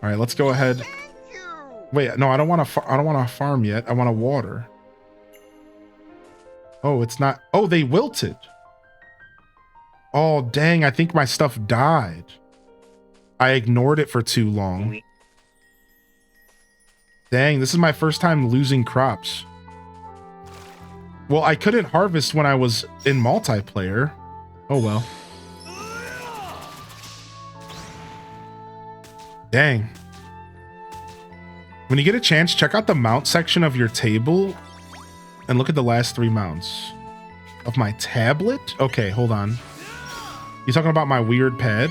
All right, let's go ahead. Wait, no, I don't want to. I don't want to farm yet. I want to water. Oh, it's not. Oh, they wilted. Oh, dang! I think my stuff died. I ignored it for too long. Dang, this is my first time losing crops. Well, I couldn't harvest when I was in multiplayer. Oh well. Dang. When you get a chance, check out the mount section of your table and look at the last 3 mounts. Of my tablet? Okay, hold on. You talking about my weird pad?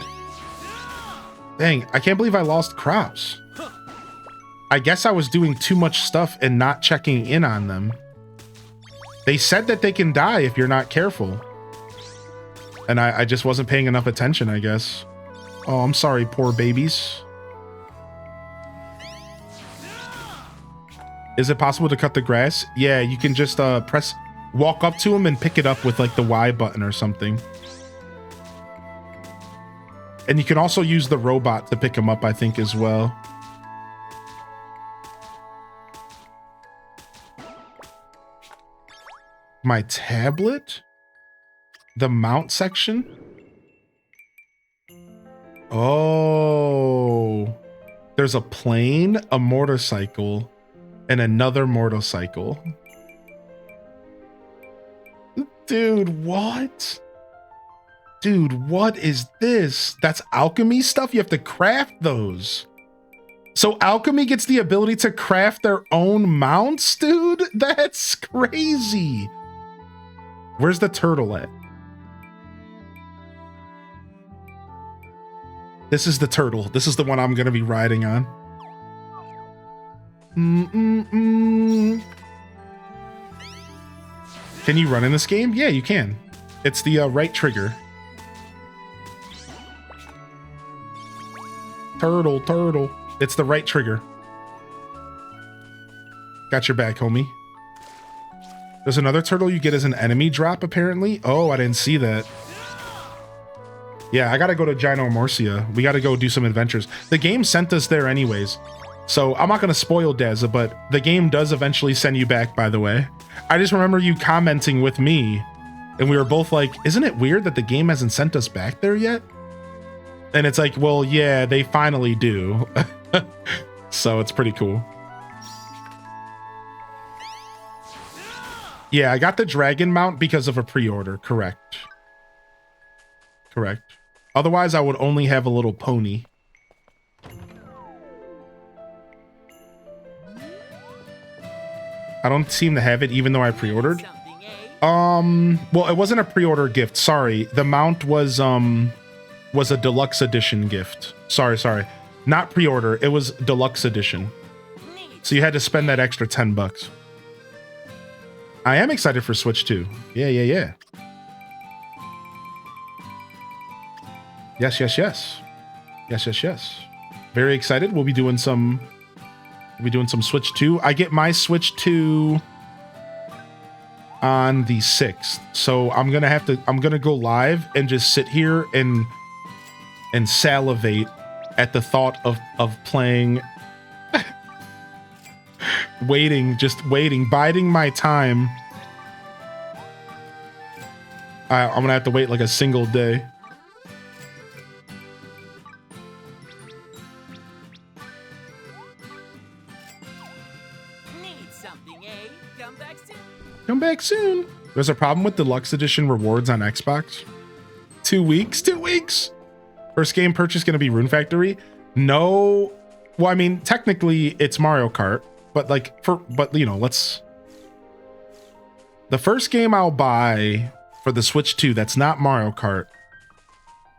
Dang, I can't believe I lost crops. I guess I was doing too much stuff and not checking in on them. They said that they can die if you're not careful. And I just wasn't paying enough attention, I guess. Oh, I'm sorry, poor babies. Is it possible to cut the grass? Yeah, you can just walk up to them and pick it up with like the Y button or something. And you can also use the robot to pick them up, I think, as well. My tablet? The mount section? Oh. There's a plane, a motorcycle, and another motorcycle. Dude, what? Dude, what is this? That's alchemy stuff? You have to craft those. So alchemy gets the ability to craft their own mounts, dude? That's crazy. Where's the turtle at? This is the turtle. This is the one I'm gonna be riding on. Can you run in this game? Yeah, you can. It's the right trigger. Turtle, turtle. It's the right trigger. Got your back, homie. There's another turtle you get as an enemy drop, apparently. Oh, I didn't see that. Yeah, I gotta go to Ginormosia. We gotta go do some adventures. The game sent us there anyways. So I'm not gonna spoil Dazza, but the game does eventually send you back, by the way. I just remember you commenting with me, and we were both like, isn't it weird that the game hasn't sent us back there yet? And it's like, well, yeah, they finally do. So it's pretty cool. Yeah, I got the dragon mount because of a pre-order, correct. Correct. Otherwise, I would only have a little pony. I don't seem to have it, even though I pre-ordered. Well, it wasn't a pre-order gift. Sorry, the mount was a deluxe edition gift. Sorry, not pre-order. It was deluxe edition. So you had to spend that extra 10 bucks. I am excited for Switch 2. Yeah. Yes. Very excited. We'll be doing some Switch 2. I get my Switch 2 on the 6th. So I'm gonna go live and just sit here and salivate at the thought of playing. waiting, biding my time. I'm gonna have to wait like a single day. Come back soon. There's a problem with deluxe edition rewards on Xbox. 2 weeks? 2 weeks? First game purchase gonna be Rune Factory? No. Well, I mean, technically it's Mario Kart, but you know, the first game I'll buy for the Switch 2 that's not Mario Kart.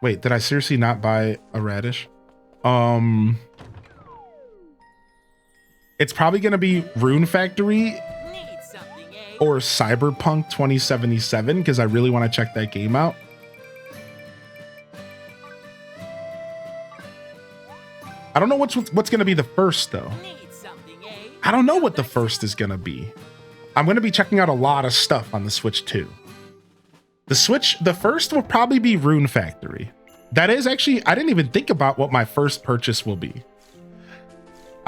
Wait, did I seriously not buy a radish? It's probably gonna be Rune Factory or Cyberpunk 2077 because I really want to check that game out. I don't know what's going to be the first though. I don't know what the first is going to be. I'm going to be checking out a lot of stuff on the Switch 2. The first will probably be Rune Factory. That is actually, I didn't even think about what my first purchase will be.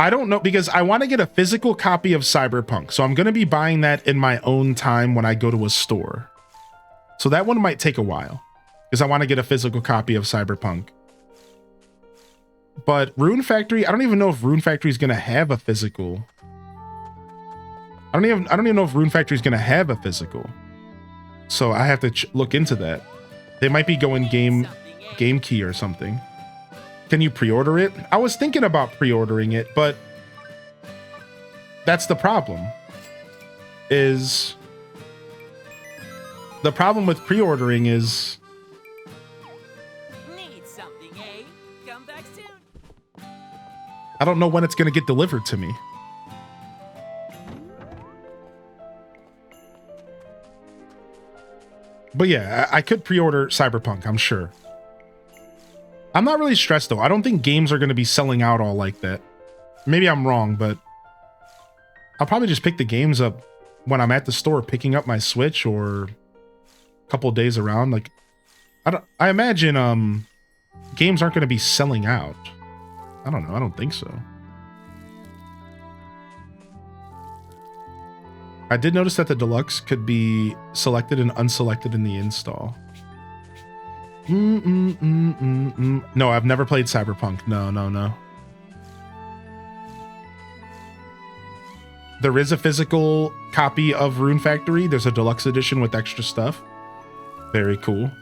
I don't know, because I want to get a physical copy of Cyberpunk. So I'm going to be buying that in my own time when I go to a store. So that one might take a while because I want to get a physical copy of Cyberpunk. But Rune Factory, I don't even know if Rune Factory is going to have a physical. I don't even know if Rune Factory is going to have a physical. So I have to look into that. They might be going game key or something. Can you pre-order it? I was thinking about pre-ordering it, but that's the problem. The problem with pre-ordering is need something, eh? Come back soon. I don't know when it's going to get delivered to me. But yeah, I could pre-order Cyberpunk, I'm sure. I'm not really stressed though. I don't think games are going to be selling out all like that. Maybe I'm wrong, but I'll probably just pick the games up when I'm at the store picking up my Switch or a couple of days around. Like, I imagine games aren't going to be selling out. I don't know. I don't think so. I did notice that the deluxe could be selected and unselected in the install. No, I've never played Cyberpunk. No. There is a physical copy of Rune Factory. There's a deluxe edition with extra stuff. Very cool.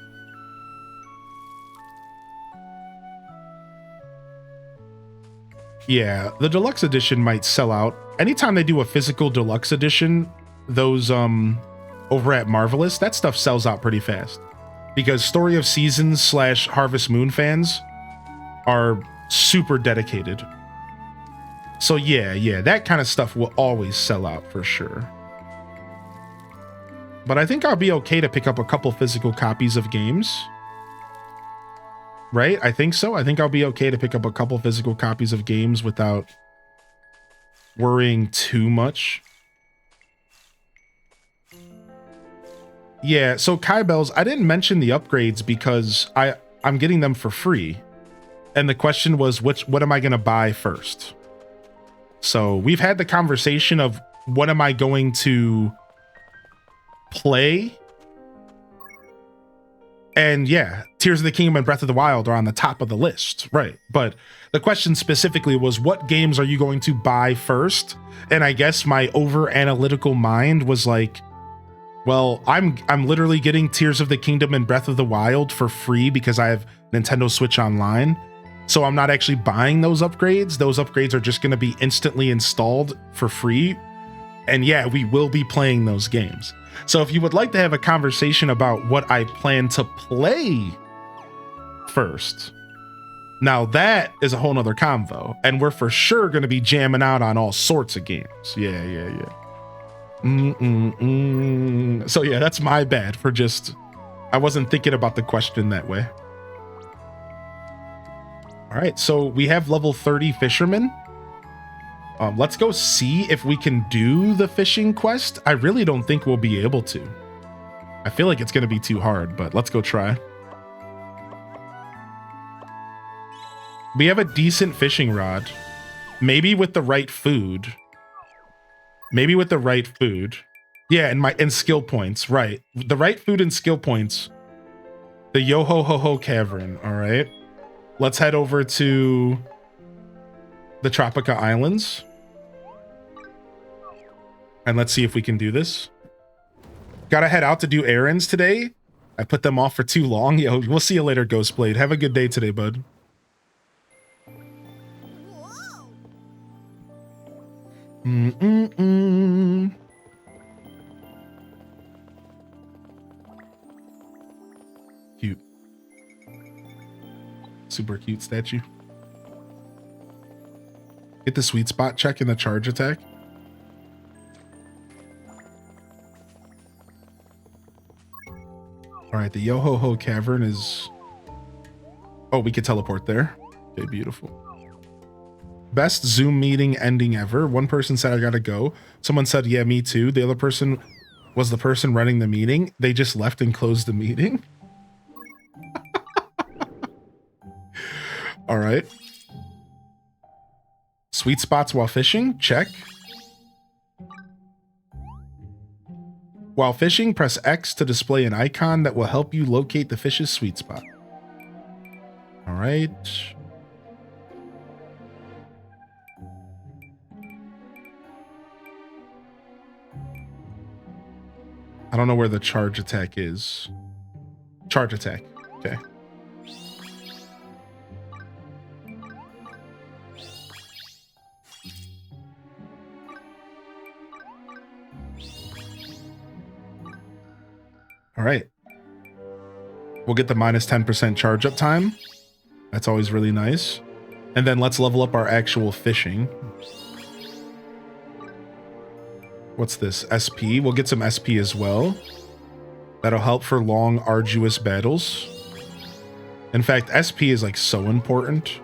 Yeah, the deluxe edition might sell out. Anytime they do a physical deluxe edition, those over at Marvelous, that stuff sells out pretty fast. Because Story of Seasons / Harvest Moon fans are super dedicated. So yeah, that kind of stuff will always sell out for sure. But I think I'll be okay to pick up a couple physical copies of games. Right? I think so. I think I'll be okay to pick up a couple physical copies of games without worrying too much. Yeah, so Kai Bells, I didn't mention the upgrades because I'm getting them for free. And the question was, what am I going to buy first? So we've had the conversation of what am I going to play? And yeah, Tears of the Kingdom and Breath of the Wild are on the top of the list, right? But the question specifically was, what games are you going to buy first? And I guess my over analytical mind was like, well, I'm literally getting Tears of the Kingdom and Breath of the Wild for free because I have Nintendo Switch Online. So I'm not actually buying those upgrades. Those upgrades are just going to be instantly installed for free. And yeah, we will be playing those games. So if you would like to have a conversation about what I plan to play first, now that is a whole nother convo. And we're for sure going to be jamming out on all sorts of games. Yeah. So yeah, that's my bad for I wasn't thinking about the question that way. All right, so we have level 30 fisherman. Let's go see if we can do the fishing quest. I really don't think we'll be able to. I feel like it's going to be too hard, but let's go try. We have a decent fishing rod. Maybe with the right food. Yeah, and skill points, right. The right food and skill points. The Yo-Ho-Ho-Ho Cavern, all right. Let's head over to the Tropica Islands. And let's see if we can do this. Gotta head out to do errands today. I put them off for too long. Yo, we'll see you later, Ghostblade. Have a good day today, bud. Cute. Super cute statue. Get the sweet spot check in the charge attack. All right, the Yo-Ho-Ho Cavern is... Oh, we could teleport there. Okay, beautiful. Best Zoom meeting ending ever. One person said, I gotta go. Someone said, yeah, me too. The other person was the person running the meeting. They just left and closed the meeting. All right. Sweet spots while fishing, check. While fishing, press X to display an icon that will help you locate the fish's sweet spot. All right. I don't know where the charge attack is. Charge attack. Okay. All right. We'll get the minus 10% charge up time. That's always really nice. And then let's level up our actual fishing. What's this? SP. We'll get some SP as well. That'll help for long, arduous battles. In fact, SP is like so important.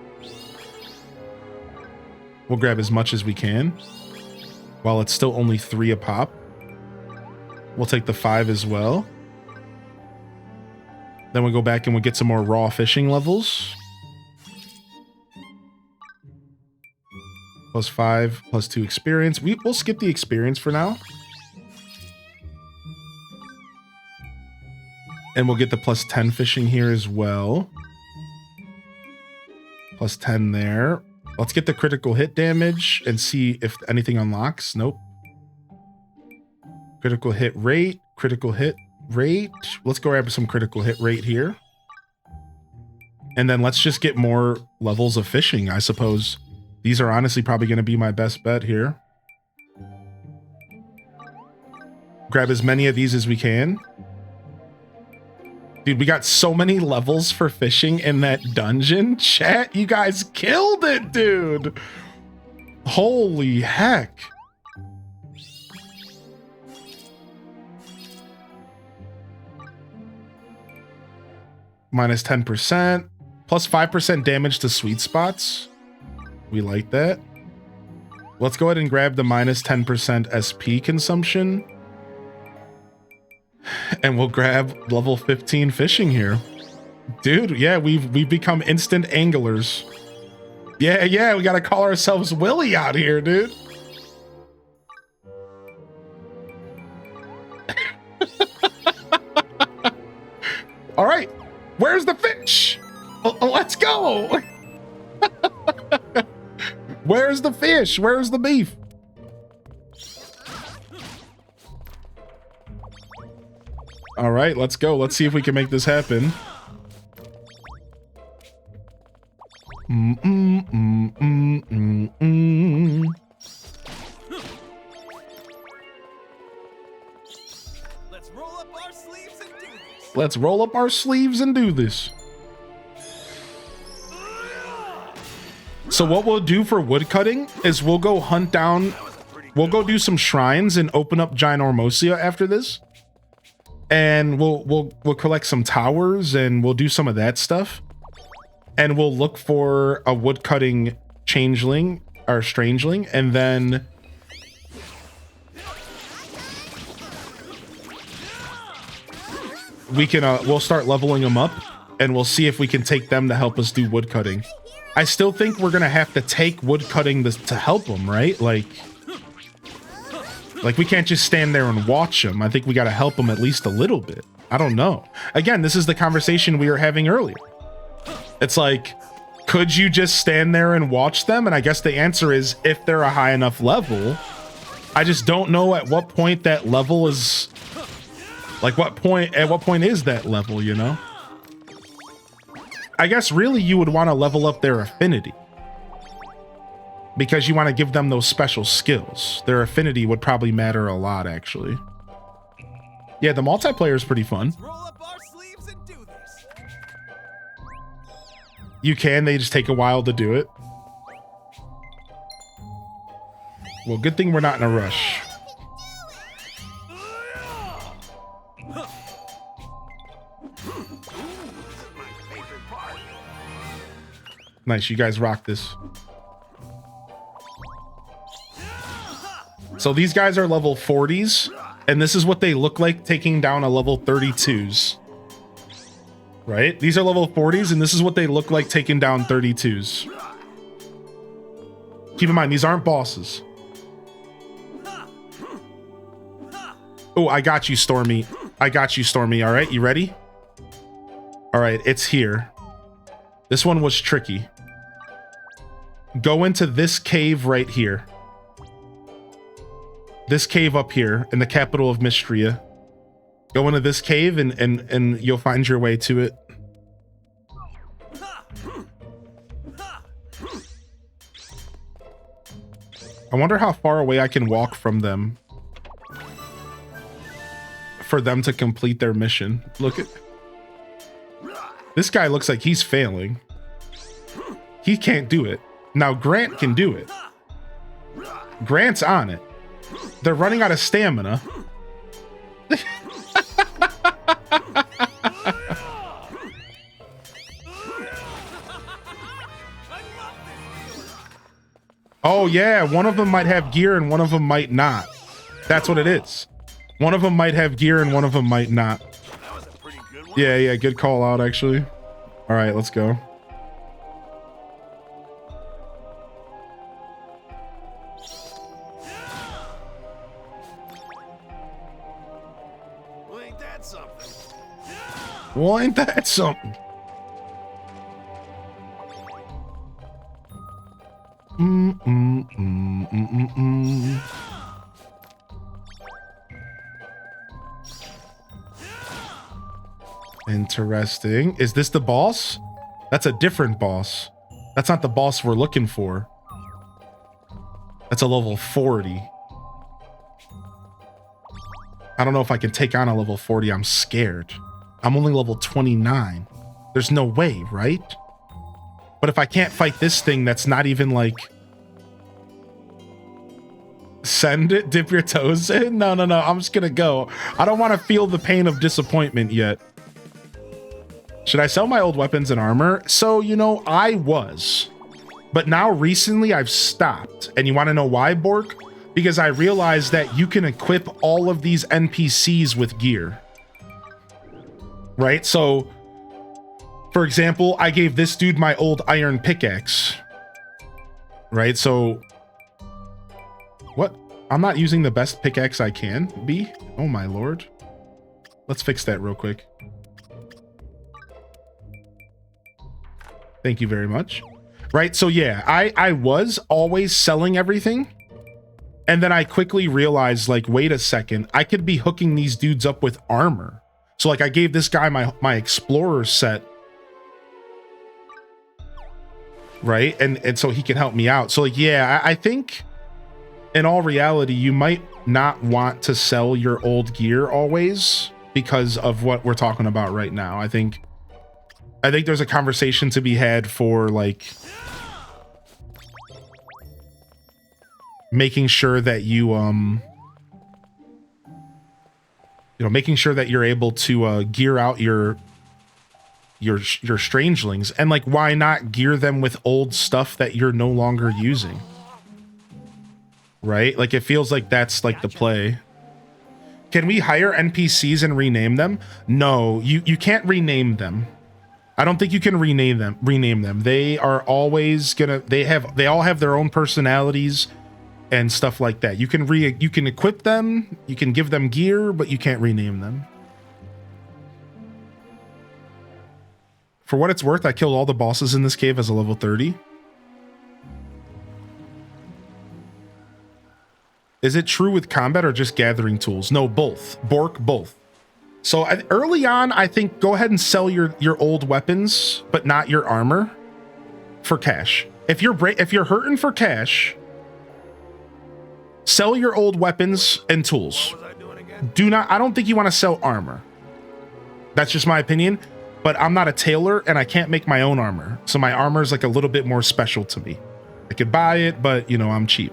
We'll grab as much as we can. While it's still only 3 a pop. We'll take the 5 as well. Then we'll go back and we'll get some more raw fishing levels. Plus 5, plus 2 experience. We'll skip the experience for now. And we'll get the plus 10 fishing here as well. Plus 10 there. Let's get the critical hit damage and see if anything unlocks. Nope. Critical hit rate. Critical hit rate. Let's go grab some critical hit rate here. And then let's just get more levels of fishing, I suppose. These are honestly probably going to be my best bet here. Grab as many of these as we can. Dude, we got so many levels for fishing in that dungeon. Chat, you guys killed it, dude. Holy heck. Minus 10%. Plus 5% damage to sweet spots. We like that. Let's go ahead and grab the minus 10% SP consumption. And we'll grab level 15 fishing here. Dude, yeah, we've become instant anglers. Yeah, we gotta call ourselves Willy out here, dude. All right, where's the fish? Let's go. Where's the fish? Where's the beef? All right, let's go. Let's see if we can make this happen. Let's roll up our sleeves and do this. Let's roll up our sleeves and do this. So what we'll do for woodcutting is we'll go hunt down, we'll go do some shrines and open up Ginormosia after this. And we'll collect some towers and we'll do some of that stuff. And we'll look for a woodcutting changeling or strangeling, and then we can we'll start leveling them up and we'll see if we can take them to help us do woodcutting. I still think we're gonna have to take woodcutting to help them, right? Like we can't just stand there and watch them. I think we gotta help them at least a little bit. I don't know. Again, this is the conversation we were having earlier. It's like, could you just stand there and watch them? And I guess the answer is if they're a high enough level. I just don't know at what point that level is, like at what point is that level, you know? I guess really you would want to level up their affinity, because you want to give them those special skills. Their affinity would probably matter a lot, actually. Yeah, the multiplayer is pretty fun. Roll up our sleeves and do this. You can, they just take a while to do it. Well, good thing we're not in a rush. Nice, you guys rock this. So these guys are level 40s, and this is what they look like taking down a level 32s. Right? These are level 40s, and this is what they look like taking down 32s. Keep in mind, these aren't bosses. Oh, I got you, Stormy. I got you, Stormy. All right, you ready? All right, it's here. This one was tricky. Go into this cave right here. This cave up here in the capital of Mystria. Go into this cave and you'll find your way to it. I wonder how far away I can walk from them for them to complete their mission. Look at this guy. Looks like he's failing. He can't do it. Now Grant can do it. Grant's on it. They're running out of stamina. Oh yeah, one of them might have gear and one of them might not. That's what it is. One of them might have gear and one of them might not. That was a pretty good one. Yeah, good call out actually. All right, let's go. Well, ain't that something? Well, ain't that something? Interesting. Is this the boss? That's a different boss. That's not the boss we're looking for. That's a level 40. I don't know if I can take on a level 40. I'm scared. I'm only level 29. There's no way, right? But if I can't fight this thing that's not even like... Send it, dip your toes in? No, I'm just gonna go. I don't want to feel the pain of disappointment yet. Should I sell my old weapons and armor? So, you know, I was. But now recently I've stopped. And you want to know why, Bork? Because I realized that you can equip all of these NPCs with gear. Right? So, for example, I gave this dude my old iron pickaxe. Right? So, what? I'm not using the best pickaxe I can be? Oh my lord. Let's fix that real quick. Thank you very much. Right, so yeah, I was always selling everything. And then I quickly realized, like, wait a second, I could be hooking these dudes up with armor. So like I gave this guy my explorer set. Right, and so he can help me out. So like, yeah, I think in all reality, you might not want to sell your old gear always because of what we're talking about right now. I think there's a conversation to be had for like making sure that you making sure that you're able to gear out your strangelings, and like why not gear them with old stuff that you're no longer using, right? Like it feels like that's like the play. Can we hire NPCs and rename them? No, you can't rename them. I don't think you can rename them. They are always gonna, they all have their own personalities and stuff like that. You can equip them, you can give them gear, but you can't rename them. For what it's worth, I killed all the bosses in this cave as a level 30. Is it true with combat or just gathering tools? No, both. Bork, both. So early on, I think go ahead and sell your old weapons, but not your armor, for cash. If you're hurting for cash, sell your old weapons and tools. What was I doing again? I don't think you want to sell armor. That's just my opinion, but I'm not a tailor and I can't make my own armor. So my armor is like a little bit more special to me. I could buy it, but you know, I'm cheap.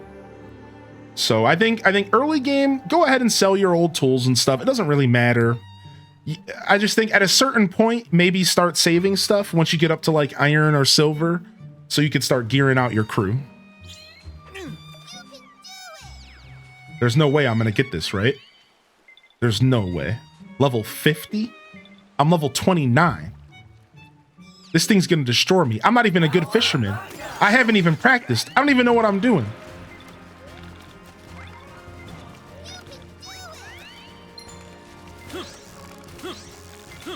So I think early game, go ahead and sell your old tools and stuff. It doesn't really matter. I just think at a certain point, maybe start saving stuff once you get up to like iron or silver, so you could start gearing out your crew. There's no way I'm gonna get this, right? There's no way. Level 50? I'm level 29. This thing's gonna destroy me. I'm not even a good fisherman. I haven't even practiced. I don't even know what I'm doing.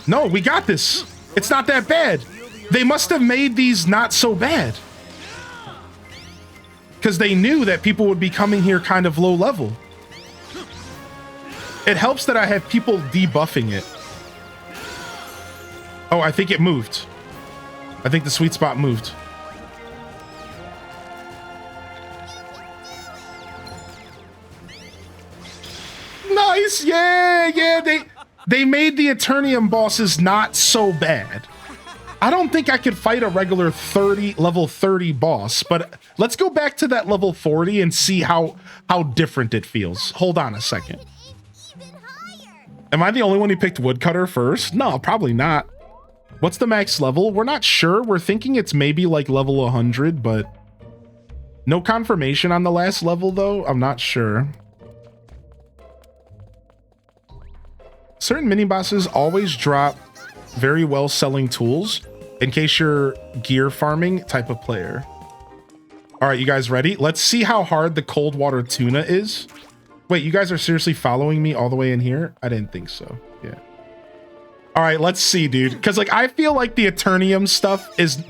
No, we got this. It's not that bad. They must have made these not so bad. Because they knew that people would be coming here kind of low level. It helps that I have people debuffing it. Oh, I think it moved. I think the sweet spot moved. Nice, yeah, they made the Eternium bosses not so bad. I don't think I could fight a regular level 30 boss, but let's go back to that level 40 and see how different it feels. Hold on a second. Am I the only one who picked Woodcutter first? No, probably not. What's the max level? We're not sure. We're thinking it's maybe like level 100, but no confirmation on the last level though. I'm not sure. Certain mini bosses always drop very well selling tools in case you're gear farming type of player. All right, you guys ready? Let's see how hard the cold water tuna is. Wait, you guys are seriously following me all the way in here? I didn't think so. Yeah. All right, let's see, dude. Because like I feel like the Eternium stuff is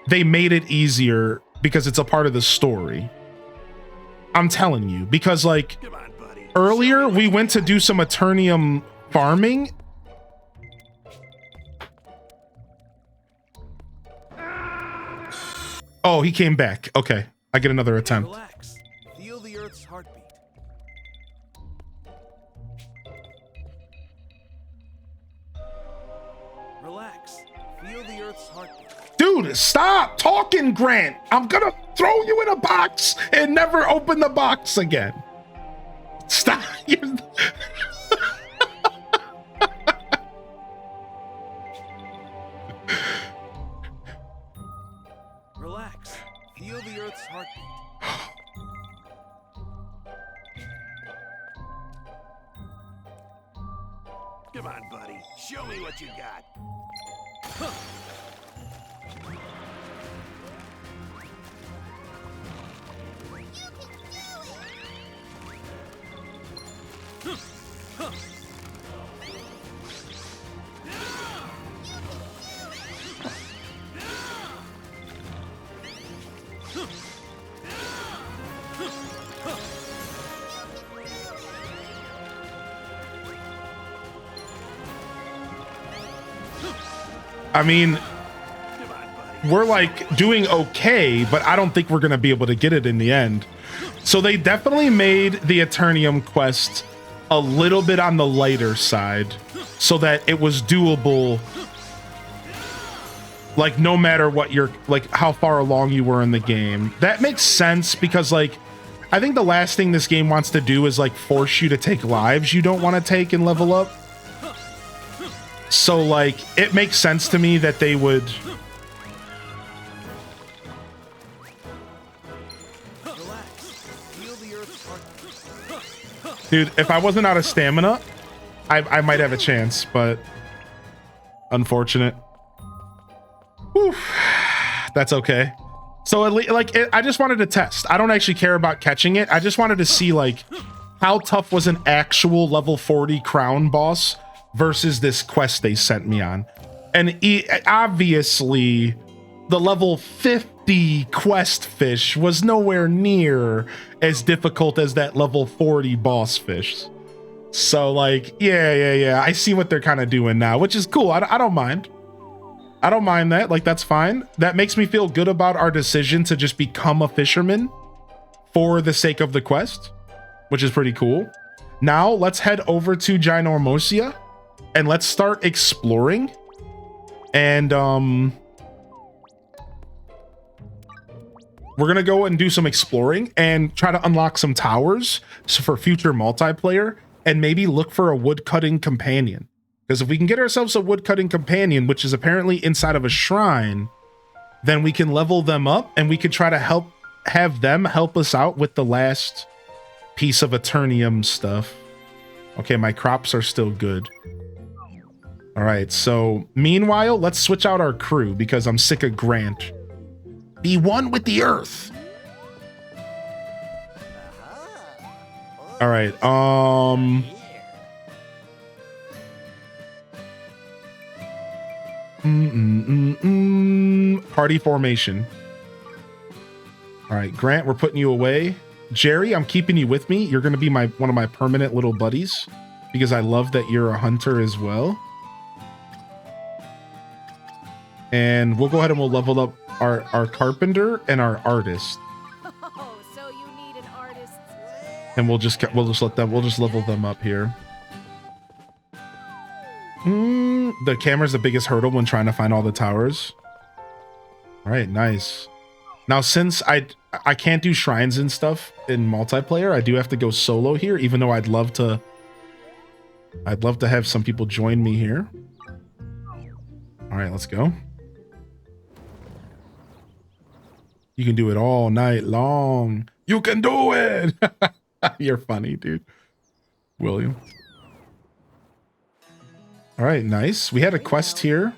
they made it easier because it's a part of the story. I'm telling you, because like earlier we went to do some Eternium farming. Oh, he came back. Okay, I get another attempt. Relax. Feel the Earth's heartbeat. Relax. Feel the Earth's heartbeat. Dude, stop talking, Grant. I'm gonna throw you in a box and never open the box again. Stop. Relax. Feel the Earth's heartbeat. Come on, buddy. Show me what you got. I mean, we're like doing okay, but I don't think we're gonna be able to get it in the end. So they definitely made the Eternium quest a little bit on the lighter side so that it was doable, like no matter what you're like, how far along you were in the game. That makes sense because like I think the last thing this game wants to do is like force you to take lives you don't want to take and level up. So like it makes sense to me that they would. Dude, if I wasn't out of stamina, I might have a chance, but unfortunate. Whew. That's okay. So at least, like, I just wanted to test. I don't actually care about catching it. I just wanted to see like how tough was an actual level 40 crown boss versus this quest they sent me on. And obviously the level 50 quest fish was nowhere near as difficult as that level 40 boss fish. So like, yeah. I see what they're kind of doing now, which is cool. I don't mind. I don't mind that. Like, that's fine. That makes me feel good about our decision to just become a fisherman for the sake of the quest, which is pretty cool. Now let's head over to Ginormosia and let's start exploring. And we're gonna go and do some exploring and try to unlock some towers for future multiplayer, and maybe look for a woodcutting companion. Because if we can get ourselves a woodcutting companion, which is apparently inside of a shrine, then we can level them up and we could try to have them help us out with the last piece of Eternium stuff. Okay, my crops are still good. All right, so meanwhile, let's switch out our crew because I'm sick of Grant. Be one with the earth. All right. Party formation. All right, Grant, we're putting you away. Jerry, I'm keeping you with me. You're going to be one of my permanent little buddies because I love that you're a hunter as well. And we'll go ahead and we'll level up our carpenter and our artist. Oh, so you need an artist. And we'll just level them up here. The camera's the biggest hurdle when trying to find all the towers. All right, nice. Now, since I can't do shrines and stuff in multiplayer, I do have to go solo here, even though I'd love to have some people join me here. All right, let's go. You can do it all night long. You can do it. You're funny, dude. William. All right, nice. We had a quest here.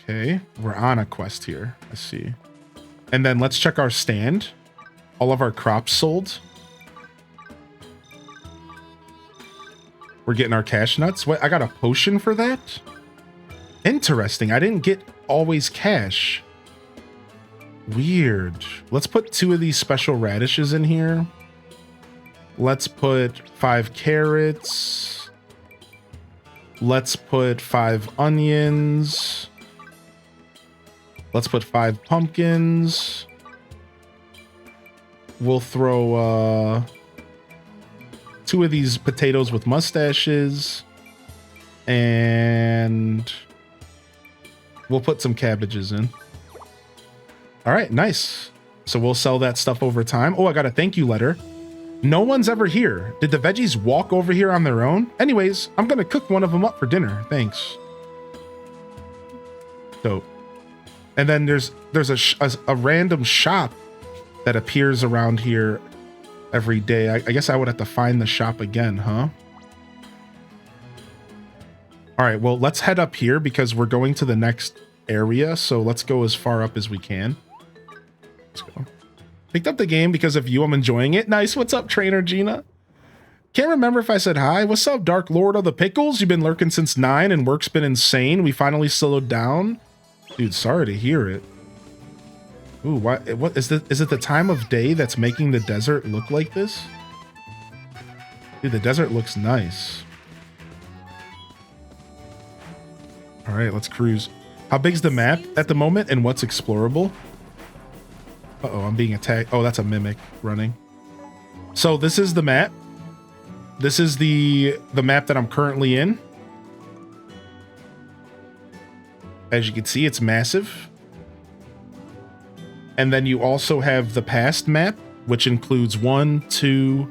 Okay, we're on a quest here. I see. And then let's check our stand. All of our crops sold. We're getting our cash nuts. What? I got a potion for that? Interesting. I didn't get always cash. Weird. Let's put 2 of these special radishes in here. Let's put 5 carrots. Let's put 5 onions. Let's put 5 pumpkins. We'll throw 2 of these potatoes with mustaches. And we'll put some cabbages in. All right, nice. So we'll sell that stuff over time. Oh, I got a thank you letter. No one's ever here. Did the veggies walk over here on their own? Anyways, I'm going to cook one of them up for dinner. Thanks. Dope. And then there's a random shop that appears around here every day. I guess I would have to find the shop again, huh? All right, well, let's head up here because we're going to the next area. So let's go as far up as we can. Let's go. Picked up the game because of you. I'm enjoying it. Nice. What's up, Trainer Gina? Can't remember if I said hi. What's up, Dark Lord of the Pickles? You've been lurking since 9 and work's been insane. We finally slowed down. Dude, sorry to hear it. Ooh, what is it the time of day that's making the desert look like this? Dude, the desert looks nice. All right, let's cruise. How big's the map at the moment and what's explorable? Uh-oh, I'm being attacked. Oh, that's a mimic running. So this is the map. This is the map that I'm currently in. As you can see, it's massive. And then you also have the past map, which includes 1, 2,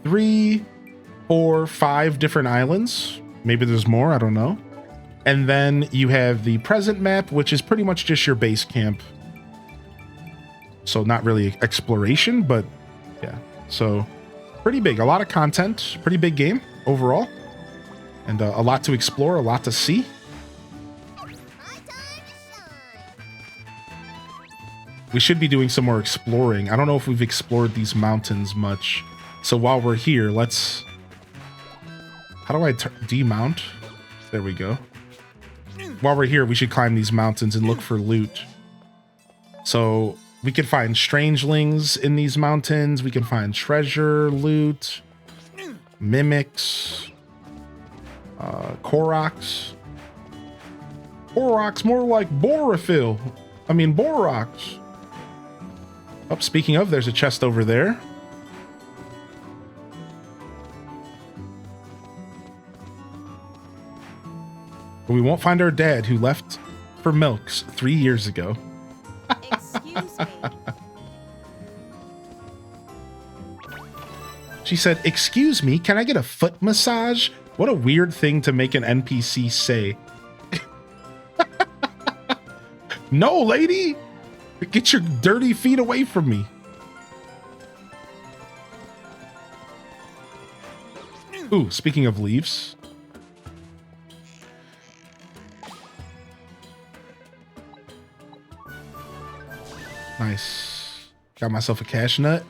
3, 4, 5 different islands. Maybe there's more, I don't know. And then you have the present map, which is pretty much just your base camp. So not really exploration, but yeah. So pretty big, a lot of content, pretty big game overall. And a lot to explore, a lot to see. We should be doing some more exploring. I don't know if we've explored these mountains much. So while we're here, let's... How do I demount? There we go. While we're here, we should climb these mountains and look for loot. So we can find strangelings in these mountains. We can find treasure, loot, mimics, Koroks. Koroks, more like Borophyll. I mean, Boroks. Oh, speaking of, there's a chest over there. But we won't find our dad who left for Milks 3 years ago. Excuse me. She said, "Excuse me, can I get a foot massage?" What a weird thing to make an NPC say. No, lady! Get your dirty feet away from me. Ooh, speaking of leaves. Nice. Got myself a cash nut.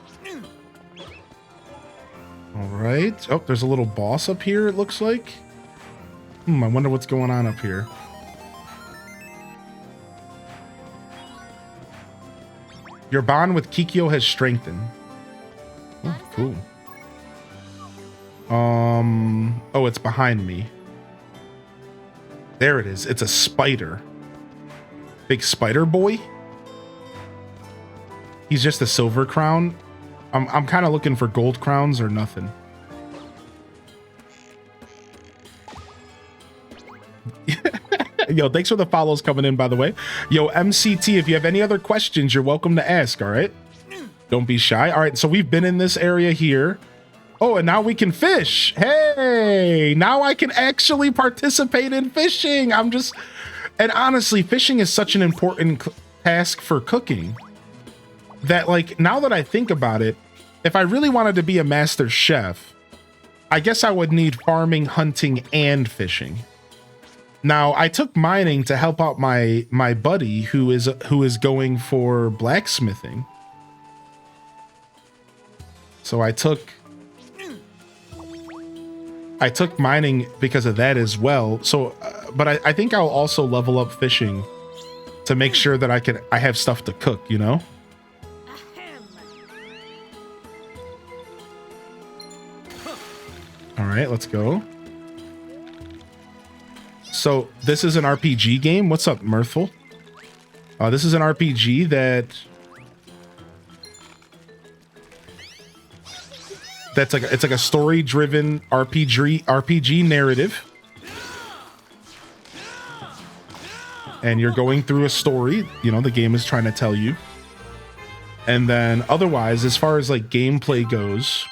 All right. Oh, there's a little boss up here, it looks like. I wonder what's going on up here. Your bond with Kikyo has strengthened. Oh, cool. Oh, it's behind me. There it is. It's a spider. Big spider boy. He's just a silver crown. I'm kind of looking for gold crowns or nothing. Yo, thanks for the follows coming in, by the way. Yo, MCT, if you have any other questions, you're welcome to ask, all right? Don't be shy. All right, so we've been in this area here. Oh, and now we can fish. Hey, now I can actually participate in fishing. And honestly, fishing is such an important task for cooking that, like, now that I think about it, if I really wanted to be a master chef, I guess I would need farming, hunting, and fishing. Now, I took mining to help out my buddy who is going for blacksmithing. So I took mining because of that as well. So, but I think I'll also level up fishing to make sure that I have stuff to cook, you know? All right, let's go. So this is an RPG game. What's up, Mirthful? This is an RPG that's like it's like a story-driven RPG narrative, and you're going through a story. You know, the game is trying to tell you, and then otherwise, as far as like gameplay goes,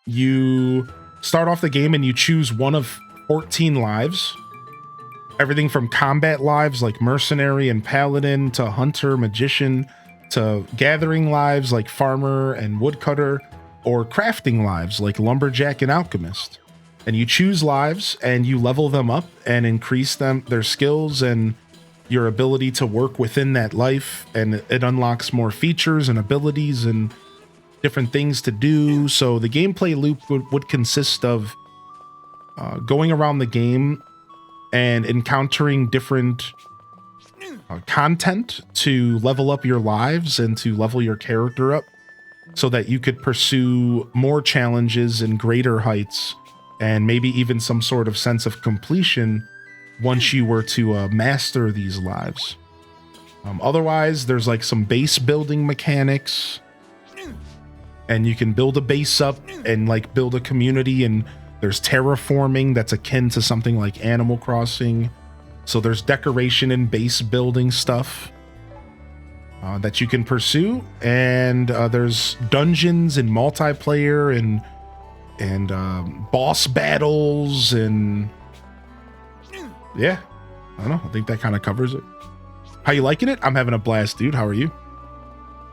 you start off the game and you choose one of 14 lives. Everything from combat lives like mercenary and paladin to hunter, magician, to gathering lives like farmer and woodcutter, or crafting lives like lumberjack and alchemist. And you choose lives and you level them up and increase their skills and your ability to work within that life, and it unlocks more features and abilities and different things to do. So the gameplay loop would consist of going around the game and encountering different content to level up your lives and to level your character up so that you could pursue more challenges and greater heights, and maybe even some sort of sense of completion once you were to master these lives. Otherwise, there's like some base building mechanics, and you can build a base up and like build a community, and there's terraforming that's akin to something like Animal Crossing. So there's decoration and base building stuff that you can pursue, and there's dungeons and multiplayer and boss battles, and yeah, I don't know. I think that kind of covers it. How you liking it? I'm having a blast, dude. How are you?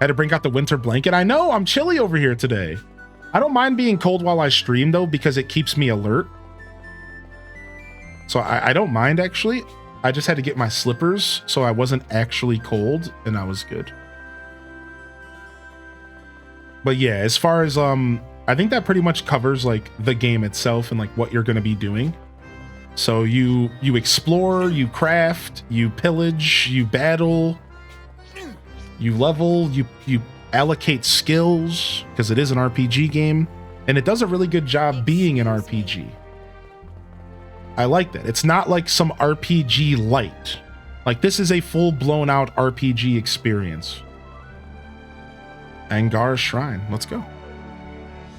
Had to bring out the winter blanket. I know, I'm chilly over here today. I don't mind being cold while I stream though, because it keeps me alert. So I don't mind actually. I just had to get my slippers so I wasn't actually cold, and I was good. But yeah, as far as I think that pretty much covers like the game itself and like what you're going to be doing. So you explore, you craft, you pillage, you battle, you level, you allocate skills, because it is an RPG game, and it does a really good job being an RPG. I like that. It's not like some RPG light. Like, this is a full blown out RPG experience. Angar Shrine. Let's go.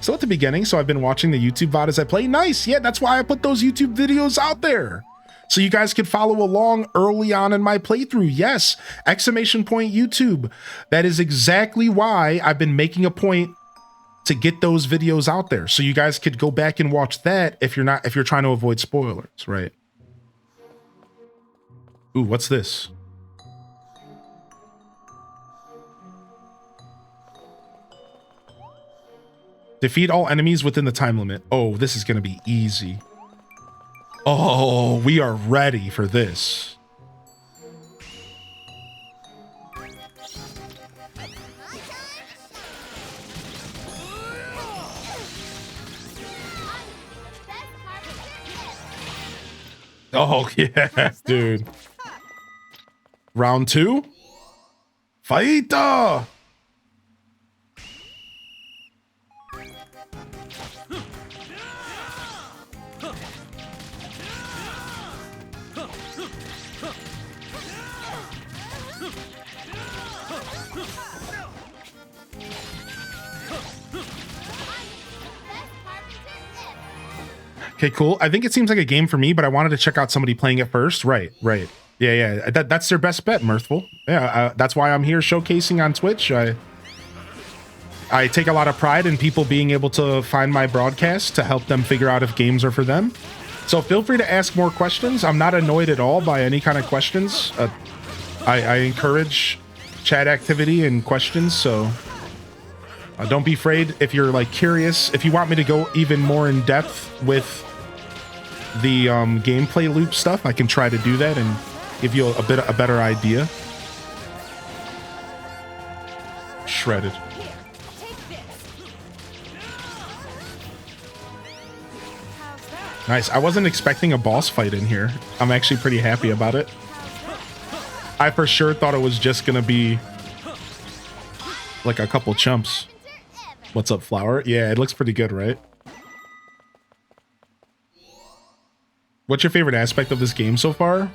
So at the beginning, so I've been watching the YouTube VOD as I play. Nice. Yeah, that's why I put those YouTube videos out there, so you guys could follow along early on in my playthrough. Yes, exclamation point YouTube. That is exactly why I've been making a point to get those videos out there, so you guys could go back and watch that if you're trying to avoid spoilers, right? Ooh, what's this? Defeat all enemies within the time limit. Oh, this is going to be easy. Oh, we are ready for this. Oh, yeah, dude. Round 2. Fight! Okay, cool. I think it seems like a game for me, but I wanted to check out somebody playing it first. Right. Yeah. That's their best bet, Mirthful. Yeah, that's why I'm here showcasing on Twitch. I take a lot of pride in people being able to find my broadcast to help them figure out if games are for them. So feel free to ask more questions. I'm not annoyed at all by any kind of questions. I encourage chat activity and questions, so don't be afraid if you're like curious. If you want me to go even more in depth with the gameplay loop stuff, I can try to do that and give you a better idea. Shredded. Here, take this. How's that? Nice. I wasn't expecting a boss fight in here. I'm actually pretty happy about it. I for sure thought it was just gonna be like a couple chumps. What's up, Flower? Yeah, it looks pretty good, right? What's your favorite aspect of this game so far?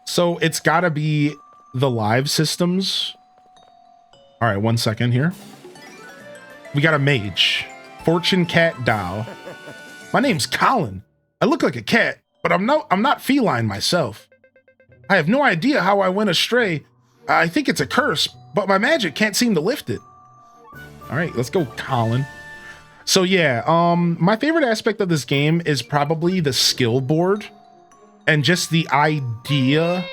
So it's gotta be the live systems. All right, 1 second here. We got a mage. Fortune Cat Dao. My name's Colin. I look like a cat, but I'm not feline myself. I have no idea how I went astray. I think it's a curse, but my magic can't seem to lift it. All right, let's go, Colin. So yeah, my favorite aspect of this game is probably the skill board and just the idea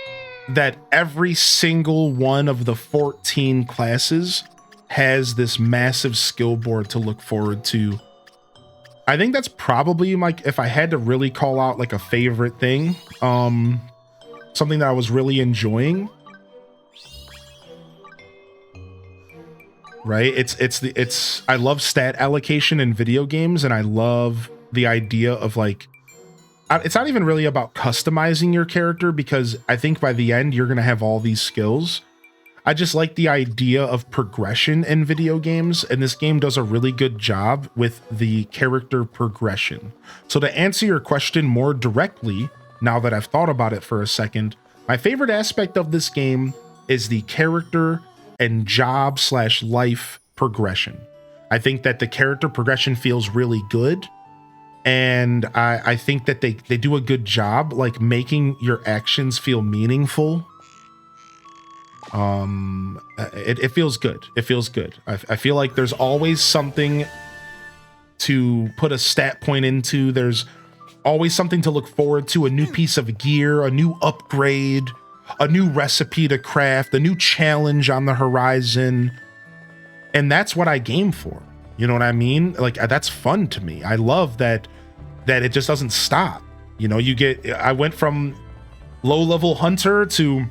that every single one of the 14 classes has this massive skill board to look forward to. I think that's probably like, if I had to really call out like a favorite thing, something that I was really enjoying. Right? I love stat allocation in video games, and I love the idea of like, it's not even really about customizing your character, because I think by the end you're going to have all these skills. I just like the idea of progression in video games, and this game does a really good job with the character progression. So to answer your question more directly, now that I've thought about it for a second, my favorite aspect of this game is the character and job/life progression. I think that the character progression feels really good, and I think that they do a good job like making your actions feel meaningful. It feels good. It feels good. I feel like there's always something to put a stat point into. There's always something to look forward to, a new piece of gear, a new upgrade, a new recipe to craft, a new challenge on the horizon. And that's what I game for. You know what I mean? Like, that's fun to me. I love that it just doesn't stop. You know, I went from low-level hunter to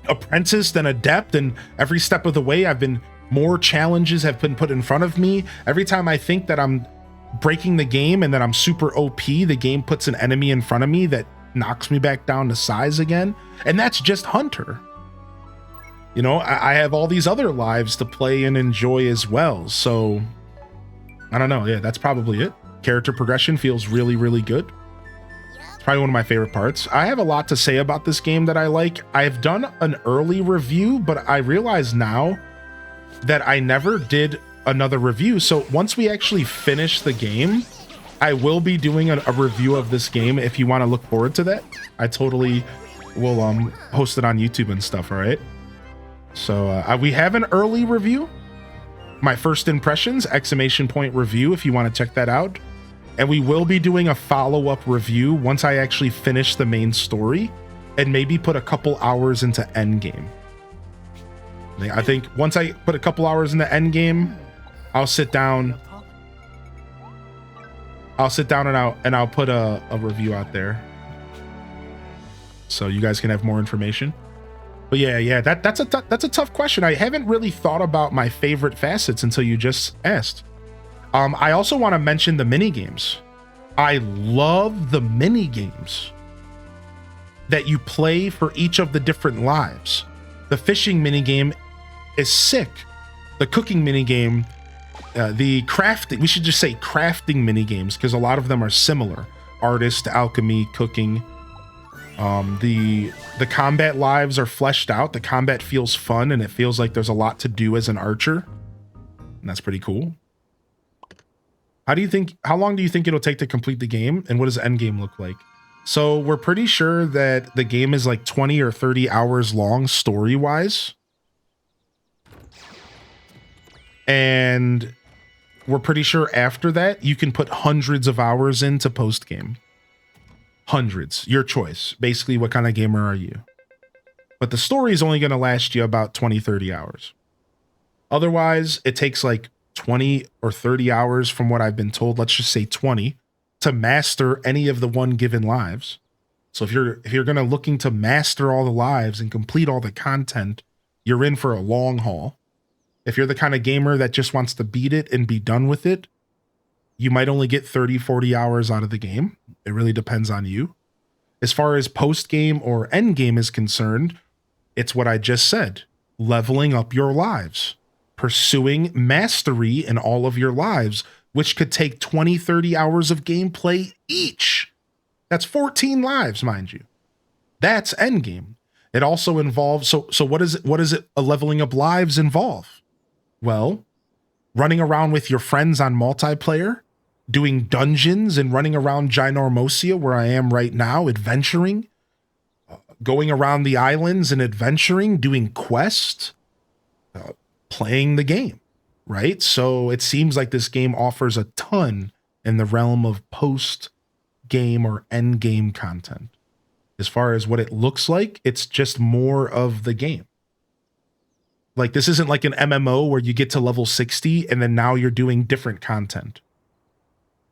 apprentice, then adept, and every step of the way more challenges have been put in front of me. Every time I think that I'm breaking the game and that I'm super OP, the game puts an enemy in front of me that knocks me back down to size again. And that's just hunter. You know, I have all these other lives to play and enjoy as well. So I don't know. Yeah, that's probably it. Character progression feels really, really good. It's probably one of my favorite parts. I have a lot to say about this game that I like. I've done an early review, but I realize now that I never did another review. So once we actually finish the game, I will be doing a review of this game if you want to look forward to that. I totally will host it on YouTube and stuff, all right? So we have an early review. My first impressions, ! Review, if you want to check that out. And we will be doing a follow-up review once I actually finish the main story and maybe put a couple hours into endgame. I think once I put a couple hours into endgame, I'll sit down and I'll put a review out there, so you guys can have more information. But yeah, that's a tough question. I haven't really thought about my favorite facets until you just asked. I also want to mention the mini games. I love the mini games that you play for each of the different lives. The fishing mini game is sick. The cooking mini game, the crafting, we should just say crafting mini games because a lot of them are similar. Artist, alchemy, cooking. The combat lives are fleshed out. The combat feels fun and it feels like there's a lot to do as an archer. And that's pretty cool. How long do you think it'll take to complete the game? And what does the end game look like? So we're pretty sure that the game is like 20 or 30 hours long story-wise. And we're pretty sure after that, you can put hundreds of hours into post-game. Hundreds, your choice. Basically, what kind of gamer are you? But the story is only going to last you about 20, 30 hours. Otherwise, it takes like 20 or 30 hours from what I've been told, let's just say 20, to master any of the one given lives. So if you're going to looking to master all the lives and complete all the content, you're in for a long haul. If you're the kind of gamer that just wants to beat it and be done with it, you might only get 30, 40 hours out of the game. It really depends on you. As far as post-game or end game is concerned, it's what I just said. Leveling up your lives. Pursuing mastery in all of your lives, which could take 20, 30 hours of gameplay each. That's 14 lives, mind you. That's endgame. It also involves, so what is it a leveling up lives involve? Well, running around with your friends on multiplayer, doing dungeons and running around Ginormosia where I am right now, adventuring, going around the islands and adventuring, doing quests, playing the game, right? So it seems like this game offers a ton in the realm of post-game or end-game content. As far as what it looks like, it's just more of the game. Like, this isn't like an MMO where you get to level 60 and then now you're doing different content.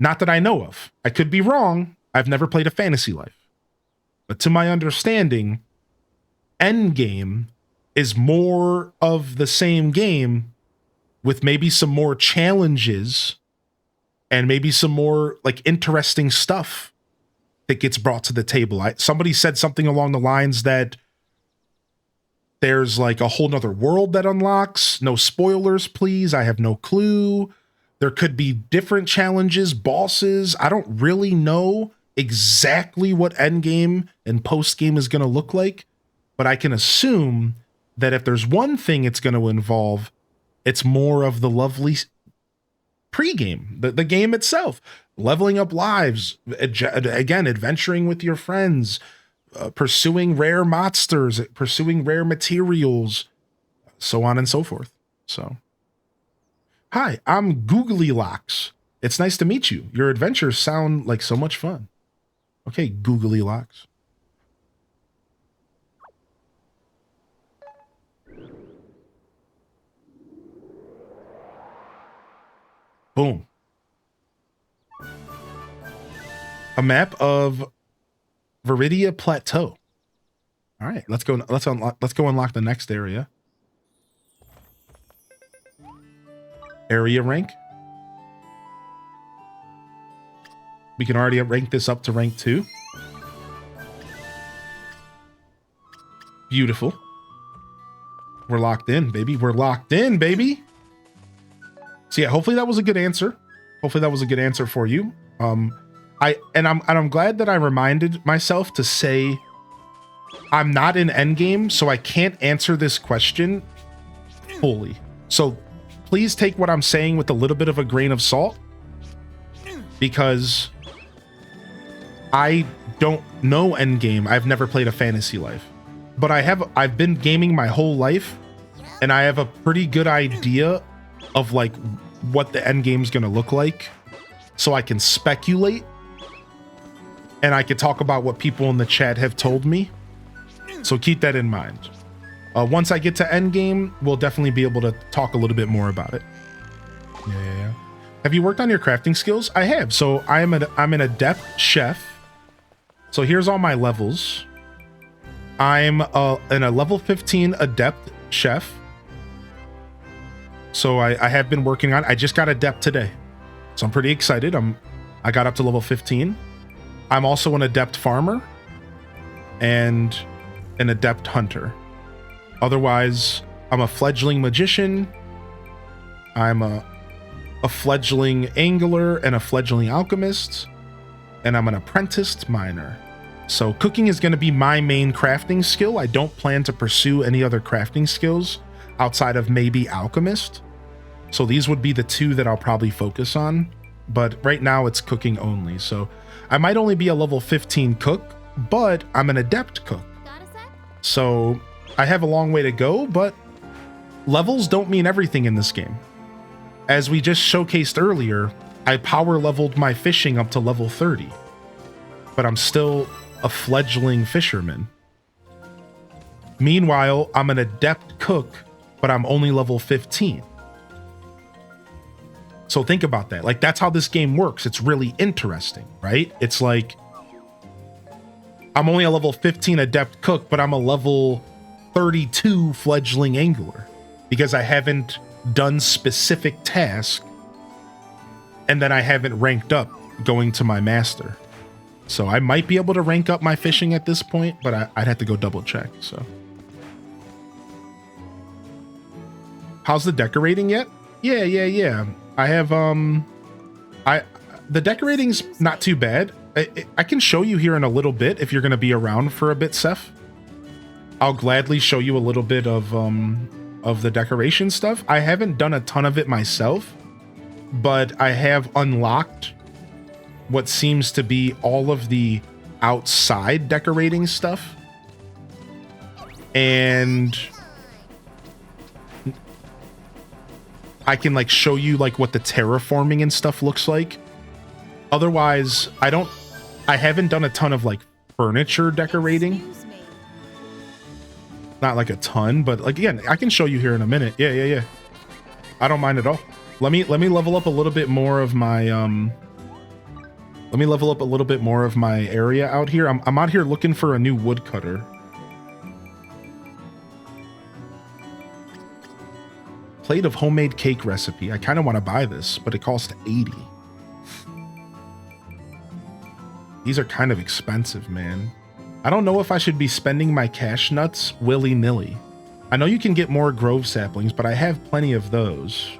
Not that I know of. I could be wrong. I've never played a fantasy life. But to my understanding, endgame is more of the same game with maybe some more challenges and maybe some more like interesting stuff that gets brought to the table. Somebody said something along the lines that there's like a whole nother world that unlocks. No spoilers, please. I have no clue. There could be different challenges, bosses. I don't really know exactly what endgame and postgame is going to look like, but I can assume that if there's one thing it's going to involve, it's more of the lovely pregame, the game itself, leveling up lives, again, adventuring with your friends, pursuing rare monsters, pursuing rare materials, so on and so forth. So, hi, I'm Googly Locks. It's nice to meet you. Your adventures sound like so much fun. Okay, Googly Locks. Boom. A map of Viridia Plateau. All right, let's go unlock the next area. Area rank. We can already rank this up to rank 2. Beautiful. We're locked in, baby. We're locked in, baby. So yeah, hopefully that was a good answer. Hopefully that was a good answer for you. I'm glad that I reminded myself to say I'm not in endgame, so I can't answer this question fully. So please take what I'm saying with a little bit of a grain of salt, because I don't know endgame. I've never played a fantasy life, but I've been gaming my whole life, and I have a pretty good idea of like what the end game's gonna look like, so I can speculate and I could talk about what people in the chat have told me. So keep that in mind. Once I get to end game, we'll definitely be able to talk a little bit more about it. Yeah. Have you worked on your crafting skills? I have. So I'm an adept chef. So here's all my levels. I'm in a level 15 adept chef. So I have been working on, I just got adept today. So I'm pretty excited. I got up to level 15. I'm also an adept farmer and an adept hunter. Otherwise, I'm a fledgling magician. I'm a fledgling angler and a fledgling alchemist. And I'm an apprenticed miner. So cooking is going to be my main crafting skill. I don't plan to pursue any other crafting skills outside of maybe alchemist. So these would be the two that I'll probably focus on. But right now it's cooking only. So I might only be a level 15 cook, but I'm an adept cook. So I have a long way to go, but levels don't mean everything in this game. As we just showcased earlier, I power leveled my fishing up to level 30, but I'm still a fledgling fisherman. Meanwhile, I'm an adept cook, but I'm only level 15. So think about that. Like, that's how this game works. It's really interesting, right? It's like, I'm only a level 15 adept cook, but I'm a level 32 fledgling angler because I haven't done specific tasks and then I haven't ranked up going to my master. So I might be able to rank up my fishing at this point, but I'd have to go double check. So how's the decorating yet? Yeah. I have the decorating's not too bad. I can show you here in a little bit if you're going to be around for a bit, Seth. I'll gladly show you a little bit of the decoration stuff. I haven't done a ton of it myself, but I have unlocked what seems to be all of the outside decorating stuff. And I can like show you like what the terraforming and stuff looks like. Otherwise, I haven't done a ton of like furniture decorating. Not like a ton, but like, again, I can show you here in a minute. Yeah. I don't mind at all. Let me level up a little bit more of my area out here. I'm out here looking for a new woodcutter. Plate of homemade cake recipe. I kind of want to buy this, but it costs 80. These are kind of expensive, man. I don't know if I should be spending my cash nuts willy-nilly. I know you can get more grove saplings, but I have plenty of those.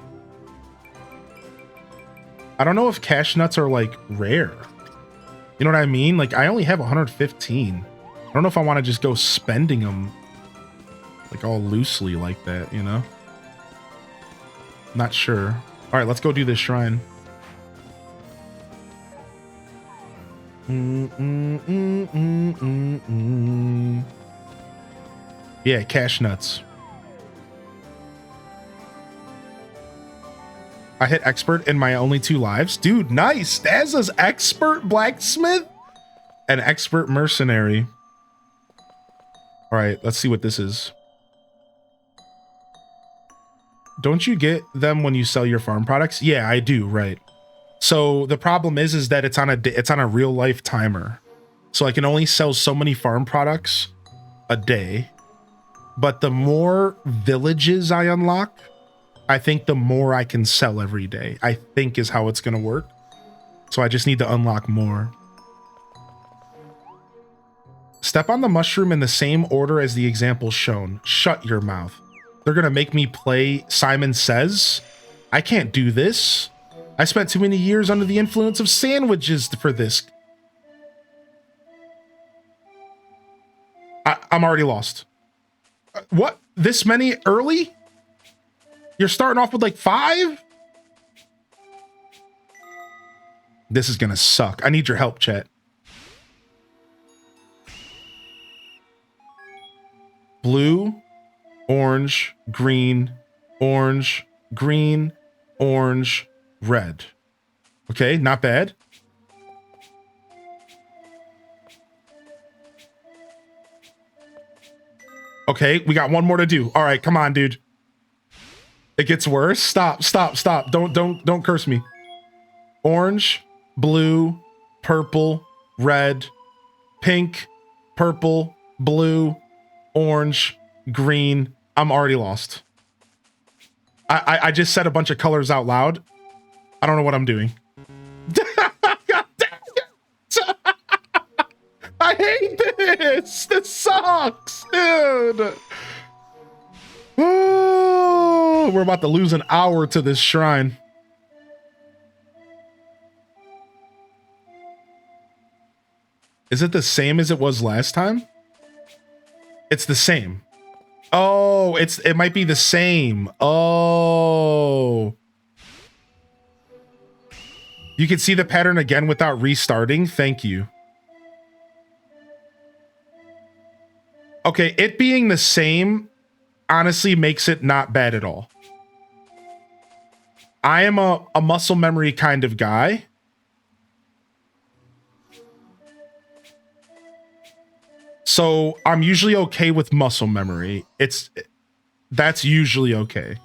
I don't know if cash nuts are like rare. You know what I mean? Like, I only have 115. I don't know if I want to just go spending them like all loosely like that, you know? Not sure. All right, let's go do this shrine. Yeah, cash nuts. I hit expert in my only 2 lives. Dude, nice. Stazza's expert blacksmith and expert mercenary. All right, let's see what this is. Don't you get them when you sell your farm products? Yeah, I do, right. So the problem is that it's on a real life timer. So I can only sell so many farm products a day. But the more villages I unlock, I think the more I can sell every day, I think is how it's going to work. So I just need to unlock more. Step on the mushroom in the same order as the example shown. Shut your mouth. They're going to make me play Simon Says. I can't do this. I spent too many years under the influence of sandwiches for this. I'm already lost. What? This many early? You're starting off with like 5? This is going to suck. I need your help, chat. Blue, orange, green, orange, green, orange, red. Okay, not bad. Okay, we got one more to do. All right, come on, dude. It gets worse. Stop. Don't curse me. Orange, blue, purple, red, pink, purple, blue, orange, green. I'm already lost. I just said a bunch of colors out loud. I don't know what I'm doing. God damn it. I hate this. This sucks, dude. Oh, we're about to lose an hour to this shrine. Is it the same as it was last time? It's the same. Oh, it might be the same. Oh. You can see the pattern again without restarting. Thank you. Okay, it being the same honestly makes it not bad at all. I am a muscle memory kind of guy. So I'm usually okay with muscle memory. That's usually okay.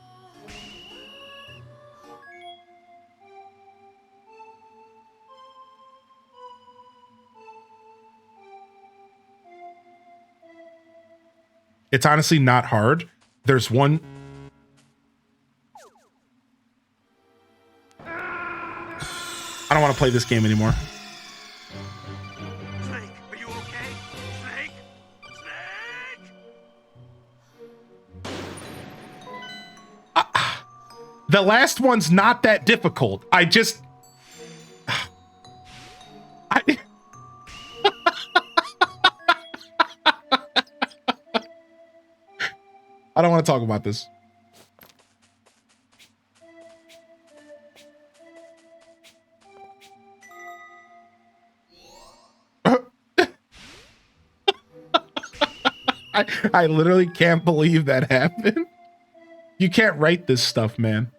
It's honestly not hard. There's one. I don't want to play this game anymore. Snake, are you okay? Snake? Snake? The last one's not that difficult. I I don't want to talk about this. I literally can't believe that happened. You can't write this stuff, man.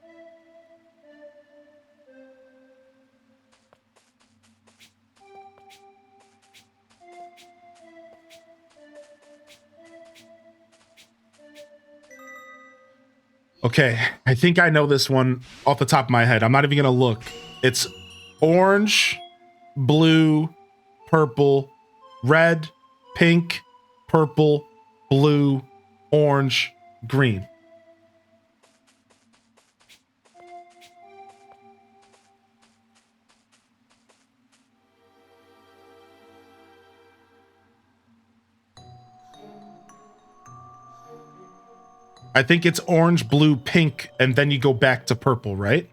Okay, I think I know this one off the top of my head. I'm not even gonna look. It's orange, blue, purple, red, pink, purple, blue, orange, green. I think it's orange, blue, pink, and then you go back to purple, right?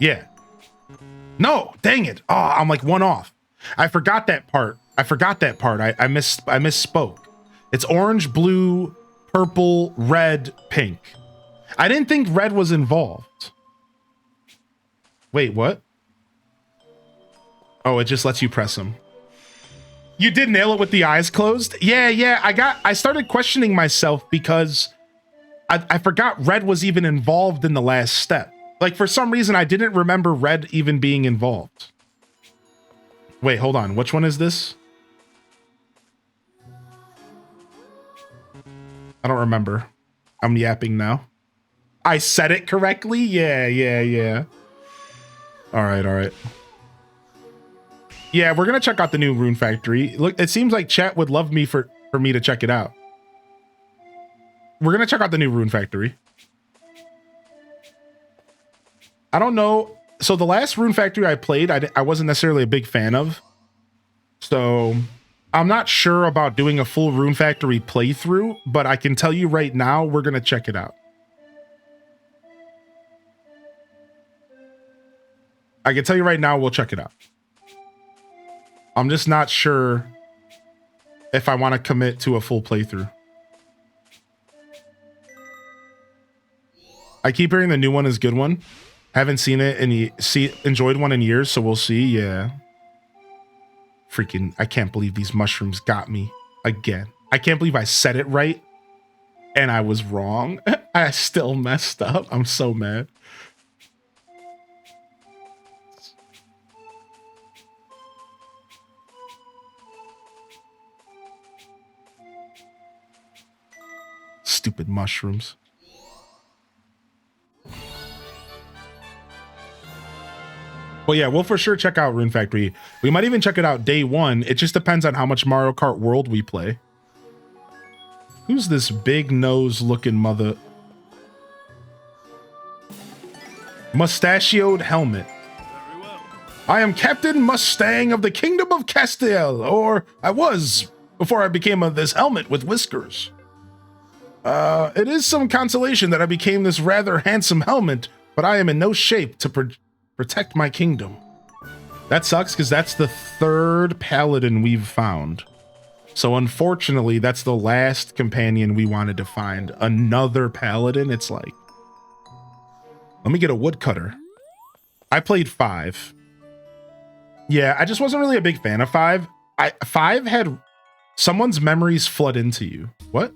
Yeah. No, dang it. Oh, I'm like one off. I forgot that part. I misspoke. It's orange, blue, purple, red, pink. I didn't think red was involved. Wait, what? Oh, it just lets you press them. You did nail it with the eyes closed? Yeah. I started questioning myself because I forgot red was even involved in the last step. Like, for some reason, I didn't remember red even being involved. Wait, hold on. Which one is this? I don't remember. I'm yapping now. I said it correctly? Yeah. All right. Yeah, we're gonna check out the new Rune Factory. Look, it seems like chat would love me for me to check it out. We're gonna check out the new Rune Factory. I don't know. So the last Rune Factory I played, I wasn't necessarily a big fan of. So I'm not sure about doing a full Rune Factory playthrough, but I can tell you right now, we're gonna check it out. I can tell you right now, we'll check it out. I'm just not sure if I want to commit to a full playthrough. I keep hearing the new one is a good one. Haven't seen it and enjoyed one in years, so we'll see. Yeah. Freaking, I can't believe these mushrooms got me again. I can't believe I said it right and I was wrong. I still messed up. I'm so mad. Stupid mushrooms. Well, yeah, we'll for sure check out Rune Factory. We might even check it out day one. It just depends on how much Mario Kart World we play. Who's this big nose looking mother? Mustachioed helmet. Very well. I am Captain Mustang of the Kingdom of Castile, or I was before I became this helmet with whiskers. It is some consolation that I became this rather handsome helmet, but I am in no shape to protect my kingdom. That sucks because that's the third paladin we've found. So unfortunately, that's the last companion we wanted to find. Another paladin, it's like, let me get a woodcutter. I played 5. Yeah, I just wasn't really a big fan of 5. 5 had someone's memories flood into you. What?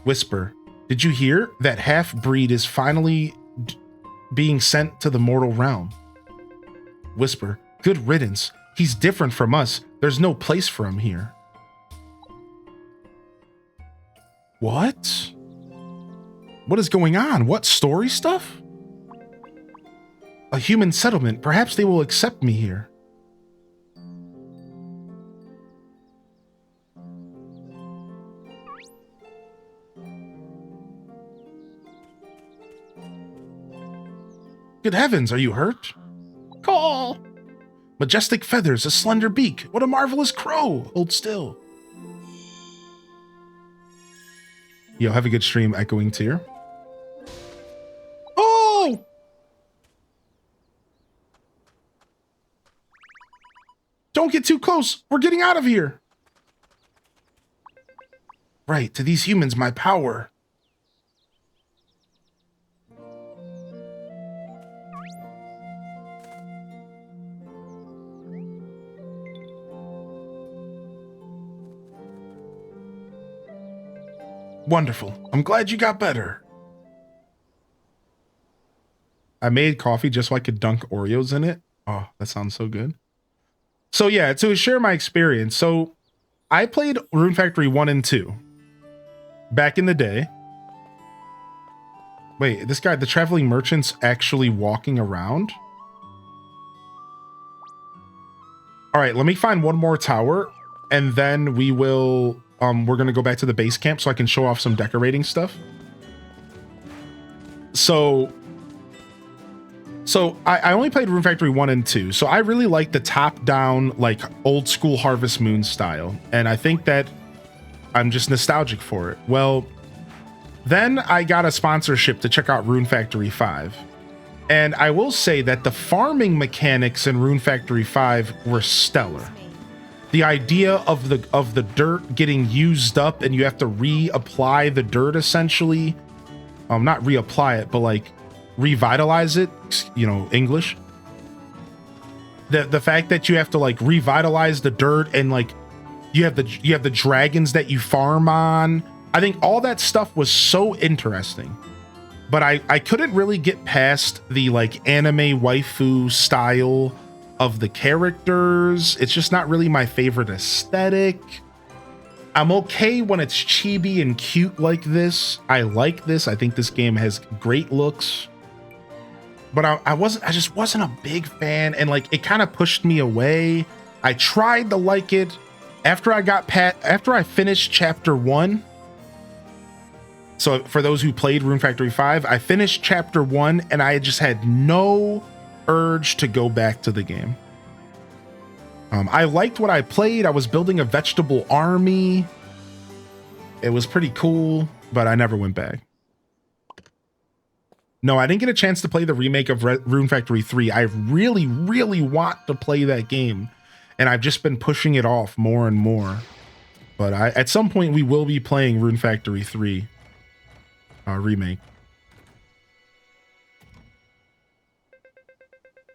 Whisper. Did you hear? That half-breed is finally being sent to the mortal realm. Whisper. Good riddance. He's different from us. There's no place for him here. What? What is going on? What story stuff? A human settlement. Perhaps they will accept me here. Good heavens, are you hurt? Call! Majestic feathers, a slender beak. What a marvelous crow! Hold still. Yo, have a good stream, Echoing Tear. Oh! Don't get too close. We're getting out of here. Right, to these humans, my power. Wonderful. I'm glad you got better. I made coffee just so I could dunk Oreos in it. Oh, that sounds so good. So yeah, to share my experience. So I played Rune Factory 1 and 2 back in the day. Wait, this guy, the traveling merchant's actually walking around? All right, let me find one more tower and then we will... we're going to go back to the base camp so I can show off some decorating stuff. So I only played Rune Factory 1 and 2. So I really like the top-down, like, old school Harvest Moon style. And I think that I'm just nostalgic for it. Well, then I got a sponsorship to check out Rune Factory 5. And I will say that the farming mechanics in Rune Factory 5 were stellar. The idea of the dirt getting used up and you have to reapply the dirt essentially. Not reapply it, but like revitalize it, you know, English. The fact that you have to like revitalize the dirt and like you have the dragons that you farm on. I think all that stuff was so interesting. But I couldn't really get past the like anime waifu style of the characters. It's just not really my favorite aesthetic. I'm okay when it's chibi and cute like this. I like this. I think this game has great looks. But I just wasn't a big fan, and like it kind of pushed me away. I tried to like it after I finished chapter 1. So for those who played Rune Factory 5, I finished chapter 1 and I just had no urge to go back to the game. I liked what I played. I was building a vegetable army. It was pretty cool, but I never went back. No, I didn't get a chance to play the remake of Rune Factory 3. I really, really want to play that game, and I've just been pushing it off more and more. But at some point, we will be playing Rune Factory 3 remake.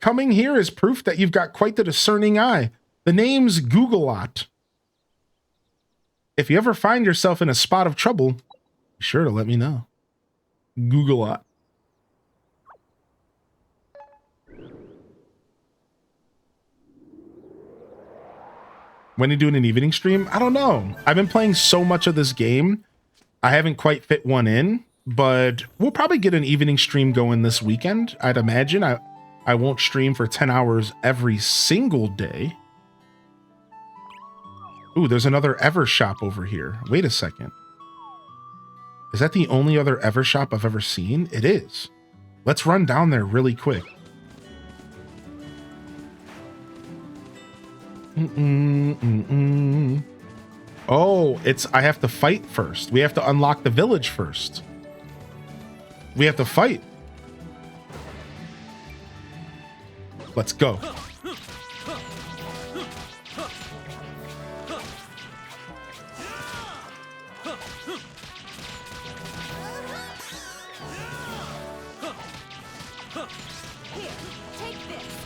Coming here is proof that you've got quite the discerning eye. The name's Googlot. If you ever find yourself in a spot of trouble, be sure to let me know. Googlot. When are you doing an evening stream? I don't know. I've been playing so much of this game. I haven't quite fit one in, but we'll probably get an evening stream going this weekend. I'd imagine. I won't stream for 10 hours every single day. Ooh, there's another Ever shop over here. Wait a second. Is that the only other Ever shop I've ever seen? It is. Let's run down there really quick. Oh, I have to fight first. We have to unlock the village first. We have to fight. Let's go. Here, take this.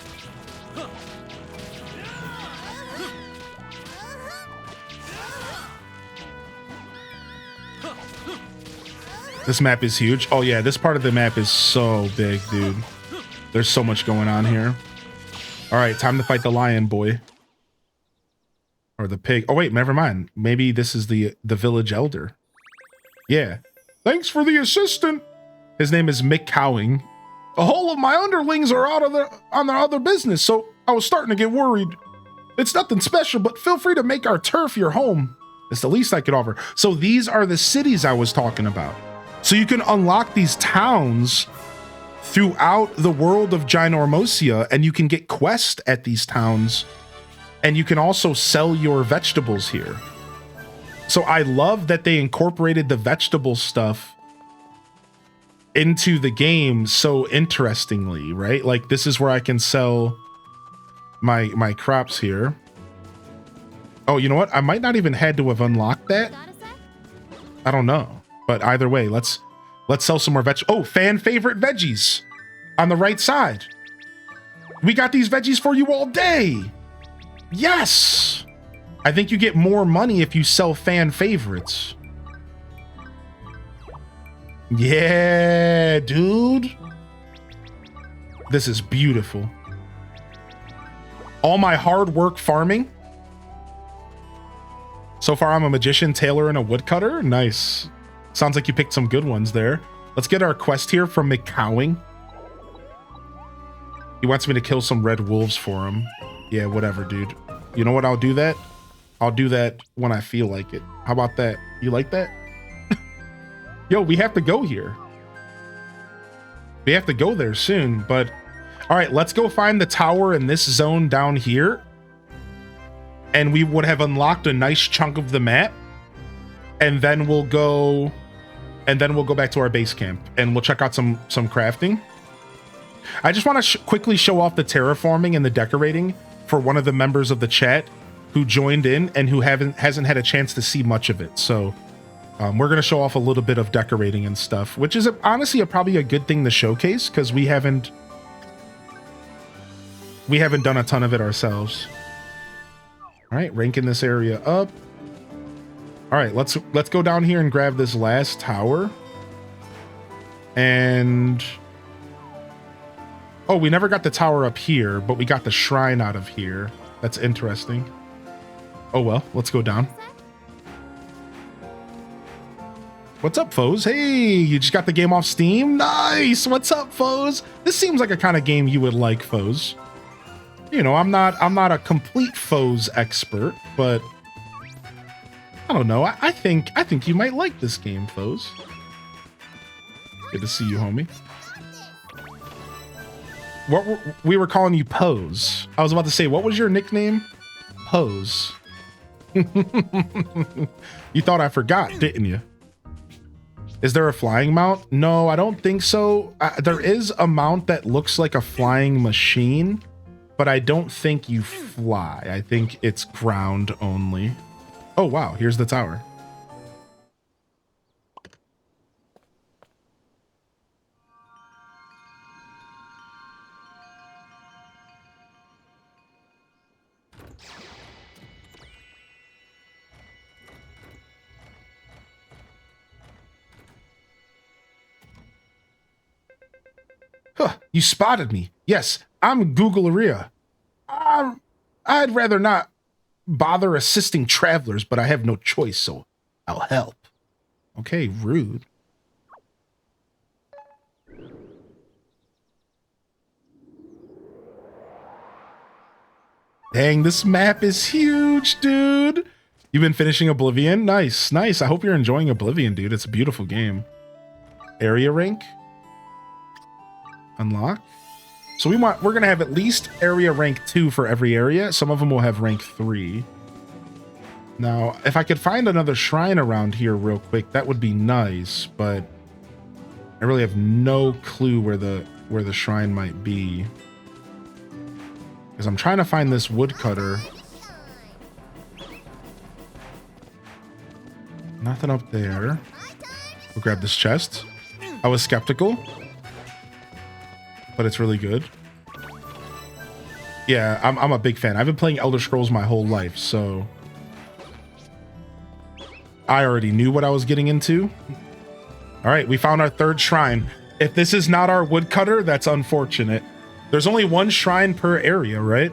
This map is huge. Oh yeah, this part of the map is so big, dude. There's so much going on here. All right, time to fight the lion boy. Or the pig. Oh wait, never mind. Maybe this is the village elder. Yeah. Thanks for the assistant. His name is Mick Cowing. The whole of my underlings are on their other business, so I was starting to get worried. It's nothing special, but feel free to make our turf your home. It's the least I could offer. So these are the cities I was talking about. So you can unlock these towns throughout the world of Ginormosia, and you can get quests at these towns, and you can also sell your vegetables here. So I love that they incorporated the vegetable stuff into the game so interestingly, right? Like this is where I can sell my crops here. Oh, you know what? I might not even had to have unlocked that. I don't know. But either way, let's sell some more Oh, fan favorite veggies on the right side. We got these veggies for you all day. Yes. I think you get more money if you sell fan favorites. Yeah, dude. This is beautiful. All my hard work farming. So far, I'm a magician, tailor, and a woodcutter. Nice. Sounds like you picked some good ones there. Let's get our quest here from McCowing. He wants me to kill some red wolves for him. Yeah, whatever, dude. You know what? I'll do that. I'll do that when I feel like it. How about that? You like that? Yo, we have to go here. We have to go there soon, but all right, let's go find the tower in this zone down here. And we would have unlocked a nice chunk of the map. And then we'll go back to our base camp and we'll check out some crafting. I just want to quickly show off the terraforming and the decorating for one of the members of the chat who joined in and who hasn't had a chance to see much of it. So we're going to show off a little bit of decorating and stuff, which is honestly probably a good thing to showcase because we haven't done a ton of it ourselves. All right, ranking this area up. All right, let's go down here and grab this last tower. And oh, we never got the tower up here, but we got the shrine out of here. That's interesting. Oh well, let's go down. What's up, foes? Hey, you just got the game off Steam? Nice. What's up, foes? This seems like a kind of game you would like, foes. You know, I'm not a complete foes expert, but I don't know. I think you might like this game, foes. Good to see you, homie. We were calling you Pose. I was about to say, what was your nickname? Pose. You thought I forgot, didn't you? Is there a flying mount? No, I don't think so. There is a mount that looks like a flying machine, but I don't think you fly. I think it's ground only. Oh, wow. Here's the tower. Huh, you spotted me. Yes, I'm Googleria. I'd rather not bother assisting travelers, but I have no choice, so I'll help. Okay, rude. Dang, this map is huge, dude. You've been finishing Oblivion? Nice, nice. I hope you're enjoying Oblivion, dude. It's a beautiful game. Area rank. Unlock. So we're gonna have at least area rank 2 for every area. Some of them will have rank 3. Now, if I could find another shrine around here real quick, that would be nice, but I really have no clue where the shrine might be. Because I'm trying to find this woodcutter. Nothing up there. We'll grab this chest. I was skeptical, but it's really good. Yeah, I'm a big fan. I've been playing Elder Scrolls my whole life, so I already knew what I was getting into. All right, we found our third shrine. If this is not our woodcutter, that's unfortunate. There's only one shrine per area, right?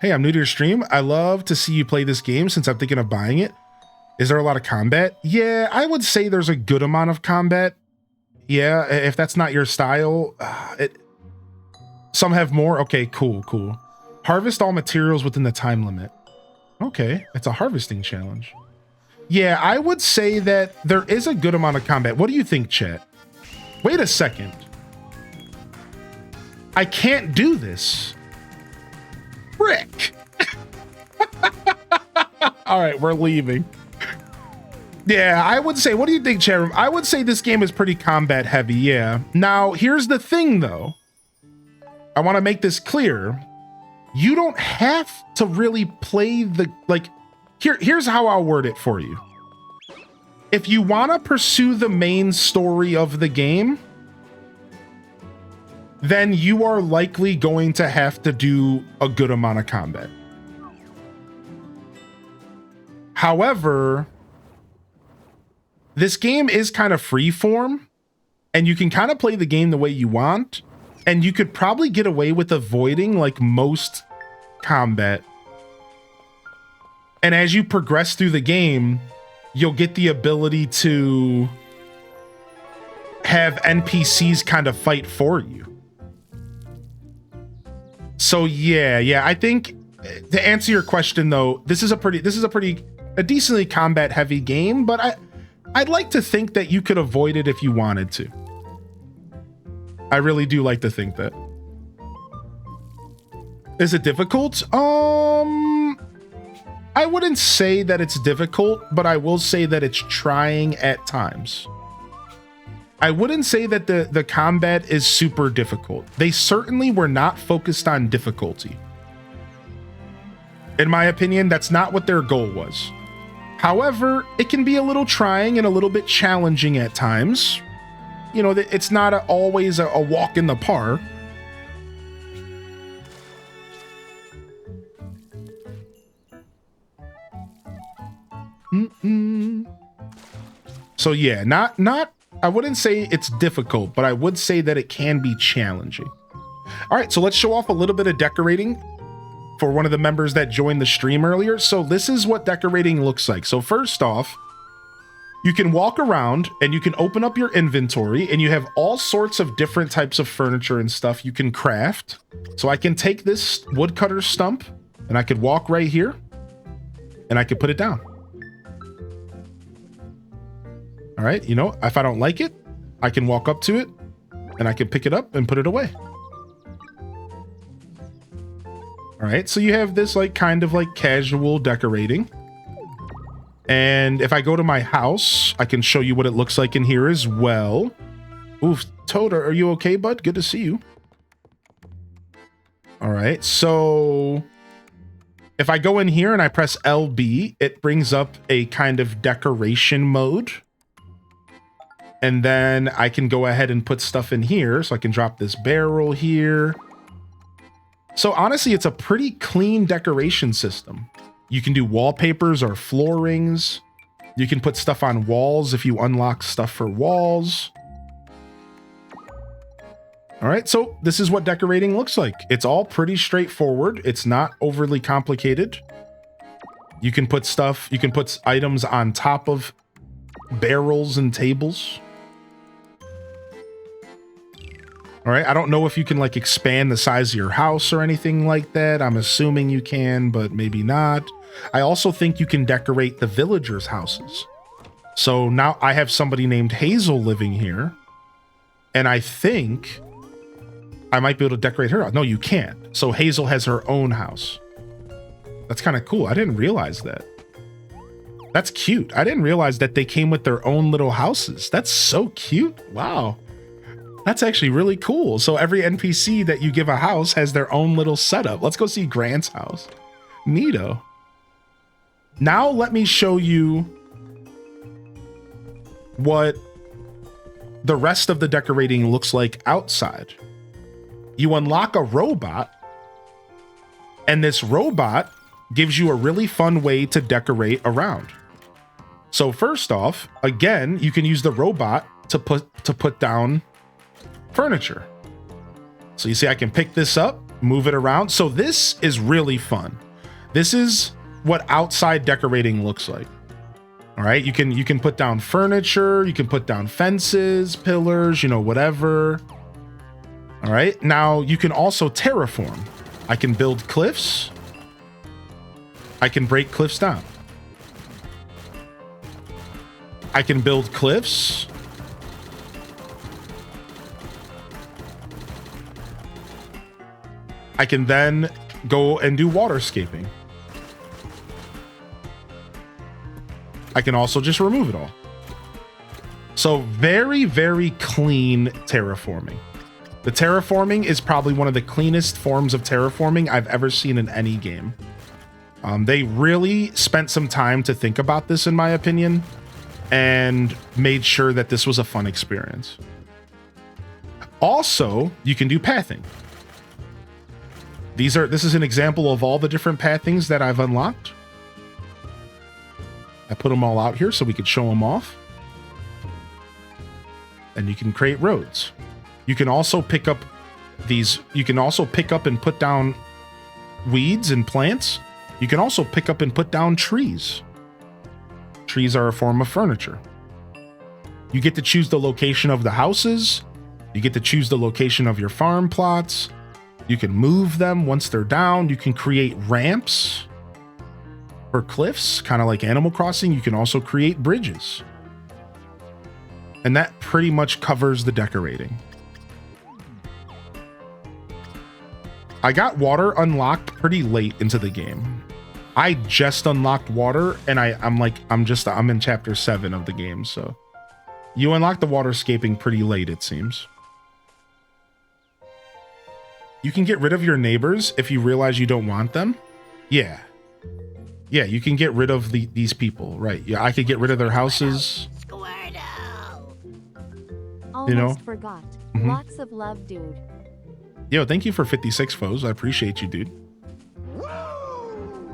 Hey, I'm new to your stream. I love to see you play this game since I'm thinking of buying it. Is there a lot of combat? Yeah, I would say there's a good amount of combat. Yeah, if that's not your style, some have more. Okay, cool, cool. Harvest all materials within the time limit. Okay, it's a harvesting challenge. Yeah, I would say that there is a good amount of combat. What do you think, chat? Wait a second. I can't do this. Frick. All right, we're leaving. Yeah, I would say, what do you think, chat room? I would say this game is pretty combat heavy, yeah. Now, here's the thing, though. I want to make this clear. You don't have to really play the, like, here's how I'll word it for you. If you want to pursue the main story of the game, then you are likely going to have to do a good amount of combat. However, this game is kind of freeform, and you can kind of play the game the way you want, and you could probably get away with avoiding like most combat. And as you progress through the game, you'll get the ability to have NPCs kind of fight for you. So yeah, I think to answer your question though, this is a decently combat heavy game, but I'd like to think that you could avoid it if you wanted to. I really do like to think that. Is it difficult? I wouldn't say that it's difficult, but I will say that it's trying at times. I wouldn't say that the combat is super difficult. They certainly were not focused on difficulty. In my opinion, that's not what their goal was. However, it can be a little trying and a little bit challenging at times. You know, it's not always a walk in the park. So yeah, not I wouldn't say it's difficult, but I would say that it can be challenging. All right, so let's show off a little bit of decorating for one of the members that joined the stream earlier. So this is what decorating looks like. So first off, you can walk around and you can open up your inventory and you have all sorts of different types of furniture and stuff you can craft. So I can take this woodcutter stump and I could walk right here and I could put it down. All right, you know, if I don't like it, I can walk up to it and I can pick it up and put it away. All right, so you have this like kind of like casual decorating. And if I go to my house, I can show you what it looks like in here as well. Oof, Toad, are you okay, bud? Good to see you. All right, so if I go in here and I press LB, it brings up a kind of decoration mode. And then I can go ahead and put stuff in here. So I can drop this barrel here. So honestly, it's a pretty clean decoration system. You can do wallpapers or floorings. You can put stuff on walls if you unlock stuff for walls. All right, so this is what decorating looks like. It's all pretty straightforward. It's not overly complicated. You can put stuff, you can put items on top of barrels and tables. All right, I don't know if you can like expand the size of your house or anything like that. I'm assuming you can, but maybe not. I also think you can decorate the villagers' houses. So now I have somebody named Hazel living here, and I think I might be able to decorate her house. No, you can't. So Hazel has her own house. That's kind of cool. I didn't realize that. That's cute. I didn't realize that they came with their own little houses. That's so cute. Wow. That's actually really cool. So every NPC that you give a house has their own little setup. Let's go see Grant's house. Neato. Now let me show you what the rest of the decorating looks like outside. You unlock a robot, and this robot gives you a really fun way to decorate around. So first off, again, you can use the robot to put down furniture. So you see I can pick this up, move it around. So this is really fun. This is what outside decorating looks like. All right, you can put down furniture, you can put down fences, pillars, you know, whatever. All right, now you can also terraform. I can build cliffs. I can break cliffs down. I can build cliffs. I can then go and do waterscaping. I can also just remove it all. So very, very clean terraforming. The terraforming is probably one of the cleanest forms of terraforming I've ever seen in any game. They really spent some time to think about this, in my opinion, and made sure that this was a fun experience. Also, you can do pathing. This is an example of all the different pathings that I've unlocked. I put them all out here so we could show them off. And you can create roads. You can also pick up and put down weeds and plants. You can also pick up and put down trees. Trees are a form of furniture. You get to choose the location of the houses. You get to choose the location of your farm plots. You can move them once they're down. You can create ramps for cliffs, kind of like Animal Crossing. You can also create bridges. And that pretty much covers the decorating. I got water unlocked pretty late into the game. I just unlocked water, and I'm in chapter 7 of the game, so you unlock the waterscaping pretty late, it seems. You can get rid of your neighbors if you realize you don't want them. Yeah, you can get rid of these people, right? Yeah, I could get rid of their houses. Almost forgot. Lots of love, dude. Yo, thank you for 56 foes. I appreciate you, dude.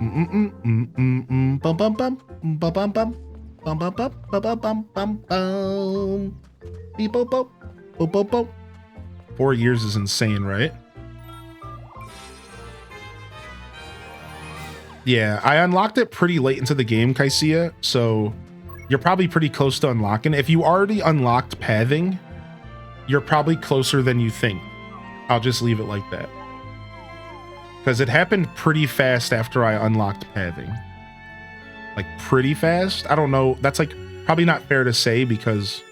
Bum bum bum bum bum bum bum bum bum bum bum bum beep boop boop boop boop boop. 4 years is insane, right? Yeah, I unlocked it pretty late into the game, Kaisia, so you're probably pretty close to unlocking. If you already unlocked pathing, you're probably closer than you think. I'll just leave it like that. Because it happened pretty fast after I unlocked pathing. Like, pretty fast? I don't know. That's, like, probably not fair to say because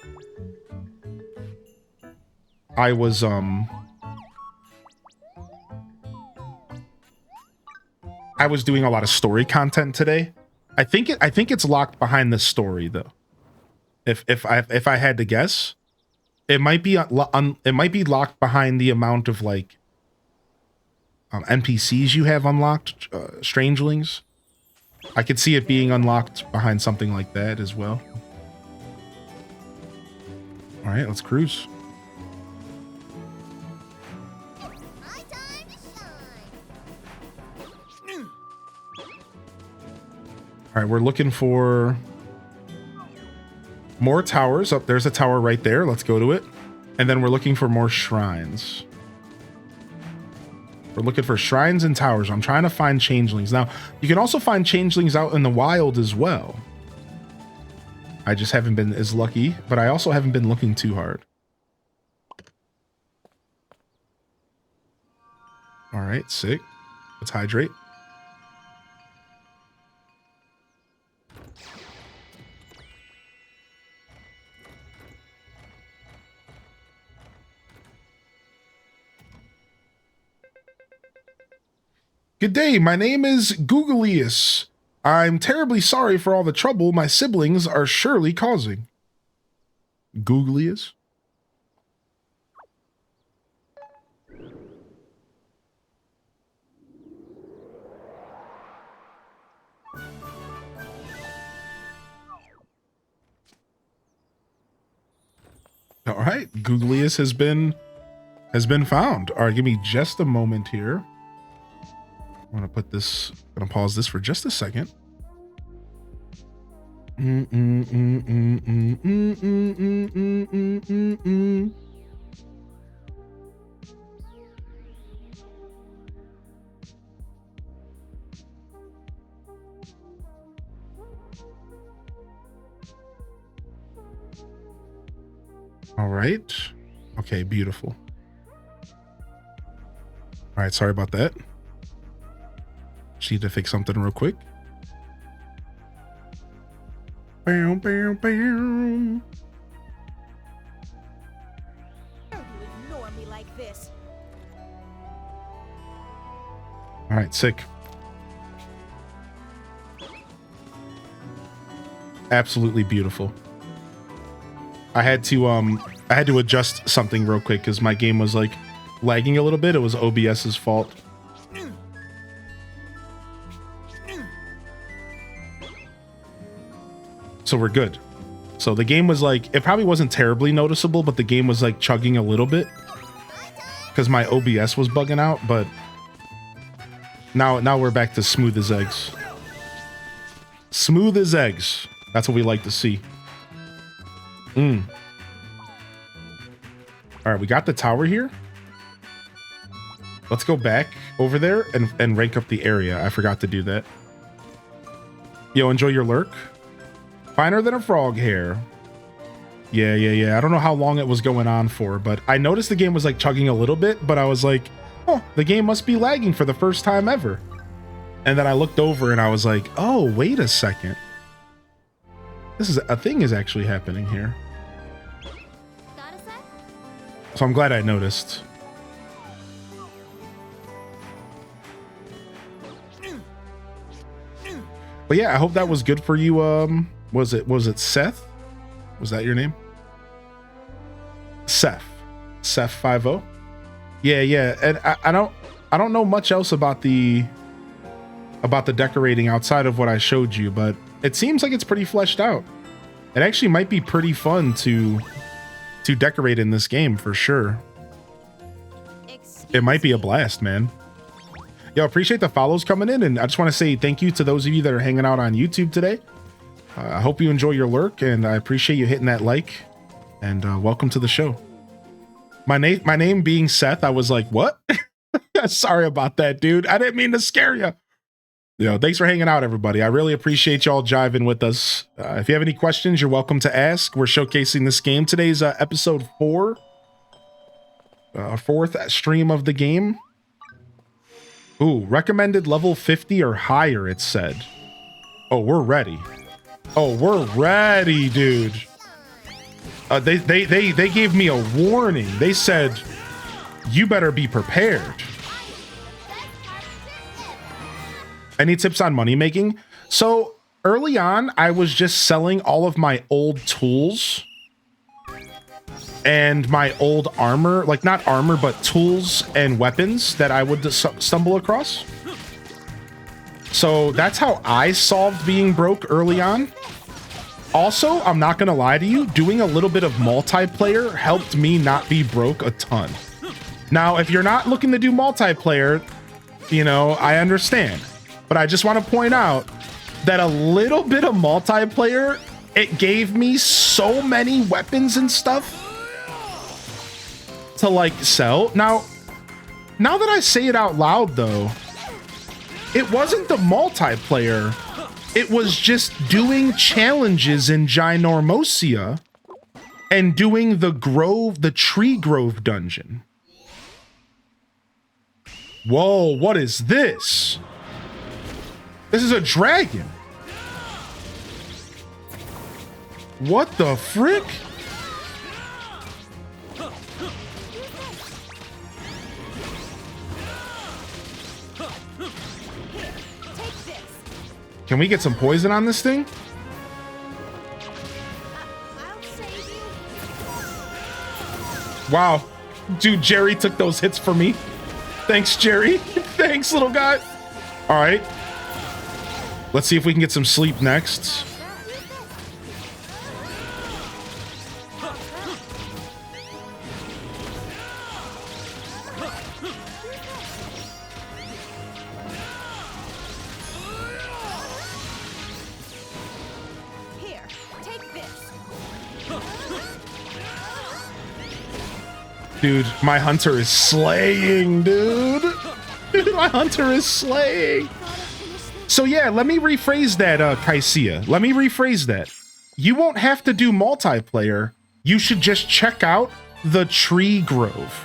I was, doing a lot of story content today. I think it's locked behind the story, though. If I had to guess, it might be locked behind the amount of, like, NPCs you have unlocked, strangelings. I could see it being unlocked behind something like that as well. All right, let's cruise. All right, we're looking for more towers. Oh, there's a tower right there. Let's go to it. And then we're looking for more shrines. We're looking for shrines and towers. I'm trying to find changelings. Now, you can also find changelings out in the wild as well. I just haven't been as lucky, but I also haven't been looking too hard. All right, sick. Let's hydrate. Good day, my name is Googlius. I'm terribly sorry for all the trouble my siblings are surely causing. Googlius? All right, Googlius has been found. All right, give me just a moment here. I'm gonna pause this for just a second. All right. Okay, beautiful. All right, sorry about that. Just need to fix something real quick. Bow, bow, bow. You ignore me like this. All right, sick. Absolutely beautiful. I had to adjust something real quick because my game was like lagging a little bit. It was OBS's fault. So we're good. So the game was like, it probably wasn't terribly noticeable, but the game was like chugging a little bit because my OBS was bugging out. But now we're back to smooth as eggs. Smooth as eggs. That's what we like to see. All right, we got the tower here. Let's go back over there and rank up the area. I forgot to do that. Yo, enjoy your lurk. Finer than a frog hair. Yeah. I don't know how long it was going on for, but I noticed the game was like chugging a little bit, but I was like, oh, the game must be lagging for the first time ever. And then I looked over and I was like, oh, wait a second. This is a thing is actually happening here. So I'm glad I noticed. But yeah, I hope that was good for you. Was it Seth? Was that your name? Seth 50. Yeah. And I don't know much else about the decorating outside of what I showed you, but it seems like it's pretty fleshed out. It actually might be pretty fun to decorate in this game for sure. It might be a blast, man. Yo, appreciate the follows coming in, and I just want to say thank you to those of you that are hanging out on YouTube today. I hope you enjoy your lurk, and I appreciate you hitting that like, and welcome to the show. My name being Seth, I was like, what? Sorry about that, dude. I didn't mean to scare you. Yo, thanks for hanging out, everybody. I really appreciate y'all jiving with us. If you have any questions, you're welcome to ask. We're showcasing this game. Today's episode 4. Fourth stream of the game. Ooh, recommended level 50 or higher, it said. Oh, we're ready. Oh, we're ready, dude. They gave me a warning. They said, you better be prepared. Any tips on money making? So early on, I was just selling all of my old tools and my old armor, like not armor, but tools and weapons that I would stumble across. So that's how I solved being broke early on. Also, I'm not gonna lie to you, doing a little bit of multiplayer helped me not be broke a ton. Now, if you're not looking to do multiplayer, you know, I understand. But I just want to point out that a little bit of multiplayer, it gave me so many weapons and stuff to like sell. Now that I say it out loud though, it wasn't the multiplayer. It was just doing challenges in Ginormosia and doing the tree grove dungeon. Whoa, what is this? This is a dragon. What the frick? Can we get some poison on this thing? I'll save you. Wow. Dude, Jerry took those hits for me. Thanks, Jerry. Thanks, little guy. All right. Let's see if we can get some sleep next. Here, take this. Dude, my hunter is slaying, dude. Dude, my hunter is slaying. So yeah, let me rephrase that, Kaisia. Let me rephrase that. You won't have to do multiplayer. You should just check out the Tree Grove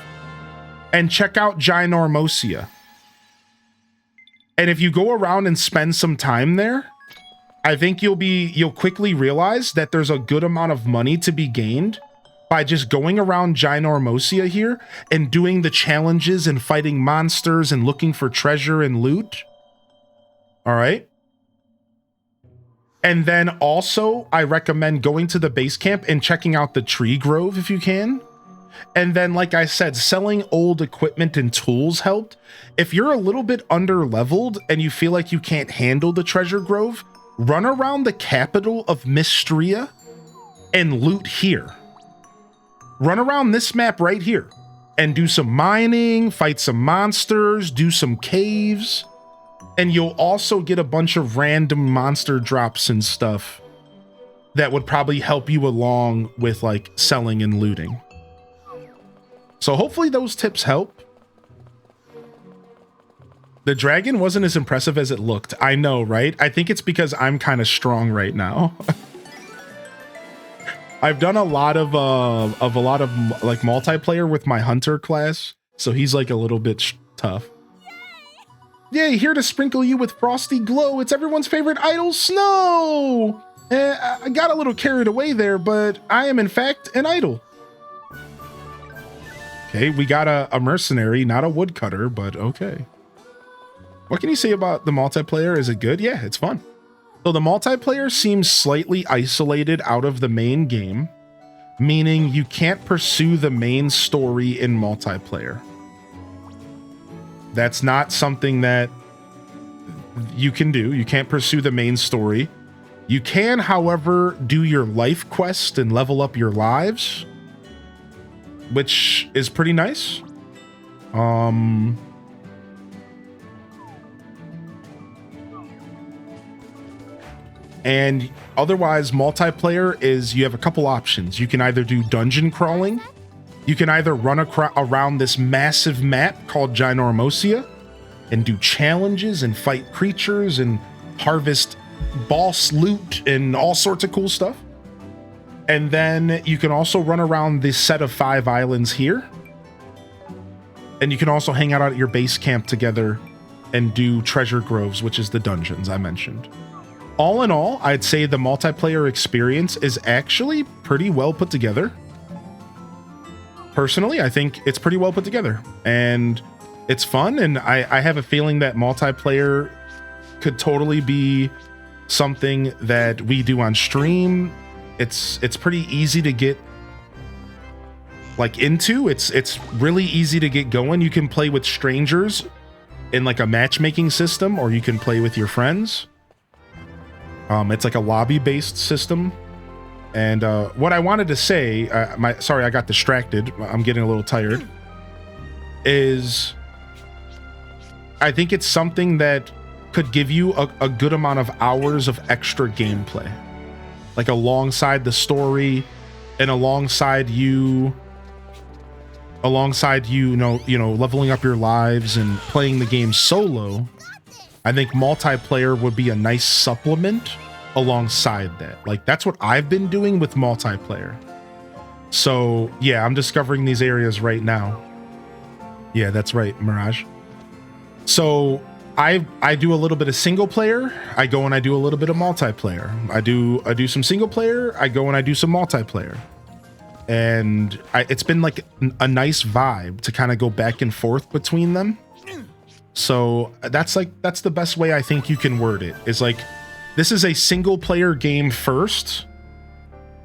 and check out Ginormosia. And if you go around and spend some time there, I think you'll quickly realize that there's a good amount of money to be gained by just going around Ginormosia here and doing the challenges and fighting monsters and looking for treasure and loot. All right. And then also, I recommend going to the base camp and checking out the Tree Grove if you can. And then, like I said, selling old equipment and tools helped. If you're a little bit under-leveled and you feel like you can't handle the Treasure Grove, run around the capital of Mystria and loot here. Run around this map right here and do some mining, fight some monsters, do some caves. And you'll also get a bunch of random monster drops and stuff that would probably help you along with like selling and looting. So hopefully those tips help. The dragon wasn't as impressive as it looked. I know, right? I think it's because I'm kind of strong right now. I've done a lot of like multiplayer with my hunter class, so he's like a little bit tough. Yay, here to sprinkle you with frosty glow. It's everyone's favorite idol, Snow. I got a little carried away there, but I am in fact an idol. Okay, we got a mercenary, not a woodcutter, but okay. What can you say about the multiplayer? Is it good? Yeah, it's fun. So the multiplayer seems slightly isolated out of the main game, meaning you can't pursue the main story in multiplayer. That's not something that you can do. You can't pursue the main story. You can, however, do your life quest and level up your lives, which is pretty nice. And otherwise, multiplayer is you have a couple options. You can either do dungeon crawling. You can either run around this massive map called Ginormosia and do challenges and fight creatures and harvest boss loot and all sorts of cool stuff. And then you can also run around this set of 5 islands here. And you can also hang out at your base camp together and do treasure groves, which is the dungeons I mentioned. All in all, I'd say the multiplayer experience is actually pretty well put together. Personally, I think it's pretty well put together and it's fun. And I have a feeling that multiplayer could totally be something that we do on stream. It's pretty easy to get like into. It's really easy to get going. You can play with strangers in like a matchmaking system, or you can play with your friends. It's like a lobby-based system. And what I wanted to say, sorry, I got distracted. I'm getting a little tired. Is I think it's something that could give you a good amount of hours of extra gameplay, like alongside the story and alongside you know, leveling up your lives and playing the game solo. I think multiplayer would be a nice supplement alongside that. Like, that's what I've been doing with multiplayer. So yeah, I'm discovering these areas right now. Yeah, that's right, Mirage. So I do a little bit of single player. I go and I do a little bit of multiplayer. I do some single player. I go and I do some multiplayer. And it's been like a nice vibe to kind of go back and forth between them. So that's the best way I think you can word it, is like, this is a single player game first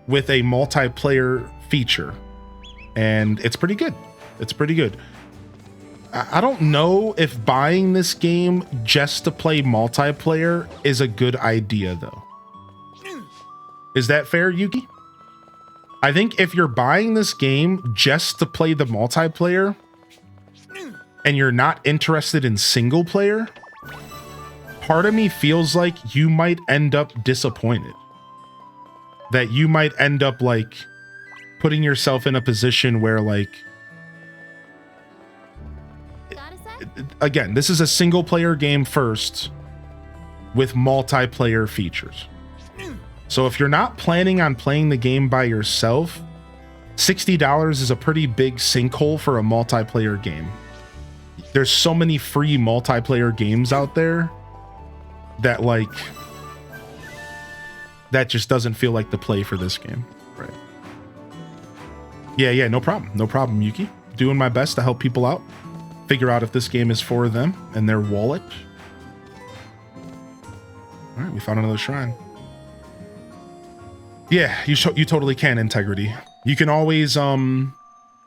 with a multiplayer feature, and it's pretty good. It's pretty good. I don't know if buying this game just to play multiplayer is a good idea though. Is that fair, Yuki? I think if you're buying this game just to play the multiplayer and you're not interested in single player, part of me feels like you might end up disappointed. That you might end up like putting yourself in a position where like, again, this is a single player game first with multiplayer features. So if you're not planning on playing the game by yourself, $60 is a pretty big sinkhole for a multiplayer game. There's so many free multiplayer games out there that like, that just doesn't feel like the play for this game. Right. Yeah, no problem. No problem, Yuki. Doing my best to help people out. Figure out if this game is for them and their wallet. All right, we found another shrine. Yeah, you totally can, Integrity. You can always send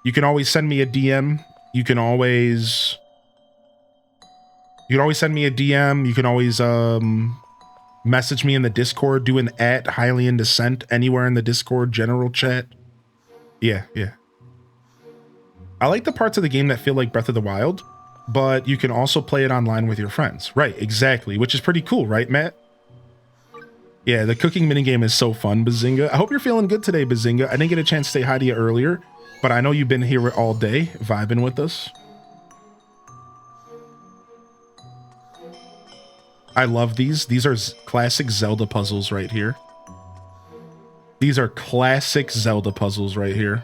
me a DM. You can always send me a DM. You can always message me in the Discord, do an @HighlyInDescent anywhere in the Discord general chat. Yeah. I like the parts of the game that feel like Breath of the Wild, but you can also play it online with your friends. Right, exactly, which is pretty cool, right, Matt? Yeah, the cooking minigame is so fun, Bazinga. I hope you're feeling good today, Bazinga. I didn't get a chance to say hi to you earlier, but I know you've been here all day vibing with us. I love these. These are classic Zelda puzzles right here. These are classic Zelda puzzles right here.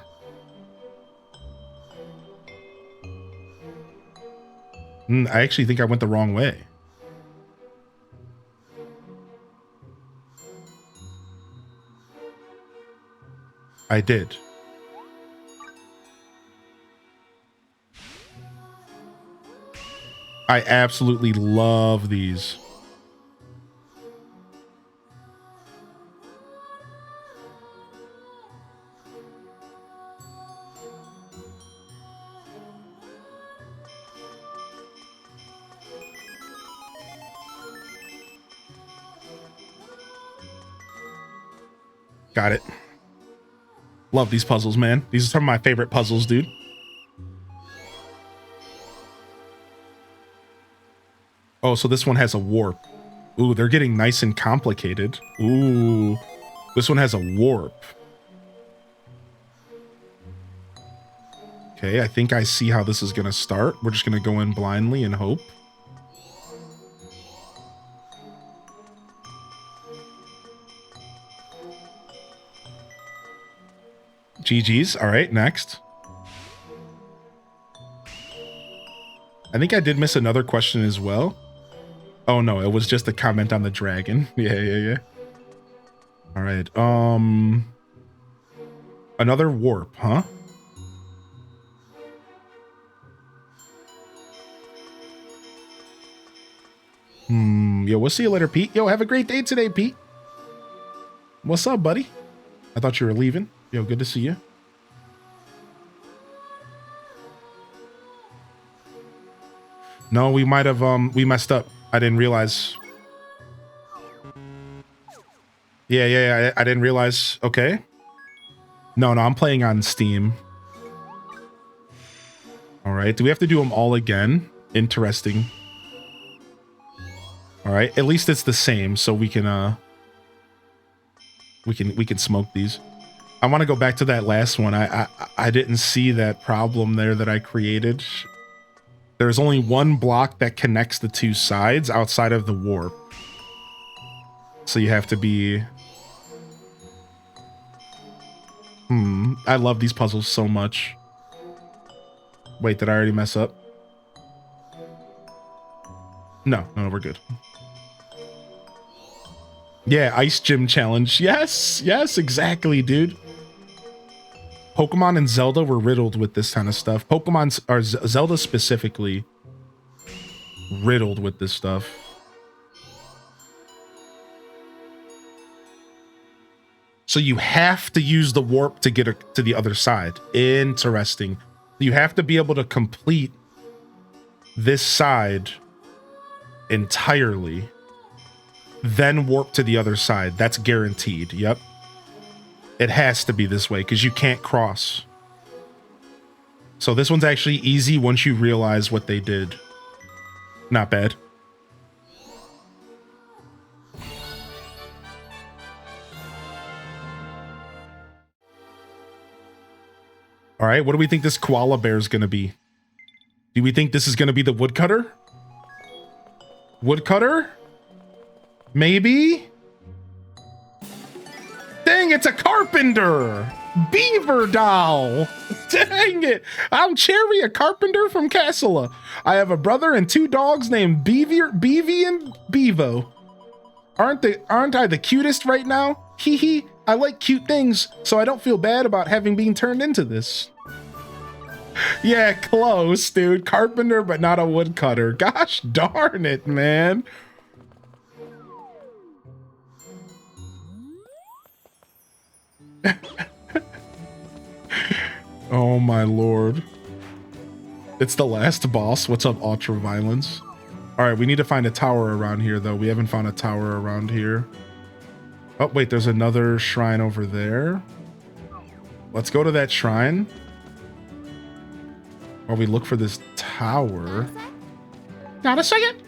I actually think I went the wrong way. I did. I absolutely love these. Got it. Love these puzzles, man. These are some of my favorite puzzles, dude. Oh, so this one has a warp. Ooh, they're getting nice and complicated. Ooh, this one has a warp. Okay, I think I see how this is gonna start. We're just gonna go in blindly and hope. GG's. All right, next. I think I did miss another question as well. Oh no, it was just a comment on the dragon. Yeah. All right. Another warp, huh? Yo, we'll see you later, Pete. Yo, have a great day today, Pete. What's up, buddy? I thought you were leaving. Yo, good to see you. No, we might have, we messed up. I didn't realize. Yeah, I didn't realize. Okay. No, I'm playing on Steam. All right. Do we have to do them all again? Interesting. All right. At least it's the same, so we can, we can smoke these. I want to go back to that last one. I didn't see that problem there that I created. There's only one block that connects the two sides outside of the warp. So you have to be... I love these puzzles so much. Wait, did I already mess up? No, we're good. Yeah, Ice Gym Challenge. Yes, exactly, dude. Pokemon and Zelda were riddled with this kind of stuff. Zelda specifically, riddled with this stuff. So you have to use the warp to get to the other side. Interesting. You have to be able to complete this side entirely, then warp to the other side. That's guaranteed. Yep. It has to be this way because you can't cross. So this one's actually easy once you realize what they did. Not bad. All right, what do we think this koala bear is going to be? Do we think this is going to be the woodcutter? Woodcutter? Maybe? Dang, it's a carpenter! Beaver doll! Dang it! I'm Cherry, a carpenter from Castella. I have a brother and 2 dogs named Beevy and Bevo. Aren't I the cutest right now? Hee hee. I like cute things, so I don't feel bad about having been turned into this. Yeah, close, dude. Carpenter, but not a woodcutter. Gosh darn it, man. Oh my lord. It's the last boss. What's up, Ultra Violence? All right, we need to find a tower around here, though. We haven't found a tower around here. Oh, wait, there's another shrine over there. Let's go to that shrine while we look for this tower. Got a second?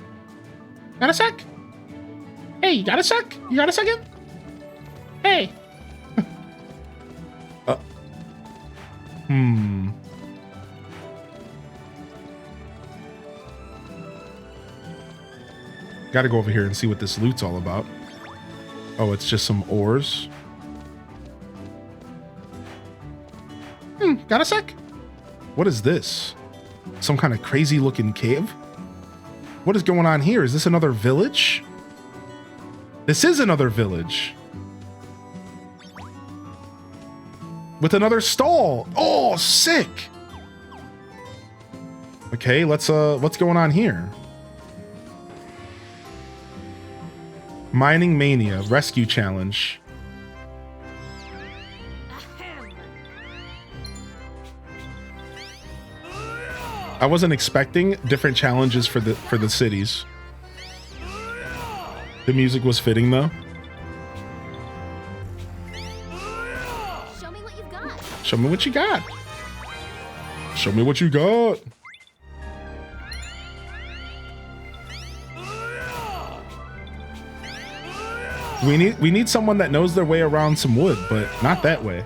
Got a sec? Hey, you got a sec? You got a second? Hey. Gotta go over here and see what this loot's all about. Oh, it's just some ores. Got a sec? What is this? Some kind of crazy looking cave? What is going on here? Is this another village? This is another village. With another stall. Oh, sick. Okay, what's going on here? Mining Mania Rescue Challenge. I wasn't expecting different challenges for the cities. The music was fitting though. Show me what you've got. Show me what you got. Show me what you got. We need someone that knows their way around some wood, but not that way.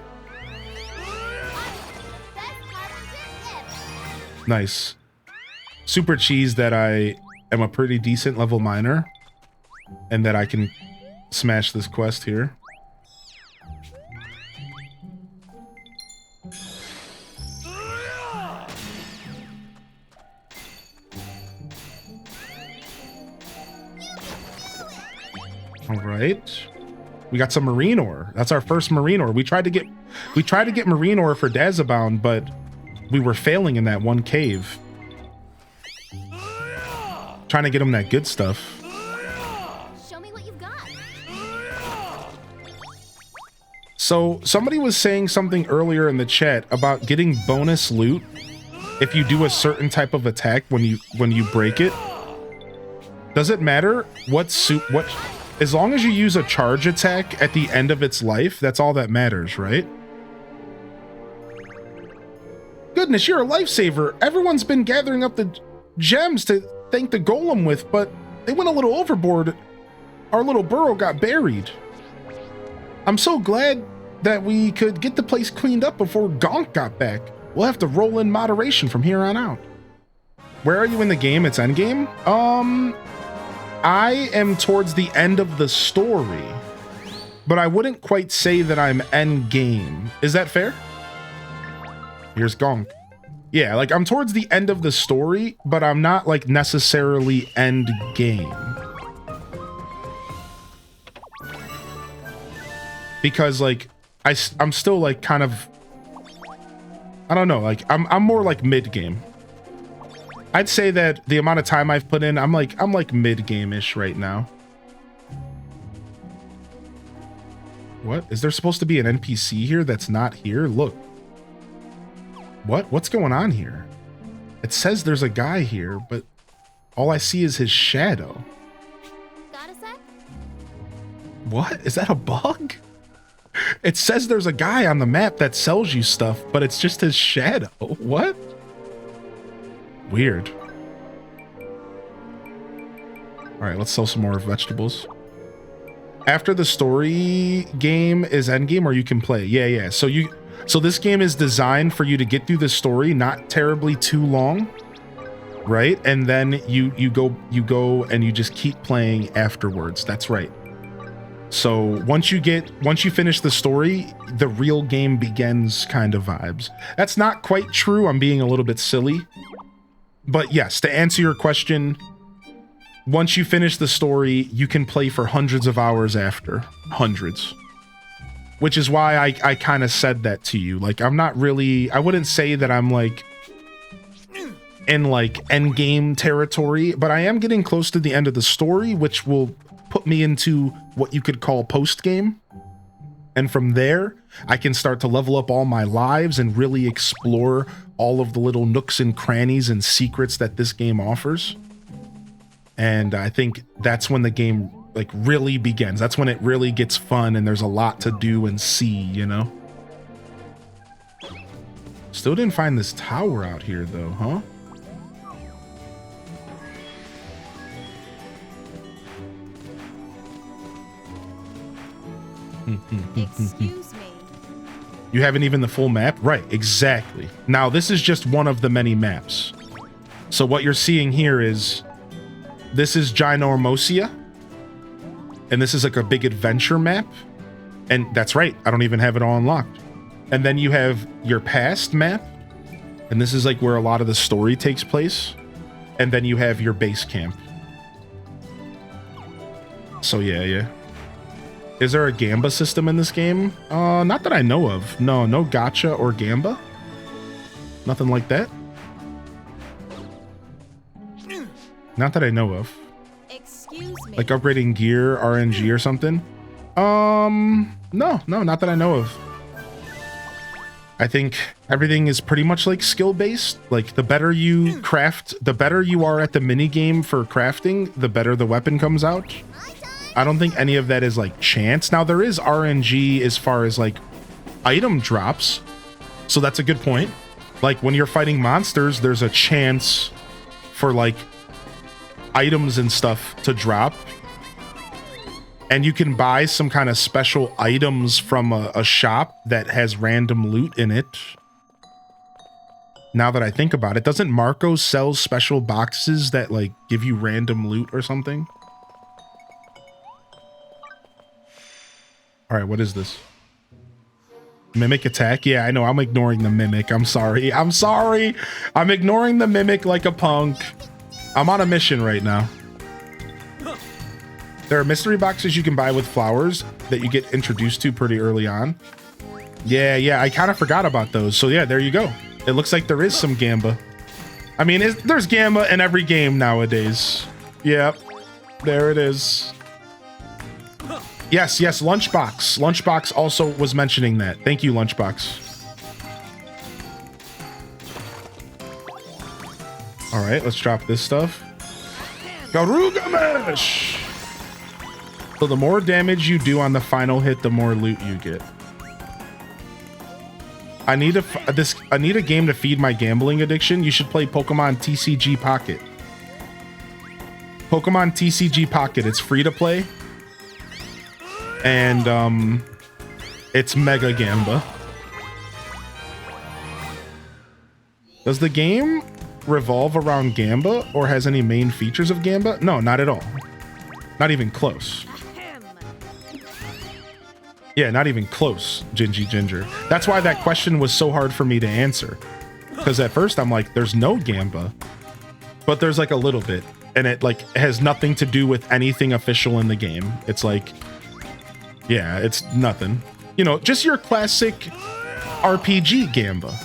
Nice. Super cheese that I am a pretty decent level miner and that I can smash this quest here. All right. We got some marine ore. That's our first marine ore. We tried to get marine ore for Dazabound, but we were failing in that one cave. Trying to get him that good stuff. Show me what you've got. So somebody was saying something earlier in the chat about getting bonus loot if you do a certain type of attack when you break it. Does it matter what as long as you use a charge attack at the end of its life, that's all that matters, right? Goodness, you're a lifesaver. Everyone's been gathering up the gems to thank the golem with, but they went a little overboard. Our little burrow got buried. I'm so glad that we could get the place cleaned up before Gonk got back. We'll have to roll in moderation from here on out. Where are you in the game? It's endgame? I am towards the end of the story, but I wouldn't quite say that I'm endgame. Is that fair? Here's Gonk. Yeah, like I'm towards the end of the story, but I'm not like necessarily end game. Because like I'm still like kind of, I don't know, like I'm more like mid game. I'd say that the amount of time I've put in, I'm like mid game-ish right now. What? Is there supposed to be an NPC here that's not here? Look. What? What's going on here? It says there's a guy here, but all I see is his shadow. Got a sec? What? Is that a bug? It says there's a guy on the map that sells you stuff, but it's just his shadow. What? Weird. All right, let's sell some more vegetables. After the story game is endgame, or you can play. Yeah. So this game is designed for you to get through the story, not terribly too long, right? And then you go and you just keep playing afterwards. That's right. So once you finish the story, the real game begins kind of vibes. That's not quite true. I'm being a little bit silly. But yes, to answer your question, once you finish the story, you can play for hundreds of hours after. Hundreds. Which is why I kind of said that to you. Like, I'm not really, I wouldn't say that I'm like in like end game territory, but I am getting close to the end of the story, which will put me into what you could call post game. And from there, I can start to level up all my lives and really explore all of the little nooks and crannies and secrets that this game offers. And I think that's when the game like really begins. That's when it really gets fun and there's a lot to do and see, you know? Still didn't find this tower out here though, huh? Excuse me. You haven't even the full map? Right, exactly. Now, this is just one of the many maps. So what you're seeing here is, this is Ginormosia. And this is like a big adventure map. And that's right, I don't even have it all unlocked. And then you have your past map. And this is like where a lot of the story takes place. And then you have your base camp. So yeah. Is there a gamba system in this game? Not that I know of. No gacha or gamba. Nothing like that. Not that I know of. Excuse me. Like upgrading gear, RNG or something? No, not that I know of. I think everything is pretty much like skill based. Like the better you craft, the better you are at the mini game for crafting, the better the weapon comes out. I don't think any of that is like chance. Now there is RNG as far as like item drops. So that's a good point. Like when you're fighting monsters, there's a chance for like items and stuff to drop. And you can buy some kind of special items from a shop that has random loot in it. Now that I think about it, doesn't Marco sell special boxes that like give you random loot or something? All right, what is this? Mimic attack? Yeah, I know. I'm ignoring the mimic. I'm sorry. I'm ignoring the mimic like a punk. I'm on a mission right now. There are mystery boxes you can buy with flowers that you get introduced to pretty early on. Yeah. I kind of forgot about those. So yeah, there you go. It looks like there is some gamba. I mean, there's gamba in every game nowadays. Yep. There it is. Yes, Lunchbox. Lunchbox also was mentioning that. Thank you, Lunchbox. All right, let's drop this stuff. Garugamesh! So the more damage you do on the final hit, the more loot you get. I need a game to feed my gambling addiction. You should play Pokemon TCG Pocket. Pokemon TCG Pocket. It's free to play. And it's mega gamba. Does the game revolve around gamba or has any main features of gamba? No, not at all. Not even close. Yeah, not even close, Gingy Ginger. That's why that question was so hard for me to answer. because at first I'm like, there's no Gamba, but there's like a little bit, and it like has nothing to do with anything official in the game. It's like, yeah, it's nothing. You know, just your classic RPG Gamba,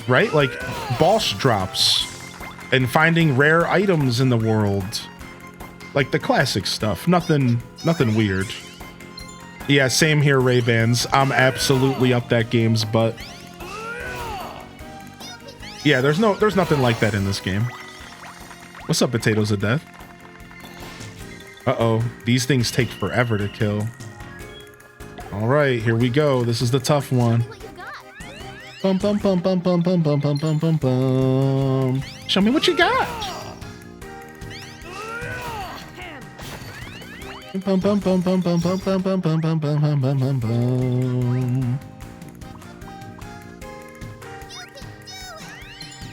right? Like boss drops and finding rare items in the world, like the classic stuff. Nothing weird. Yeah, same here, Ray-Bans. I'm absolutely up that game's butt. Yeah, there's nothing like that in this game. What's up, Potatoes of Death? Uh-oh, these things take forever to kill. All right, here we go. This is the tough one. Bum bum bum bum bum bum bum bum bum bum bum. Show me what you got. Bum bum bum bum bum bum bum bum bum bum bum bum bum bum.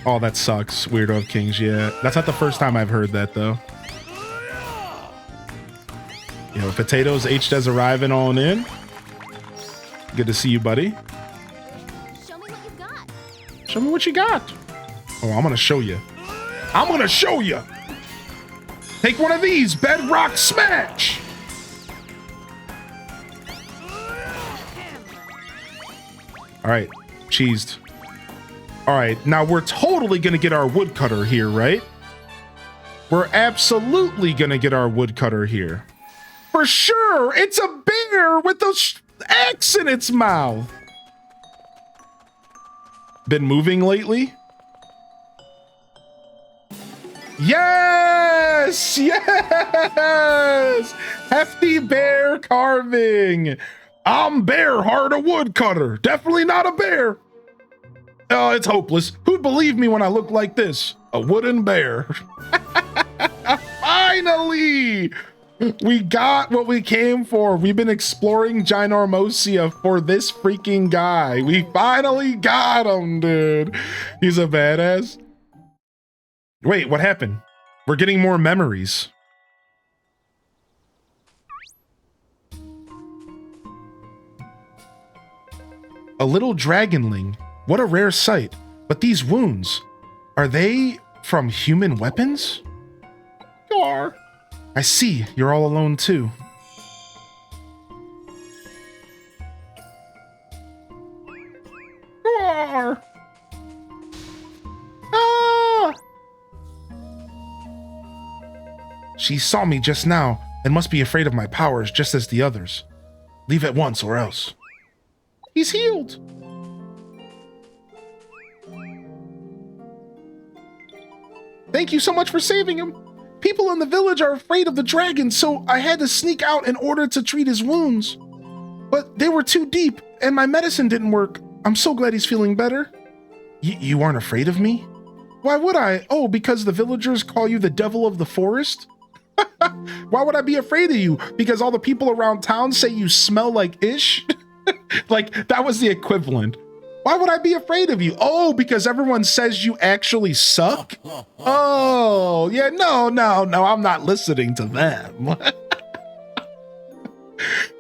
Oh, that sucks. Weirdo of Kings. Yeah, that's not the first time I've heard that though. You know, Potatoes H-Des arriving on in. Good to see you, buddy. Show me what you got. Show me what you got. Oh, I'm gonna show you. I'm gonna show you. Take one of these, Bedrock Smash. All right, cheesed. All right, now we're totally gonna get our woodcutter here, right? We're absolutely gonna get our woodcutter here. For sure, it's a bear with those X in its mouth. Been moving lately? Yes! Yes! Hefty bear carving. I'm Bearheart, a woodcutter. Definitely not a bear. Oh, it's hopeless. Who'd believe me when I look like this? A wooden bear. Finally! We got what we came for. We've been exploring Ginormosia for this freaking guy. We finally got him, dude. He's a badass. Wait, what happened? We're getting more memories. A little dragonling. What a rare sight. But these wounds, are they from human weapons? Gar. I see, you're all alone too. Gar. Ah! She saw me just now and must be afraid of my powers just as the others. Leave at once or else. He's healed. Thank you so much for saving him. People in the village are afraid of the dragon, so I had to sneak out in order to treat his wounds. But they were too deep, and my medicine didn't work. I'm so glad he's feeling better. You aren't afraid of me? Why would I? Oh, because the villagers call you the devil of the forest? Why would I be afraid of you? Because all the people around town say you smell like ish? Like, that was the equivalent. Why would I be afraid of you? Oh, because everyone says you actually suck? Oh, yeah, no, I'm not listening to them.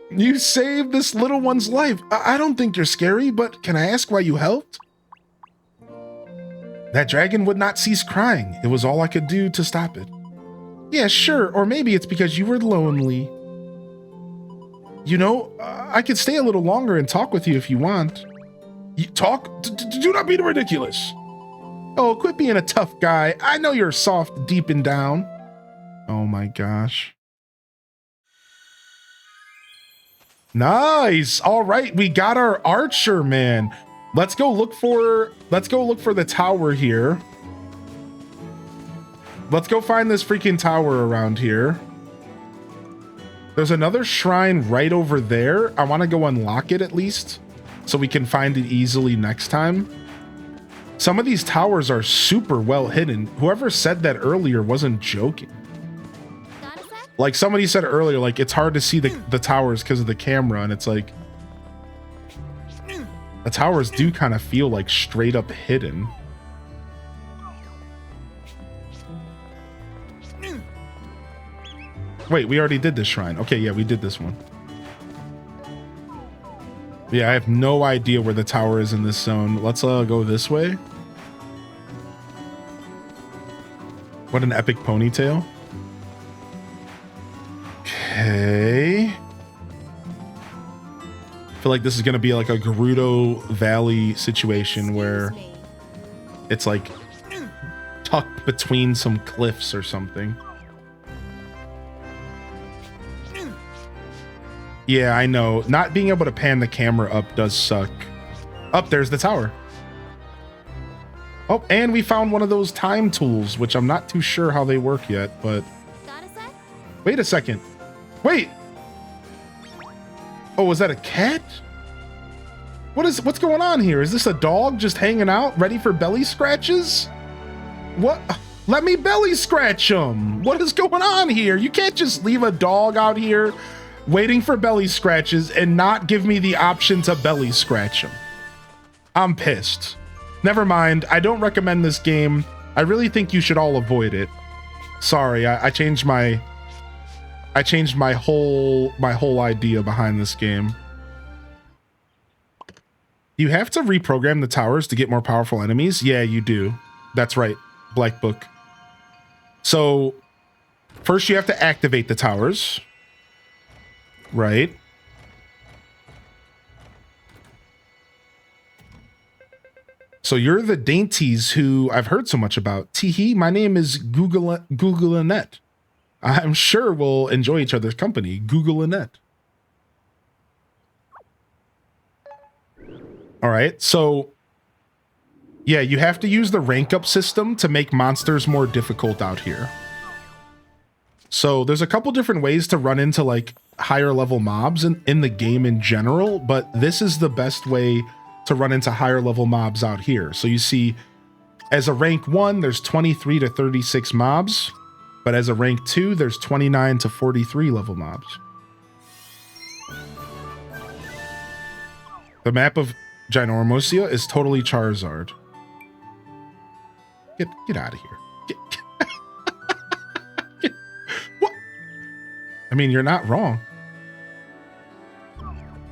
You saved this little one's life. I don't think you're scary, but can I ask why you helped? That dragon would not cease crying. It was all I could do to stop it. Yeah, sure, or maybe it's because you were lonely. You know, I could stay a little longer and talk with you if you want. You talk? Do not be ridiculous. Oh, quit being a tough guy. I know you're soft deep and down. Oh my gosh. Nice. All right, we got our archer, man. Let's go look for the tower here. Let's go find this freaking tower around here. There's another shrine right over there. I want to go unlock it at least, so we can find it easily next time. Some of these towers are super well hidden. Whoever said that earlier wasn't joking. Like somebody said earlier, like it's hard to see the towers because of the camera, and it's like the towers do kind of feel like straight up hidden. Wait, we already did this shrine. Okay, yeah, we did this one. Yeah, I have no idea where the tower is in this zone. Let's go this way. What an epic ponytail. Okay. I feel like this is going to be like a Gerudo Valley situation where it's like tucked between some cliffs or something. Yeah, I know. Not being able to pan the camera up does suck. Up there's the tower. Oh, and we found one of those time tools, which I'm not too sure how they work yet, but... Got a sec? Wait a second. Wait! Oh, is that a cat? What's going on here? Is this a dog just hanging out, ready for belly scratches? What? Let me belly scratch him! What is going on here? You can't just leave a dog out here waiting for belly scratches and not give me the option to belly scratch him. I'm pissed. Never mind. I don't recommend this game. I really think you should all avoid it. Sorry, I changed my whole idea behind this game. You have to reprogram the towers to get more powerful enemies. Yeah, you do. That's right. Black Book. So first you have to activate the towers. Right. So you're the dainties who I've heard so much about. Teehee, my name is Google Annette. I'm sure we'll enjoy each other's company. Google Annette. All right, so yeah, you have to use the rank up system to make monsters more difficult out here. So there's a couple different ways to run into like higher level mobs in the game in general, but this is the best way to run into higher level mobs out here. So you see, as a rank 1, there's 23 to 36 mobs, but as a rank 2, there's 29 to 43 level mobs. The map of Ginormosia is totally Charizard. Get out of here. What? I mean, you're not wrong.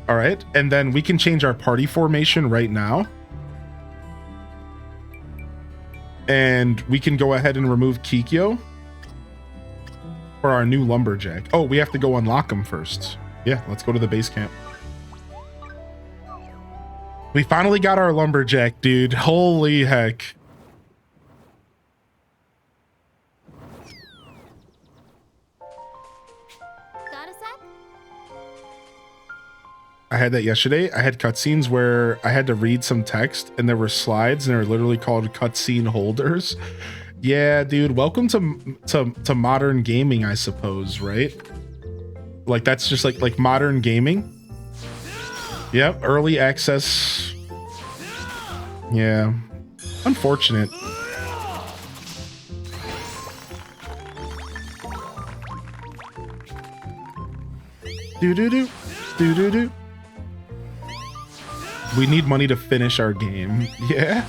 All right, and then we can change our party formation right now. And we can go ahead and remove Kikyo for our new lumberjack. Oh, we have to go unlock him first. Yeah, let's go to the base camp. We finally got our lumberjack, dude. Holy heck. I had that yesterday. I had cutscenes where I had to read some text and there were slides and they were literally called cutscene holders. Yeah, dude, welcome to modern gaming, I suppose, right? Like that's just like modern gaming. Yep, early access. Yeah, unfortunate. Do. We need money to finish our game. Yeah.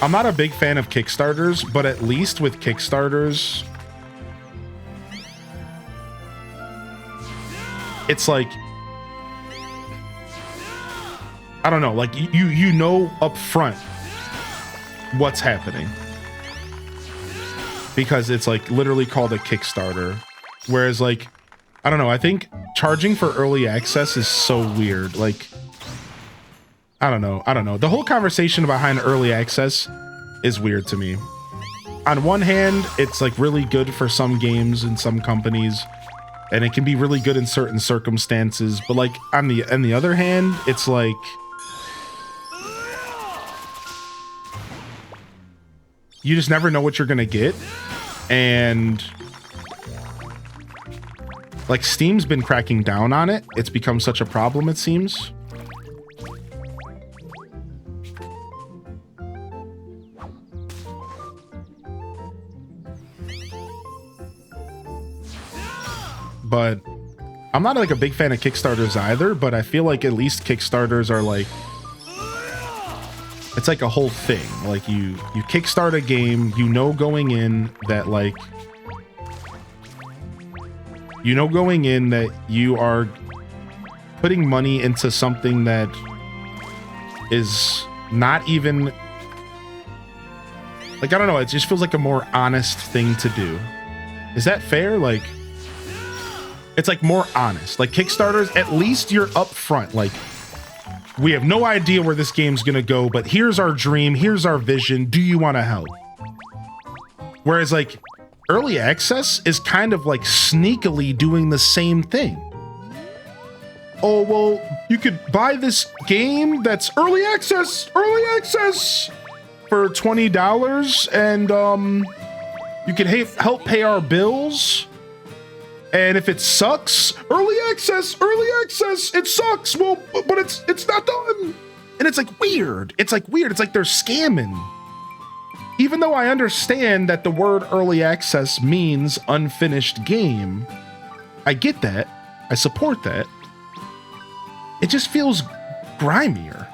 I'm not a big fan of Kickstarters, but at least with Kickstarters, it's like, I don't know, like you know up front what's happening. Because it's like literally called a Kickstarter. Whereas like, I don't know, I think charging for early access is so weird. Like, I don't know. The whole conversation behind early access is weird to me. On one hand, it's like really good for some games and some companies, and it can be really good in certain circumstances. But like on the other hand, it's like you just never know what you're gonna get. And like Steam's been cracking down on it. It's become such a problem, it seems. But I'm not like a big fan of Kickstarters either, but I feel like at least Kickstarters are like, it's like a whole thing. Like you kickstart a game, you know going in that like, you know going in that you are putting money into something that is not even Like, I don't know, it just feels like a more honest thing to do. Is that fair? Like, it's like more honest. Like Kickstarters, at least you're upfront. Like, we have no idea where this game's gonna go, but here's our dream, here's our vision. Do you want to help? Whereas like early access is kind of like sneakily doing the same thing. Oh, well, you could buy this game that's early access for $20 and you can help pay our bills. And if it sucks, early access, it sucks. Well, but it's not done. And it's like weird. It's like they're scamming. Even though I understand that the word early access means unfinished game, I get that. I support that. It just feels grimier.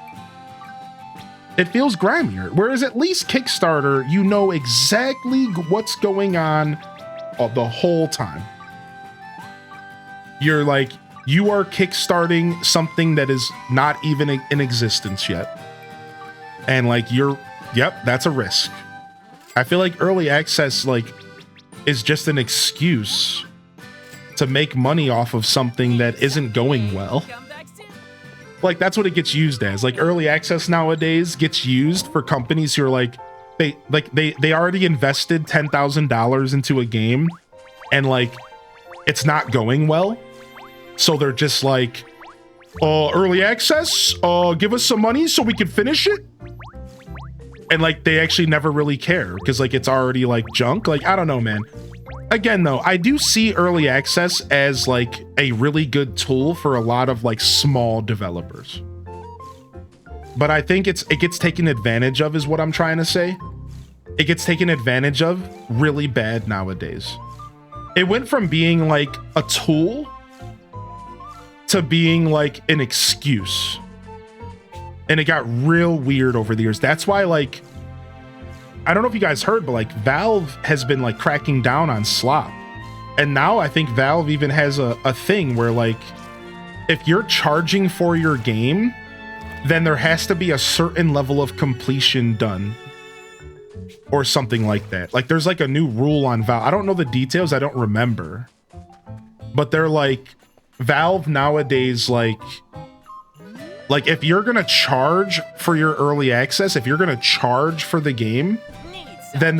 It feels grimier. Whereas at least Kickstarter, you know exactly what's going on the whole time. You're like, you are kickstarting something that is not even in existence yet. And like, yep, that's a risk. I feel like early access like is just an excuse to make money off of something that isn't going well. Like that's what it gets used as. Like early access nowadays gets used for companies who are like, they already invested $10,000 into a game and like it's not going well. So they're just like, early access, give us some money so we can finish it. And like, they actually never really care because like, it's already like junk. Like, I don't know, man. Again, though, I do see early access as like a really good tool for a lot of like small developers. But I think it gets taken advantage of is what I'm trying to say. It gets taken advantage of really bad nowadays. It went from being like a tool to being like an excuse. And it got real weird over the years. That's why like, I don't know if you guys heard, but like Valve has been like cracking down on slop. And now I think Valve even has a thing where like, if you're charging for your game, then there has to be a certain level of completion done. Or something like that. Like there's like a new rule on Valve. I don't know the details, I don't remember. But they're like, Valve nowadays, like if you're gonna charge for your early access, if you're gonna charge for the game, then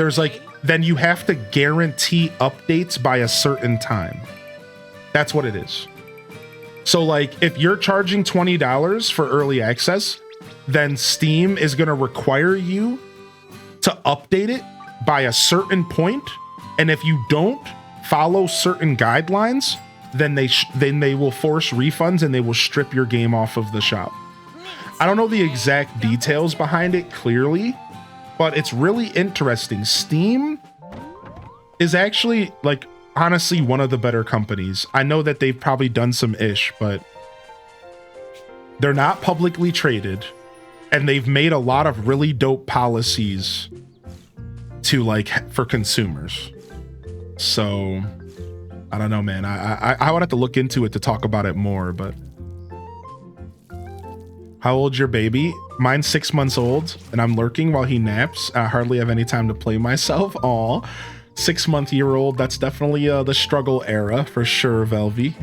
then you have to guarantee updates by a certain time. That's what it is. So like if you're charging $20 for early access, then Steam is gonna require you to update it by a certain point, and if you don't follow certain guidelines, then they will force refunds and they will strip your game off of the shop. I don't know the exact details behind it clearly, but it's really interesting. Steam is actually like honestly one of the better companies. I know that they've probably done some ish, but they're not publicly traded and they've made a lot of really dope policies to like for consumers. So I don't know, man. I would have to look into it to talk about it more, but how old's your baby? Mine's 6 months old and I'm lurking while he naps. I hardly have any time to play myself. Aw, 6-month-year-old. That's definitely the struggle era for sure, Velvy.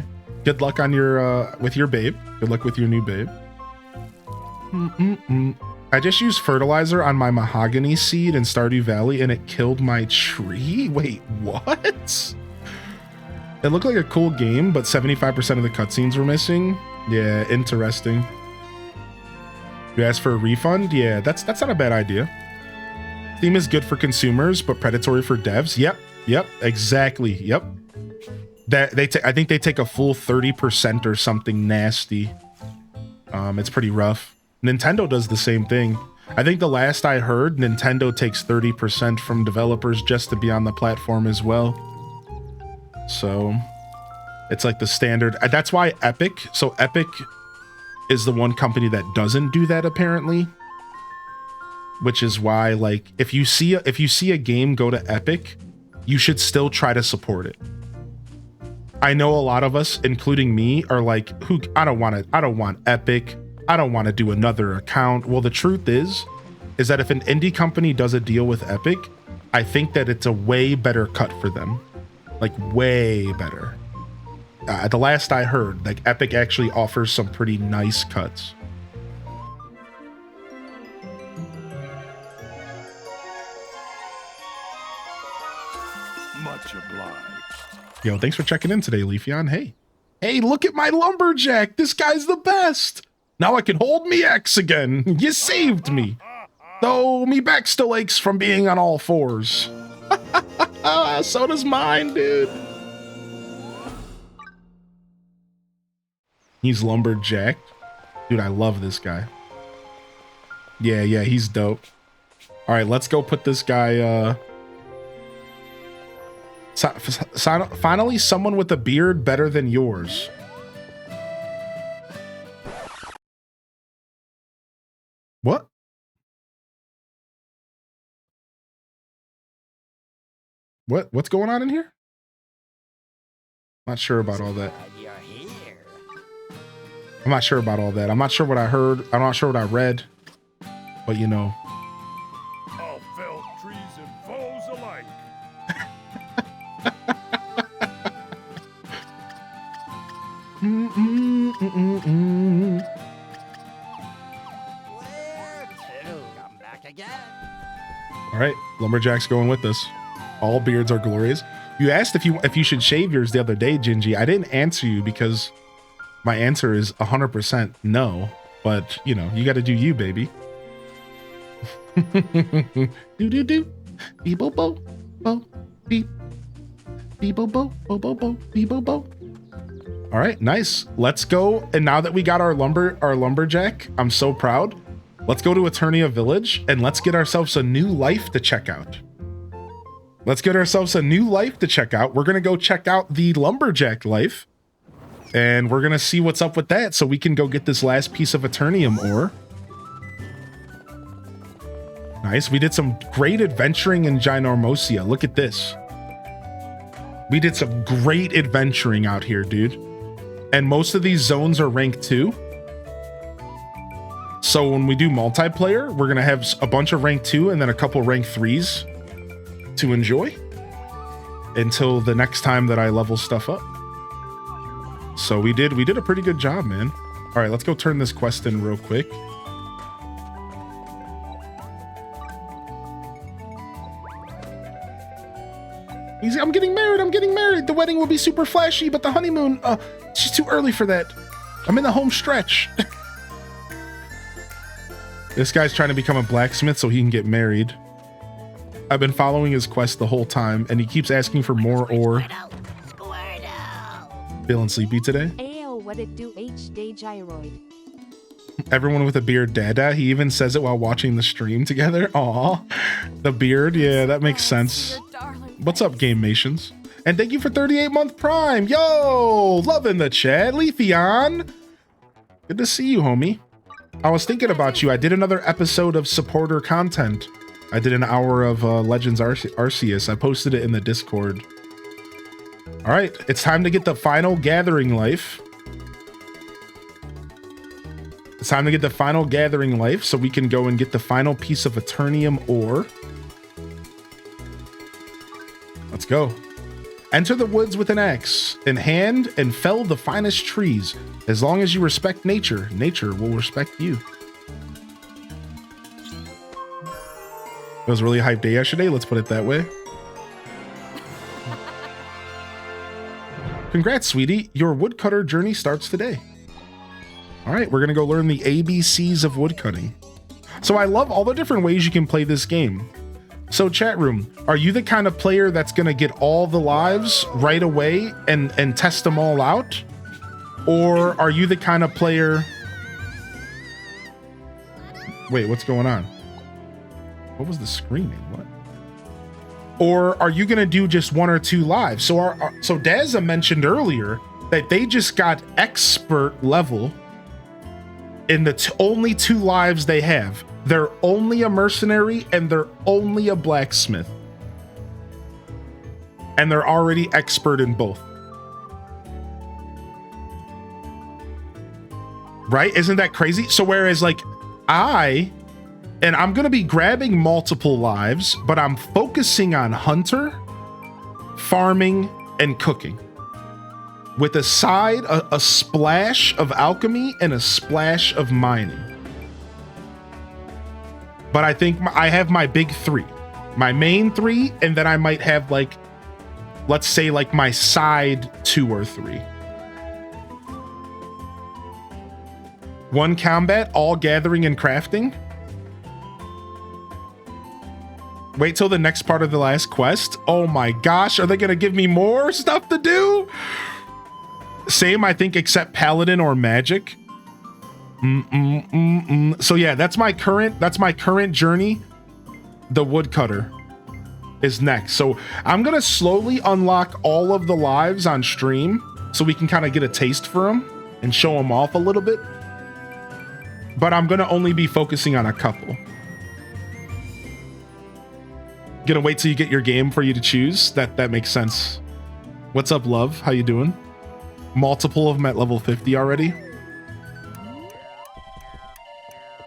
Good luck on your with your babe. Good luck with your new babe. I just used fertilizer on my mahogany seed in Stardew Valley and it killed my tree. Wait, what? It looked like a cool game, but 75% of the cutscenes were missing. Yeah, interesting. You asked for a refund? Yeah, that's not a bad idea. Steam is good for consumers, but predatory for devs. Yep, exactly. Yep. I think they take a full 30% or something nasty. It's pretty rough. Nintendo does the same thing. I think the last I heard, Nintendo takes 30% from developers just to be on the platform as well. So it's like the standard. That's why Epic. So Epic is the one company that doesn't do that apparently. Which is why, like, if you see a game go to Epic, you should still try to support it. I know a lot of us, including me, are like, I don't want Epic. I don't want to do another account. Well, the truth is, is that if an indie company does a deal with Epic, I think that it's a way better cut for them. Like way better. The last I heard, like Epic actually offers some pretty nice cuts. Much obliged. Yo, thanks for checking in today, Leafeon. Hey, look at my lumberjack. This guy's the best. Now I can hold me X again. You saved me. Though me back still aches from being on all fours. So does mine, dude. He's lumberjacked. Dude, I love this guy. Yeah, he's dope. All right, let's go put this guy, finally someone with a beard better than yours. What? What's going on in here? Not sure about all that. I'm not sure about all that. I'm not sure what I heard. I'm not sure what I read. But you know. All felled trees and foes alike. Where to? Come back again. All right, lumberjack's going with us. All beards are glorious. You asked if you should shave yours the other day, Gingy. I didn't answer you because my answer is 100% no. But you know, you got to do you, baby. Do. Beep bo bo bo beep. Beep bo bo bo bo bo beep bo bo. All right, nice. Let's go. And now that we got our lumberjack, I'm so proud. Let's go to Eternia Village and let's get ourselves a new life to check out. We're gonna go check out the lumberjack life, and we're gonna see what's up with that, so we can go get this last piece of Eternium ore. Nice. We did some great adventuring in Ginormosia. Look at this. We did some great adventuring out here, dude. And most of these zones are rank 2. So when we do multiplayer, we're gonna have a bunch of rank 2 and then a couple rank 3s to enjoy until the next time that I level stuff up. So we did a pretty good job, man. All right, let's go turn this quest in real quick. I'm getting married. The wedding will be super flashy, but the honeymoon, it's just too early for that. I'm in the home stretch. This guy's trying to become a blacksmith so he can get married. I've been following his quest the whole time, and he keeps asking for more ore. Feeling sleepy today? Ayo, what it do H-Day Gyroid. Everyone with a beard, dada. He even says it while watching the stream together. Aw, the beard. Yeah, that makes sense. What's up, Game Nations? And thank you for 38-month Prime. Yo, loving the chat. Leafeon. Good to see you, homie. I was thinking about you. I did another episode of supporter content. I did an hour of Legends Arceus. I posted it in the Discord. All right, it's time to get the final gathering life. It's time to get the final gathering life so we can go and get the final piece of Eternium ore. Let's go. Enter the woods with an axe in hand and fell the finest trees. As long as you respect nature, nature will respect you. It was a really hype day yesterday. Let's put it that way. Congrats, sweetie. Your woodcutter journey starts today. All right, we're going to go learn the ABCs of woodcutting. So I love all the different ways you can play this game. So chat room, are you the kind of player that's going to get all the lives right away and test them all out? Or are you the kind of player... Wait, what's going on? What was the screaming? What? Or are you going to do just 1 or 2 lives? So so Dazza mentioned earlier that they just got expert level in the only 2 lives they have. They're only a mercenary and they're only a blacksmith. And they're already expert in both. Right? Isn't that crazy? So whereas like I And I'm going to be grabbing multiple lives, but I'm focusing on hunter, farming, and cooking. With a side, a splash of alchemy and a splash of mining. But I think I have my big three. My main three, and then I might have like, let's say like my side 2 or 3. 1 combat, all gathering and crafting. Wait till the next part of the last quest. Oh my gosh, are they gonna give me more stuff to do? Same, I think, except paladin or magic. So yeah, that's my current journey. The woodcutter is next. So I'm gonna slowly unlock all of the lives on stream so we can kind of get a taste for them and show them off a little bit. But I'm gonna only be focusing on a couple. Gonna wait till you get your game for you to choose. That makes sense. What's up, love? How you doing? Multiple of them at level 50 already.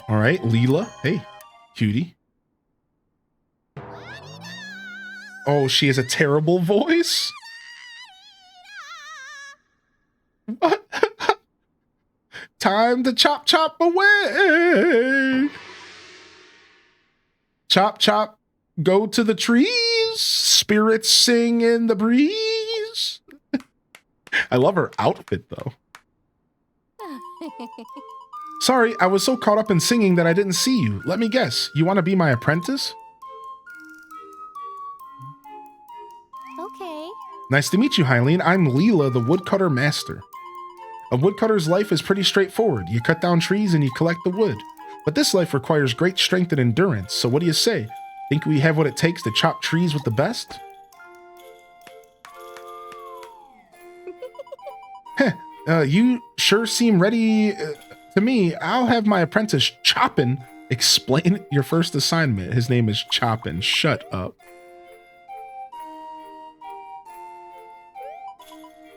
All right, Leela. Hey, cutie. Oh, she has a terrible voice. What? Time to chop chop away. Chop chop, go to the trees. Spirits sing in the breeze. I love her outfit though. Sorry, I was so caught up in singing that I didn't see you. Let me guess, you want to be my apprentice? Okay. Nice to meet you, Hylian. I'm Leela, the woodcutter master. A woodcutter's life is pretty straightforward. You cut down trees and you collect the wood. But this life requires great strength and endurance, so what do you say? Think we have what it takes to chop trees with the best? Heh, you sure seem ready to me. I'll have my apprentice Choppin explain your first assignment. His name is Choppin. Shut up.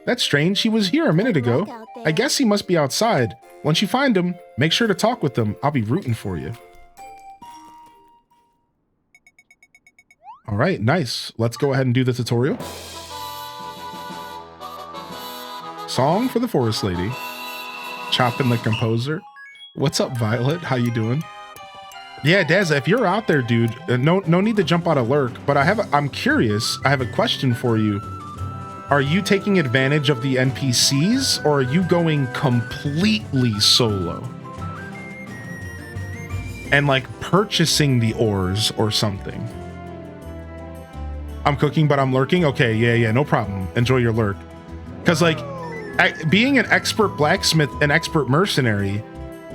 That's strange. He was here a minute ago. I guess he must be outside. Once you find him, make sure to talk with him. I'll be rooting for you. All right, nice. Let's go ahead and do the tutorial. Song for the Forest Lady. Choppin' the composer. What's up, Violet? How you doing? Yeah, Dazza, if you're out there, dude, no need to jump out of lurk, but I'm curious. I have a question for you. Are you taking advantage of the NPCs, or are you going completely solo? And like purchasing the ores or something? I'm cooking, but I'm lurking? Okay, yeah, no problem. Enjoy your lurk. Because like, being an expert blacksmith, an expert mercenary,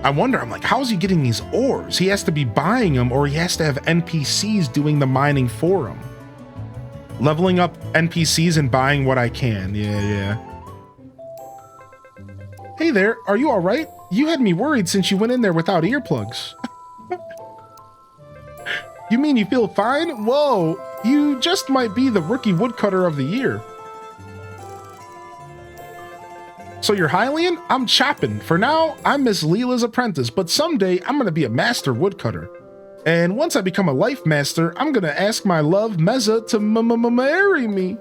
I wonder, I'm like, how is he getting these ores? He has to be buying them, or he has to have NPCs doing the mining for him. Leveling up NPCs and buying what I can. Yeah. Hey there, are you all right? You had me worried since you went in there without earplugs. You mean you feel fine? Whoa, you just might be the rookie woodcutter of the year. So you're Hylian? I'm Choppin. For now, I'm Miss Leela's apprentice, but someday I'm gonna be a master woodcutter. And once I become a life master, I'm gonna ask my love Meza to marry me.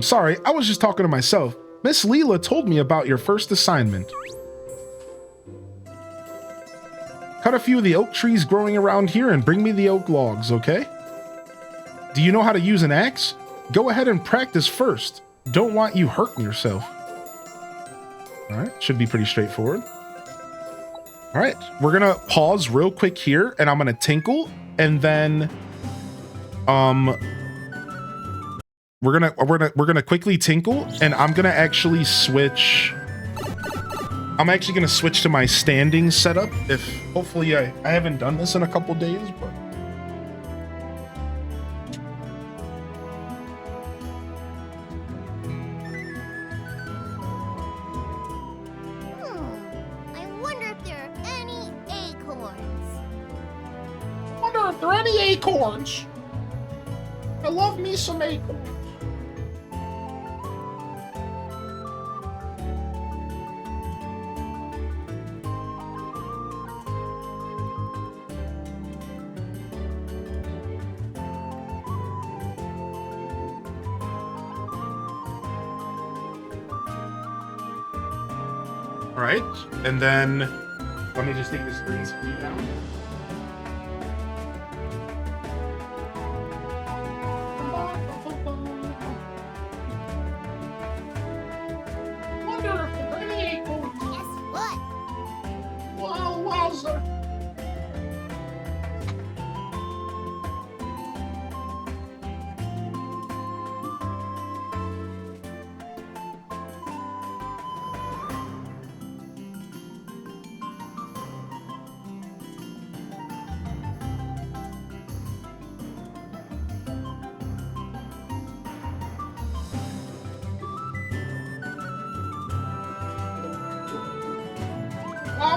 Sorry, I was just talking to myself. Miss Leela told me about your first assignment. Cut a few of the oak trees growing around here and bring me the oak logs, okay? Do you know how to use an axe? Go ahead and practice first. Don't want you hurting yourself. All right, should be pretty straightforward. All right, we're gonna pause real quick here, and I'm gonna tinkle, and then we're gonna quickly tinkle, and I'm gonna actually switch. I'm actually gonna switch to my standing setup. If hopefully I haven't done this in a couple days, but. Acorns. I love me some acorns. All right, and then let me just take this green screen down. Guess what? Wow, wowzer.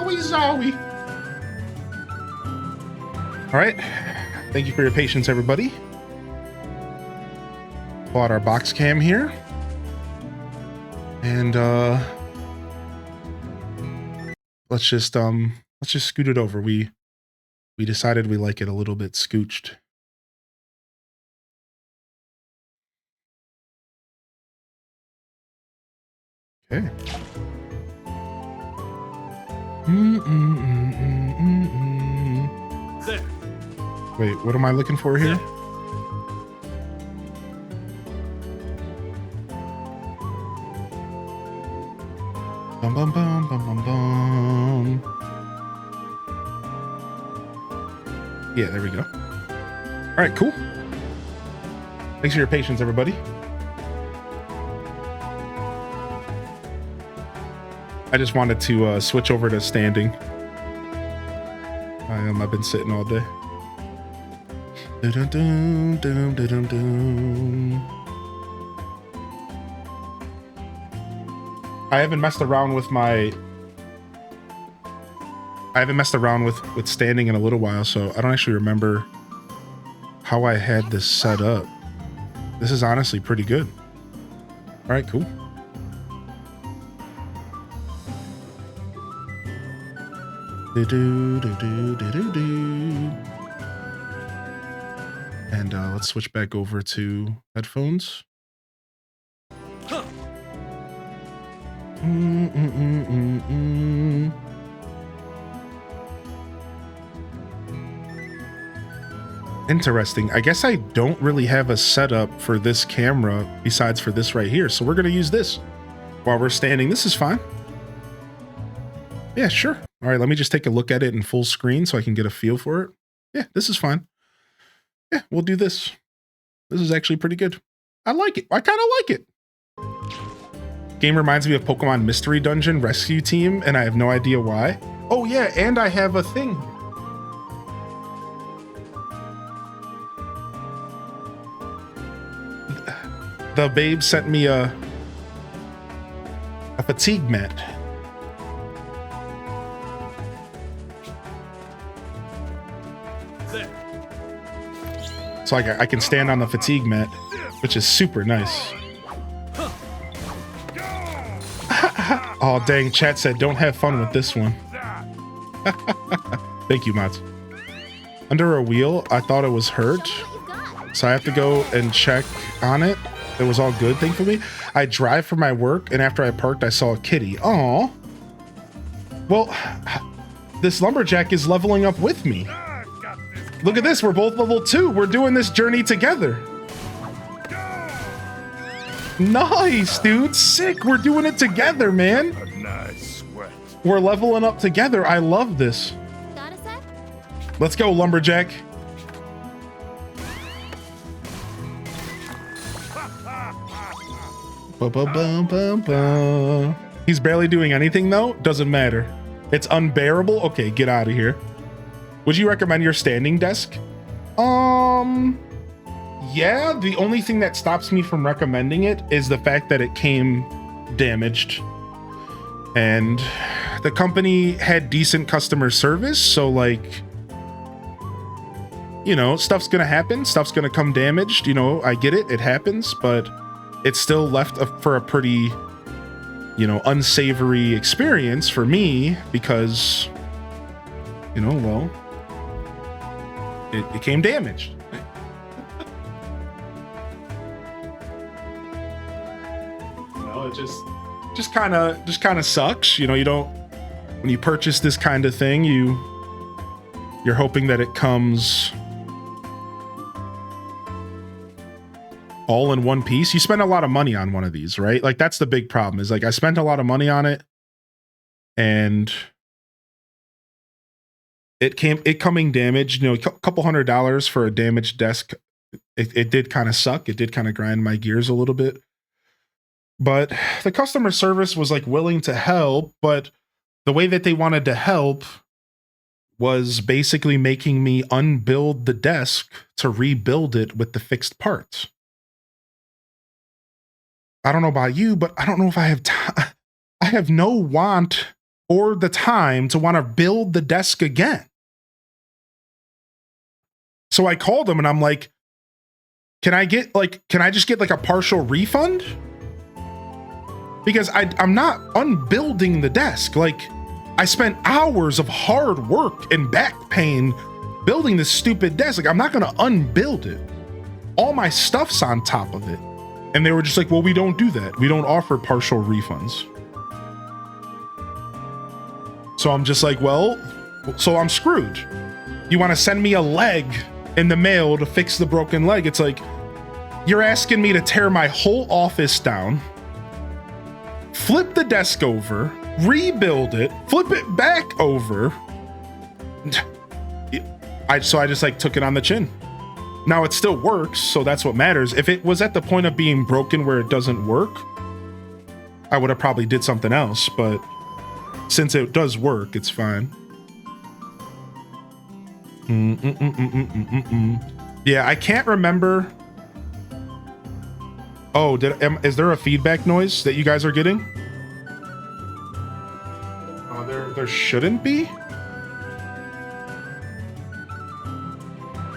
Wowie zowie. All right. Thank you for your patience, everybody. Pull out our box cam here. And let's just scoot it over. We decided we like it a little bit scooched. Okay. There. Wait, what am I looking for here? Bum bum bum bum bum bum. Yeah, there we go. All right, cool. Thanks for your patience, everybody. I just wanted to switch over to standing. I've been sitting all day. Dun-dun-dun, dun-dun-dun-dun. I haven't messed around with with standing in a little while, so I don't actually remember how I had this set up. This is honestly pretty good. All right, cool. And let's switch back over to headphones. Interesting. I guess I don't really have a setup for this camera besides for this right here. So we're going to use this while we're standing. This is fine. Yeah, sure. All right, let me just take a look at it in full screen so I can get a feel for it. Yeah, this is fine. Yeah, we'll do this. This is actually pretty good. I like it. I kind of like it. Game reminds me of Pokemon Mystery Dungeon Rescue Team, and I have no idea why. Oh yeah, and I have a thing. The babe sent me a fatigue mat. So I can stand on the fatigue mat, which is super nice. Oh, dang, chat said, don't have fun with this one. Thank you, Mods. Under a wheel, I thought it was hurt, so I have to go and check on it. It was all good, thankfully. I drive for my work, and after I parked, I saw a kitty. Aw. Well, this lumberjack is leveling up with me. Look at this, we're both level 2. We're doing this journey together. Nice, dude. Sick. We're doing it together, man. A nice sweat. We're leveling up together. I love this. Got a sec? Let's go, lumberjack. Ba-ba-bum-bum-bum. He's barely doing anything, though. Doesn't matter. It's unbearable. Okay, get out of here. Would you recommend your standing desk? Yeah, the only thing that stops me from recommending it is the fact that it came damaged. And the company had decent customer service, so like, you know, stuff's gonna happen, stuff's gonna come damaged, you know, I get it, it happens, but it's still left for a pretty, you know, unsavory experience for me because, you know, well, it came damaged. No, it just, just kind of sucks. You know, you don't, when you purchase this kind of thing, you're hoping that it comes all in one piece. You spend a lot of money on one of these, right? Like that's the big problem, is like I spent a lot of money on it and it coming damaged, you know, a couple $100 for a damaged desk. It did kind of suck. It did kind of grind my gears a little bit. But the customer service was like willing to help, but the way that they wanted to help was basically making me unbuild the desk to rebuild it with the fixed parts. I don't know about you, but I don't know if I have time. I have no want or the time to want to build the desk again. So I called them and I'm like, can I just get like a partial refund? Because I'm not unbuilding the desk. Like, I spent hours of hard work and back pain building this stupid desk. Like, I'm not gonna unbuild it. All my stuff's on top of it. And they were just like, well, we don't do that. We don't offer partial refunds. So I'm just like, well, so I'm screwed. You wanna send me a leg in the mail to fix the broken leg? It's like, you're asking me to tear my whole office down, flip the desk over, rebuild it, flip it back over. So I just like took it on the chin. Now it still works, so that's what matters. If it was at the point of being broken where it doesn't work, I would have probably did something else, but since it does work, it's fine. Yeah, I can't remember. Oh, is there a feedback noise that you guys are getting? There shouldn't be.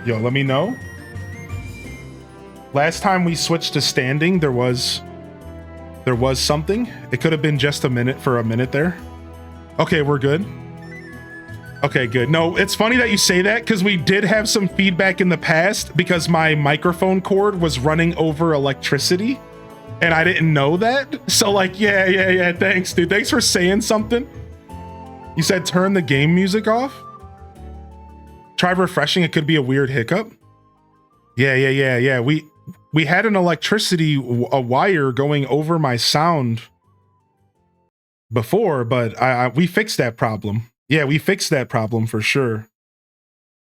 Yo, let me know. Last time we switched to standing, there was something. It could have been just a minute there. Okay, we're good. Okay, good. No, it's funny that you say that because we did have some feedback in the past because my microphone cord was running over electricity and I didn't know that. So like, yeah. Thanks, dude. Thanks for saying something. You said turn the game music off. Try refreshing. It could be a weird hiccup. Yeah. We had an a wire going over my sound before, but we fixed that problem. Yeah, we fixed that problem for sure.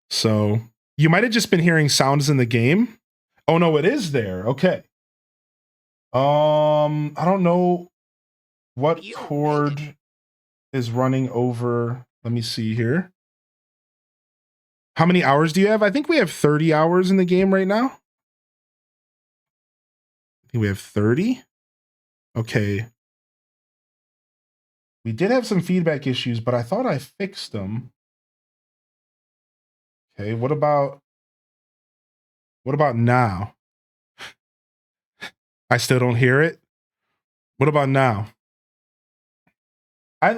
So you might have just been hearing sounds in the game. Oh no, it is there. Okay. I don't know what cord is running over. Let me see here. How many hours do you have? I think we have 30 hours in the game right now. I think we have 30. Okay. We did have some feedback issues, but I thought I fixed them. Okay, what about now? I still don't hear it. What about now?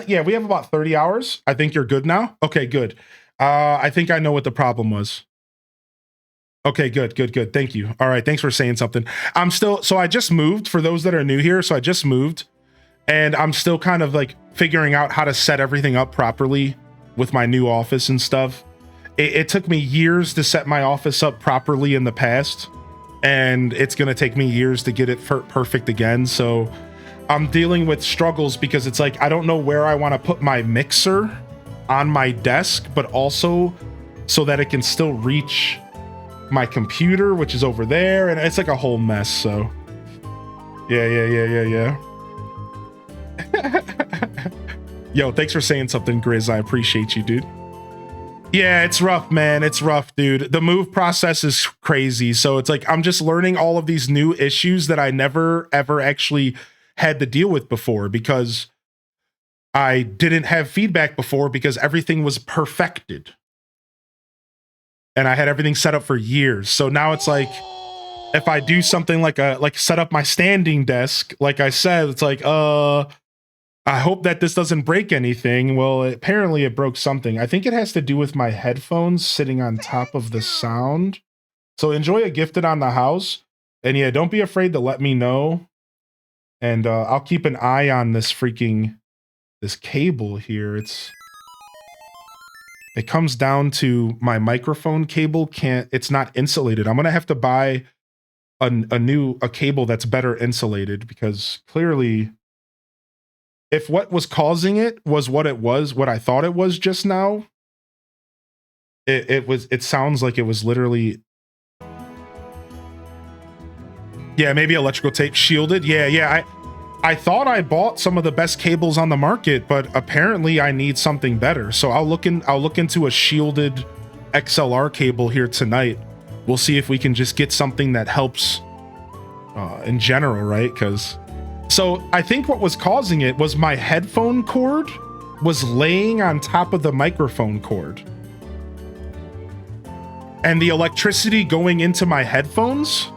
Yeah, we have about 30 hours. I think you're good now. Okay, good. I think I know what the problem was. Okay, good. Thank you. All right, thanks for saying something. So I just moved, for those that are new here. So I just moved and I'm still kind of like figuring out how to set everything up properly with my new office and stuff. It took me years to set my office up properly in the past, and it's going to take me years to get it perfect again. So I'm dealing with struggles because it's like, I don't know where I want to put my mixer on my desk, but also so that it can still reach my computer, which is over there. And it's like a whole mess. So yeah. Yo, thanks for saying something, Grizz. I appreciate you, dude. Yeah, it's rough, man. It's rough, dude. The move process is crazy. So it's like, I'm just learning all of these new issues that I never, ever actually had to deal with before because I didn't have feedback before because everything was perfected. And I had everything set up for years. So now it's like, if I do something like set up my standing desk, like I said, it's like, I hope that this doesn't break anything. Well, apparently it broke something. I think it has to do with my headphones sitting on top of the sound. So enjoy a gifted on the house. And yeah, don't be afraid to let me know And I'll keep an eye on this cable here. It comes down to my microphone cable it's not insulated. I'm gonna have to buy a cable that's better insulated, because clearly, if what was causing it was what I thought it was just now, it sounds like it was literally, yeah, maybe electrical tape shielded. Yeah. I thought I bought some of the best cables on the market, but apparently I need something better. So I'll look into a shielded XLR cable here tonight. We'll see if we can just get something that helps in general, right? So I think what was causing it was my headphone cord was laying on top of the microphone cord. And the electricity going into my headphones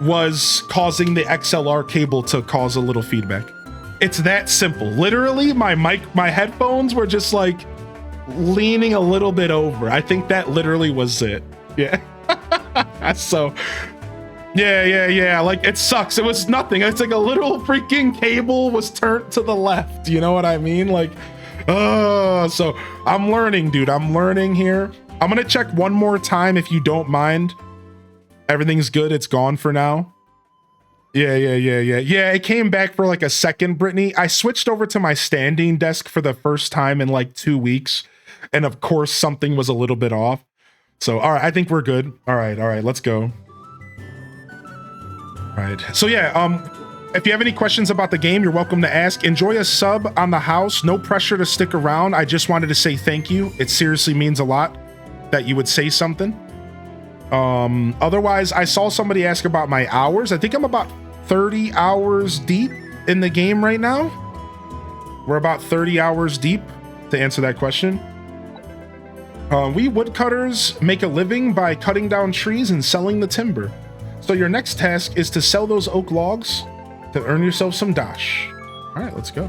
was causing the XLR cable to cause a little feedback. It's that simple. Literally, my headphones were just like leaning a little bit over. I think that literally was it. Yeah. So, yeah. Like, it sucks. It was nothing. It's like a little freaking cable was turned to the left. You know what I mean? Like, so I'm learning, dude. I'm learning here. I'm gonna check one more time if you don't mind. Everything's good. It's gone for now. Yeah. It came back for like a second, Brittany. I switched over to my standing desk for the first time in like 2 weeks. And of course, something was a little bit off. So, all right, I think we're good. All right, let's go. All right. So yeah, if you have any questions about the game, you're welcome to ask. Enjoy a sub on the house. No pressure to stick around. I just wanted to say thank you. It seriously means a lot that you would say something. Otherwise, I saw somebody ask about my hours. I think I'm about 30 hours deep in the game right now. We're about 30 hours deep to answer that question. We woodcutters make a living by cutting down trees and selling the timber. So your next task is to sell those oak logs to earn yourself some dash. All right, let's go.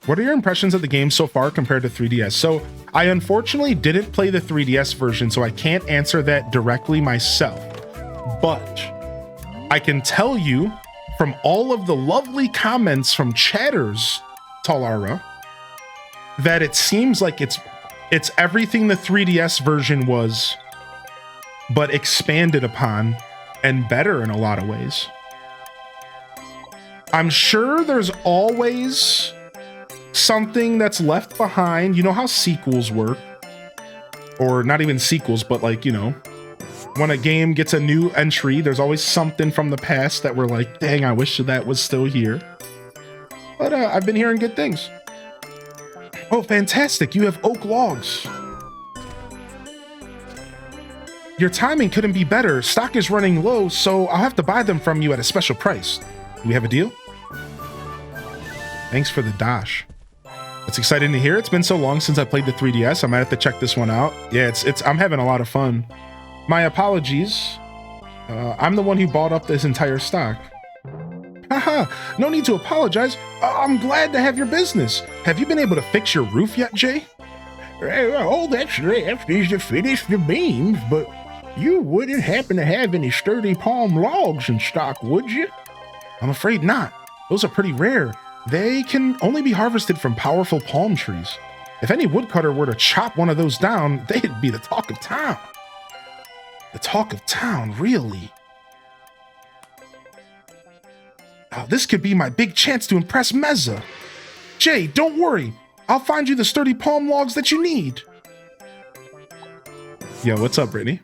What are your impressions of the game so far compared to 3DS? So I unfortunately didn't play the 3DS version, so I can't answer that directly myself. But I can tell you from all of the lovely comments from chatters, Talara, that it seems like it's everything the 3DS version was, but expanded upon and better in a lot of ways. I'm sure there's always something that's left behind. You know how sequels work, or not even sequels, but like, you know, when a game gets a new entry, there's always something from the past that we're like, dang, I wish that was still here. But I've been hearing good things. Oh, fantastic. You have oak logs. Your timing couldn't be better. Stock is running low, so I'll have to buy them from you at a special price. Do we have a deal? Thanks for the dash. It's exciting to hear. It's been so long since I played the 3DS. I might have to check this one out. Yeah, I'm having a lot of fun. My apologies. I'm the one who bought up this entire stock. Haha, no need to apologize. I'm glad to have your business. Have you been able to fix your roof yet, Jay? All that's left is to finish the beams, but you wouldn't happen to have any sturdy palm logs in stock, would you? I'm afraid not. Those are pretty rare. They can only be harvested from powerful palm trees. If any woodcutter were to chop one of those down, they'd be the talk of town. The talk of town, really? This could be my big chance to impress Meza. Jay, don't worry. I'll find you the sturdy palm logs that you need. Yo, what's up, Brittany?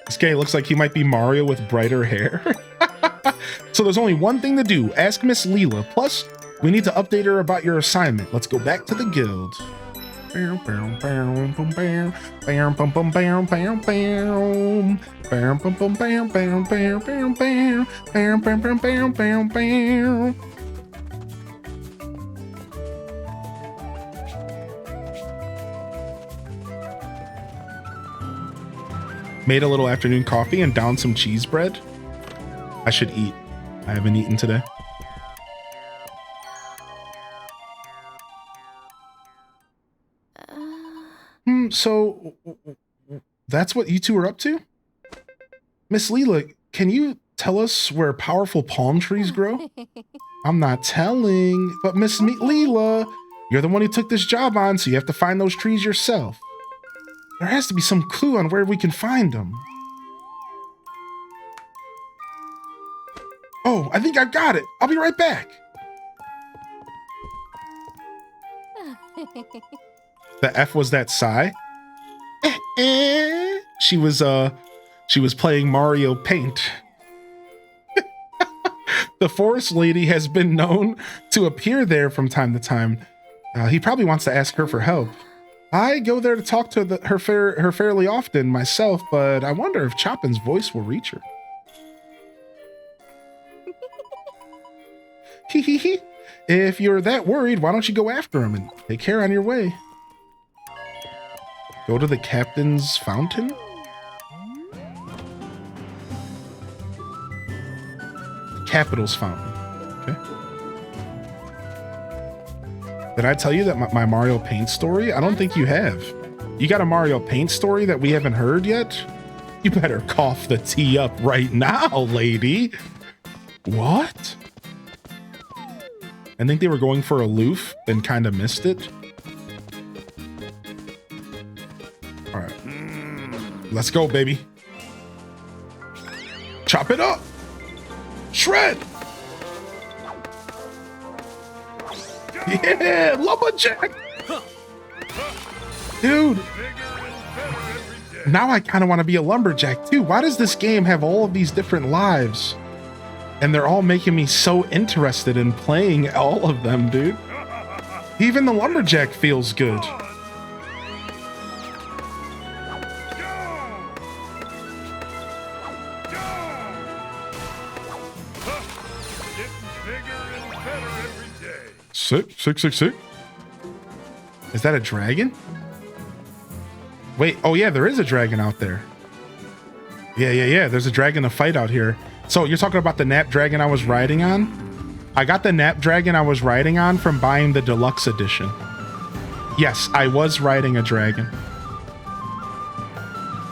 This guy looks like he might be Mario with brighter hair. So there's only one thing to do. Ask Miss Leela. Plus, we need to update her about your assignment. Let's go back to the guild. Made a little afternoon coffee and downed some cheese bread. I should eat. I haven't eaten today. So That's what you two are up to? Miss Leela, can you tell us where powerful palm trees grow? I'm not telling, but Miss Leela, you're the one who took this job on, so you have to find those trees yourself. There has to be some clue on where we can find them. Oh, I think I've got it. I'll be right back. The F was that sigh? She was playing Mario Paint. The forest lady has been known to appear there from time to time. He probably wants to ask her for help. I go there to talk to her fairly often myself, but I wonder if Chopin's voice will reach her. Hee. If you're that worried, why don't you go after him and take care on your way? Go to the captain's fountain? Capital's fountain. Okay. Did I tell you that my Mario Paint story? I don't think you have. You got a Mario Paint story that we haven't heard yet? You better cough the tea up right now, lady. What? I think they were going for aloof and kind of missed it. All right. Let's go, baby. Chop it up. Shred. Yeah, lumberjack. Dude. Now I kind of want to be a lumberjack too. Why does this game have all of these different lives? And they're all making me so interested in playing all of them, dude. Even the lumberjack feels good. Sick. Is that a dragon? Wait, oh yeah, there is a dragon out there. Yeah. There's a dragon to fight out here. So you're talking about the Nap Dragon I was riding on? I got the Nap Dragon I was riding on from buying the deluxe edition. Yes, I was riding a dragon.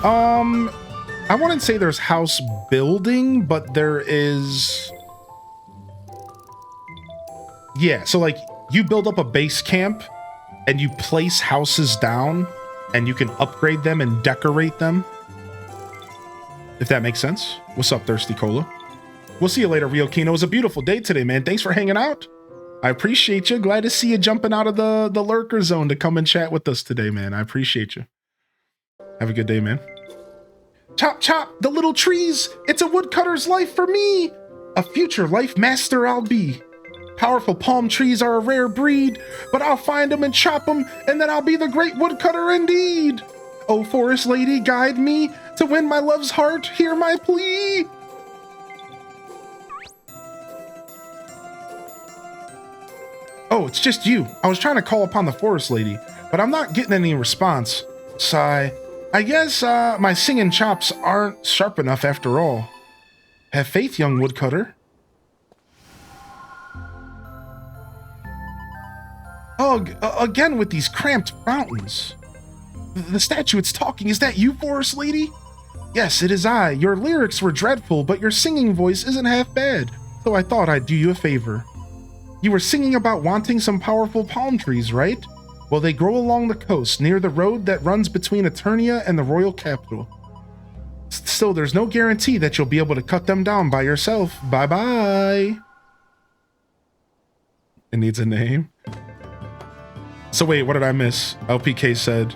I wouldn't say there's house building, but there is... Yeah, so like you build up a base camp and you place houses down and you can upgrade them and decorate them. If that makes sense. What's up, Thirsty Cola? We'll see you later, Rio Kino. It was a beautiful day today, man. Thanks for hanging out. I appreciate you. Glad to see you jumping out of the lurker zone to come and chat with us today, man. I appreciate you. Have a good day, man. Chop, chop, the little trees. It's a woodcutter's life for me. A future life master I'll be. Powerful palm trees are a rare breed, but I'll find them and chop them, and then I'll be the great woodcutter indeed. Oh, forest lady, guide me to win my love's heart. Hear my plea. Oh, it's just you. I was trying to call upon the forest lady, but I'm not getting any response. Sigh. I guess my singing chops aren't sharp enough after all. Have faith, young woodcutter. Ugh, again with these cramped fountains. The statue it's talking, is that you, forest lady? Yes, it is I. Your lyrics were dreadful, but your singing voice isn't half bad, so I thought I'd do you a favor. You were singing about wanting some powerful palm trees, right? Well, they grow along the coast, near the road that runs between Eternia and the royal capital. Still, there's no guarantee that you'll be able to cut them down by yourself. Bye-bye. It needs a name. So wait, what did I miss? LPK said,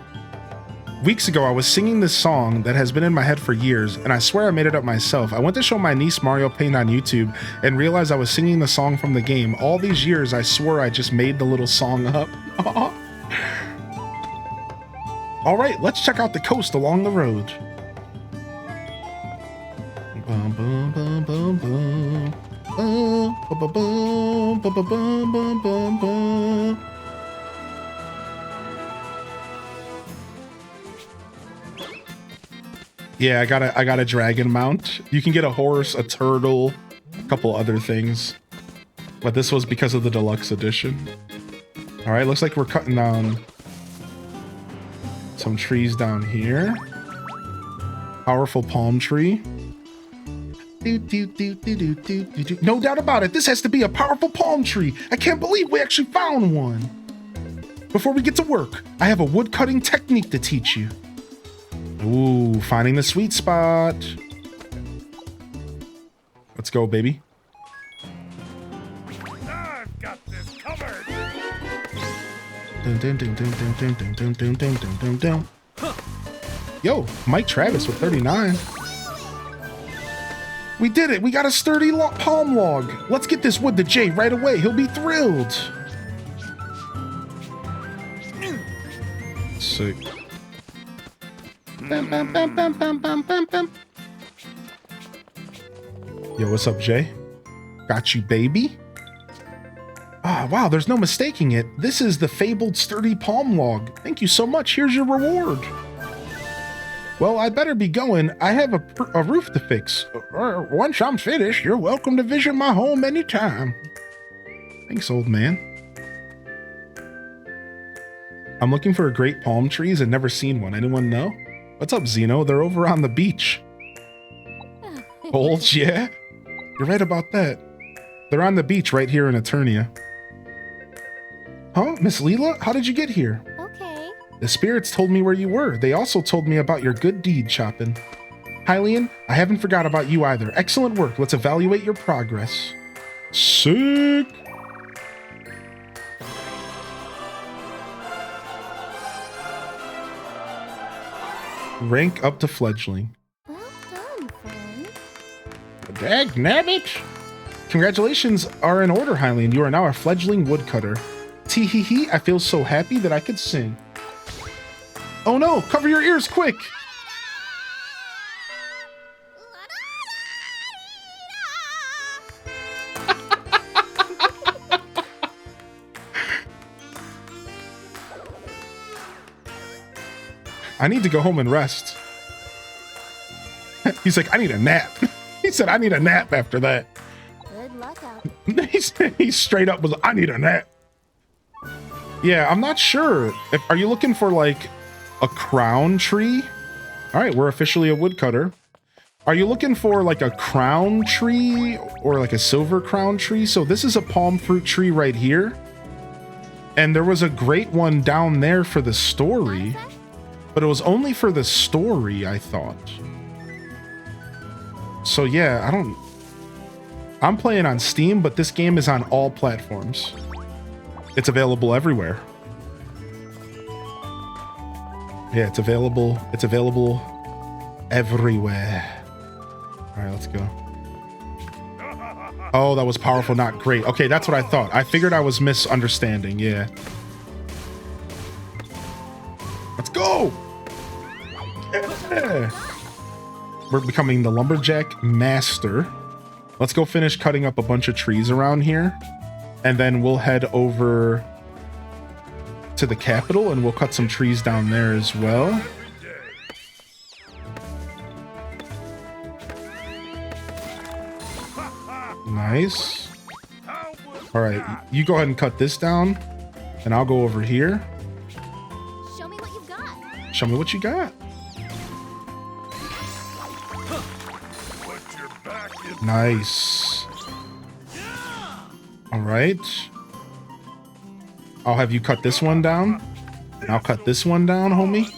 weeks ago, I was singing this song that has been in my head for years, and I swear I made it up myself. I went to show my niece Mario Paint on YouTube and realized I was singing the song from the game. All these years, I swore I just made the little song up. All right, let's check out the coast along the road. Bum, bum, bum, bum, bum. Bum, bum, bum, bum, bum, bum, bum, bum. Yeah, I got a dragon mount. You can get a horse, a turtle, a couple other things. But this was because of the deluxe edition. All right, looks like we're cutting down some trees down here. Powerful palm tree. No doubt about it. This has to be a powerful palm tree. I can't believe we actually found one. Before we get to work, I have a wood cutting technique to teach you. Ooh, finding the sweet spot. Let's go, baby. I've got this covered. Yo, Mike Travis with 39. We did it. We got a sturdy palm log. Let's get this wood to Jay right away. He'll be thrilled. Sick. Bam, bam, bam, bam, bam, bam, bam, bam. Yo, what's up, Jay? Got you, baby. Ah, wow, there's no mistaking it. This is the fabled sturdy palm log. Thank you so much. Here's your reward. Well, I better be going. I have a roof to fix. Once I'm finished, you're welcome to visit my home anytime. Thanks, old man. I'm looking for great palm trees and never seen one. Anyone know? What's up, Zeno? They're over on the beach. Holes, yeah? You're right about that. They're on the beach right here in Eternia. Huh? Miss Leela? How did you get here? Okay. The spirits told me where you were. They also told me about your good deed, Chopin. Hylian, I haven't forgot about you either. Excellent work. Let's evaluate your progress. Sick! Rank up to fledgling. Well done, friend. Dagnabbit. Congratulations are in order, Hylian. You are now a fledgling woodcutter. Tee hee hee, I feel so happy that I could sing. Oh no, cover your ears quick! I need to go home and rest. He's like, I need a nap. He said, I need a nap after that. Good luck out. He straight up was, I need a nap. Yeah, I'm not sure. Are you looking for like a crown tree? All right, we're officially a woodcutter. Are you looking for like a crown tree or like a silver crown tree? So this is a palm fruit tree right here. And there was a great one down there for the story, but it was only for the story, I thought. So yeah, I'm playing on Steam, but this game is on all platforms. It's available everywhere. Yeah, it's available everywhere. All right, let's go. Oh, that was powerful, not great. Okay, that's what I thought. I figured I was misunderstanding, yeah. Let's go! Yeah. We're becoming the lumberjack master. Let's go finish cutting up a bunch of trees around here. And then we'll head over to the capital and we'll cut some trees down there as well. Nice. All right, you go ahead and cut this down and I'll go over here. Show me what you've got. Show me what you got. Nice. All right. I'll have you cut this one down. And I'll cut this one down, homie.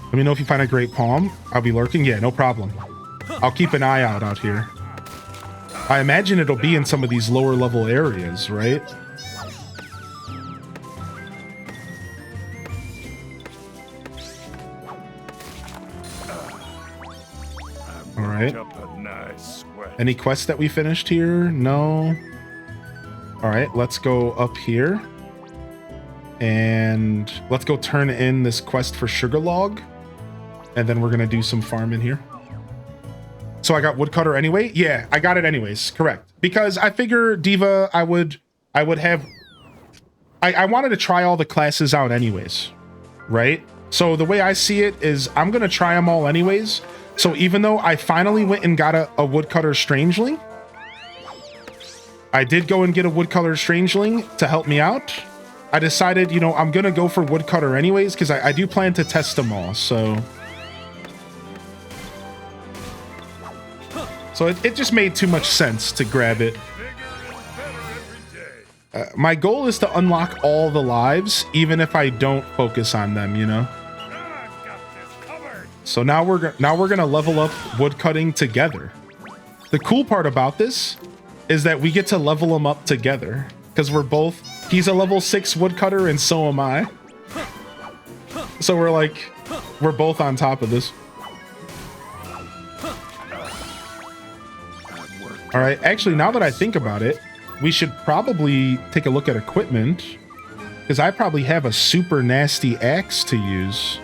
Let me know if you find a great palm. I'll be lurking. Yeah, no problem. I'll keep an eye out here. I imagine it'll be in some of these lower level areas, right? All right. Any quests that we finished here? No. All right, let's go up here. And let's go turn in this quest for Sugar Log. And then we're going to do some farming here. So I got woodcutter anyway? Yeah, I got it anyways. Correct. Because I figure Diva, I would have... I wanted to try all the classes out anyways. Right? So the way I see it is I'm going to try them all anyways. So even though I finally went and got a woodcutter strangeling, I did go and get a woodcutter strangeling to help me out. I decided, you know, I'm going to go for woodcutter anyways because I do plan to test them all. So So it just made too much sense to grab it. My goal is to unlock all the lives, even if I don't focus on them, you know? So now we're gonna level up woodcutting together. The cool part about this is that we get to level them up together because he's a level 6 woodcutter and so am I. So we're both on top of this. All right, actually, now that I think about it, we should probably take a look at equipment because I probably have a super nasty axe to use.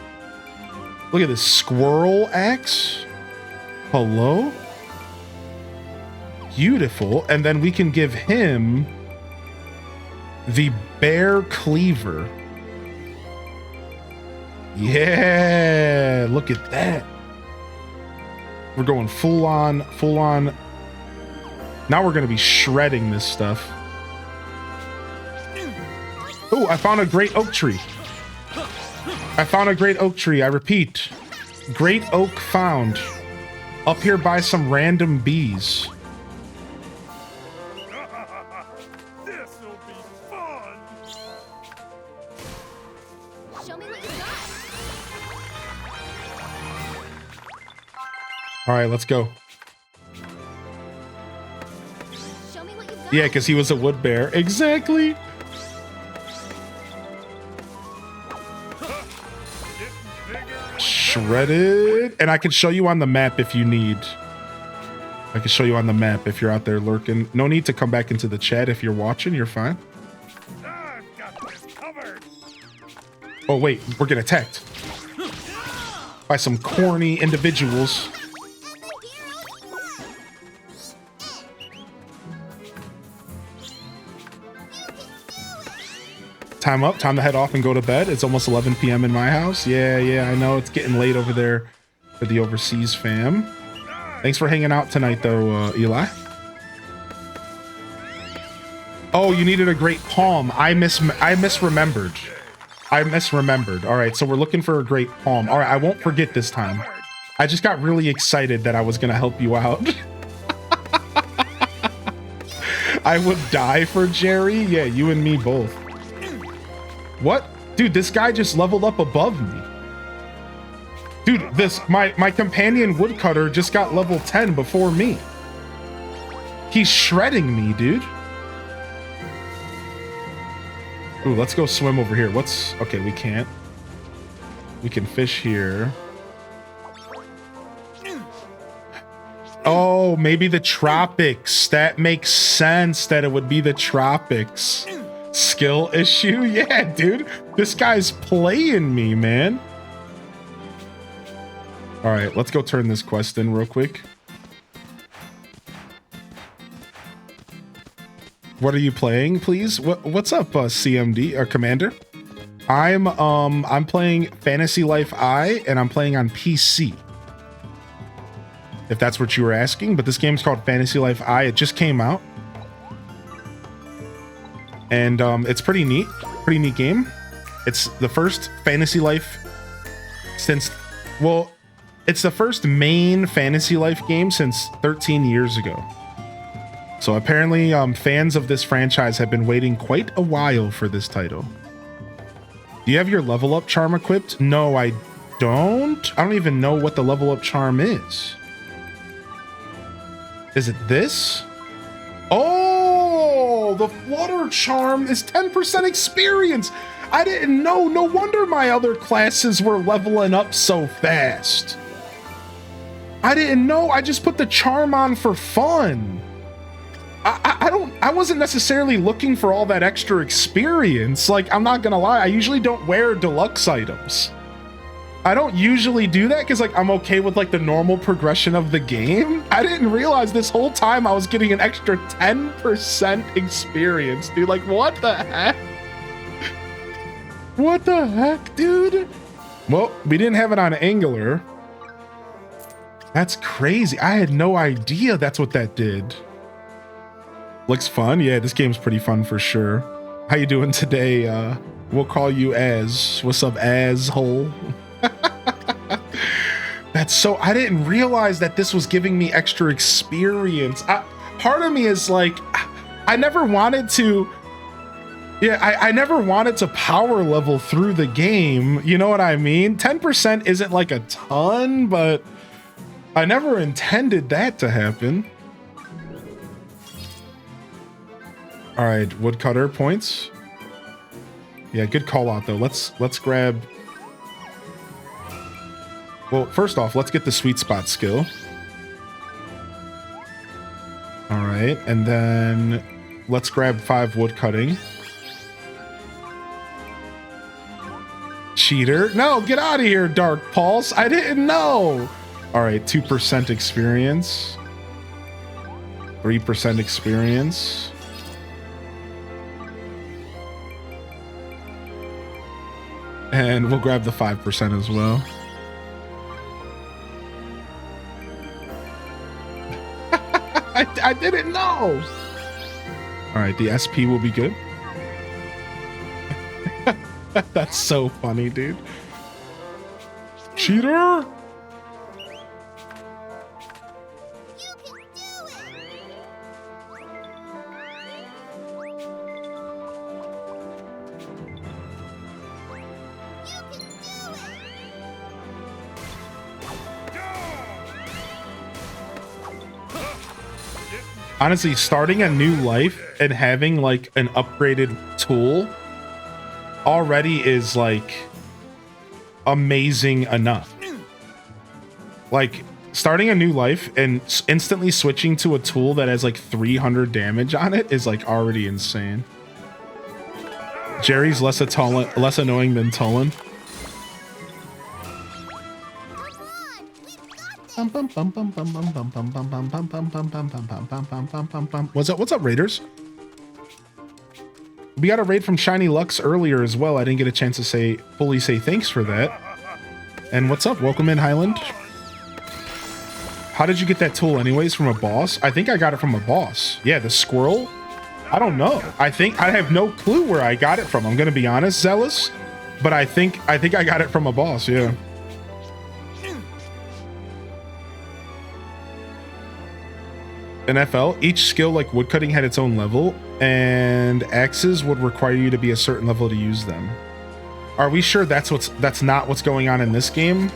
Look at this squirrel axe. Hello? Beautiful. And then we can give him the bear cleaver. Yeah, look at that. We're going full on. Now we're going to be shredding this stuff. Oh, I found a great oak tree. I repeat, great oak found up here by some random bees. This'll be fun. Show me what you got. All right, let's go. Show me what you got. Yeah, because he was a wood bear. Exactly. Shredded. And I can show you on the map if you need. I can show you on the map if you're out there lurking. No need to come back into the chat if you're watching. You're fine. I've got this covered. Oh, wait. We're getting attacked by some corny individuals. Time up, time to head off and go to bed. It's almost 11 p.m. in my house. Yeah, I know it's getting late over there for the overseas fam. Thanks for hanging out tonight though, Eli. Oh, you needed a great palm. I misremembered. All right, so we're looking for a great palm. All right, I won't forget this time. I just got really excited that I was gonna help you out. I would die for Jerry. Yeah, you and me both. What? Dude, this guy just leveled up above me. Dude, my companion woodcutter just got level 10 before me. He's shredding me, dude. Ooh, let's go swim over here. Okay, we can't. We can fish here. Oh, maybe the tropics. That makes sense that it would be the tropics. Skill issue? Yeah, dude. This guy's playing me, man. All right, let's go turn this quest in real quick. What are you playing, please? What's up, CMD or Commander? I'm playing Fantasy Life I, and I'm playing on PC. If that's what you were asking, but this game's called Fantasy Life I. It just came out. And it's pretty neat game. It's the first Fantasy Life since, well, it's the first main Fantasy Life game since 13 years ago. So apparently fans of this franchise have been waiting quite a while for this title. Do you have your level up charm equipped? No, I don't. I don't even know what the level up charm is. Is it this? Oh, the flutter charm is 10% experience. I didn't know. No wonder my other classes were leveling up so fast. I didn't know. I just put the charm on for fun. I wasn't necessarily looking for all that extra experience. Like, I'm not gonna lie, I usually don't wear deluxe items. I don't usually do that because, like, I'm okay with, like, the normal progression of the game. I didn't realize this whole time I was getting an extra 10% experience, dude. Like, what the heck? What the heck, dude? Well, we didn't have it on Angular. That's crazy. I had no idea that's what that did. Looks fun. Yeah, this game's pretty fun for sure. How you doing today? We'll call you Az. What's up, asshole? That's so, I didn't realize that this was giving me extra experience. Part of me is like, I never wanted to, I never wanted to power level through the game. You know what I mean? 10% isn't like a ton, but I never intended that to happen. All right, woodcutter points. Yeah, good call out though. Let's grab. Well, first off, let's get the sweet spot skill. All right, and then let's grab 5 wood cutting. Cheater. No, get out of here, Dark Pulse. I didn't know. All right, 2% experience. 3% experience. And we'll grab the 5% as well. I didn't know. All right, the SP will be good. That's so funny, dude. Cheater. Honestly, starting a new life and having like an upgraded tool already is like amazing enough. Like starting a new life and instantly switching to a tool that has like 300 damage on it is like already insane. Jerry's less annoying than Tullen. What's up? What's up, Raiders? We got a raid from Shiny Lux earlier as well. I didn't get a chance to fully say thanks for that. And what's up? Welcome in, Highland. How did you get that tool anyways? From a boss? I think I got it from a boss. Yeah, the squirrel. I don't know. I have no clue where I got it from. I'm gonna be honest, Zealous, but I think I got it from a boss. Yeah. NFL, each skill like woodcutting had its own level, and axes would require you to be a certain level to use them. Are we sure that's not what's going on in this game?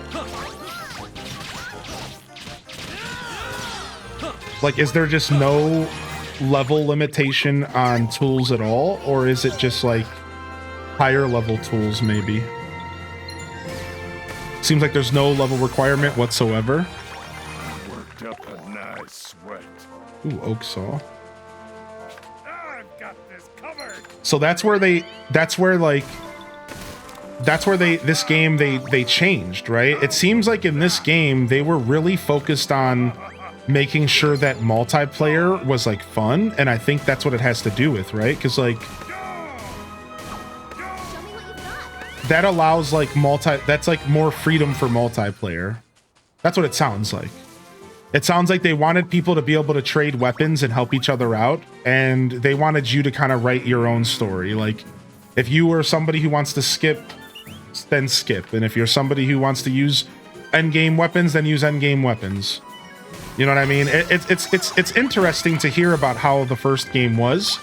Like, is there just no level limitation on tools at all, or is it just like higher level tools maybe? Seems like there's no level requirement whatsoever. Worked up a nice sweat. Ooh, oak saw. I've got this covered. So that's where this game they changed, right? It seems like in this game they were really focused on making sure that multiplayer was like fun, and I think that's what it has to do with, right? Because like that allows like that's like more freedom for multiplayer. That's what it sounds like. It sounds like they wanted people to be able to trade weapons and help each other out, and they wanted you to kind of write your own story. Like, if you were somebody who wants to skip, then skip. And if you're somebody who wants to use endgame weapons, then use endgame weapons. You know what I mean? It's interesting to hear about how the first game was.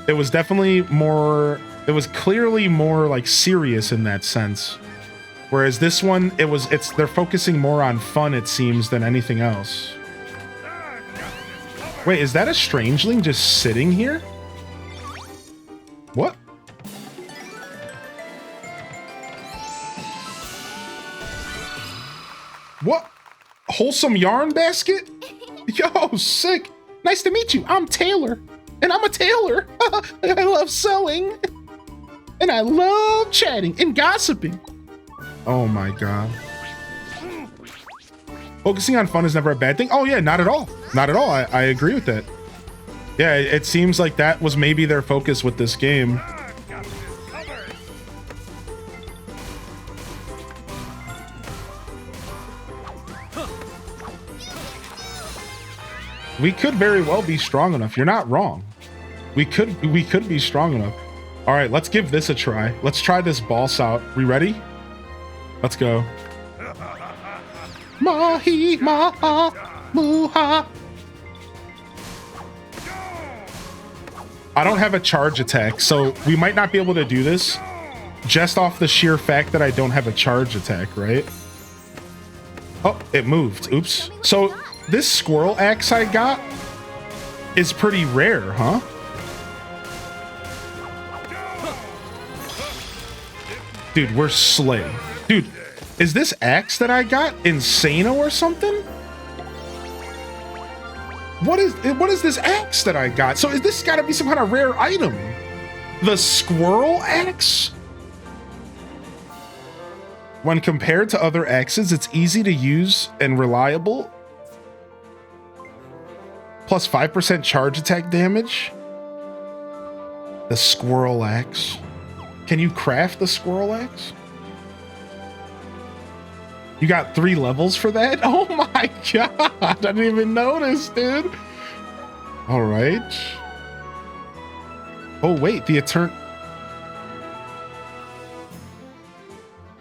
It was definitely more, it was clearly more like serious in that sense. Whereas this one, they're focusing more on fun, it seems, than anything else. Wait, is that a strangeling just sitting here? What? What? Wholesome yarn basket? Yo, sick. Nice to meet you. I'm Taylor, and I'm a tailor. I love sewing, and I love chatting and gossiping. Oh my god. Focusing on fun is never a bad thing. Oh yeah, not at all. Not at all. I agree with that. Yeah, it seems like that was maybe their focus with this game. We could very well be strong enough. You're not wrong. We could be strong enough. All right, let's give this a try. Let's try this boss out. We ready? Let's go. Mahi maha muha. I don't have a charge attack, so we might not be able to do this just off the sheer fact that I don't have a charge attack, right? Oh, it moved. Oops. So this squirrel axe I got is pretty rare, huh? Dude, we're slaying. Dude, is this axe that I got Insano or something? What is this axe that I got? So is this gotta be some kind of rare item? The squirrel axe? When compared to other axes, it's easy to use and reliable. Plus 5% charge attack damage. The squirrel axe. Can you craft the squirrel axe? You got 3 levels for that? Oh my god! I didn't even notice, dude. All right. Oh wait, the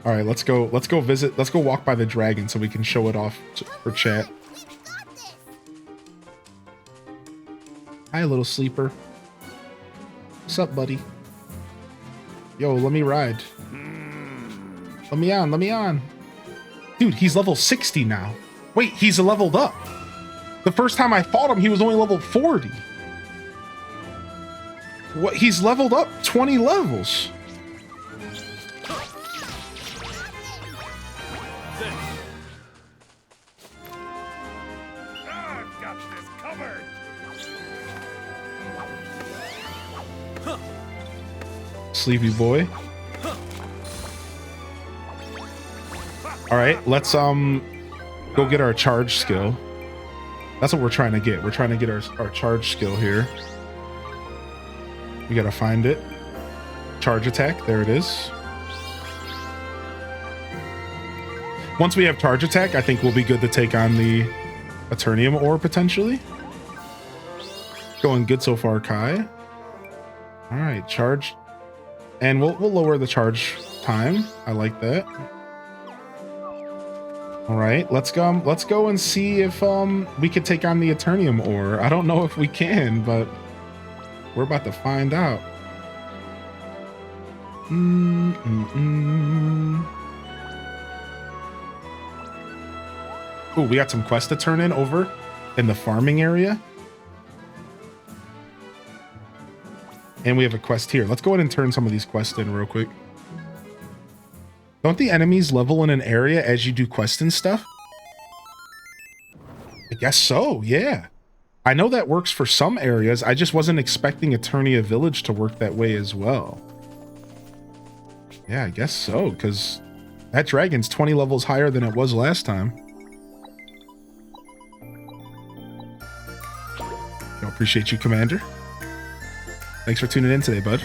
All right, let's go visit. Let's go walk by the dragon so we can show it off for chat. Hi, little sleeper. What's up, buddy? Yo, let me ride. Let me on. Dude, he's level 60 now. Wait, he's leveled up. The first time I fought him, he was only level 40. What? He's leveled up 20 levels. I've got this covered. Sleepy boy. All right, let's go get our charge skill. That's what we're trying to get. We're trying to get our charge skill here. We gotta find it. Charge attack, there it is. Once we have charge attack, I think we'll be good to take on the Eternium ore potentially. Going good so far, Kai. All right, charge, and we'll lower the charge time. I like that. All right, let's go and see if we could take on the Eternium ore. I don't know if we can, but we're about to find out. Oh, we got some quests to turn in over in the farming area. And we have a quest here. Let's go ahead and turn some of these quests in real quick. Don't the enemies level in an area as you do quests and stuff? I guess so, yeah. I know that works for some areas. I just wasn't expecting Eternia Village to work that way as well. Yeah, I guess so, because that dragon's 20 levels higher than it was last time. I appreciate you, Commander. Thanks for tuning in today, bud.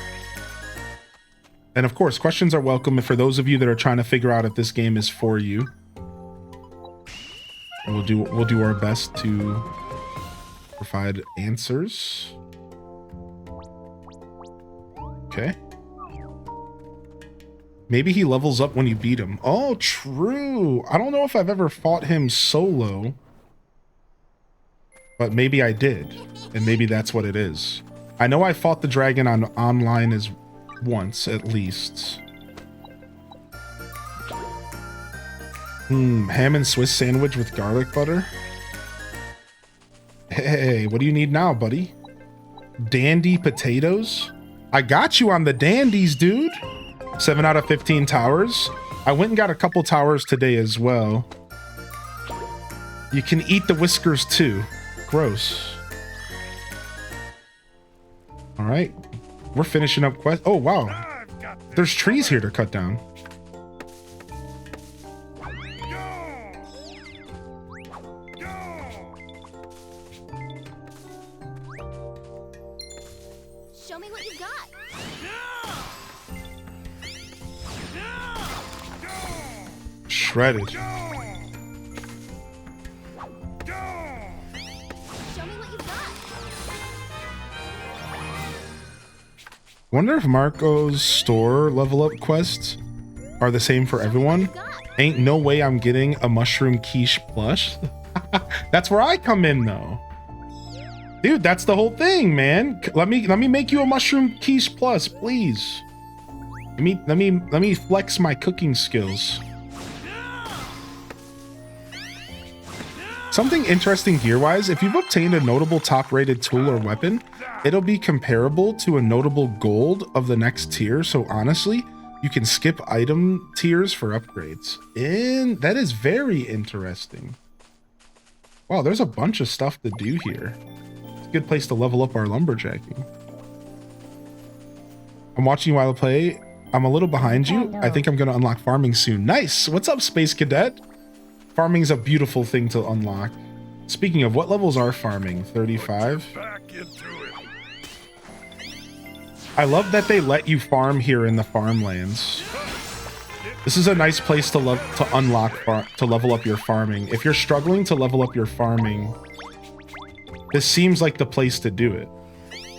And of course, questions are welcome for those of you that are trying to figure out if this game is for you. And we'll do our best to provide answers. Okay. Maybe he levels up when you beat him. Oh, true. I don't know if I've ever fought him solo, but maybe I did, and maybe that's what it is. I know I fought the dragon on online as once at least. Ham and Swiss sandwich with garlic butter. Hey, what do you need now, buddy? Dandy potatoes? I got you on the dandies, dude. 7 out of 15 towers. I went and got a couple towers today as well. You can eat the whiskers too. Gross. All right. We're finishing up quest. Oh, wow. There's trees here to cut down. Show me what you got. Shredded. Show me what you got. Wonder if Marco's store level up quests are the same for everyone. Got. Ain't no way I'm getting a mushroom quiche plush. That's where I come in though. Dude, that's the whole thing, man. Let me make you a mushroom quiche plus, please. Let me flex my cooking skills. Something interesting gear-wise, if you've obtained a notable top-rated tool or weapon, it'll be comparable to a notable gold of the next tier. So honestly, you can skip item tiers for upgrades. And that is very interesting. Wow, there's a bunch of stuff to do here. It's a good place to level up our lumberjacking. I'm watching you while I play. I'm a little behind you. I think I'm going to unlock farming soon. Nice. What's up, Space Cadet? Farming is a beautiful thing to unlock. Speaking of, what levels are farming? 35? Back into it. I love that they let you farm here in the farmlands. This is a nice place to level up your farming. If you're struggling to level up your farming, this seems like the place to do it. Show me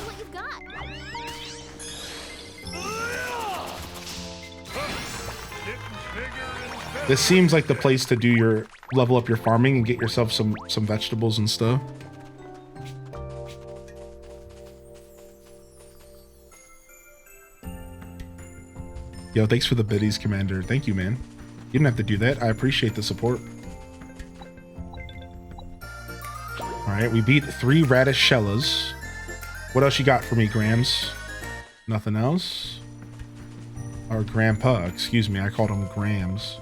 what you've got. This seems like the place to do your level up your farming and get yourself some vegetables and stuff. Yo, thanks for the biddies, Commander. Thank you, man. You didn't have to do that. I appreciate the support. All right, we beat 3 radishellas. What else you got for me, Grams? Nothing else? Or Grandpa, excuse me. I called him Grams.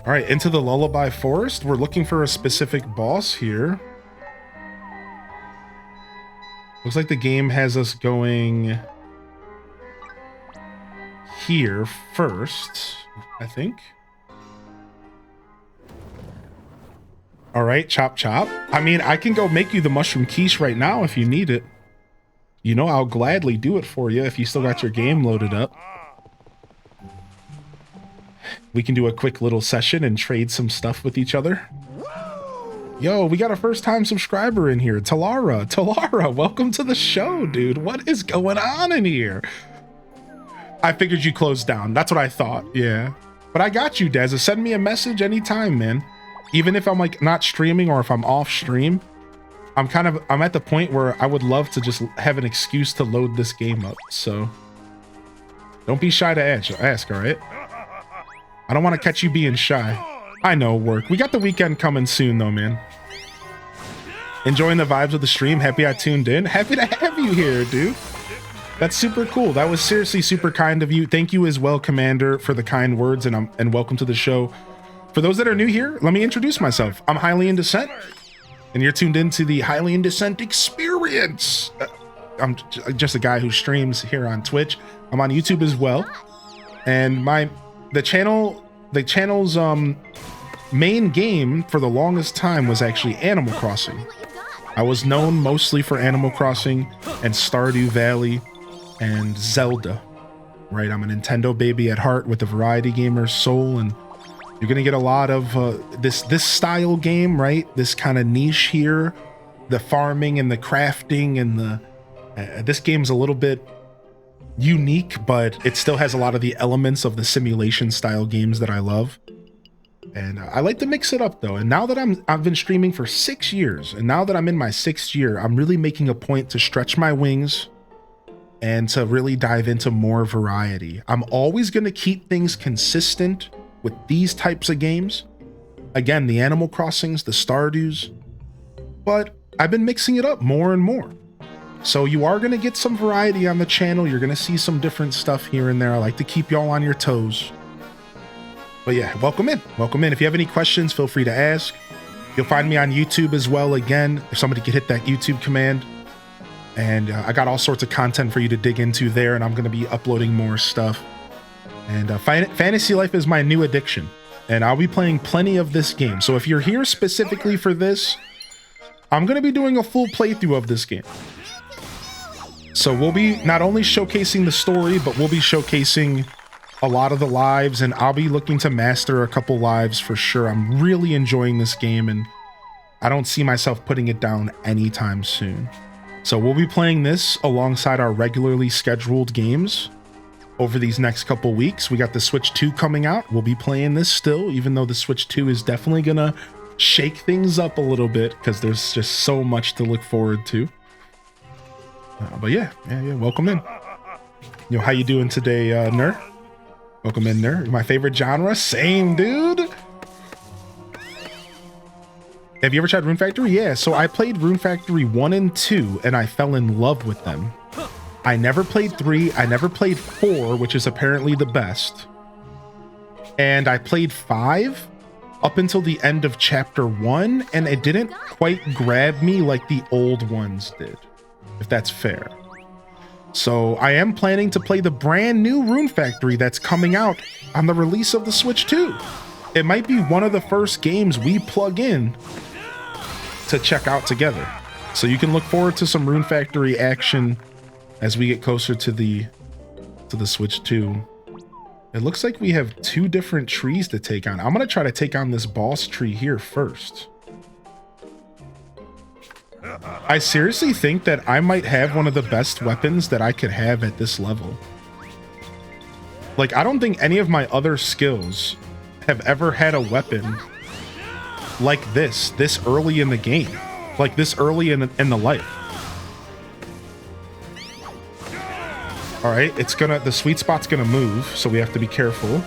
All right, into the Lullaby Forest. We're looking for a specific boss here. Looks like the game has us going here first, I think. All right, chop chop. I mean, I can go make you the mushroom quiche right now if you need it. You know, I'll gladly do it for you if you still got your game loaded up. We can do a quick little session and trade some stuff with each other. Yo, we got a first-time subscriber in here, Talara. Talara, welcome to the show, dude. What is going on in here? I figured you closed down. That's what I thought. Yeah. But I got you, Dez. Send me a message anytime, man. Even if I'm like not streaming or if I'm off stream, I'm at the point where I would love to just have an excuse to load this game up. So don't be shy to ask, all right? I don't want to catch you being shy. I know, work. We got the weekend coming soon, though, man. Enjoying the vibes of the stream. Happy I tuned in. Happy to have you here, dude. That's super cool. That was seriously super kind of you. Thank you as well, Commander, for the kind words, and welcome to the show. For those that are new here, let me introduce myself. I'm Highly in Descent, and you're tuned into the Highly in Descent experience. I'm just a guy who streams here on Twitch. I'm on YouTube as well, and the channel's main game for the longest time was actually Animal Crossing. I was known mostly for Animal Crossing and Stardew Valley and Zelda, right? I'm a Nintendo baby at heart with a variety gamer's soul, and you're gonna get a lot of this style game, right? This kind of niche here, the farming and the crafting and the this game's a little bit unique, but it still has a lot of the elements of the simulation style games that I love. And I like to mix it up though. And now that I've been streaming for 6 years, and now that I'm in my 6th year, I'm really making a point to stretch my wings and to really dive into more variety. I'm always going to keep things consistent with these types of games. Again, the Animal Crossings, the Stardews, but I've been mixing it up more and more. So you are going to get some variety on the channel. You're going to see some different stuff here and there. I like to keep y'all on your toes. But yeah, welcome in. Welcome in. If you have any questions, feel free to ask. You'll find me on YouTube as well. Again, if somebody could hit that YouTube command. And I got all sorts of content for you to dig into there, and I'm going to be uploading more stuff. And Fantasy Life is my new addiction, and I'll be playing plenty of this game. So if you're here specifically for this, I'm going to be doing a full playthrough of this game. So we'll be not only showcasing the story, but we'll be showcasing a lot of the lives, and I'll be looking to master a couple lives for sure. I'm really enjoying this game, and I don't see myself putting it down anytime soon. So we'll be playing this alongside our regularly scheduled games. over these next couple weeks. We got the Switch 2 coming out. We'll be playing this still, even though the Switch 2 is definitely gonna shake things up a little bit because there's just so much to look forward to. But yeah, welcome in. Yo, how you doing today, Ner? Welcome in, Ner. My favorite genre? Same, dude. Have you ever tried Rune Factory? Yeah, so I played Rune Factory 1 and 2, and I fell in love with them. I never played 3, I never played 4, which is apparently the best. And I played 5 up until the end of chapter 1, and it didn't quite grab me like the old ones did, if that's fair. So I am planning to play the brand new Rune Factory that's coming out on the release of the Switch 2. It might be one of the first games we plug in to check out together. So you can look forward to some Rune Factory action as we get closer to the Switch 2. It looks like we have 2 different trees to take on. I'm gonna try to take on this boss tree here first. I seriously think that I might have one of the best weapons that I could have at this level. Like, I don't think any of my other skills have ever had a weapon like this early in the game, like this early in the life. All right, the sweet spot's gonna move, so we have to be careful.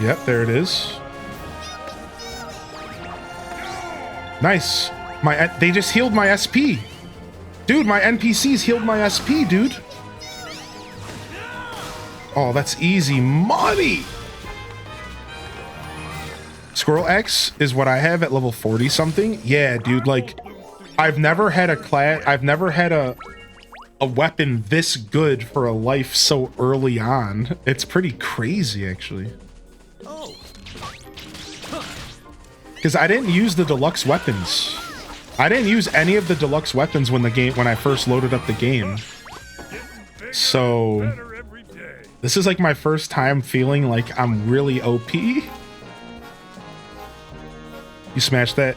Yep, there it is. Nice. They just healed my SP. Dude, my NPCs healed my SP, dude. Oh, that's easy money. Squirrel X is what I have at level 40 something. Yeah, dude, like I've never had a weapon this good for a life so early on. It's pretty crazy, actually. Because I didn't use the deluxe weapons. I didn't use any of the deluxe weapons when I first loaded up the game. So this is like my first time feeling like I'm really OP. You smashed that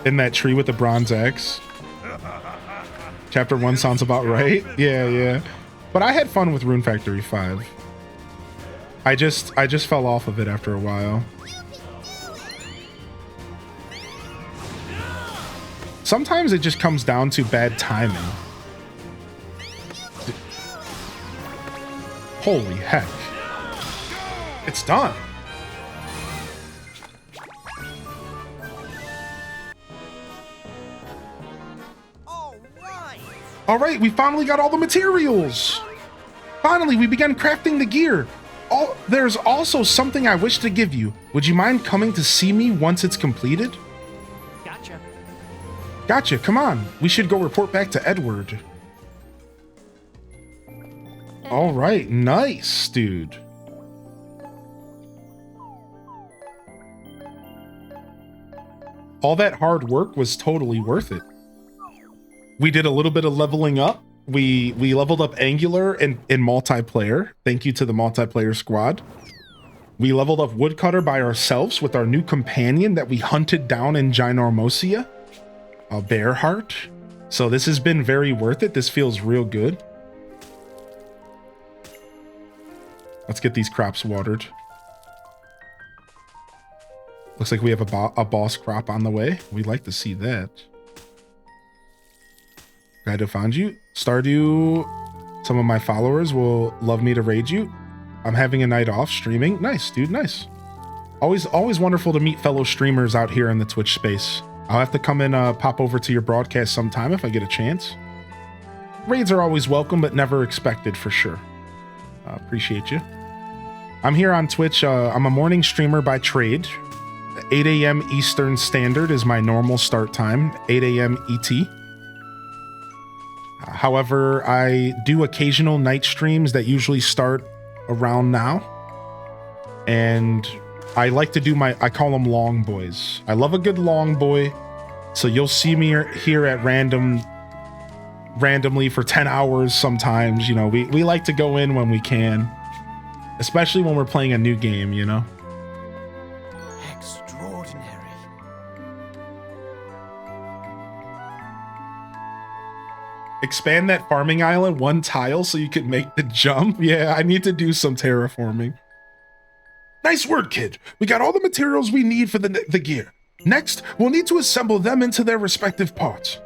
in that tree with the bronze axe. Chapter 1 sounds about right. Yeah. But I had fun with Rune Factory 5. I just fell off of it after a while. Sometimes it just comes down to bad timing. Holy heck. It's done. All right, we finally got all the materials. Finally, we began crafting the gear. There's also something I wish to give you. Would you mind coming to see me once it's completed? Gotcha, come on. We should go report back to Edward. All right, nice, dude. All that hard work was totally worth it. We did a little bit of leveling up. We leveled up Angular in multiplayer. Thank you to the multiplayer squad. We leveled up Woodcutter by ourselves with our new companion that we hunted down in Ginormosia. A bear heart. So this has been very worth it. This feels real good. Let's get these crops watered. Looks like we have a boss crop on the way. We'd like to see that. Glad to find you. Stardew, some of my followers will love me to raid you. I'm having a night off streaming. Nice, dude, nice. Always wonderful to meet fellow streamers out here in the Twitch space. I'll have to come and pop over to your broadcast sometime if I get a chance. Raids are always welcome, but never expected for sure. Appreciate you. I'm here on Twitch. I'm a morning streamer by trade. 8 a.m. Eastern Standard is my normal start time, 8 a.m. ET. However, I do occasional night streams that usually start around now. And I like to do I call them long boys. I love a good long boy. So you'll see me here at randomly for 10 hours sometimes. You know, we like to go in when we can, especially when we're playing a new game, you know? Extraordinary. Expand that farming island 1 tile so you can make the jump. Yeah, I need to do some terraforming. Nice work, kid. We got all the materials we need for the gear. Next, we'll need to assemble them into their respective parts.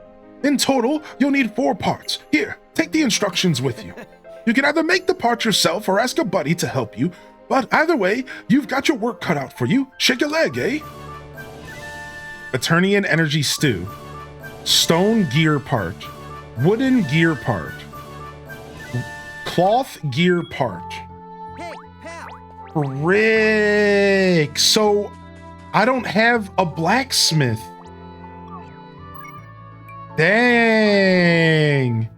In total, you'll need 4 parts. Here, take the instructions with you. You can either make the parts yourself or ask a buddy to help you, but either way, you've got your work cut out for you. Shake a leg, eh? Eternian Energy Stew. Stone gear part. Wooden gear part. Cloth gear part. Hey, pal. Frick. So I don't have a blacksmith. Dang.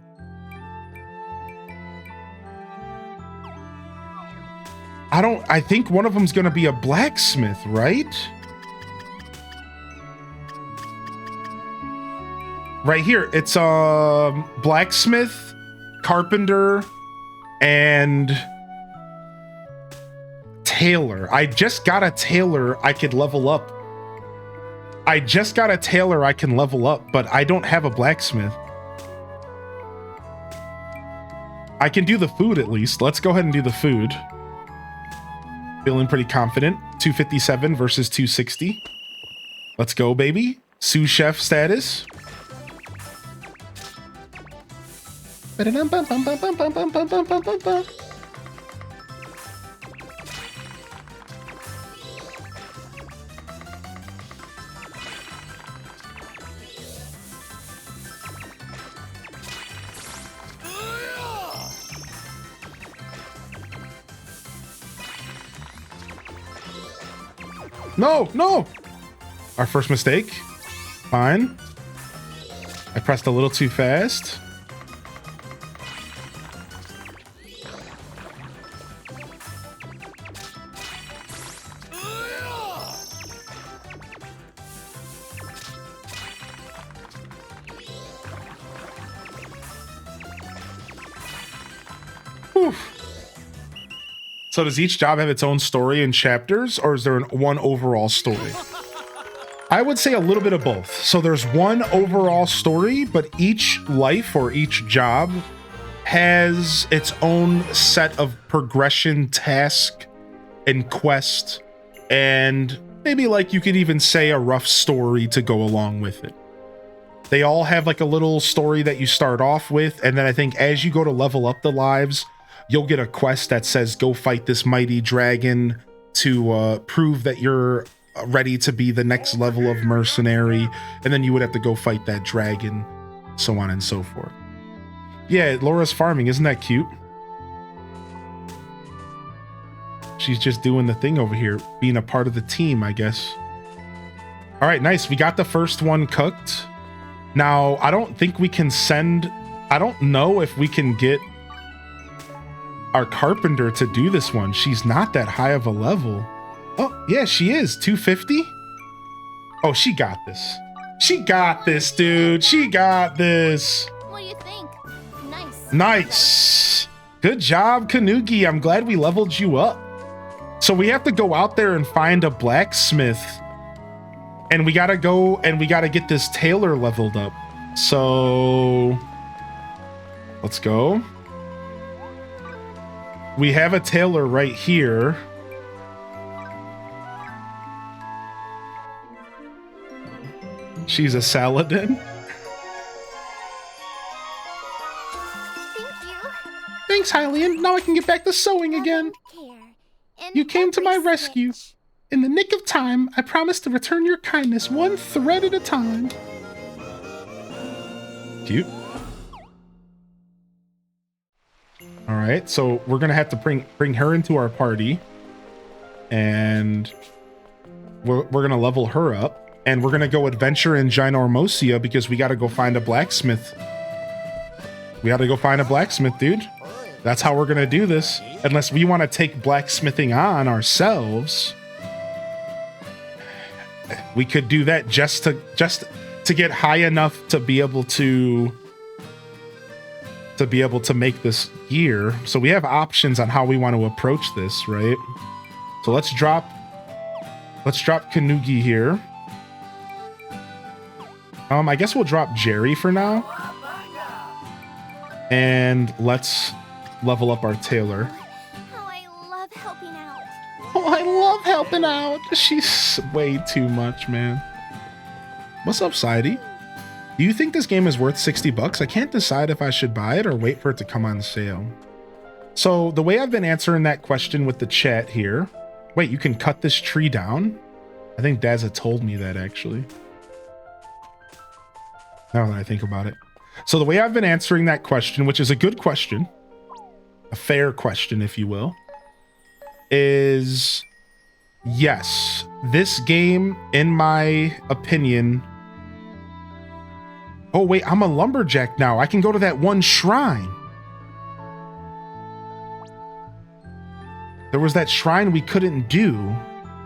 I think one of them's gonna be a blacksmith, right? Right here, it's blacksmith, carpenter, and tailor. I just got a tailor I could level up. I just got a tailor I can level up, but I don't have a blacksmith. I can do the food at least. Let's go ahead and do the food. Feeling pretty confident. 257 versus 260. Let's go, baby. Sous chef status. No, no. Our first mistake. Fine. I pressed a little too fast. Whew. So does each job have its own story and chapters, or is there one overall story? I would say a little bit of both. So there's one overall story, but each life or each job has its own set of progression, task, and quest, and maybe like you could even say a rough story to go along with it. They all have like a little story that you start off with, and then I think as you go to level up the lives, you'll get a quest that says go fight this mighty dragon to prove that you're ready to be the next level of mercenary, and then you would have to go fight that dragon, so on and so forth. Yeah, Laura's farming, isn't that cute? She's just doing the thing over here, being a part of the team, I guess. All right, nice. We got the first one cooked. Now, I don't think we can send... I don't know if we can get our carpenter to do this one. She's not that high of a level. Oh, yeah, she is. 250? Oh, she got this. She got this, dude. She got this. What do you think? Nice. Nice. Good job, Kanuki. I'm glad we leveled you up. So we have to go out there and find a blacksmith. And we gotta go and we gotta get this tailor leveled up. So let's go. We have a tailor right here. She's a Saladin. Thank you. Thanks, Hylian. Now I can get back to sewing again. You came to my rescue. In the nick of time, I promise to return your kindness one thread at a time. Cute. All right, so we're gonna have to bring her into our party, and we're gonna level her up, and we're gonna go adventure in Ginormosia because we gotta go find a blacksmith. We gotta go find a blacksmith, dude. That's how we're gonna do this, unless we want to take blacksmithing on ourselves. We could do that just to get high enough to be able to make this gear. So we have options on how we want to approach this, right? So let's drop Kanugi here. I guess we'll drop Jerry for now. And let's level up our Taylor. How I love helping out. Oh, I love helping out. She's way too much, man. What's up, Sidey? Do you think this game is worth 60 bucks? I can't decide if I should buy it or wait for it to come on sale. So the way I've been answering that question with the chat here. Wait, you can cut this tree down? I think Dazza told me that actually. Now that I think about it. So the way I've been answering that question, which is a good question, a fair question, if you will, is yes, this game, in my opinion. Oh, wait, I'm a lumberjack now. I can go to that one shrine. There was that shrine we couldn't do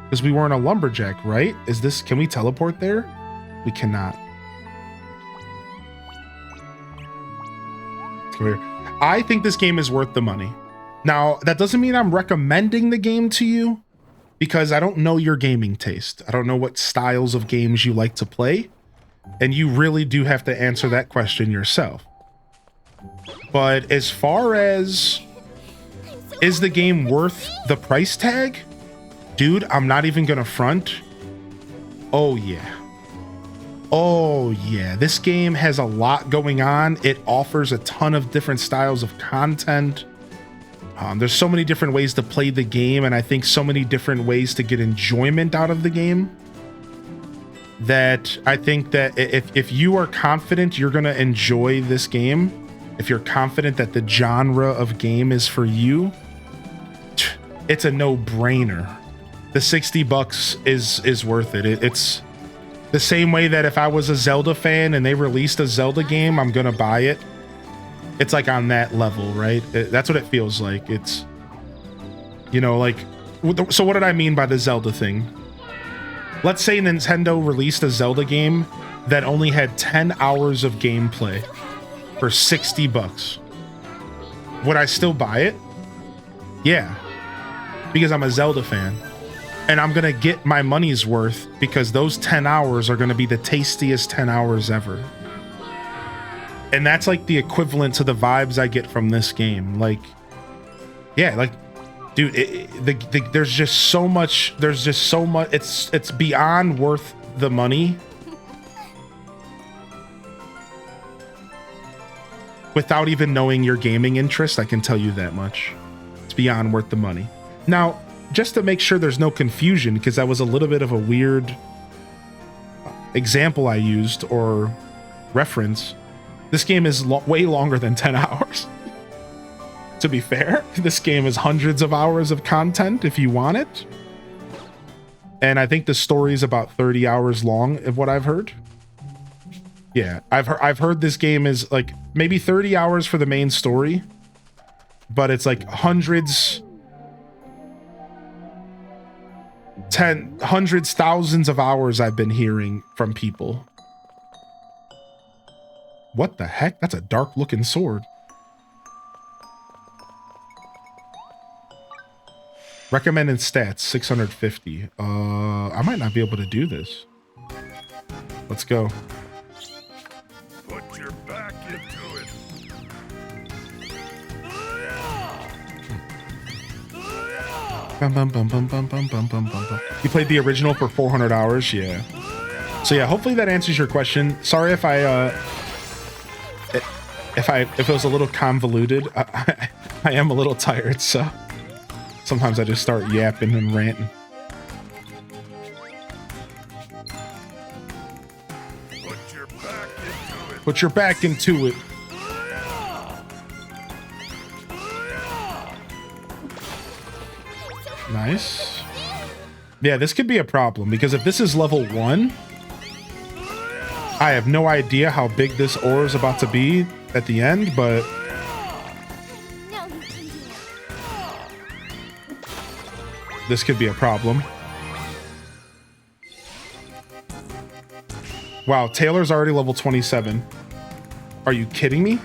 because we weren't a lumberjack, right? Can we teleport there? We cannot. Come here. I think this game is worth the money. Now, that doesn't mean I'm recommending the game to you because I don't know your gaming taste. I don't know what styles of games you like to play. And you really do have to answer that question yourself. But as far as, is the game worth the price tag? Dude, I'm not even gonna front. Oh yeah. Oh yeah, this game has a lot going on. It offers a ton of different styles of content. There's so many different ways to play the game, and I think so many different ways to get enjoyment out of the game, that I think that if you are confident you're gonna enjoy this game, if you're confident that the genre of game is for you, it's a no-brainer. The 60 bucks is worth it. It's the same way that if I was a Zelda fan and they released a Zelda game, I'm gonna buy it. It's like on that level, right? That's what it feels like. It's, you know, like, so what did I mean by the Zelda thing? Let's say Nintendo released a Zelda game that only had 10 hours of gameplay for 60 bucks. Would I still buy it? Yeah, because I'm a Zelda fan. And I'm gonna get my money's worth because those 10 hours are gonna be the tastiest 10 hours ever. And that's like the equivalent to the vibes I get from this game. Like, yeah, like, dude, there's just so much. It's beyond worth the money. Without even knowing your gaming interest, I can tell you that much. It's beyond worth the money. Now, just to make sure there's no confusion, because that was a little bit of a weird example I used or reference, this game is way longer than 10 hours. To be fair, this game is hundreds of hours of content if you want it. And I think the story is about 30 hours long, of what I've heard. Yeah, I've heard this game is like maybe 30 hours for the main story, but it's like hundreds, thousands of hours I've been hearing from people. What the heck? That's a dark looking sword. Recommended stats 650. I might not be able to do this. Let's go. Put your back into it. Bum, bum, bum, bum, bum, bum, bum, bum, bum. You played the original for 400 hours? Yeah. So yeah, hopefully that answers your question. Sorry if it was a little convoluted. I am a little tired, so sometimes I just start yapping and ranting. Put your back into it. Nice. Yeah, this could be a problem because if this is level 1, I have no idea how big this ore is about to be at the end, but this could be a problem. Wow, Taylor's already level 27. Are you kidding me?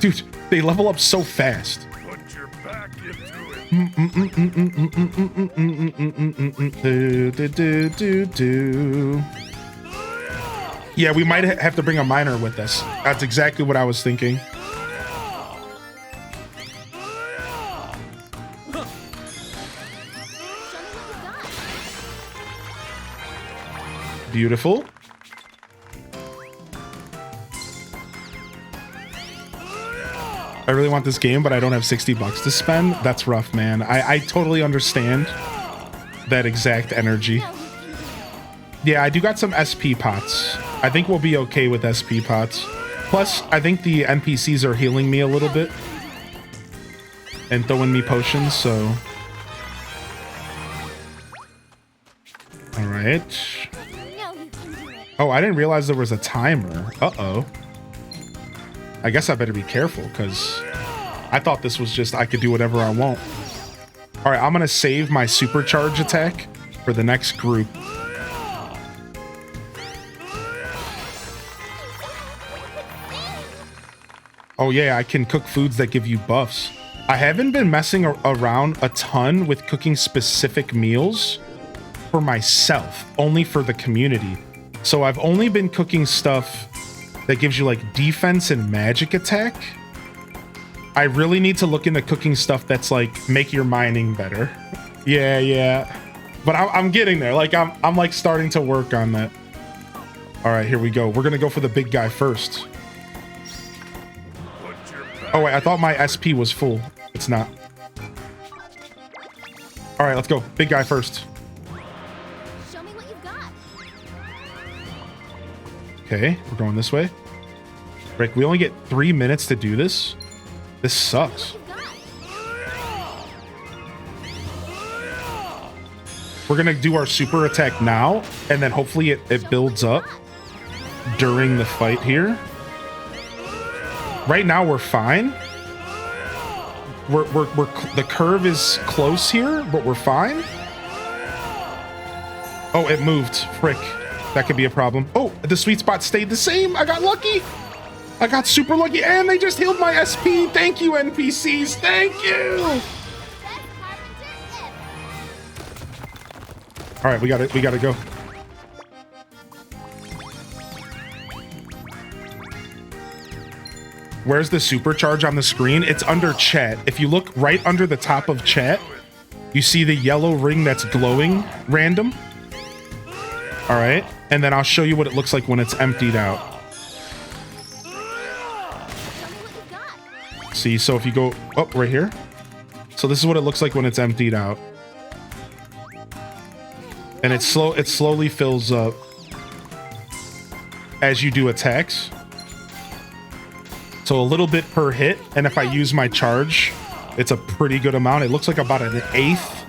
Dude, they level up so fast. Put your back into it. Yeah, we might have to bring a miner with us. That's exactly what I was thinking. Beautiful. I really want this game, but I don't have 60 bucks to spend. That's rough, man. I totally understand that exact energy. Yeah, I do got some SP pots. I think we'll be okay with SP pots. Plus, I think the NPCs are healing me a little bit and throwing me potions, so... All right. Oh, I didn't realize there was a timer. Uh-oh. I guess I better be careful, because I thought this was just I could do whatever I want. All right, I'm going to save my supercharge attack for the next group. Oh yeah, I can cook foods that give you buffs. I haven't been messing around a ton with cooking specific meals for myself, only for the community. So I've only been cooking stuff that gives you like defense and magic attack. I really need to look into cooking stuff that's like make your mining better. Yeah. But I'm getting there. Like I'm like starting to work on that. All right, here we go. We're gonna go for the big guy first. Oh wait, I thought my SP was full. It's not. All right, let's go. Big guy first. Show me what you've got. Okay, we're going this way. Rick, we only get 3 minutes to do this. This sucks. We're gonna do our super attack now, and then hopefully it builds up during the fight here. Right now we're fine. We're the curve is close here, but we're fine. Oh, it moved. Frick. That could be a problem. Oh, the sweet spot stayed the same. I got lucky. I got super lucky, and they just healed my SP. Thank you, NPCs. Thank you. All right, we gotta go. Where's the supercharge on the screen? It's under chat. If you look right under the top of chat, you see the yellow ring that's glowing random. All right, and then I'll show you what it looks like when it's emptied out. See, so if you go up right here, so this is what it looks like when it's emptied out. And it slowly fills up as you do attacks. So a little bit per hit, and if I use my charge, it's a pretty good amount. It looks like about an eighth.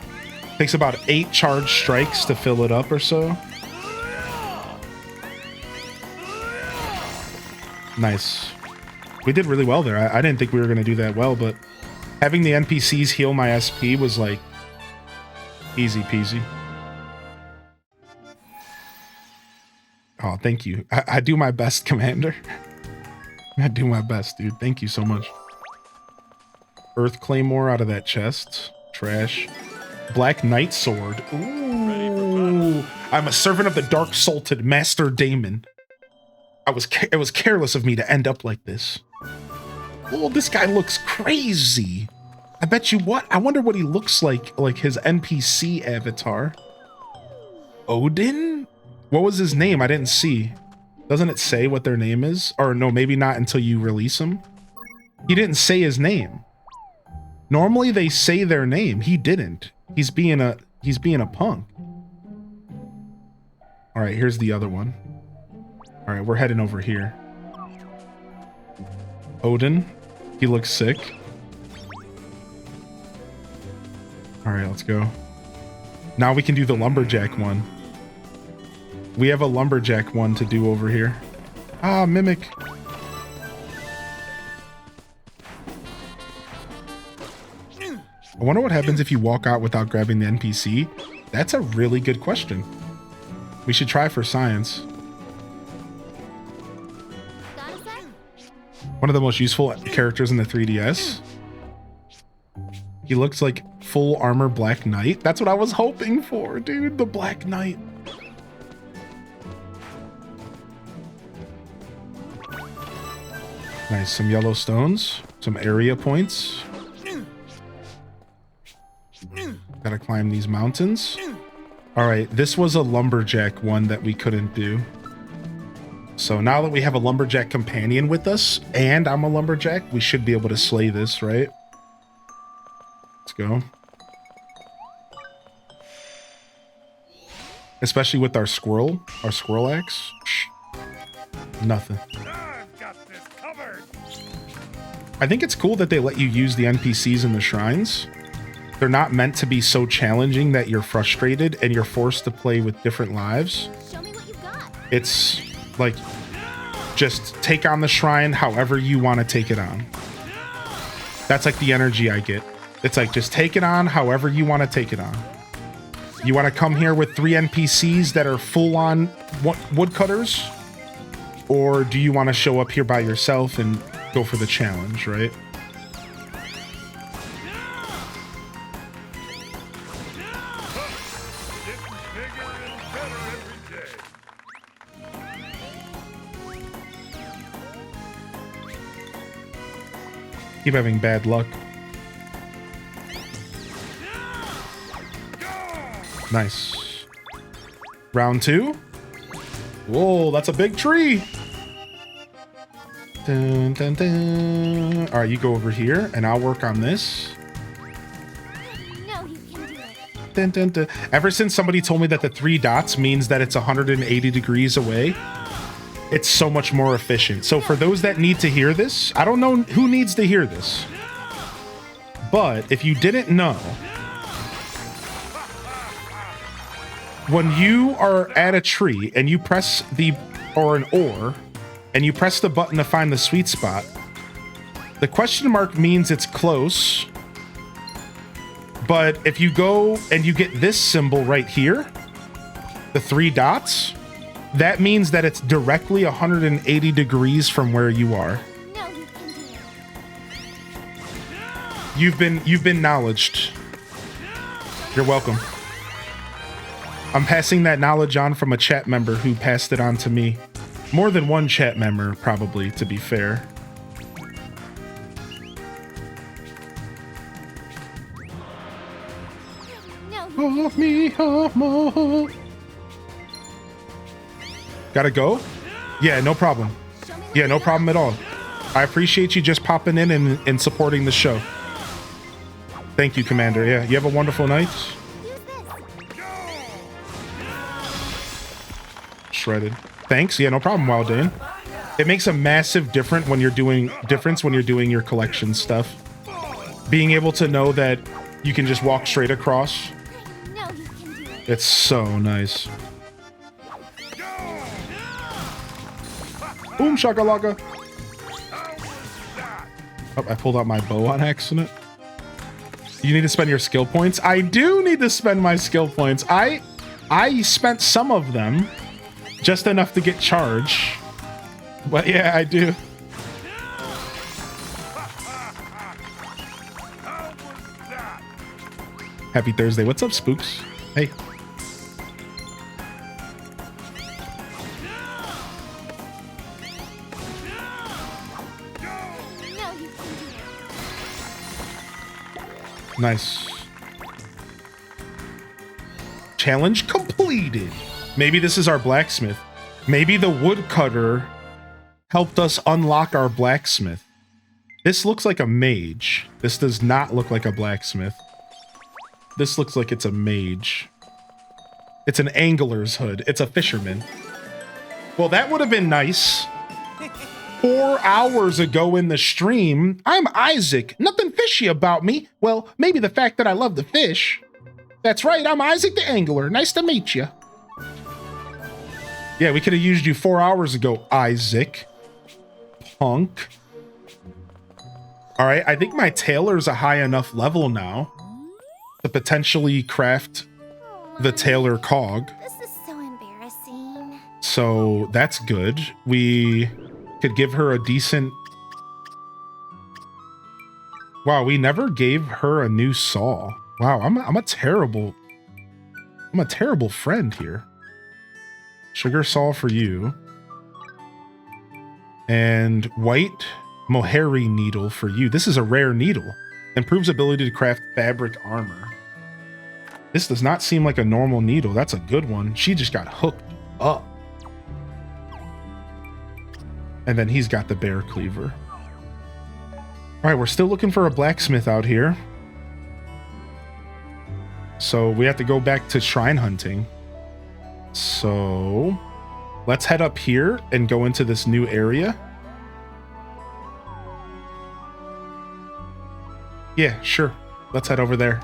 Takes about 8 charge strikes to fill it up or so. Nice. We did really well there. I didn't think we were going to do that well, but having the NPCs heal my SP was like easy peasy. Oh, thank you. I do my best, Commander. I do my best, dude. Thank you so much. Earth Claymore out of that chest. Trash. Black Knight Sword. Ooh. I'm a servant of the Dark Salted Master Daemon. It was careless of me to end up like this. Oh, this guy looks crazy. I bet you what? I wonder what he looks like his NPC avatar. Odin? What was his name? I didn't see. Doesn't it say what their name is? Or no, maybe not until you release him. He didn't say his name. Normally they say their name. He didn't. He's being a punk. All right, here's the other one. All right, we're heading over here. Odin. He looks sick. All right, let's go. Now we can do the lumberjack one. We have a lumberjack one to do over here. Ah, Mimic. I wonder what happens if you walk out without grabbing the NPC. That's a really good question. We should try for science. One of the most useful characters in the 3DS. He looks like full armor Black Knight. That's what I was hoping for, dude. The Black Knight. Nice, some yellow stones, some area points. Gotta climb these mountains. All right, this was a lumberjack one that we couldn't do. So now that we have a lumberjack companion with us, and I'm a lumberjack, we should be able to slay this, right? Let's go. Especially with our squirrel axe. Shh. Nothing. I've got this covered. I think it's cool that they let you use the NPCs in the shrines. They're not meant to be so challenging that you're frustrated and you're forced to play with different lives. Show me what you've got. It's like, just take on the shrine however you want to take it on. That's like the energy I get. It's like, just take it on however you want to take it on. You want to come here with 3 NPCs that are full-on woodcutters? Or do you want to show up here by yourself and go for the challenge, right? Getting bigger and better every day. Keep having bad luck. Nice. Round 2. Whoa, that's a big tree. Dun, dun, dun. All right, you go over here, and I'll work on this. No, you can do it. Dun, dun, dun. Ever since somebody told me that the 3 dots means that it's 180 degrees away, it's so much more efficient. So for those that need to hear this, I don't know who needs to hear this, but if you didn't know, when you are at a tree and you press or an ore, and you press the button to find the sweet spot, the question mark means it's close. But if you go and you get this symbol right here, the 3 dots, that means that it's directly 180 degrees from where you are. No, you can do it. You've been knowledged. You're welcome. I'm passing that knowledge on from a chat member who passed it on to me. More than one chat member, probably, to be fair. No, Off me, off more. Gotta go? Yeah, no problem. show me what Yeah, no you've problem at all. I appreciate you just popping in and supporting the show. Thank you, Commander. Yeah, you have a wonderful night. got. Use this. Shredded. Thanks. Yeah, no problem, Wildane. It makes a massive difference when you're doing your collection stuff. Being able to know that you can just walk straight across. No, you can do it. It's so nice. Boom shakalaka. Oh, I pulled out my bow on accident. You need to spend your skill points. I do need to spend my skill points. I spent some of them. Just enough to get charged. But yeah, I do. Happy Thursday. What's up, Spooks? Hey. No, you can do it. Nice. Challenge completed. Maybe this is our blacksmith. Maybe the woodcutter helped us unlock our blacksmith. This looks like a mage. This does not look like a blacksmith. This looks like it's a mage. It's an angler's hood. It's a fisherman. Well, that would have been nice. 4 hours ago in the stream, I'm Isaac. Nothing fishy about me. Well, maybe the fact that I love to fish. That's right, I'm Isaac the Angler. Nice to meet you. Yeah, we could have used you 4 hours ago, Isaac. Punk. All right, I think my tailor's a high enough level now to potentially craft the tailor cog. This is so embarrassing. So that's good. We could give her a decent... Wow, we never gave her a new saw. Wow, I'm a terrible friend here. Sugar saw for you. And white moheri needle for you. This is a rare needle. Improves ability to craft fabric armor. This does not seem like a normal needle. That's a good one. She just got hooked up. And then he's got the bear cleaver. All right, we're still looking for a blacksmith out here. So we have to go back to shrine hunting. So let's head up here and go into this new area. Yeah, sure. Let's head over there.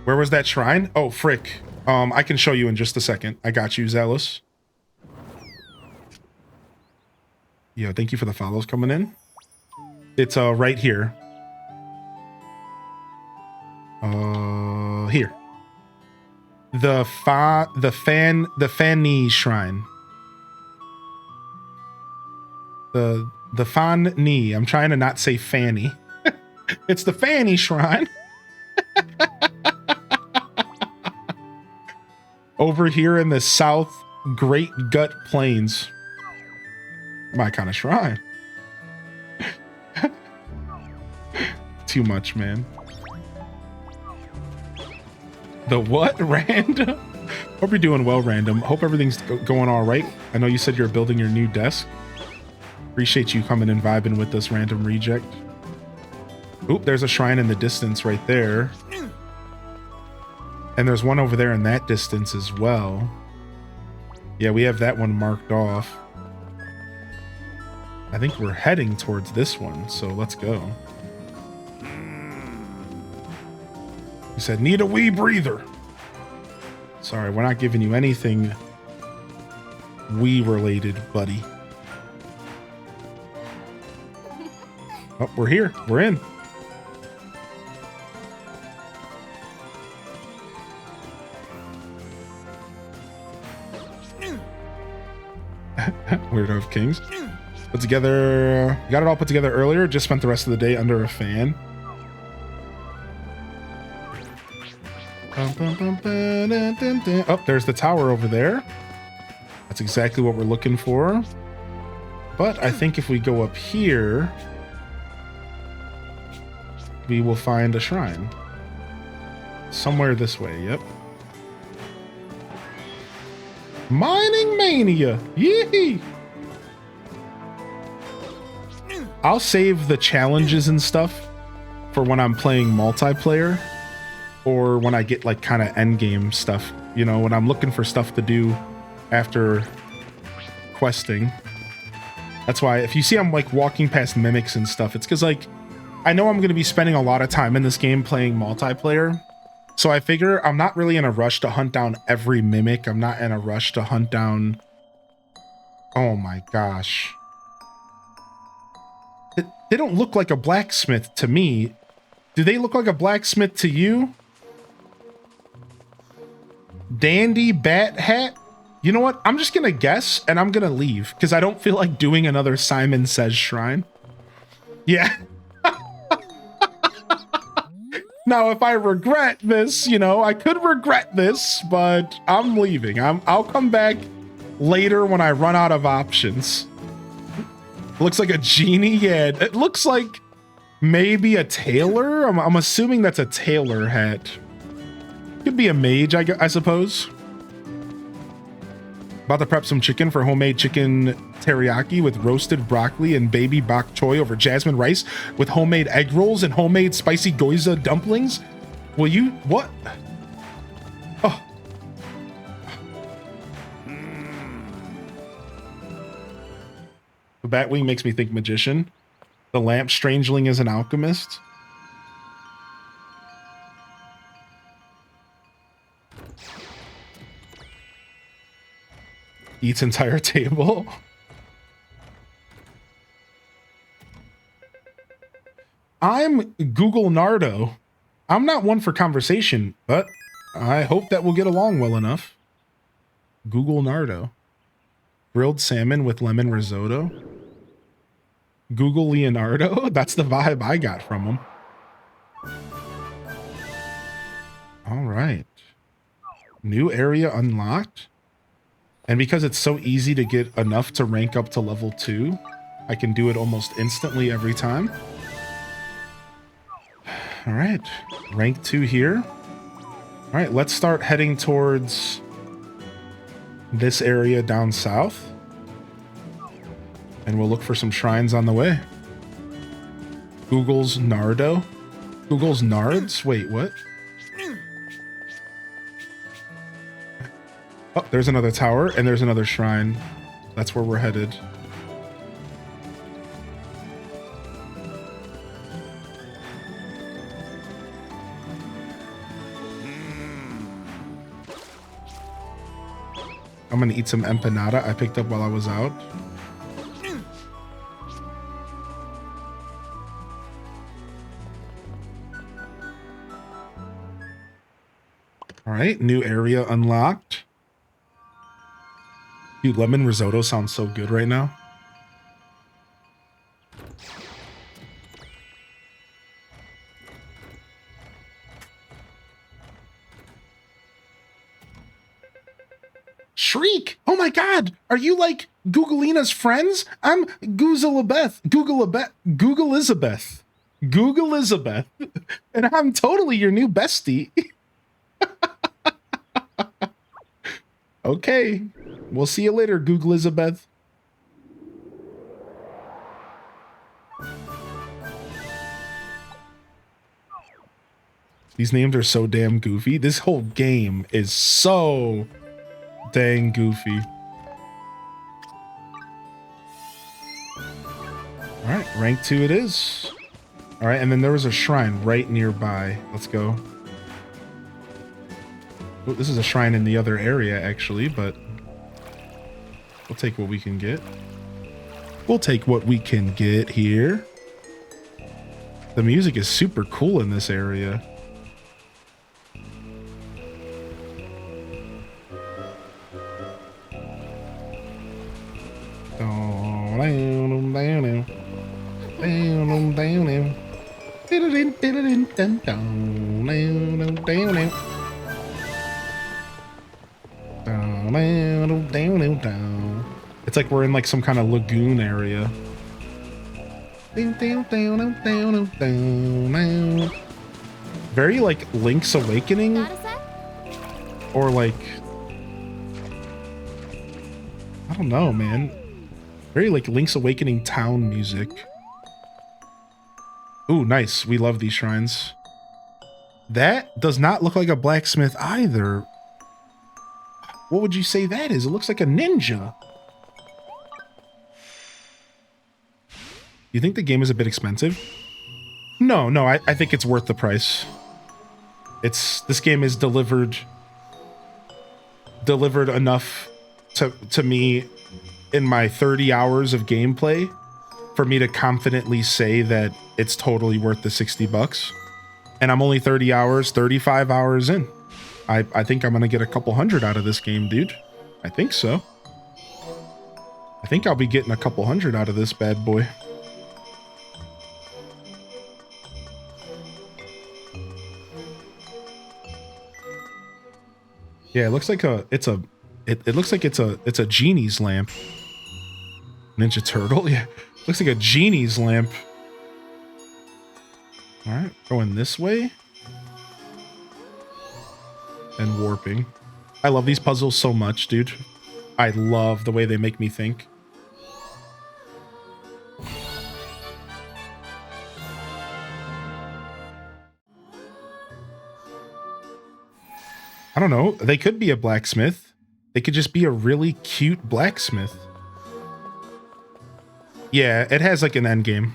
Where was that shrine? Oh, frick. I can show you in just a second. I got you, Zealous. Yo, thank you for the follows coming in. It's right here. Here. The Fanny Shrine. The Fanny. I'm trying to not say Fanny. It's the Fanny Shrine. Over here in the South Great Gut Plains. My kind of shrine. Too much, man. The what? Random? Hope you're doing well, Random. Hope everything's going all right. I know you said you're building your new desk. Appreciate you coming and vibing with us, Random Reject. Oop, there's a shrine in the distance right there. And there's one over there in that distance as well. Yeah, we have that one marked off. I think we're heading towards this one, so let's go. He said, need a wee breather. Sorry, we're not giving you anything wee related, buddy. Oh, we're here. We're in. Weirdo of Kings. Put together, got it all put together earlier. Just spent the rest of the day under a fan. Oh, there's the tower over there. That's exactly what we're looking for. But I think if we go up here, we will find a shrine. Somewhere this way, yep. Mining Mania! Yee! I'll save the challenges and stuff for when I'm playing multiplayer or when I get like kind of end game stuff, you know, when I'm looking for stuff to do after questing. That's why if you see I'm like walking past mimics and stuff, it's because like I know I'm going to be spending a lot of time in this game playing multiplayer. So I figure I'm not really in a rush to hunt down every mimic. I'm not in a rush to hunt down... Oh my gosh. They don't look like a blacksmith to me. Do they look like a blacksmith to you? Dandy Bat Hat? You know what? I'm just going to guess and I'm going to leave because I don't feel like doing another Simon Says shrine. Yeah. Now, if I regret this, you know, I could regret this, but I'm leaving. I'll come back later when I run out of options. Looks like a genie. Yeah, it looks like maybe a tailor. I'm assuming that's a tailor hat. Could be a mage, I suppose. About to prep some chicken for homemade chicken teriyaki with roasted broccoli and baby bok choy over jasmine rice with homemade egg rolls and homemade spicy gyoza dumplings. Will you... What? Oh. The Batwing makes me think magician. The lamp strangeling is an alchemist. Eats entire table. I'm Google Nardo. I'm not one for conversation, but I hope that we'll get along well enough. Google Nardo. Grilled salmon with lemon risotto. Google Leonardo. That's the vibe I got from him. All right. New area unlocked. And because it's so easy to get enough to rank up to level 2, I can do it almost instantly every time. All right, rank 2 here. All right, let's start heading towards this area down south. And we'll look for some shrines on the way. Google's Nardo? Google's Nards? Wait, what? Oh, there's another tower and there's another shrine. That's where we're headed. I'm gonna eat some empanada I picked up while I was out. All right, new area unlocked. Dude, lemon risotto sounds so good right now. Shriek! Oh my god! Are you like Googleina's friends? I'm Google-Elizabeth. Google-Elizabeth. And I'm totally your new bestie. Okay. We'll see you later, Google-Elizabeth. These names are so damn goofy. This whole game is so dang goofy. All right, rank 2 it is. All right, and then there was a shrine right nearby. Let's go. Oh, this is a shrine in the other area, actually, but we'll take what we can get. We'll take what we can get here. The music is super cool in this area. It's like we're in like some kind of lagoon area. Very like Link's Awakening, or like, I don't know, man. Very like Link's Awakening town music. Ooh, nice. We love these shrines. That does not look like a blacksmith either. What would you say that is? It looks like a ninja. You think the game is a bit expensive? No, I think it's worth the price. This game is delivered enough to me in my 30 hours of gameplay for me to confidently say that it's totally worth the $60. And I'm only 35 hours in. I think I'm gonna get a couple hundred out of this game, dude. I think so. I think I'll be getting a couple hundred out of this bad boy. Yeah, it looks like it looks like it's a genie's lamp. Ninja Turtle, yeah. Looks like a genie's lamp. All right, going this way. And warping. I love these puzzles so much, dude. I love the way they make me think. I don't know. They could be a blacksmith. They could just be a really cute blacksmith. Yeah, it has like an end game.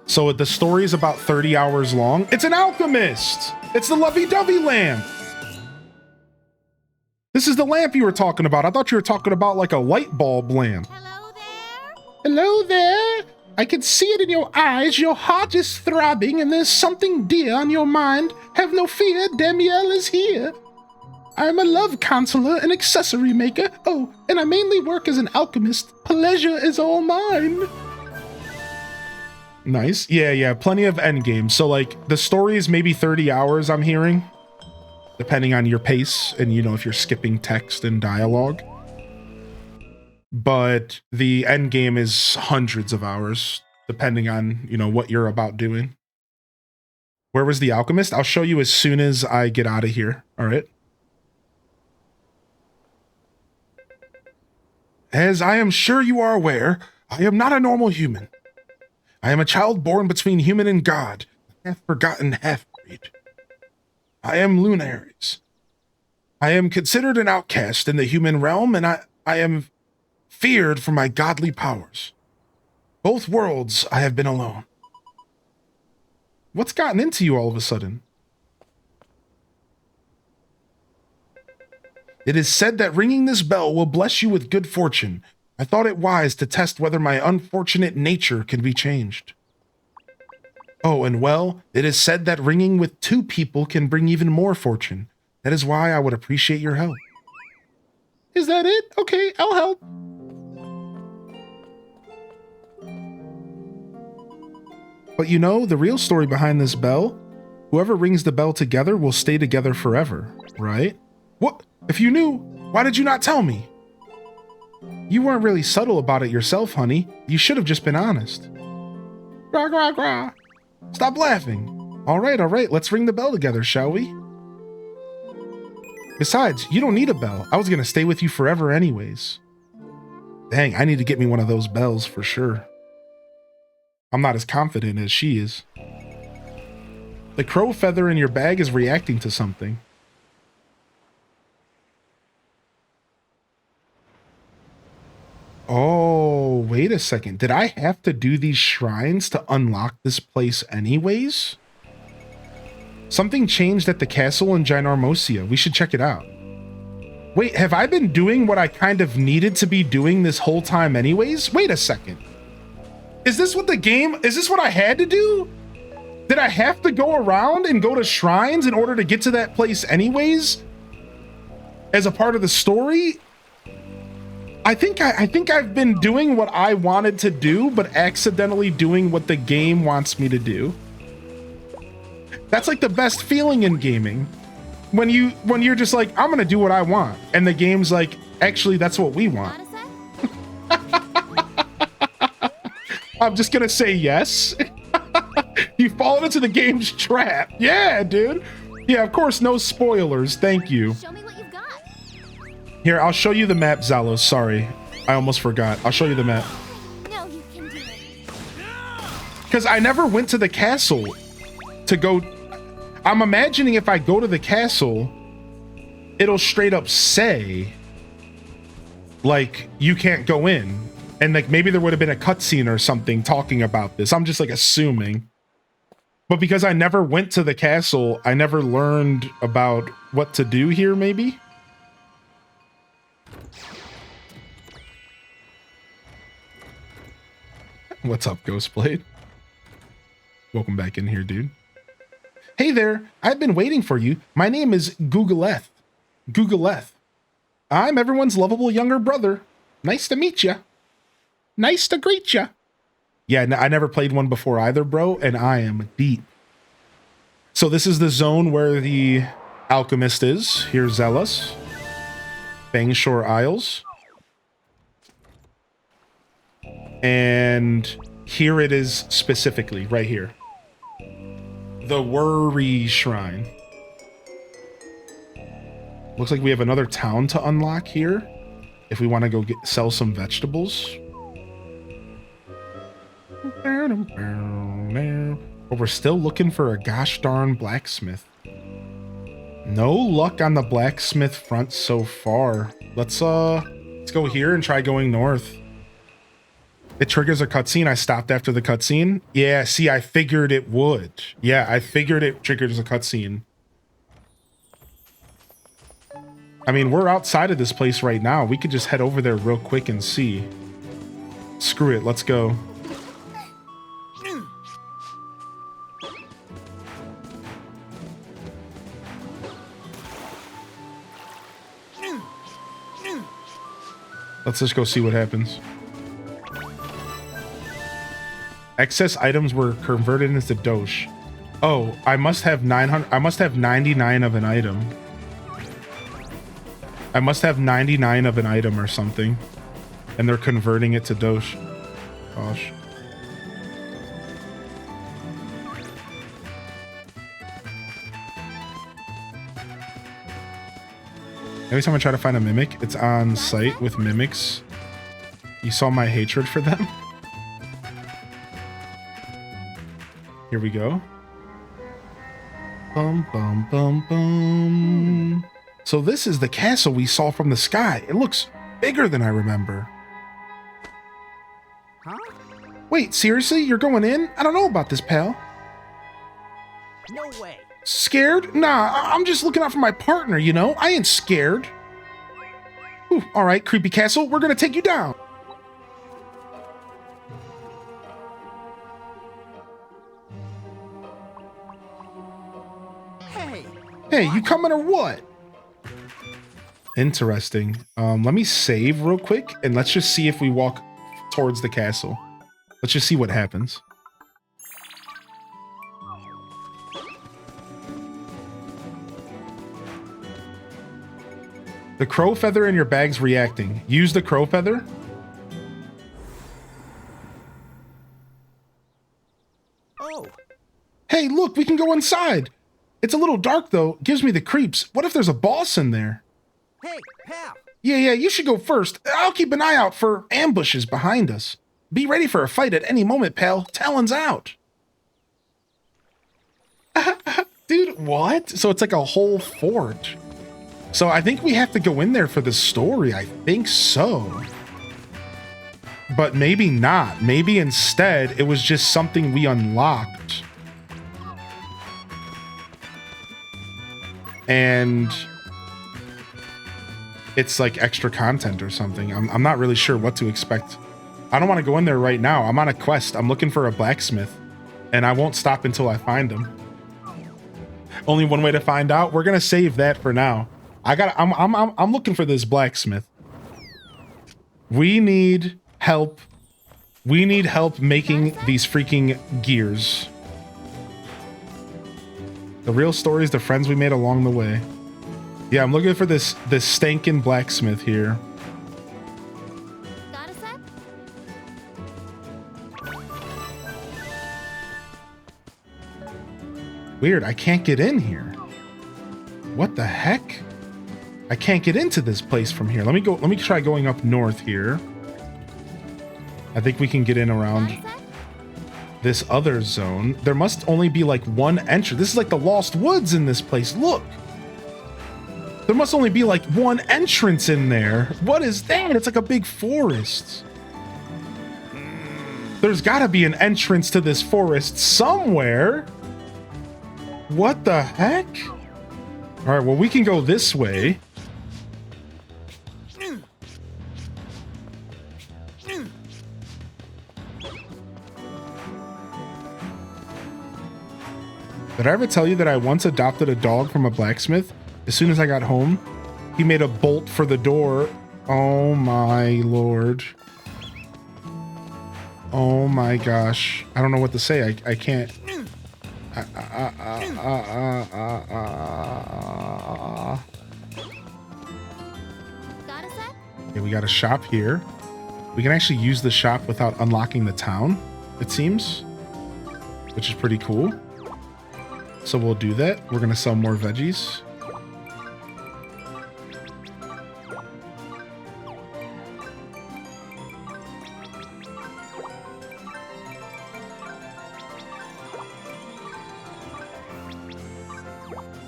So the story is about 30 hours long. It's an alchemist. It's the lovey-dovey lamp. This is the lamp you were talking about. I thought you were talking about like a light bulb lamp. Hello there? Hello there. I can see it in your eyes. Your heart is throbbing and there's something dear on your mind. Have no fear, Damiel is here. I'm a love counselor and accessory maker. Oh, and I mainly work as an alchemist. Pleasure is all mine. Nice. Yeah, plenty of end games. So like the story is maybe 30 hours, I'm hearing, depending on your pace and, you know, if you're skipping text and dialogue. But the end game is hundreds of hours, depending on, you know, what you're about doing. Where was the alchemist? I'll show you as soon as I get out of here. All right. As I am sure you are aware, I am not a normal human. I am a child born between human and god, a half-forgotten half-breed. I am Lunaries. I am considered an outcast in the human realm, and I am feared for my godly powers. Both worlds I have been alone. What's gotten into you all of a sudden? It is said that ringing this bell will bless you with good fortune. I thought it wise to test whether my unfortunate nature can be changed. Oh, and well, it is said that ringing with 2 people can bring even more fortune. That is why I would appreciate your help. Is that it? Okay, I'll help. But you know, the real story behind this bell, whoever rings the bell together will stay together forever, right? What? If you knew, why did you not tell me? You weren't really subtle about it yourself, honey. You should have just been honest. Gra, gra, gra. Stop laughing. All right, let's ring the bell together, shall we? Besides, you don't need a bell. I was gonna stay with you forever anyways. Dang, I need to get me one of those bells for sure. I'm not as confident as she is. The crow feather in your bag is reacting to something. Oh, wait a second. Did I have to do these shrines to unlock this place anyways? Something changed at the castle in Ginormosia. We should check it out. Wait, have I been doing what I kind of needed to be doing this whole time anyways? Wait a second. Is this what I had to do? Did I have to go around and go to shrines in order to get to that place anyways? As a part of the story? I think I've been doing what I wanted to do, but accidentally doing what the game wants me to do. That's like the best feeling in gaming. When you're just like, I'm gonna do what I want, and the game's like, actually, that's what we want. I'm just gonna say yes. You've fallen into the game's trap. Yeah, dude. Yeah, of course, no spoilers. Thank you. Show me what you've got. Here, I'll show you the map, Zalos. Sorry, I almost forgot. I'll show you the map. No, you can do it. Because I never went to the castle to go. I'm imagining if I go to the castle, it'll straight up say, like, you can't go in. And like maybe there would have been a cutscene or something talking about this. I'm just like assuming. But because I never went to the castle, I never learned about what to do here, maybe? What's up, Ghostblade? Welcome back in here, dude. Hey there, I've been waiting for you. My name is Googleeth. Googleeth. I'm everyone's lovable younger brother. Nice to meet ya. Nice to greet ya. Yeah, I never played one before either, bro, and I am deep. So this is the zone where the alchemist is. Here's Zealous. Bangshore Isles. And here it is specifically, right here. The Worry Shrine. Looks like we have another town to unlock here. If we want to go sell some vegetables. But we're still looking for a gosh darn blacksmith. No luck on the blacksmith front so far. Let's go here and try going north. It triggers a cutscene. I stopped after the cutscene. Yeah, see, I figured it would. Yeah, I figured it triggers a cutscene. I mean, we're outside of this place right now. We could just head over there real quick and see. Screw it, let's go. Let's just go see what happens. Excess items were converted into dosh. Oh, I must have 900. I must have 99 of an item. I must have 99 of an item or something. And they're converting it to dosh. Gosh. Every time I try to find a mimic, it's on site with mimics. You saw my hatred for them? Here we go. Bum, bum, bum, bum. So this is the castle we saw from the sky. It looks bigger than I remember. Huh? Wait, seriously? You're going in? I don't know about this, pal. No way. Scared? Nah, I'm just looking out for my partner, you know? I ain't scared. Ooh, all right, creepy castle, we're gonna take you down. Hey. Hey, you coming or what? Interesting. Let me save real quick, and let's just see if we walk towards the castle. Let's just see what happens. The crow feather in your bag's reacting. Use the crow feather. Oh. Hey, look, we can go inside. It's a little dark, though. Gives me the creeps. What if there's a boss in there? Hey, pal. Yeah, you should go first. I'll keep an eye out for ambushes behind us. Be ready for a fight at any moment, pal. Talon's out. Dude, what? So it's like a whole fort. So I think we have to go in there for the story. I think so. But maybe not. Maybe instead it was just something we unlocked. And it's like extra content or something. I'm not really sure what to expect. I don't want to go in there right now. I'm on a quest. I'm looking for a blacksmith, and I won't stop until I find him. Only one way to find out. We're gonna save that for now. I'm looking for this blacksmith. We need help. We need help making these freaking gears. The real story is the friends we made along the way. Yeah, I'm looking for this stankin' blacksmith here. Got a sec? Weird, I can't get in here. What the heck? I can't get into this place from here. Let me try going up north here. I think we can get in around this other zone. There must only be like one entrance. This is like the Lost Woods in this place. Look. There must only be like one entrance in there. What is that? It's like a big forest. There's gotta be an entrance to this forest somewhere. What the heck? All right, well, we can go this way. Did I ever tell you that I once adopted a dog from a blacksmith? As soon as I got home, he made a bolt for the door. Oh my lord. Oh my gosh. I don't know what to say. I can't. Got a sec? Okay, we got a shop here. We can actually use the shop without unlocking the town, it seems, which is pretty cool. So we'll do that. We're gonna sell more veggies.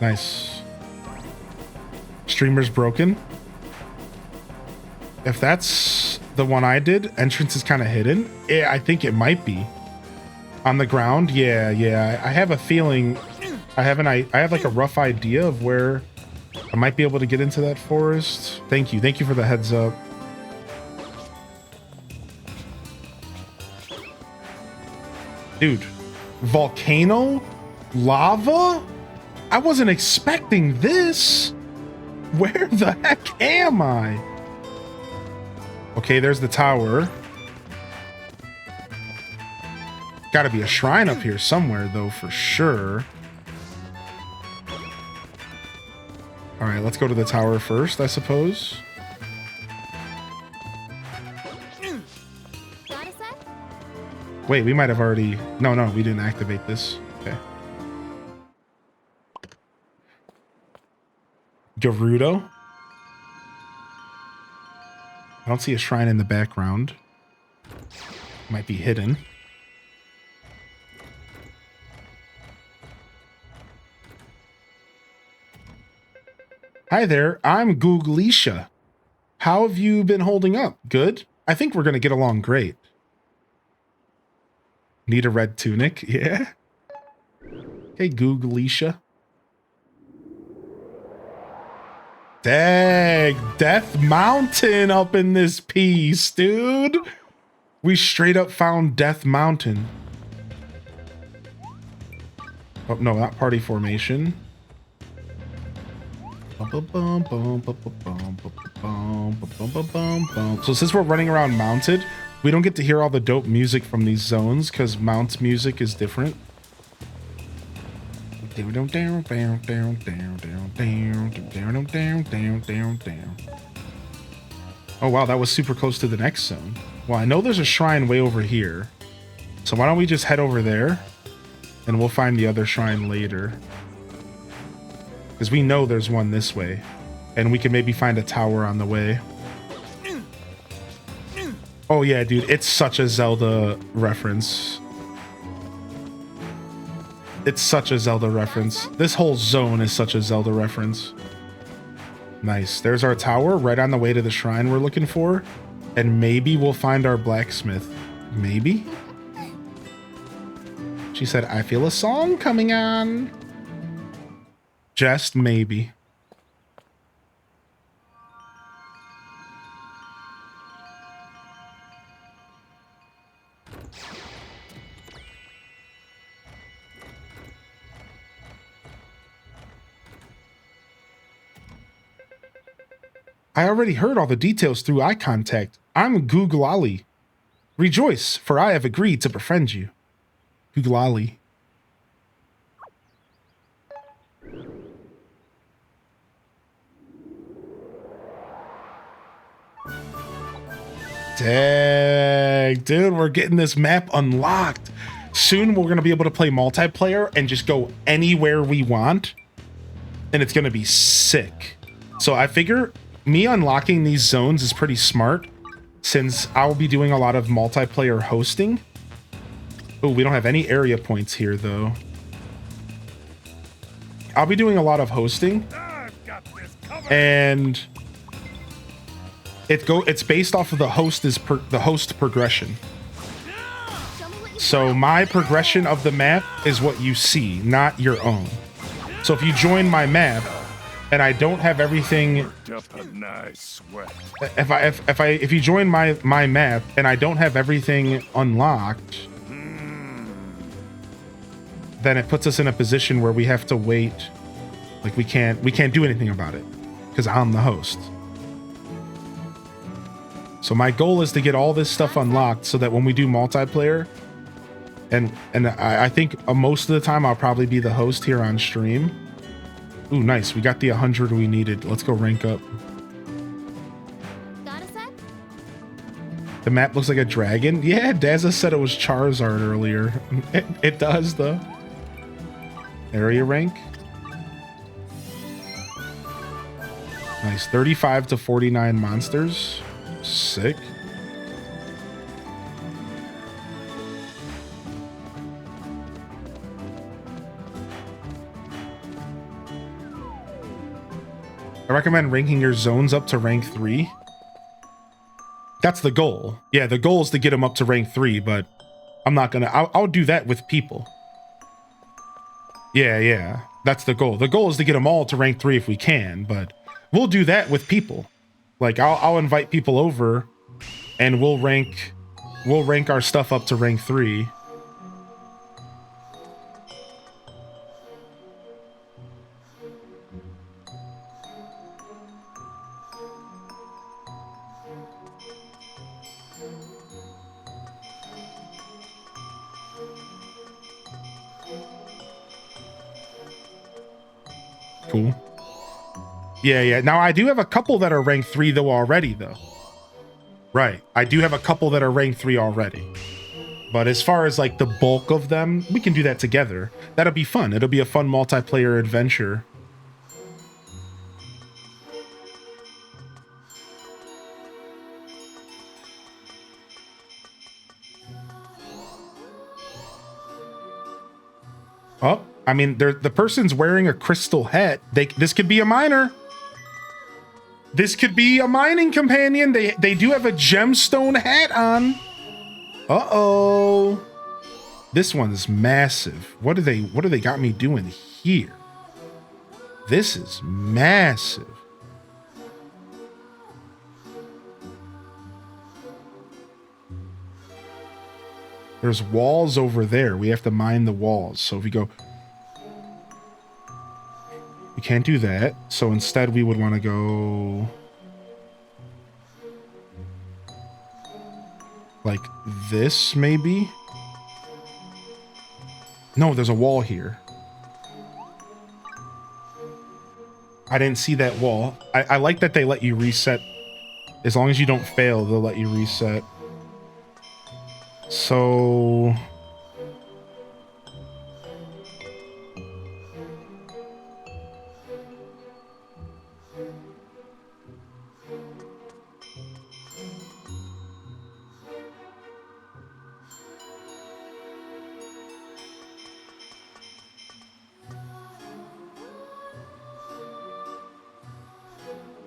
Nice. Streamer's broken. If that's the one I did, entrance is kind of hidden. Yeah, I think it might be. On the ground? Yeah. I have a feeling. I have like a rough idea of where I might be able to get into that forest. Thank you for the heads up. Dude, volcano? Lava? I wasn't expecting this. Where the heck am I? Okay, there's the tower. Gotta be a shrine up here somewhere, though, for sure. All right, let's go to the tower first, I suppose. Got a sec? Wait, we might have already... No, we didn't activate this. Okay. Gerudo? I don't see a shrine in the background. Might be hidden. Hi there, I'm Googleisha. How have you been holding up? Good? I think we're gonna get along great. Need a red tunic? Yeah. Hey, Googleisha. Dang, Death Mountain up in this piece, dude. We straight up found Death Mountain. Oh, no, not party formation. So since we're running around mounted, we don't get to hear all the dope music from these zones because Mount's music is different. Oh wow, that was super close to the next zone. Well, I know there's a shrine way over here. So why don't we just head over there and we'll find the other shrine later. Because we know there's one this way. And we can maybe find a tower on the way. Oh yeah, dude, it's such a Zelda reference. It's such a Zelda reference. This whole zone is such a Zelda reference. Nice. There's our tower right on the way to the shrine we're looking for. And maybe we'll find our blacksmith. Maybe? She said, I feel a song coming on. Just maybe. I already heard all the details through eye contact. I'm Googlali. Rejoice, for I have agreed to befriend you. Googlali. Dang, dude, we're getting this map unlocked. Soon we're going to be able to play multiplayer and just go anywhere we want. And it's going to be sick. So I figure me unlocking these zones is pretty smart since I'll be doing a lot of multiplayer hosting. Oh, we don't have any area points here though. I'll be doing a lot of hosting. And it's based off of the host progression. So my progression of the map is what you see, not your own. So if you join my map and I don't have everything, if you join my map and I don't have everything unlocked, then it puts us in a position where we have to wait. Like we can't do anything about it because I'm the host. So my goal is to get all this stuff unlocked so that when we do multiplayer, and I think most of the time I'll probably be the host here on stream. Ooh, nice. We got the 100 we needed. Let's go rank up. Got a set? The map looks like a dragon. Yeah, Dazza said it was Charizard earlier. It does, though. Area rank. Nice. 35 to 49 monsters. Sick. I recommend ranking your zones up to rank 3. That's the goal. Yeah, the goal is to get them up to rank 3, but I'm not gonna... I'll do that with people. Yeah. That's the goal. The goal is to get them all to rank 3 if we can, but we'll do that with people. Like, I'll invite people over, and we'll rank our stuff up to rank 3. Cool. Yeah. Now, I do have a couple that are ranked 3, though, already, though. Right. I do have a couple that are ranked 3 already. But as far as, like, the bulk of them, we can do that together. That'll be fun. It'll be a fun multiplayer adventure. Oh, I mean, the person's wearing a crystal hat. This could be a miner. This could be a mining companion. They do have a gemstone hat on. Uh-oh. This one's massive. What do they got me doing here? This is massive. There's walls over there. We have to mine the walls. So if we go... We can't do that. So instead we would want to go... like this, maybe? No, there's a wall here. I didn't see that wall. I like that they let you reset. As long as you don't fail, they'll let you reset. So...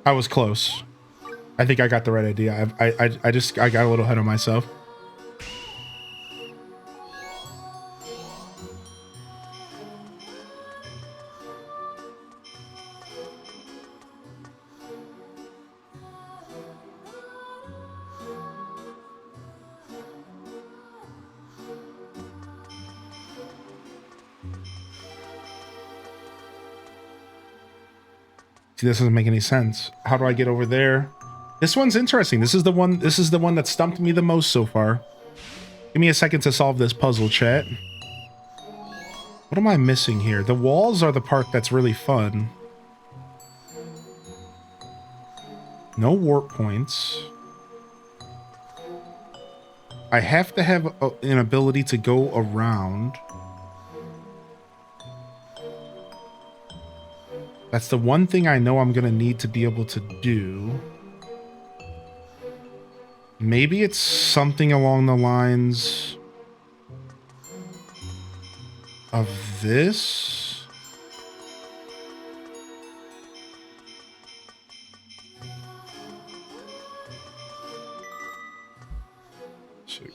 I was close. I think I got the right idea. I got a little ahead of myself. See, this doesn't make any sense. How do I get over there? This one's interesting. This is the one that stumped me the most so far. Give me a second to solve this puzzle, chat. What am I missing here? The walls are the part that's really fun. No warp points. I have to have an ability to go around. That's the one thing I know I'm going to need to be able to do. Maybe it's something along the lines of this. Shoot.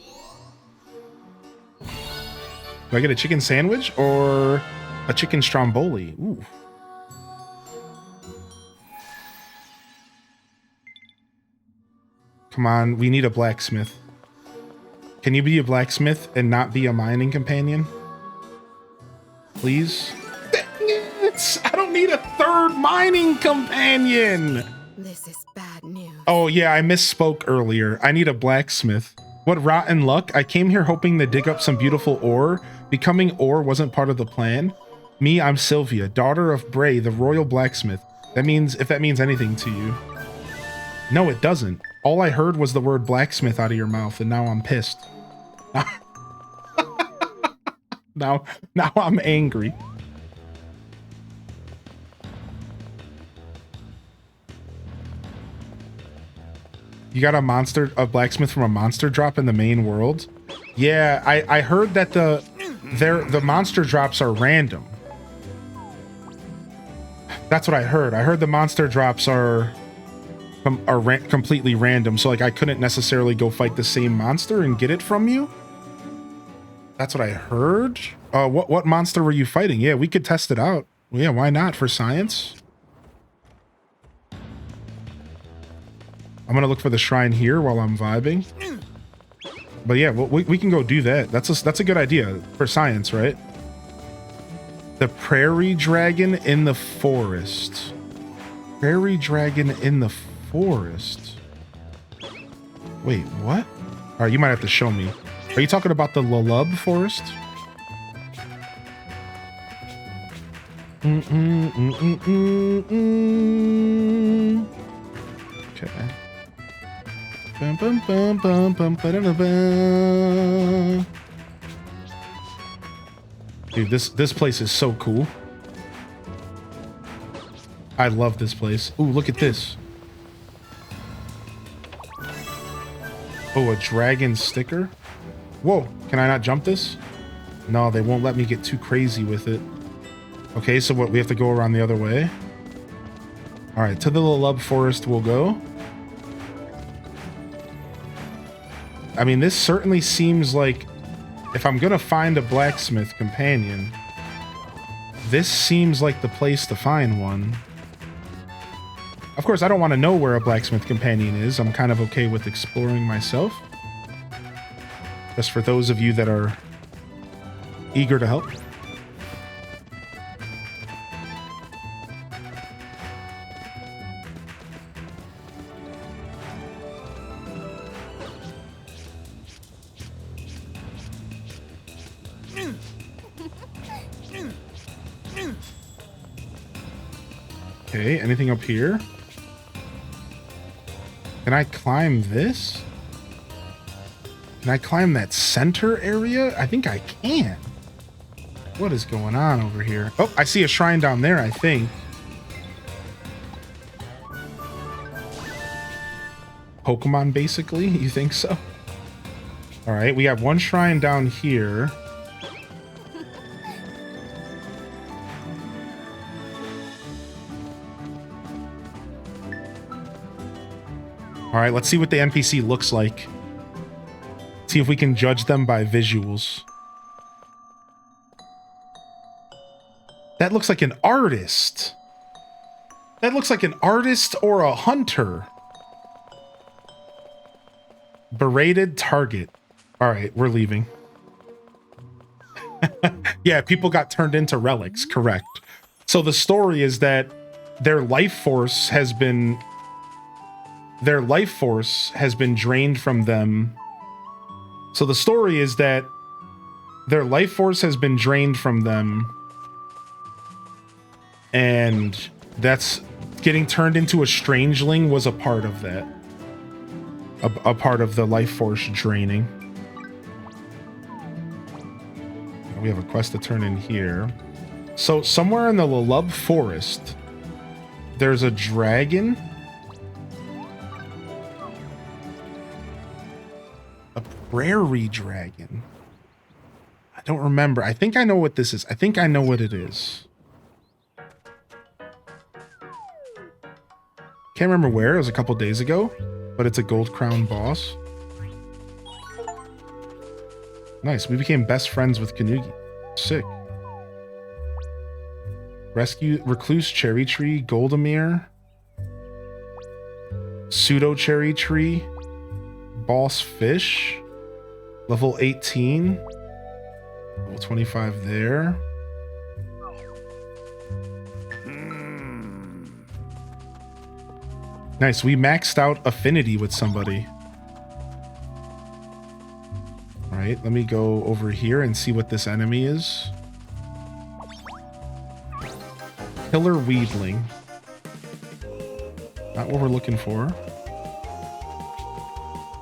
Do I get a chicken sandwich or a chicken stromboli? Ooh. Come on, we need a blacksmith. Can you be a blacksmith and not be a mining companion? Please? Dang it! I don't need a third mining companion! This is bad news. Oh yeah, I misspoke earlier. I need a blacksmith. What rotten luck. I came here hoping to dig up some beautiful ore. Becoming ore wasn't part of the plan. Me, I'm Sylvia, daughter of Bray, the royal blacksmith. That means, if that means anything to you. No, it doesn't. All I heard was the word blacksmith out of your mouth, and now I'm pissed. now I'm angry. You got a blacksmith from a monster drop in the main world? Yeah, I heard that the monster drops are random. That's what I heard. I heard the monster drops are completely random, so like I couldn't necessarily go fight the same monster and get it from you. That's what I heard. What monster were you fighting? Yeah, we could test it out. Yeah, why not, for science? I'm gonna look for the shrine here while I'm vibing. But yeah, we can go do that. That's a good idea for science, right? The prairie dragon in the forest. Prairie dragon in the forest. Wait, what? All right, you might have to show me. Are you talking about the Lulub forest? Okay. Bum, bum, bum, bum, bum, ba-da-da-ba. Dude, this place is so cool. I love this place. Ooh, look at this. Oh, a dragon sticker? Whoa, can I not jump this? No, they won't let me get too crazy with it. Okay, so what, we have to go around the other way? All right, to the Lulub Forest we'll go. I mean, this certainly seems like if I'm gonna find a blacksmith companion, this seems like the place to find one. Of course, I don't want to know where a blacksmith companion is. I'm kind of okay with exploring myself. Just for those of you that are eager to help. Okay, anything up here? Can I climb this? Can I climb that center area? I think I can. What is going on over here? Oh, I see a shrine down there, I think. Pokemon, basically? You think so? All right, we have one shrine down here. All right, let's see what the NPC looks like. See if we can judge them by visuals. That looks like an artist. That looks like an artist or a hunter. Berated target. All right, we're leaving. Yeah, people got turned into relics, correct. So the story is that their life force has been drained from them. So the story is that their life force has been drained from them, and that's getting turned into a strangeling was a part of that. A part of the life force draining. We have a quest to turn in here. So somewhere in the Lulub Forest, there's a dragon. A prairie dragon. I don't remember. I think I know what this is. I think I know what it is. Can't remember where. It was a couple days ago, but it's a gold crown boss. Nice. We became best friends with Kanugi. Sick. Rescue Recluse Cherry Tree, Goldemir, Pseudo Cherry Tree, Boss Fish, level 18, level 25 there. Nice, we maxed out affinity with somebody. All right, let me go over here and see what this enemy is. Killer Weedling. Not what we're looking for.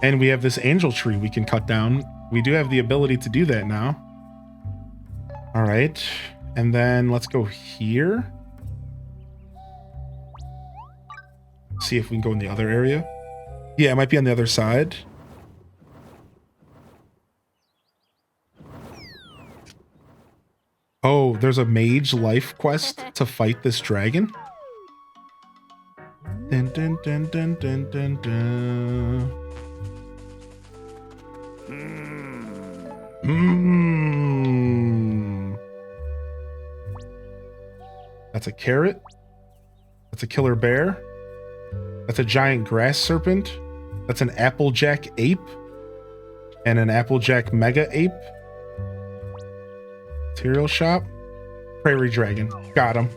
And we have this angel tree we can cut down. We do have the ability to do that now. All right. And then let's go here. See if we can go in the other area. Yeah, it might be on the other side. Oh, there's a mage life quest to fight this dragon. Dun, dun, dun, dun, dun, dun, dun. That's a carrot. That's a killer bear. That's a giant grass serpent. That's an applejack ape. And an applejack mega ape. Material shop. Prairie dragon. Got him.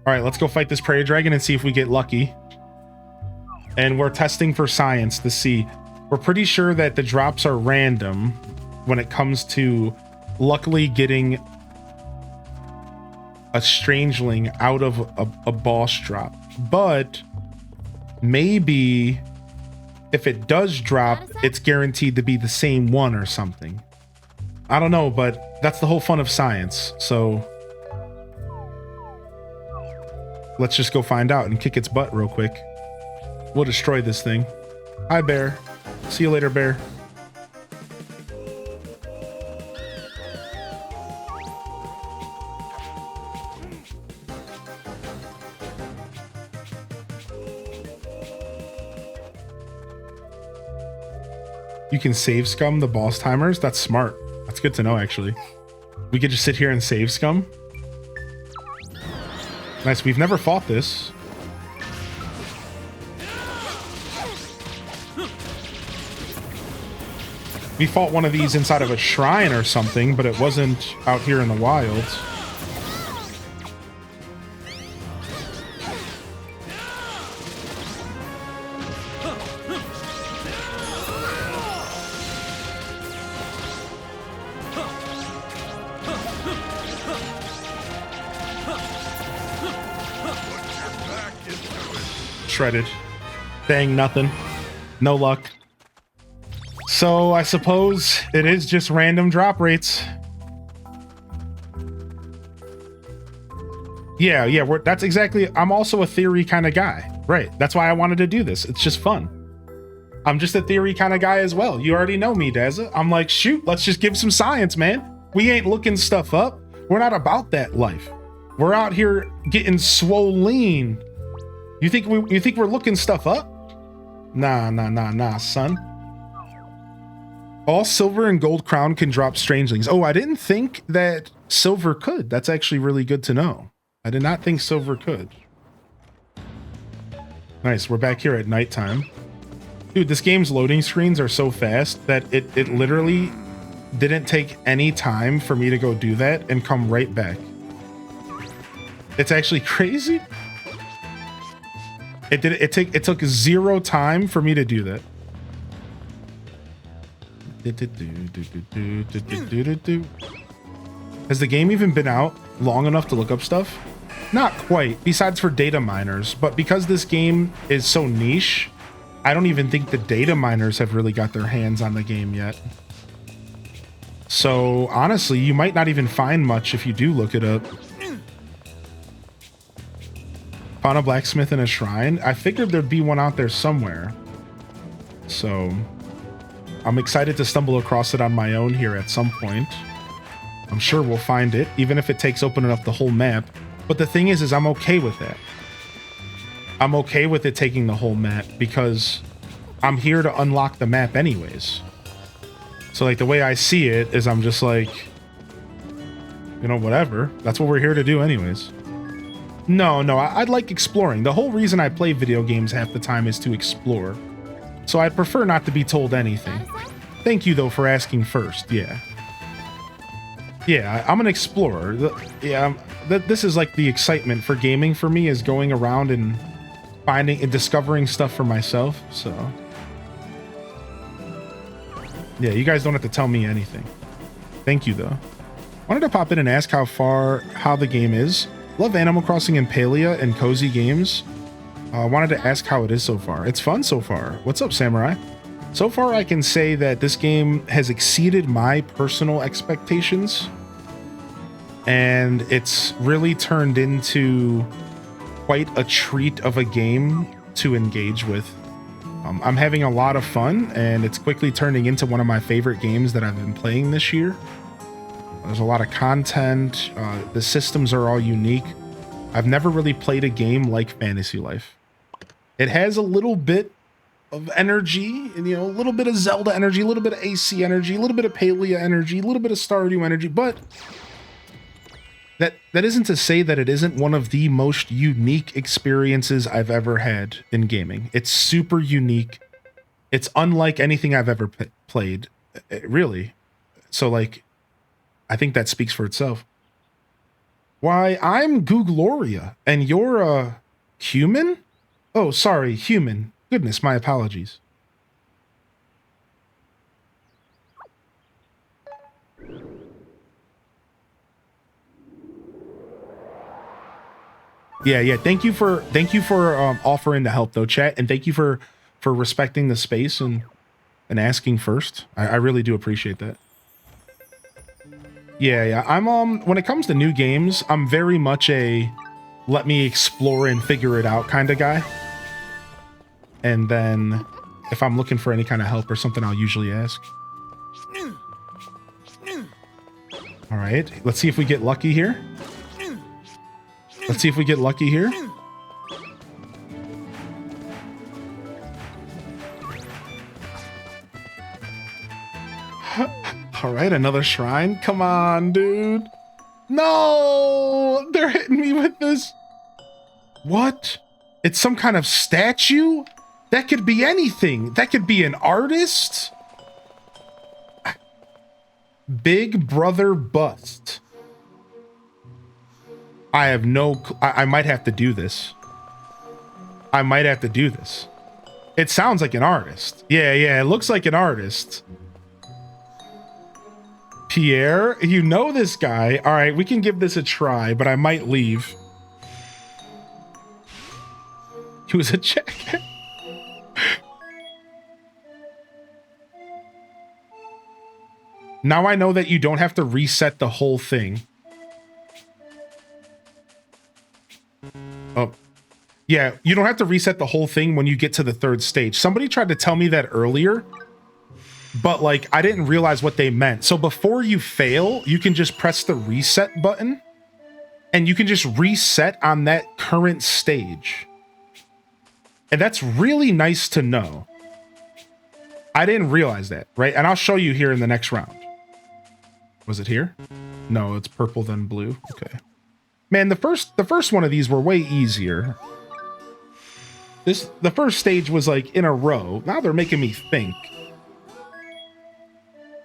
All right, let's go fight this prairie dragon and see if we get lucky. And we're testing for science to see. We're pretty sure that the drops are random when it comes to luckily getting a strangeling out of a boss drop. But maybe if it does drop, it's guaranteed to be the same one or something. I don't know, but that's the whole fun of science. So let's just go find out and kick its butt real quick. We'll destroy this thing. Hi, bear. See you later, bear. You can save scum the boss timers. That's smart. That's good to know, actually. We could just sit here and save scum. Nice. We've never fought this. We fought one of these inside of a shrine or something, but it wasn't out here in the wilds. Shredded. Dang, nothing. No luck. So I suppose it is just random drop rates. Yeah, that's exactly. I'm also a theory kind of guy. Right. That's why I wanted to do this. It's just fun. I'm just a theory kind of guy as well. You already know me, Dazza. I'm like, shoot, let's just give some science, man. We ain't looking stuff up. We're not about that life. We're out here getting swollen. You think we're looking stuff up? Nah, son. All silver and gold crown can drop strangelings. Oh, I didn't think that silver could. That's actually really good to know. I did not think silver could. Nice, we're back here at nighttime. Dude, this game's loading screens are so fast that it literally didn't take any time for me to go do that and come right back. It's actually crazy. It took 0 time for me to do that. Has the game even been out long enough to look up stuff? Not quite, besides for data miners, but because this game is so niche, I don't even think the data miners have really got their hands on the game yet. So honestly, you might not even find much if you do look it up. Found a blacksmith in a shrine. I figured there'd be one out there somewhere. So I'm excited to stumble across it on my own here at some point. I'm sure we'll find it, even if it takes opening up the whole map. But the thing is I'm okay with that. I'm okay with it taking the whole map because I'm here to unlock the map anyways. So like the way I see it is I'm just like, you know, whatever. That's what we're here to do anyways. No, I'd like exploring. The whole reason I play video games half the time is to explore. So I'd prefer not to be told anything. Thank you though for asking first, yeah. Yeah, I'm an explorer. This is like the excitement for gaming for me, is going around and finding and discovering stuff for myself, so. Yeah, you guys don't have to tell me anything. Thank you though. Wanted to pop in and ask how the game is. Love Animal Crossing and Palia and cozy games. Wanted to ask how it is so far. It's fun so far. What's up, Samurai? So far, I can say that this game has exceeded my personal expectations, and it's really turned into quite a treat of a game to engage with. I'm having a lot of fun, and it's quickly turning into one of my favorite games that I've been playing this year. There's a lot of content. The systems are all unique. I've never really played a game like Fantasy Life. It has a little bit of energy, and, you know, a little bit of Zelda energy, a little bit of AC energy, a little bit of Palia energy, a little bit of Stardew energy, but that isn't to say that it isn't one of the most unique experiences I've ever had in gaming. It's super unique. It's unlike anything I've ever played, really. So, like, I think that speaks for itself. Why, I'm Googloria, and you're a human? Oh, sorry, human. Goodness, my apologies. Yeah. Thank you for offering to help though, chat, and thank you for respecting the space and asking first. I really do appreciate that. Yeah. I'm when it comes to new games, I'm very much a let me explore and figure it out kind of guy. And then if I'm looking for any kind of help or something, I'll usually ask. All right, let's see if we get lucky here. Let's see if we get lucky here. All right, another shrine. Come on, dude. No, they're hitting me with this. What? It's some kind of statue? That could be anything. That could be an artist. Big Brother bust. I have no... I might have to do this. I might have to do this. It sounds like an artist. Yeah, it looks like an artist. Pierre, you know this guy. All right, we can give this a try, but I might leave. He was a check. Now I know that you don't have to reset the whole thing. Oh. Yeah, you don't have to reset the whole thing when you get to the third stage. Somebody tried to tell me that earlier, but like I didn't realize what they meant. So before you fail, you can just press the reset button and you can just reset on that current stage. And that's really nice to know. I didn't realize that, right? And I'll show you here in the next round. Was it here? No, it's purple then blue. Okay. Man, the first one of these were way easier. The first stage was like in a row. Now they're making me think.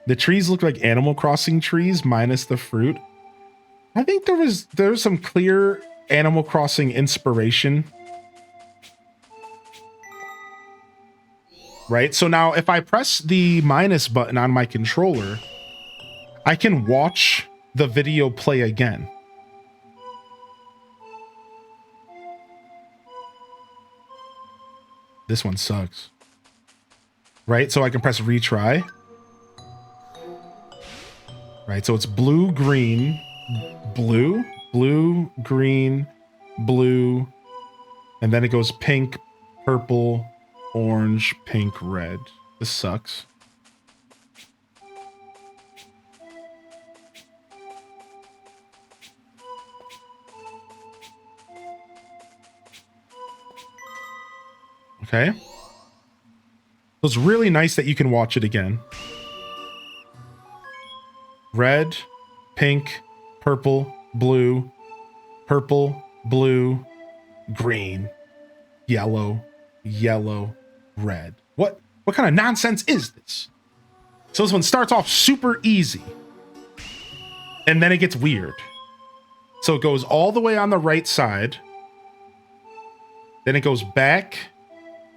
The trees look like Animal Crossing trees minus the fruit. I think there was some clear Animal Crossing inspiration. Right? So now if I press the minus button on my controller, I can watch the video play again. This one sucks. Right? So I can press retry. Right? So it's blue, green, blue, blue, green, blue, and then it goes pink, purple, orange, pink, red. This sucks. Okay. So it's really nice that you can watch it again. Red, pink, purple, blue, green, yellow, red. What kind of nonsense is this? So this one starts off super easy. And then it gets weird. So it goes all the way on the right side. Then it goes back.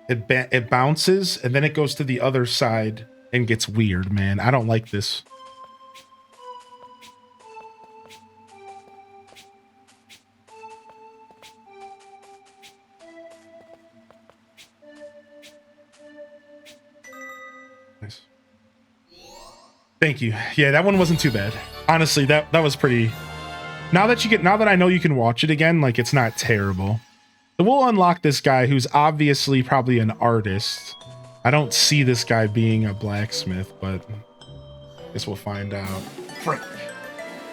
It bounces, and then it goes to the other side and gets weird, man. I don't like this. Nice. Thank you. Yeah, that one wasn't too bad. Honestly, that was pretty... Now that I know you can watch it again, like, it's not terrible. So we'll unlock this guy who's obviously probably an artist. I don't see this guy being a blacksmith, but I guess we'll find out. Frank.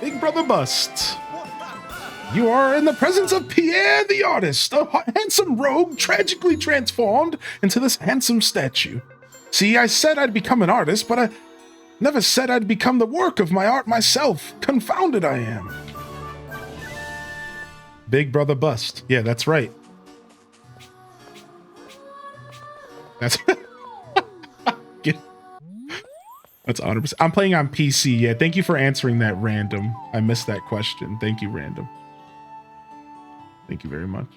Big Brother Bust. You are in the presence of Pierre the artist, a handsome rogue tragically transformed into this handsome statue. See, I said I'd become an artist, but I never said I'd become the work of my art myself. Confounded I am. Big Brother Bust. Yeah, that's right. That's 100%. I'm playing on PC. Yeah, thank you for answering that, Random. I missed that question. Thank you, Random. Thank you very much.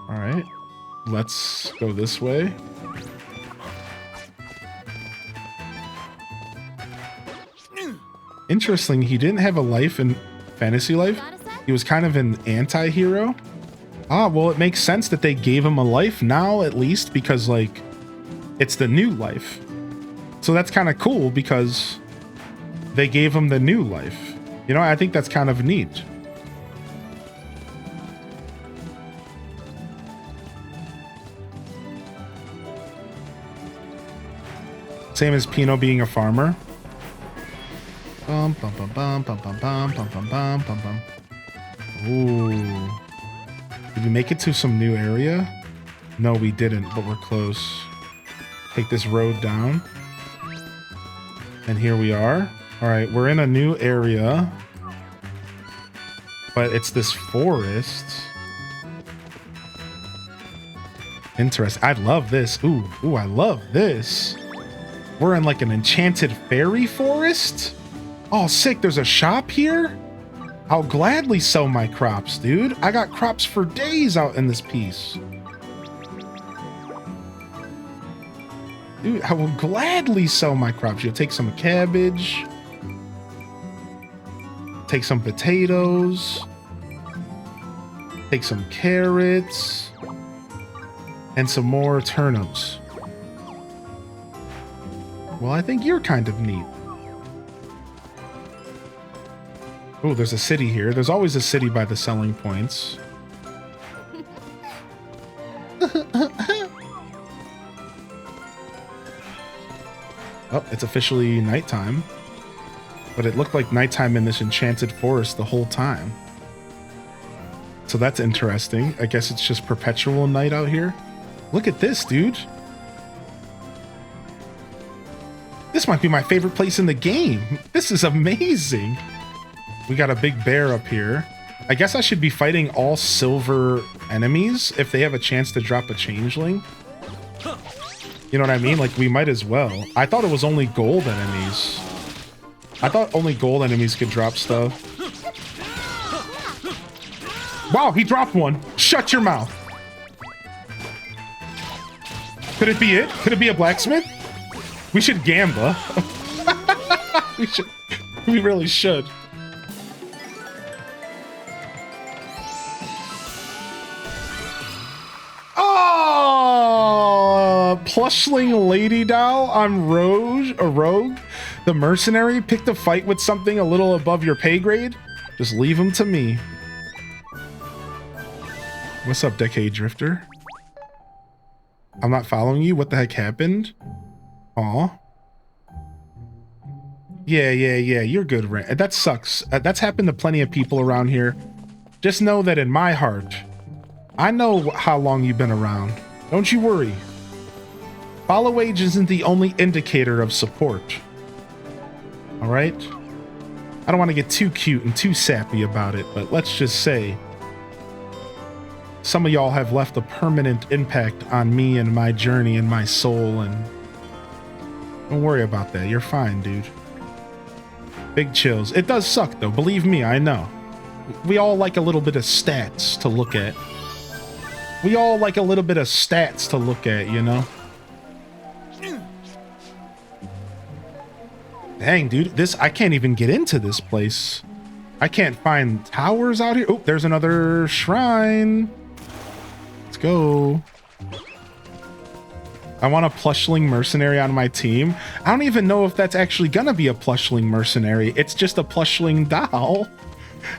All right, let's go this way. Interesting, he didn't have a life in Fantasy Life. He was kind of an anti-hero. Ah, well, it makes sense that they gave him a life now, at least, because, like, it's the new life. So that's kind of cool because they gave him the new life. You know, I think that's kind of neat. Same as Pino being a farmer. Bum, bum, bum, bum, bum, bum, bum, bum, bum, bum, bum, bum. Ooh. Did we make it to some new area? No, we didn't, but we're close. Take this road down. And here we are. All right, we're in a new area. But it's this forest. Interesting. I love this. Ooh, I love this. We're in like an enchanted fairy forest. Oh, sick. There's a shop here. I'll gladly sell my crops, dude. I got crops for days out in this piece. Dude, I will gladly sell my crops. You'll take some cabbage. Take some potatoes. Take some carrots. And some more turnips. Well, I think you're kind of neat. Oh, there's a city here. There's always a city by the selling points. Oh, it's officially nighttime. But it looked like nighttime in this enchanted forest the whole time. So that's interesting. I guess it's just perpetual night out here. Look at this, dude. This might be my favorite place in the game. This is amazing. We got a big bear up here. I guess I should be fighting all silver enemies if they have a chance to drop a changeling. You know what I mean? Like, we might as well. I thought it was only gold enemies. I thought only gold enemies could drop stuff. Wow, he dropped one. Shut your mouth. Could it be it? Could it be a blacksmith? We should gamba. We should. We really should. Oh, plushling lady doll. I'm a rogue. The mercenary picked a fight with something a little above your pay grade. Just leave him to me. What's up, Decade Drifter? I'm not following you. What the heck happened? Aw. Yeah. You're good, Ren. That sucks. That's happened to plenty of people around here. Just know that in my heart, I know how long you've been around. Don't you worry. Follow age isn't the only indicator of support. All right? I don't want to get too cute and too sappy about it, but let's just say some of y'all have left a permanent impact on me and my journey and my soul, and don't worry about that. You're fine, dude. Big chills. It does suck, though. Believe me, I know. We all like a little bit of stats to look at. We all like a little bit of stats to look at, you know? Dang, dude. I can't even get into this place. I can't find towers out here. Oh, there's another shrine. Let's go. I want a plushling mercenary on my team. I don't even know if that's actually gonna be a plushling mercenary. It's just a plushling doll.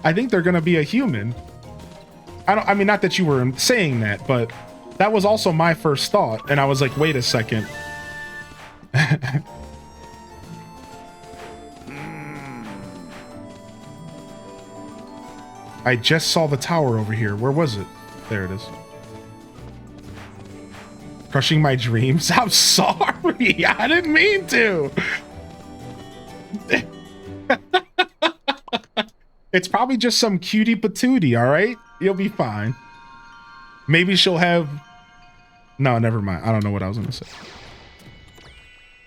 I think they're gonna be a human. I mean, not that you were saying that, but that was also my first thought. And I was like, wait a second. I just saw the tower over here. Where was it? There it is. Crushing my dreams? I'm sorry. I didn't mean to. It's probably just some cutie patootie, all right? You'll be fine. Maybe she'll have... No, never mind. I don't know what I was going to say.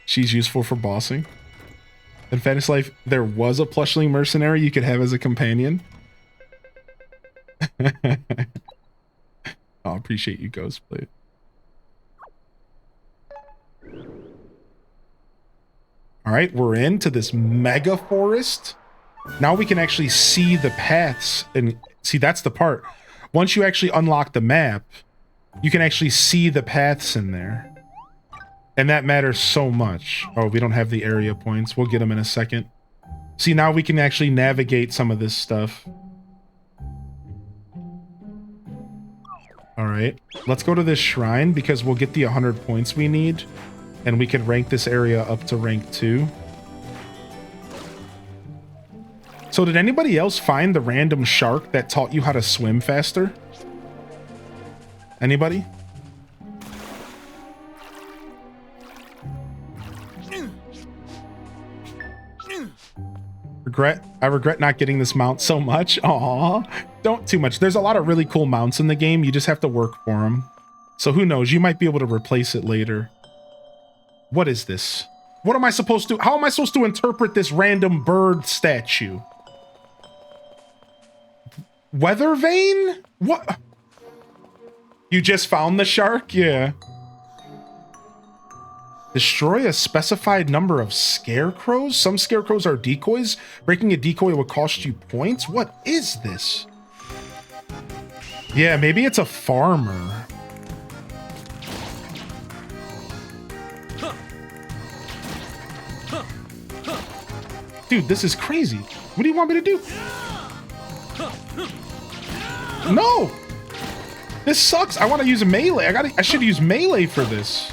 She's useful for bossing. In Fantasy Life, there was a plushling mercenary you could have as a companion. I appreciate you, Ghostblade. All right, we're into this mega forest. Now we can actually see the paths, and see, that's the part. Once you actually unlock the map, you can actually see the paths in there. And that matters so much. Oh, we don't have the area points. We'll get them in a second. See, now we can actually navigate some of this stuff. All right, let's go to this shrine because we'll get the 100 points we need, and we can rank this area up to rank 2. So did anybody else find the random shark that taught you how to swim faster? Anybody? regret not getting this mount so much. Aw, don't too much. There's a lot of really cool mounts in the game. You just have to work for them. So who knows? You might be able to replace it later. What is this? What am I supposed to? How am I supposed to interpret this random bird statue? Weather vane? What? You just found the shark? Yeah. Destroy a specified number of scarecrows? Some scarecrows are decoys. Breaking a decoy will cost you points? What is this? Yeah, maybe it's a farmer. Dude, this is crazy. What do you want me to do? No! This sucks. I want to use a melee. I should use melee for this.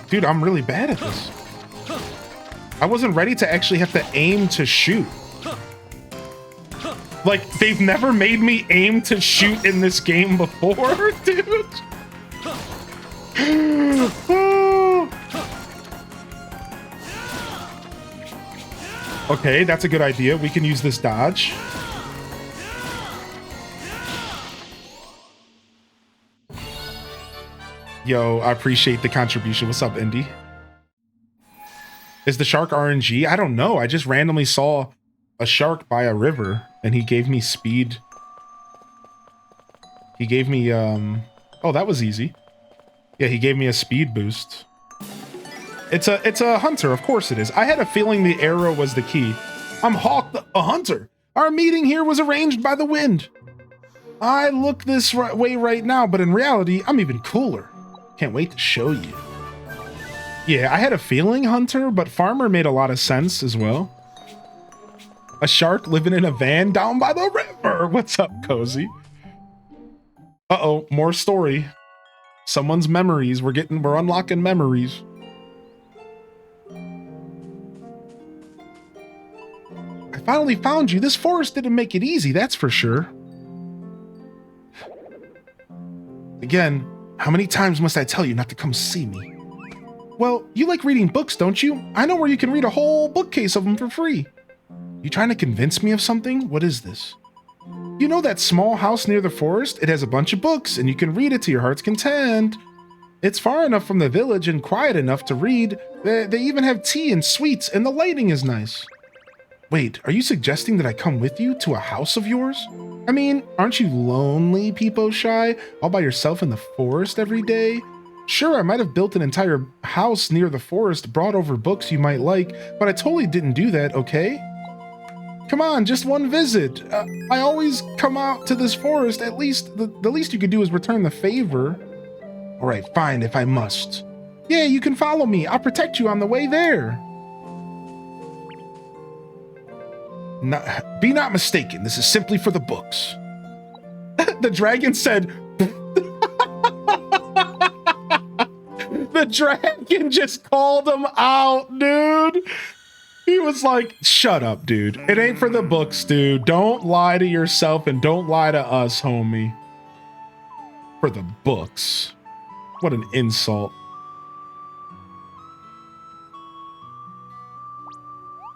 Dude, I'm really bad at this. I wasn't ready to actually have to aim to shoot. Like, they've never made me aim to shoot in this game before, dude. Okay, that's a good idea. We can use this dodge. Yo, I appreciate the contribution. What's up, Indy? Is the shark RNG? I don't know. I just randomly saw a shark by a river and he gave me speed. He gave me, oh, that was easy. Yeah, he gave me a speed boost. It's a hunter, of course it is. I had a feeling the arrow was the key. I'm Hawk, a hunter. Our meeting here was arranged by the wind. I look this way right now, but in reality, I'm even cooler. Can't wait to show you. Yeah, I had a feeling hunter, but farmer made a lot of sense as well. A shark living in a van down by the river. What's up, Cozy? Uh-oh, more story. Someone's memories. We're unlocking memories. I finally found you. This forest didn't make it easy, that's for sure. Again, how many times must I tell you not to come see me? Well, you like reading books, don't you? I know where you can read a whole bookcase of them for free. You trying to convince me of something? What is this? You know that small house near the forest? It has a bunch of books, and you can read it to your heart's content. It's far enough from the village and quiet enough to read. They even have tea and sweets, and the lighting is nice. Wait, are you suggesting that I come with you to a house of yours? I mean, aren't you lonely, Peepo Shy, all by yourself in the forest every day? Sure, I might have built an entire house near the forest, brought over books you might like, but I totally didn't do that, okay? Come on, just one visit. I always come out to this forest. At least, the least you could do is return the favor. All right, fine, if I must. Yeah, you can follow me. I'll protect you on the way there. Be not mistaken. This is simply for the books. The dragon said... The dragon just called him out, dude. He was like, shut up, dude. It ain't for the books, dude. Don't lie to yourself and don't lie to us, homie. For the books. What an insult.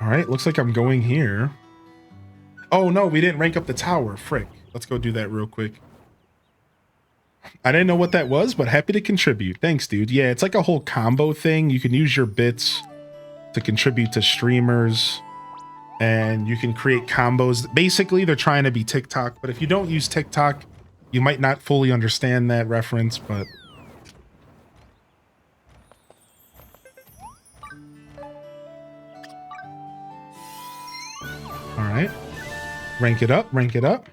All right, looks like I'm going here. Oh, no, we didn't rank up the tower. Frick. Let's go do that real quick. I didn't know what that was, but happy to contribute. Thanks, dude. Yeah, it's like a whole combo thing. You can use your bits to contribute to streamers, and you can create combos. Basically, they're trying to be TikTok, but if you don't use TikTok, you might not fully understand that reference, but... All right. Rank it up, rank it up.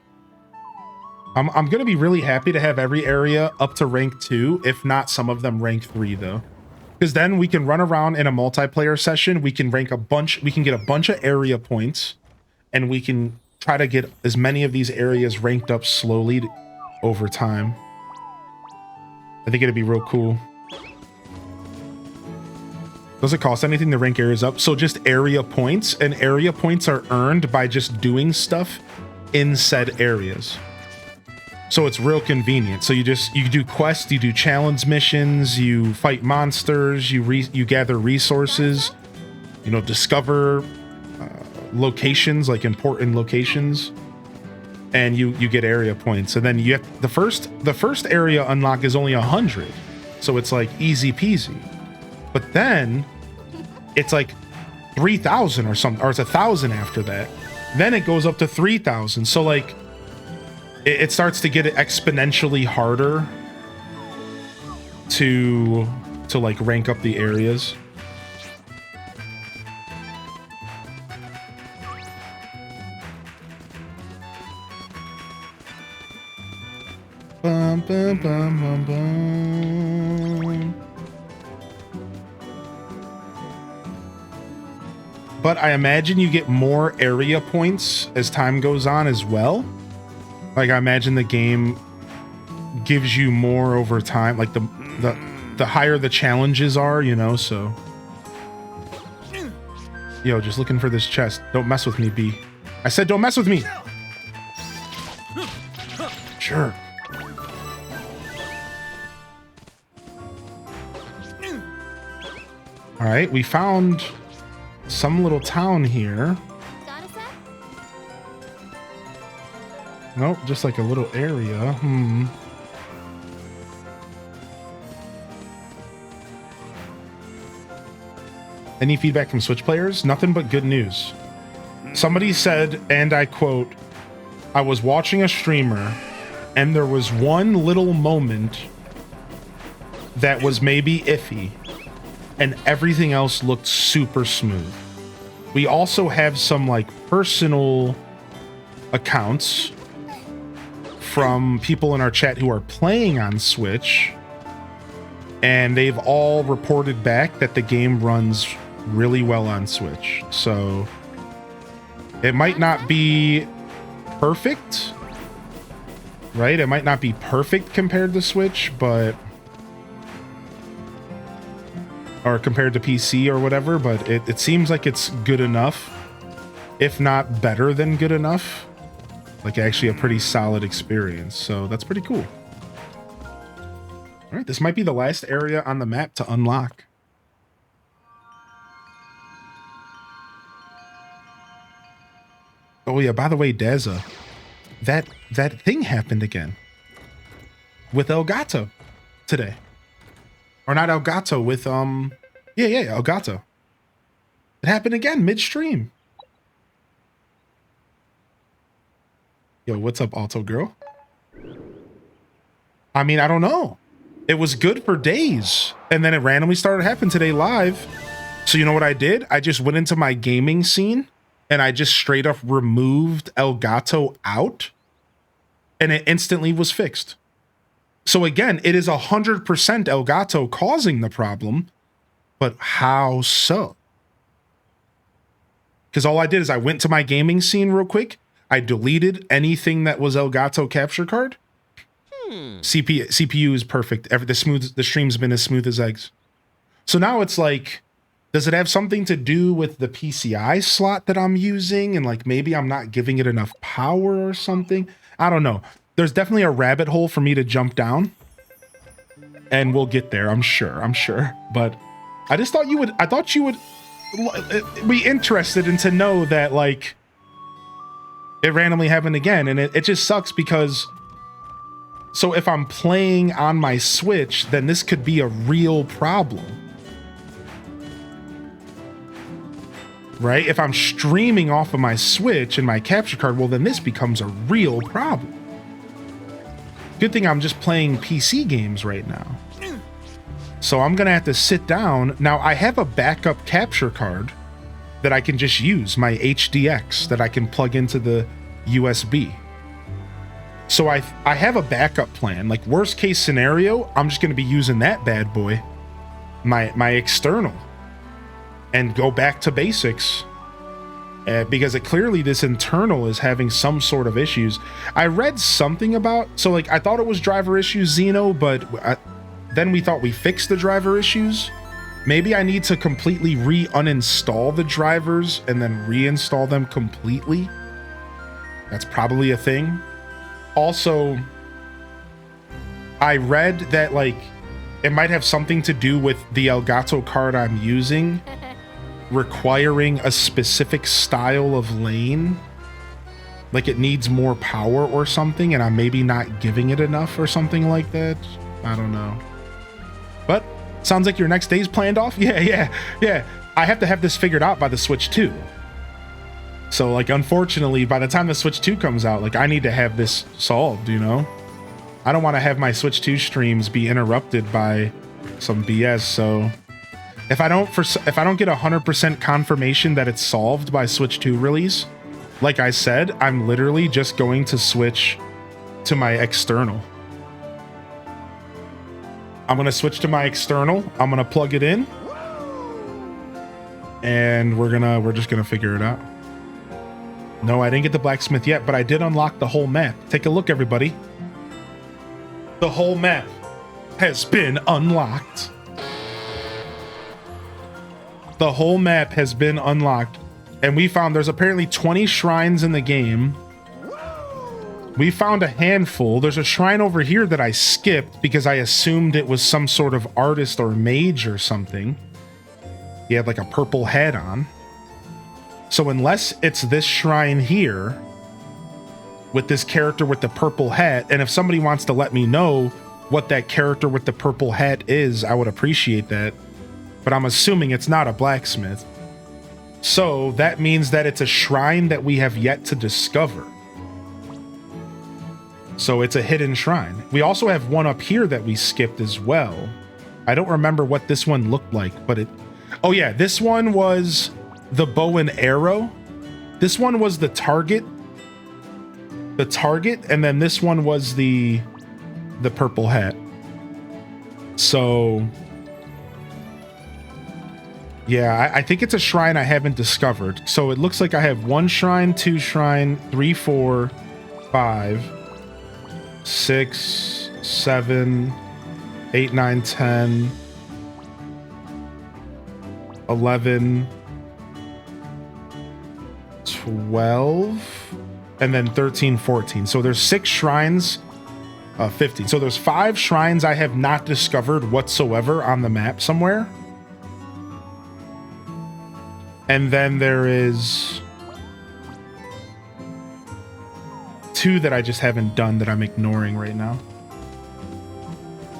I'm going to be really happy to have every area up to rank 2, if not some of them rank 3, though. Because then we can run around in a multiplayer session. We can rank a bunch. We can get a bunch of area points, and we can try to get as many of these areas ranked up slowly over time. I think it'd be real cool. Does it cost anything to rank areas up? So just area points, and area points are earned by just doing stuff in said areas. So it's real convenient. So you do quests, you do challenge missions, you fight monsters, you gather resources, you know, discover locations, like important locations, and you get area points. And then you have the first area unlock is only 100, so it's like easy peasy. But then it's like 3,000 or something, or it's 1,000 after that. Then it goes up to 3,000. So like it starts to get exponentially harder to like rank up the areas. Bum, bum, bum, bum, bum. But I imagine you get more area points as time goes on as well. Like I imagine the game gives you more over time, like the higher the challenges are, you know, so. Yo, just looking for this chest. Don't mess with me, B. I said don't mess with me. Sure. All right, we found some little town here. Got a sec? Nope, just like a little area. Any feedback from Switch players? Nothing but good news. Somebody said, and I quote, I was watching a streamer and there was one little moment that was maybe iffy and everything else looked super smooth. We also have some like personal accounts from people in our chat who are playing on Switch, and they've all reported back that the game runs really well on Switch. So it might not be perfect, right? It might not be perfect compared to Switch, but or compared to PC or whatever, but it seems like it's good enough, if not better than good enough. Like actually a pretty solid experience. So that's pretty cool. All right, this might be the last area on the map to unlock. Oh yeah, by the way, Deza, that thing happened again with Elgato today. Or not Elgato, with Elgato. It happened again midstream. Yo, what's up, Alto girl? I mean, I don't know. It was good for days, and then it randomly started happening today live. So you know what I did? I just went into my gaming scene and I just straight up removed Elgato out, and it instantly was fixed. So again, it is 100% Elgato causing the problem, but how so? Because all I did is I went to my gaming scene real quick. I deleted anything that was Elgato capture card. CPU is perfect. The stream's been as smooth as eggs. So now it's like, does it have something to do with the PCI slot that I'm using? And like maybe I'm not giving it enough power or something. I don't know. There's definitely a rabbit hole for me to jump down, and we'll get there. I'm sure. But I just thought you would be interested in to know that like it randomly happened again. And it just sucks because, so if I'm playing on my Switch, then this could be a real problem. Right? If I'm streaming off of my Switch and my capture card, well, then this becomes a real problem. Good thing I'm just playing PC games right now. So I'm going to have to sit down. Now, I have a backup capture card that I can just use, my HDX, that I can plug into the USB. So I have a backup plan. Like worst case scenario, I'm just going to be using that bad boy, my external, and go back to basics. Because clearly this internal is having some sort of issues. I read something about, so like I thought it was driver issues, Xeno, but then we thought we fixed the driver issues. Maybe I need to completely uninstall the drivers and then reinstall them completely. That's probably a thing. Also, I read that, like, it might have something to do with the Elgato card I'm using requiring a specific style of lane. Like it needs more power or something, and I'm maybe not giving it enough or something like that. I don't know. But sounds like your next day's planned off. Yeah. I have to have this figured out by the Switch 2. So, like, unfortunately, by the time the Switch 2 comes out, like, I need to have this solved, you know? I don't want to have my Switch 2 streams be interrupted by some BS, so if I don't get 100% confirmation that it's solved by Switch 2 release, like I said, I'm literally just going to switch to my external. I'm going to switch to my external. I'm going to plug it in. And we're just going to figure it out. No, I didn't get the blacksmith yet, but I did unlock the whole map. Take a look, everybody. The whole map has been unlocked. The whole map has been unlocked. And we found there's apparently 20 shrines in the game. We found a handful. There's a shrine over here that I skipped because I assumed it was some sort of artist or mage or something. He had like a purple hat on. So unless it's this shrine here with this character with the purple hat, and if somebody wants to let me know what that character with the purple hat is, I would appreciate that. But I'm assuming it's not a blacksmith. So that means that it's a shrine that we have yet to discover. So it's a hidden shrine. We also have one up here that we skipped as well. I don't remember what this one looked like, but oh yeah, this one was the bow and arrow. This one was the target. And then this one was the purple hat. So yeah, I think it's a shrine I haven't discovered. So it looks like I have 1 shrine, 2 shrine, 3, 4, 5, 6, 7, 8, 9, 10, 11, 12, and then 13, 14. So there's 6 shrines, 15. So there's 5 shrines I have not discovered whatsoever on the map somewhere. And then there is 2 that I just haven't done that I'm ignoring right now.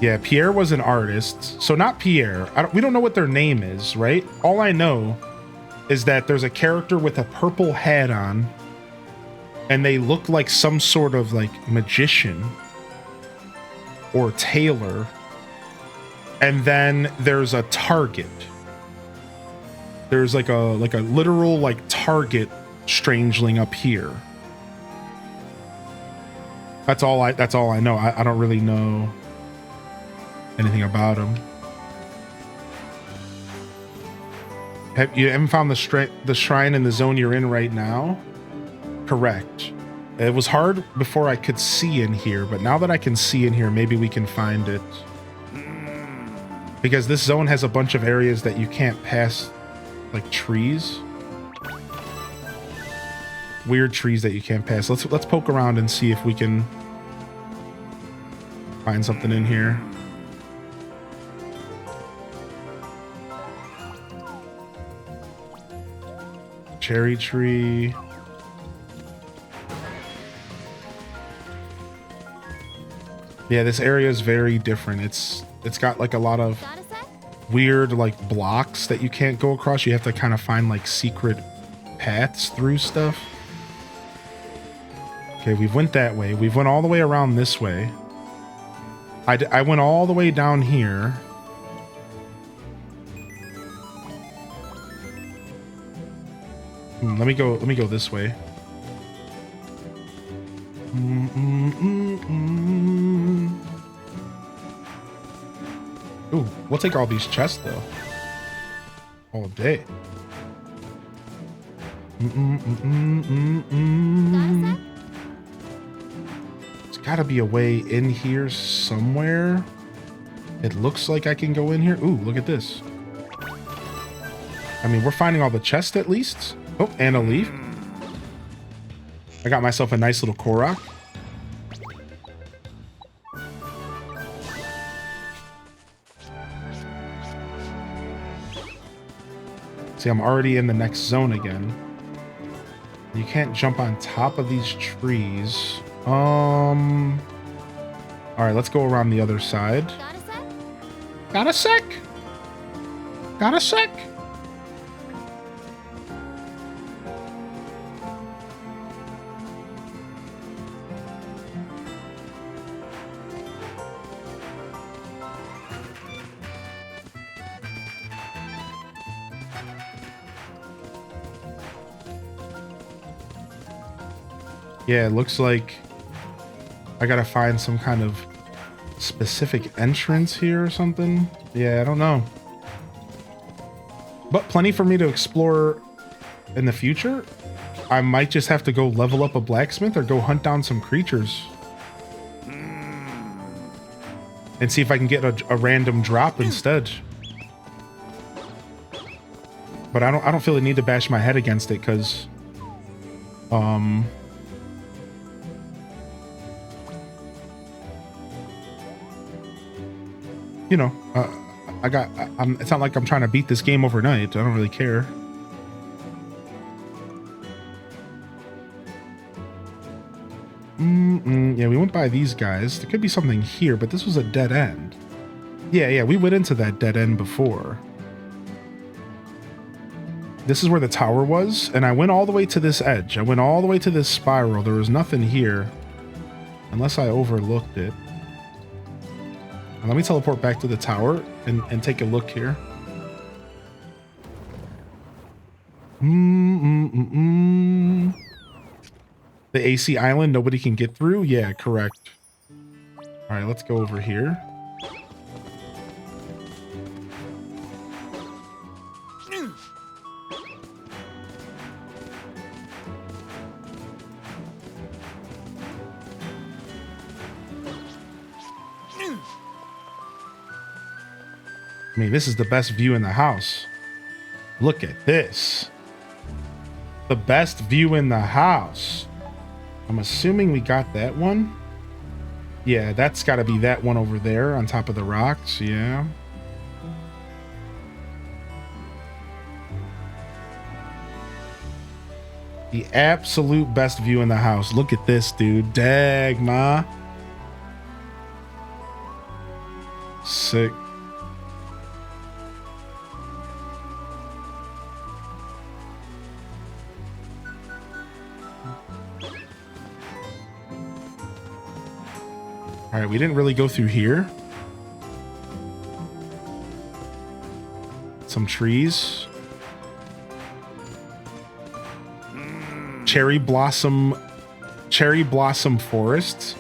Yeah, Pierre was an artist. So not Pierre. We don't know what their name is, right? All I know is that there's a character with a purple hat on, and they look like some sort of like magician or tailor. And then there's a target. There's like a literal like target strangeling up here. That's all I know. I don't really know anything about him. You haven't found the shrine in the zone you're in right now? Correct. It was hard before I could see in here, but now that I can see in here, maybe we can find it. Because this zone has a bunch of areas that you can't pass, like trees. Weird trees that you can't pass. Let's poke around and see if we can find something in here. Cherry tree. Yeah, this area is very different. It's got like a lot of weird like blocks that you can't go across. You have to kind of find like secret paths through stuff. Okay, we've went that way. We've went all the way around this way. I went all the way down here. Let me go this way. Ooh, we'll take all these chests though. All day. There's gotta be a way in here somewhere. It looks like I can go in here. Ooh, look at this. I mean, we're finding all the chests at least. Oh, and a leaf. I got myself a nice little Korok. See, I'm already in the next zone again. You can't jump on top of these trees. All right, let's go around the other side. Got a sec? Got a sec? Got a sec? Yeah, it looks like I gotta find some kind of specific entrance here or something. Yeah, I don't know. But plenty for me to explore in the future. I might just have to go level up a blacksmith or go hunt down some creatures. And see if I can get a random drop instead. But I don't feel the need to bash my head against it because you know, it's not like I'm trying to beat this game overnight. I don't really care. Yeah, we went by these guys. There could be something here, but this was a dead end. Yeah, we went into that dead end before. This is where the tower was, and I went all the way to this edge. I went all the way to this spiral. There was nothing here, unless I overlooked it. Now, let me teleport back to the tower and take a look here. The AC island nobody can get through? Yeah, correct. All right, let's go over here. I mean, this is the best view in the house. Look at this. The best view in the house. I'm assuming we got that one. Yeah, that's got to be that one over there on top of the rocks. Yeah. The absolute best view in the house. Look at this, dude. Dagma. Sick. All right, we didn't really go through here. Some trees. Cherry blossom forest.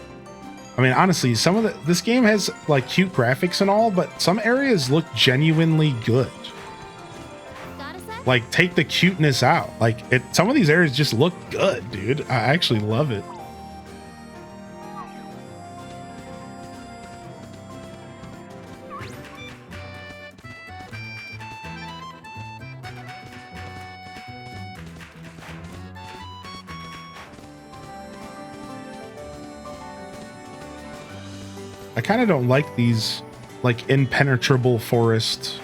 I mean, honestly, some of this game has like cute graphics and all, but some areas look genuinely good. Got a sec? Like, take the cuteness out. Like, some of these areas just look good, dude. I actually love it. I kind of don't like these like impenetrable forests.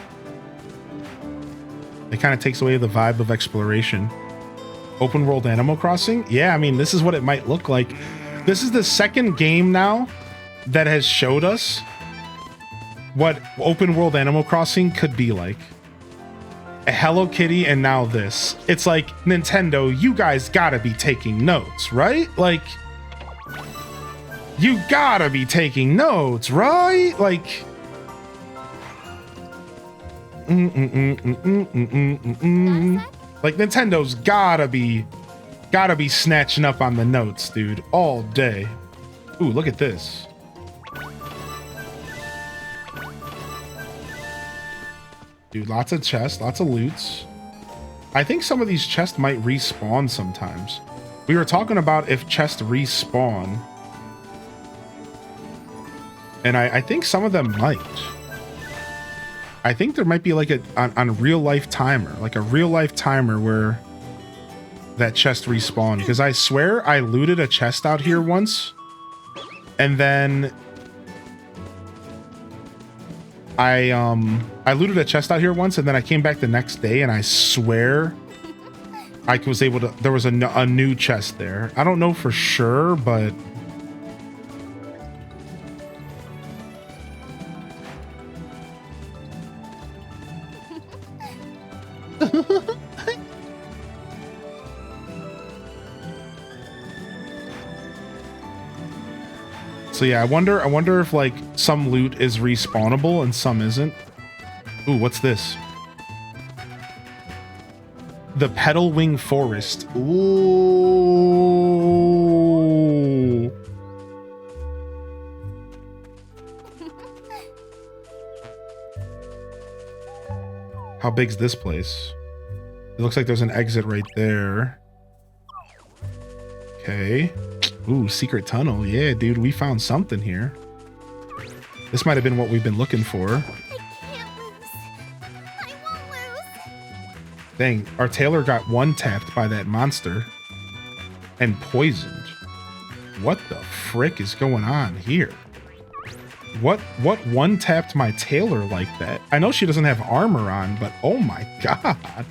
It kind of takes away the vibe of exploration. Open world Animal Crossing? Yeah, I mean, this is what it might look like. This is the second game now that has showed us what open world Animal Crossing could be like. A Hello Kitty and now this. It's like, Nintendo, you guys gotta be taking notes, right? Like, you gotta be taking notes, right? Like, like Nintendo's gotta be snatching up on the notes, dude, all day. Ooh, look at this. Dude, lots of chests, lots of loots. I think some of these chests might respawn sometimes. We were talking about if chests respawn. And I think some of them might. I think there might be like on real life timer, like a real life timer where that chest respawned. Because I swear I looted a chest out here once. And then I looted a chest out here once, and then I came back the next day, and I swear I was able to. There was a new chest there. I don't know for sure, but. So yeah, I wonder if like some loot is respawnable and some isn't. Ooh, what's this? The Petal Wing Forest. Ooh. How big's this place? It looks like there's an exit right there. Okay. Ooh, secret tunnel. Yeah, dude, we found something here. This might have been what we've been looking for. I can't lose. I won't lose. Dang, our Taylor got one-tapped by that monster and poisoned. What the frick is going on here? What one-tapped my Taylor like that? I know she doesn't have armor on, but oh my god.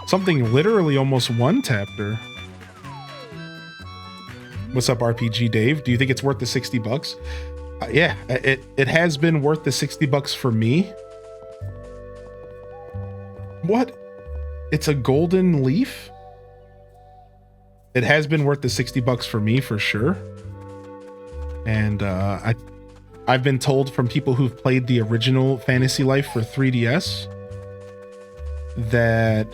Something literally almost one-tapped her. What's up, RPG Dave? Do you think it's worth the 60 bucks? Yeah, it has been worth the 60 bucks for me. What? It's a golden leaf? It has been worth the 60 bucks for me for sure. And I've been told from people who've played the original Fantasy Life for 3DS that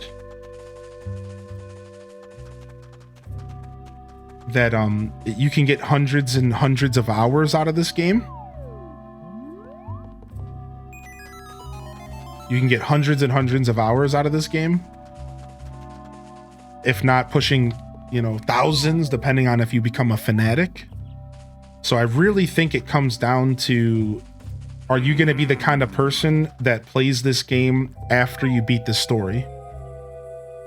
you can get hundreds and hundreds of hours out of this game. You can get hundreds and hundreds of hours out of this game. If not pushing, you know, thousands, depending on if you become a fanatic. So I really think it comes down to, are you going to be the kind of person that plays this game after you beat the story?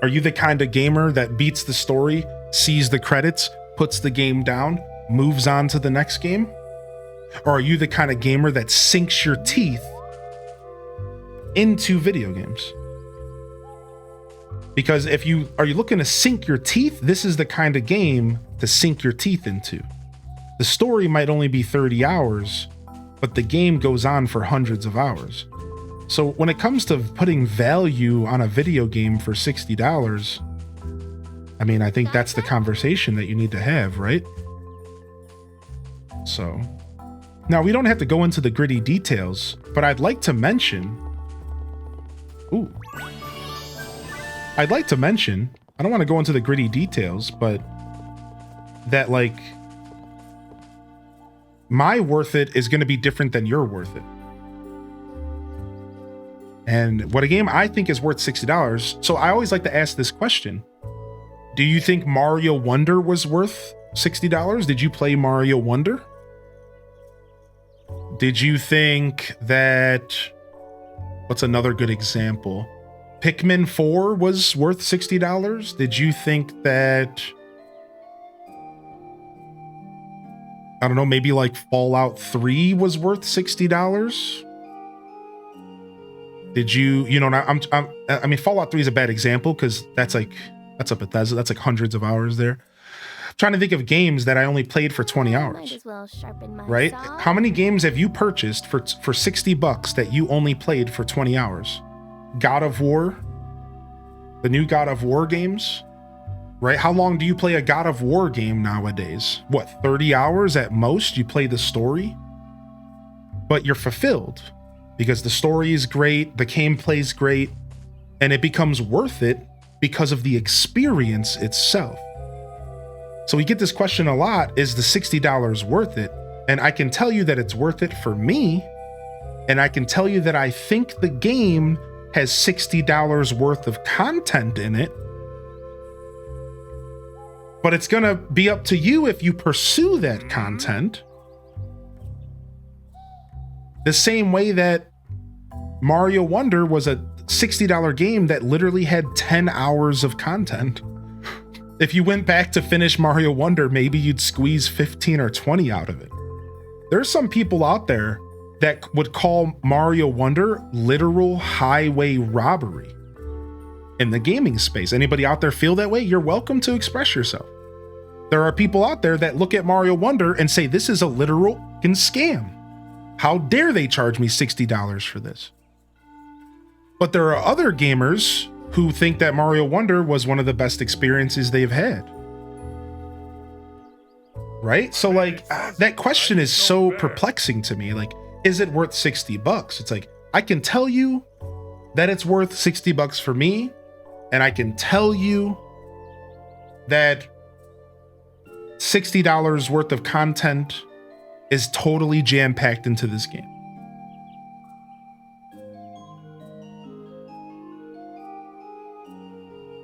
Are you the kind of gamer that beats the story, sees the credits, puts the game down, moves on to the next game? Or are you the kind of gamer that sinks your teeth into video games? Because if you are looking to sink your teeth, this is the kind of game to sink your teeth into. The story might only be 30 hours, but the game goes on for hundreds of hours. So when it comes to putting value on a video game for $60, I mean, I think that's the conversation that you need to have, right? So, now we don't have to go into the gritty details, but I'd like to mention, I don't want to go into the gritty details, but that like, my worth it is going to be different than your worth it. And what a game I think is worth $60. So I always like to ask this question. Do you think Mario Wonder was worth $60? Did you play Mario Wonder? Did you think that, what's another good example? Pikmin 4 was worth $60? Did you think that, I don't know, maybe like Fallout 3 was worth $60? Did you know, I mean, Fallout 3 is a bad example because that's a Bethesda, that's like hundreds of hours there. I'm trying to think of games that I only played for 20 hours. Might as well sharpen my Right? saw. How many games have you purchased for 60 bucks that you only played for 20 hours? God of War, the new God of War games, right? How long do you play a God of War game nowadays? What, 30 hours at most? You play the story, but you're fulfilled because the story is great, the gameplay is great, and it becomes worth it because of the experience itself. So we get this question a lot, is the $60 worth it? And I can tell you that it's worth it for me, and I can tell you that I think the game has $60 worth of content in it, but it's gonna be up to you if you pursue that content. The same way that Mario Wonder was a $60 game that literally had 10 hours of content. If you went back to finish Mario Wonder, maybe you'd squeeze 15 or 20 out of it. There's some people out there that would call Mario Wonder literal highway robbery in the gaming space. Anybody out there feel that way? You're welcome to express yourself. There are people out there that look at Mario Wonder and say, this is a literal fucking scam. How dare they charge me $60 for this? But there are other gamers who think that Mario Wonder was one of the best experiences they've had. Right? So like, that question is so perplexing to me. Like, is it worth $60? It's like, I can tell you that it's worth $60 for me, and I can tell you that $60 worth of content is totally jam-packed into this game.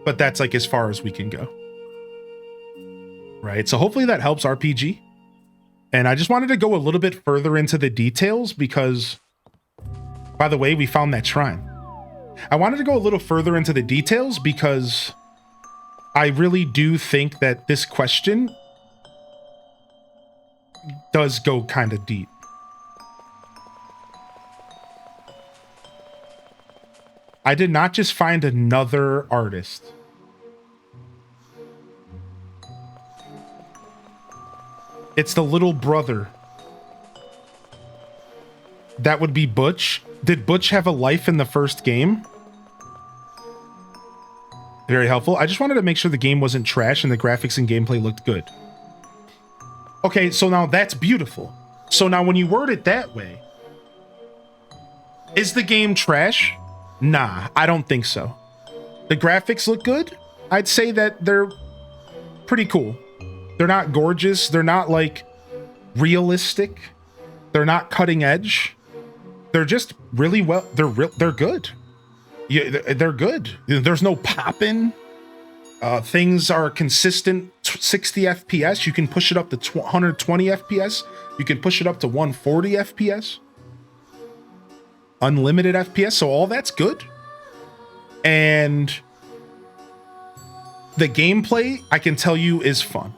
But that's like as far as we can go. Right? So hopefully that helps RPG. And I just wanted to go a little bit further into the details because, by the way, we found that shrine. I wanted to go a little further into the details because I really do think that this question does go kind of deep. I did not just find another artist. It's the little brother. That would be Butch. Did Butch have a life in the first game? Very helpful. I just wanted to make sure the game wasn't trash and the graphics and gameplay looked good. Okay, so now that's beautiful. So now when you word it that way, is the game trash? Nah, I don't think so. The graphics look good. I'd say that they're pretty cool. They're not gorgeous. They're not like realistic. They're not cutting edge. They're just really well. They're good. Yeah, they're good. There's no popping. Things are consistent. 60 FPS. You can push it up to 120 FPS. You can push it up to 140 FPS. Unlimited FPS. So all that's good. And the gameplay, I can tell you, is fun.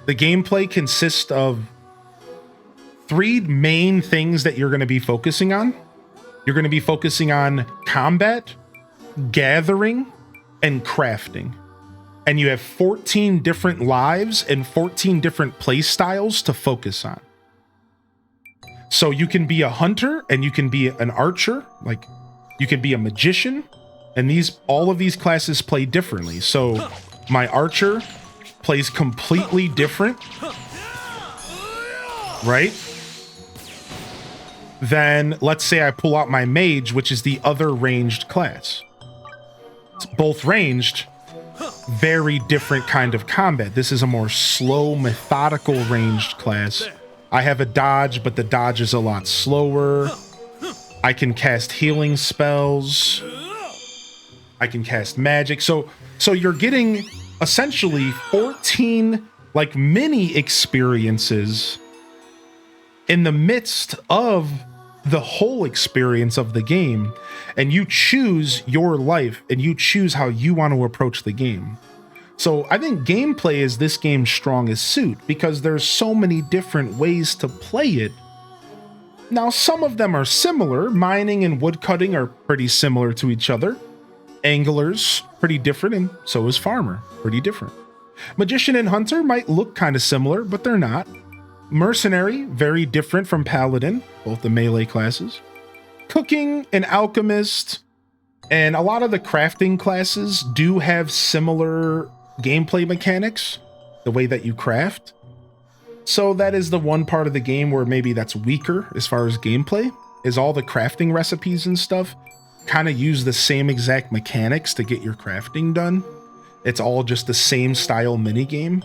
The gameplay consists of 3 main things that you're going to be focusing on. You're going to be focusing on combat, gathering, and crafting. And you have 14 different lives and 14 different play styles to focus on. So you can be a hunter and you can be an archer, like you can be a magician, and all of these classes play differently. So my archer plays completely different, right? Then let's say I pull out my mage, which is the other ranged class. It's both ranged, very different kind of combat. This is a more slow, methodical ranged class. I have a dodge, but the dodge is a lot slower. I can cast healing spells. I can cast magic. So you're getting essentially 14 like mini experiences in the midst of the whole experience of the game, and you choose your life and you choose how you want to approach the game. So I think gameplay is this game's strongest suit because there's so many different ways to play it. Now, some of them are similar. Mining and woodcutting are pretty similar to each other. Anglers, pretty different, and so is Farmer, pretty different. Magician and Hunter might look kind of similar, but they're not. Mercenary, very different from Paladin, both the melee classes. Cooking and Alchemist, and a lot of the crafting classes do have similar gameplay mechanics, the way that you craft. So that is the one part of the game where maybe that's weaker as far as gameplay, is all the crafting recipes and stuff kind of use the same exact mechanics to get your crafting done. It's all just the same style minigame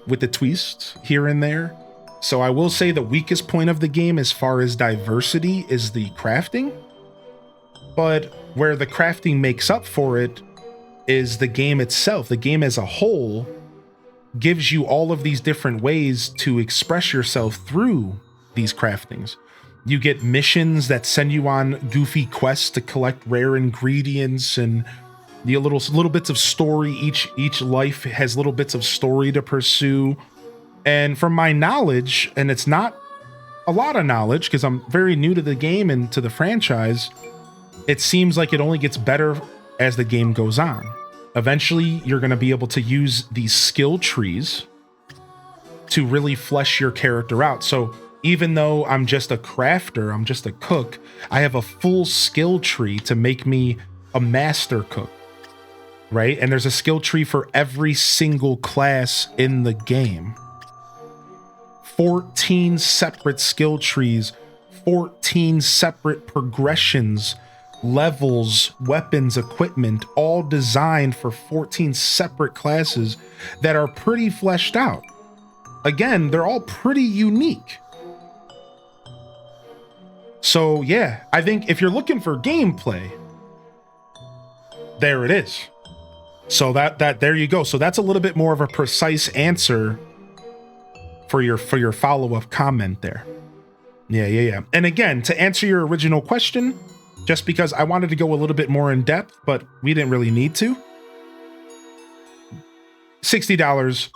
with the twists here and there. So I will say the weakest point of the game as far as diversity is the crafting. But where the crafting makes up for it is the game itself. The game as a whole gives you all of these different ways to express yourself through these craftings. You get missions that send you on goofy quests to collect rare ingredients and the little bits of story. Each life has little bits of story to pursue. And from my knowledge, and it's not a lot of knowledge because I'm very new to the game and to the franchise, it seems like it only gets better as the game goes on. Eventually, you're going to be able to use these skill trees to really flesh your character out. So even though I'm just a crafter, I'm just a cook, I have a full skill tree to make me a master cook, right? And there's a skill tree for every single class in the game. 14 separate skill trees, 14 separate progressions, levels, weapons, equipment, all designed for 14 separate classes that are pretty fleshed out. Again, they're all pretty unique. So yeah, I think if you're looking for gameplay, there it is. So that there you go. So that's a little bit more of a precise answer for your follow-up comment there. Yeah. And again, to answer your original question, just because I wanted to go a little bit more in depth, but we didn't really need to. $60,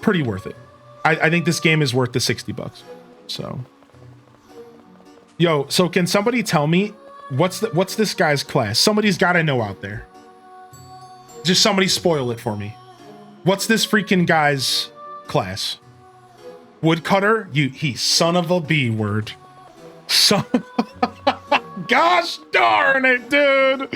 pretty worth it. I think this game is worth the $60. So, yo, so can somebody tell me what's this guy's class? Somebody's got to know out there. Just somebody spoil it for me. What's this freaking guy's class? Woodcutter? He son of a B word. Son. Gosh darn it, dude.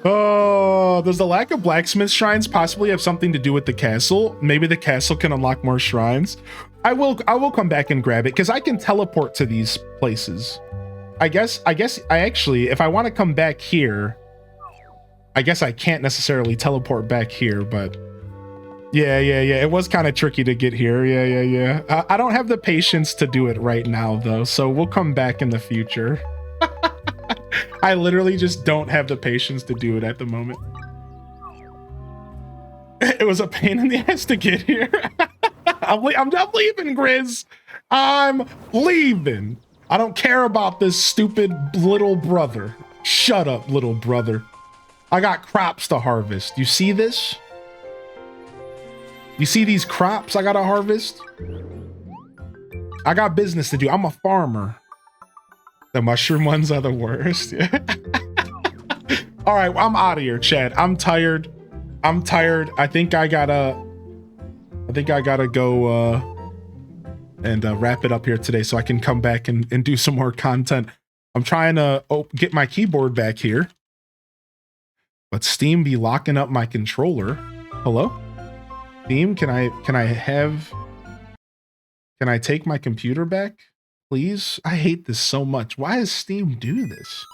Oh, does the lack of blacksmith shrines possibly have something to do with the castle? Maybe the castle can unlock more shrines. I will come back and grab it because I can teleport to these places. I guess I actually, if I want to come back here, I guess I can't necessarily teleport back here, but yeah. It was kind of tricky to get here. Yeah. I don't have the patience to do it right now though, so we'll come back in the future. I literally just don't have the patience to do it at the moment. It was a pain in the ass to get here. I'm leaving, Grizz. I'm leaving. I don't care about this stupid little brother. Shut up, little brother. I got crops to harvest. You see this? You see these crops I gotta harvest? I got business to do. I'm a farmer. The mushroom ones are the worst. All right, well, I'm out of here, Chad. I'm tired. I think I gotta go and wrap it up here today so I can come back and do some more content. I'm trying to get my keyboard back here, but Steam be locking up my controller. Hello? Steam, can I take my computer back? Please? I hate this so much. Why does Steam do this?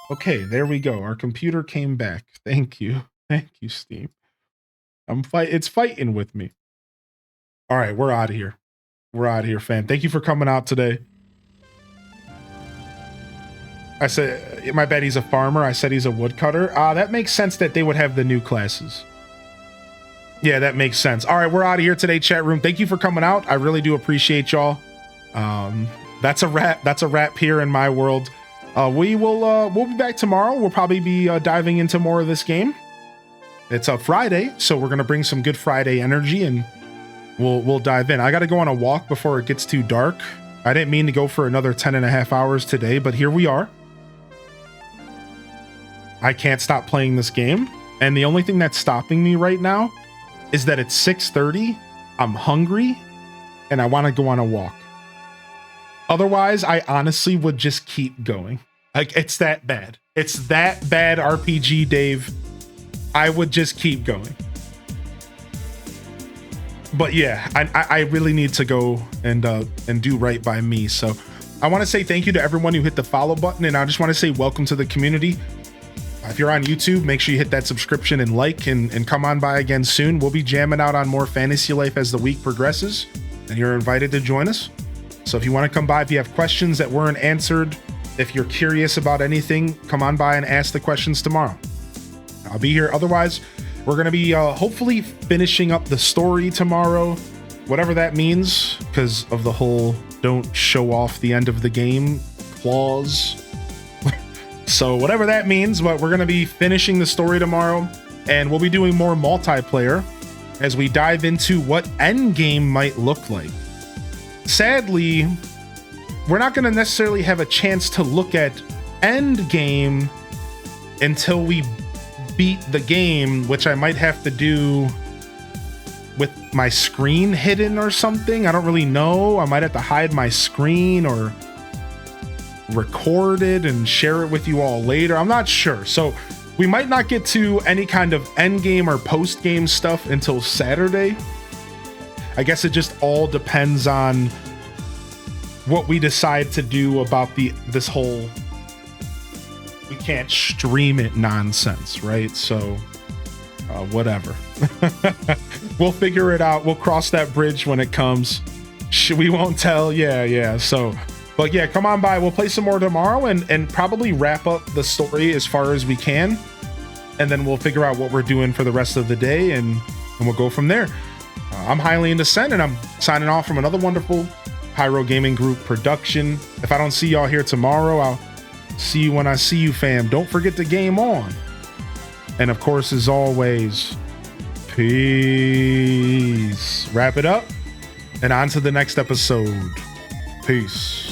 Okay, there we go. Our computer came back. Thank you. Thank you, Steam. It's fighting with me. All right, we're out of here. We're out of here, fam. Thank you for coming out today. I said, my bad, he's a farmer. I said he's a woodcutter. That makes sense that they would have the new classes. Yeah, that makes sense. All right, we're out of here today, chat room. Thank you for coming out. I really do appreciate y'all. That's a wrap. That's a wrap here in my world. We'll be back tomorrow. We'll probably be diving into more of this game. It's a Friday, so we're gonna bring some good Friday energy and we'll dive in. I gotta go on a walk before it gets too dark. I didn't mean to go for another 10.5 hours today, but here we are. I can't stop playing this game, and the only thing that's stopping me right now is that it's 6:30. I'm hungry, and I want to go on a walk. Otherwise, I honestly would just keep going. Like, it's that bad. It's that bad, RPG Dave. I would just keep going. But yeah, I really need to go and do right by me. So I want to say thank you to everyone who hit the follow button, and I just want to say welcome to the community. If you're on YouTube, make sure you hit that subscription and like, and come on by again soon. We'll be jamming out on more Fantasy Life as the week progresses, and you're invited to join us. So if you want to come by, if you have questions that weren't answered, if you're curious about anything, come on by and ask the questions tomorrow. I'll be here. Otherwise, we're going to be hopefully finishing up the story tomorrow, whatever that means, because of the whole don't show off the end of the game clause. So whatever that means, but we're going to be finishing the story tomorrow, and we'll be doing more multiplayer as we dive into what endgame might look like. sadly, we're not going to necessarily have a chance to look at Endgame until we beat the game, which I might have to do with my screen hidden or something. I don't really know. I might have to hide my screen or record it and share it with you all later. I'm not sure. So we might not get to any kind of end game or post game stuff until Saturday. I guess it just all depends on what we decide to do about this whole we can't stream it nonsense, right? So whatever. We'll figure it out. We'll cross that bridge when it comes. We won't tell. Yeah. So, but yeah, come on by. We'll play some more tomorrow and probably wrap up the story as far as we can. And then we'll figure out what we're doing for the rest of the day and we'll go from there. I'm Highly in Descent and I'm signing off from another wonderful Pyro Gaming Group production. If I don't see y'all here tomorrow, I'll see you when I see you, fam. Don't forget to game on. And of course, as always, peace. Wrap it up and on to the next episode. Peace.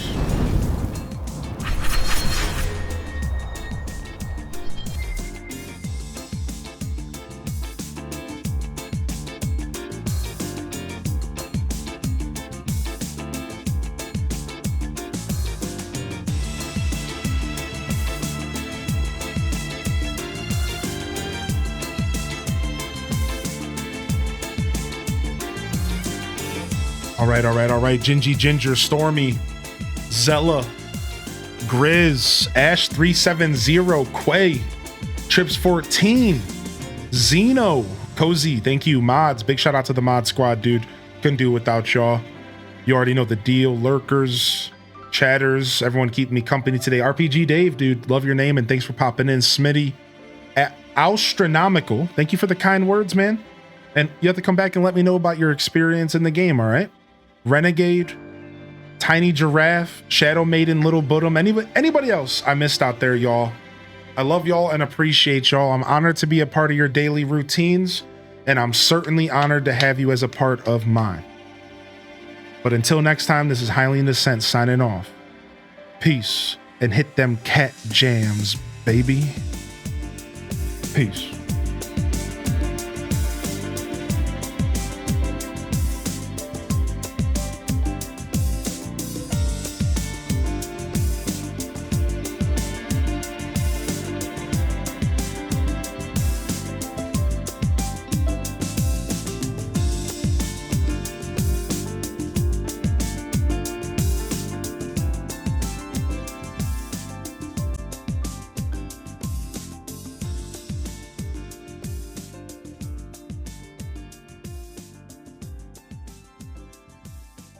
All right. Gingy Ginger, Stormy, Zella, Grizz, Ash 370, Quay, Trips 14, Zeno, Cozy, thank you, Mods. Big shout out to the Mod Squad, dude. Couldn't do it without y'all. You already know the deal. Lurkers, chatters, everyone keeping me company today. RPG Dave, dude, love your name and thanks for popping in. Smitty, Astronomical, thank you for the kind words, man. And you have to come back and let me know about your experience in the game, all right? Renegade, Tiny Giraffe, Shadow Maiden, Little Budum, anybody else I missed out there, y'all. I love y'all and appreciate y'all. I'm honored to be a part of your daily routines, and I'm certainly honored to have you as a part of mine. But until next time, this is Highly in Descent signing off. Peace, and hit them cat jams, baby. Peace.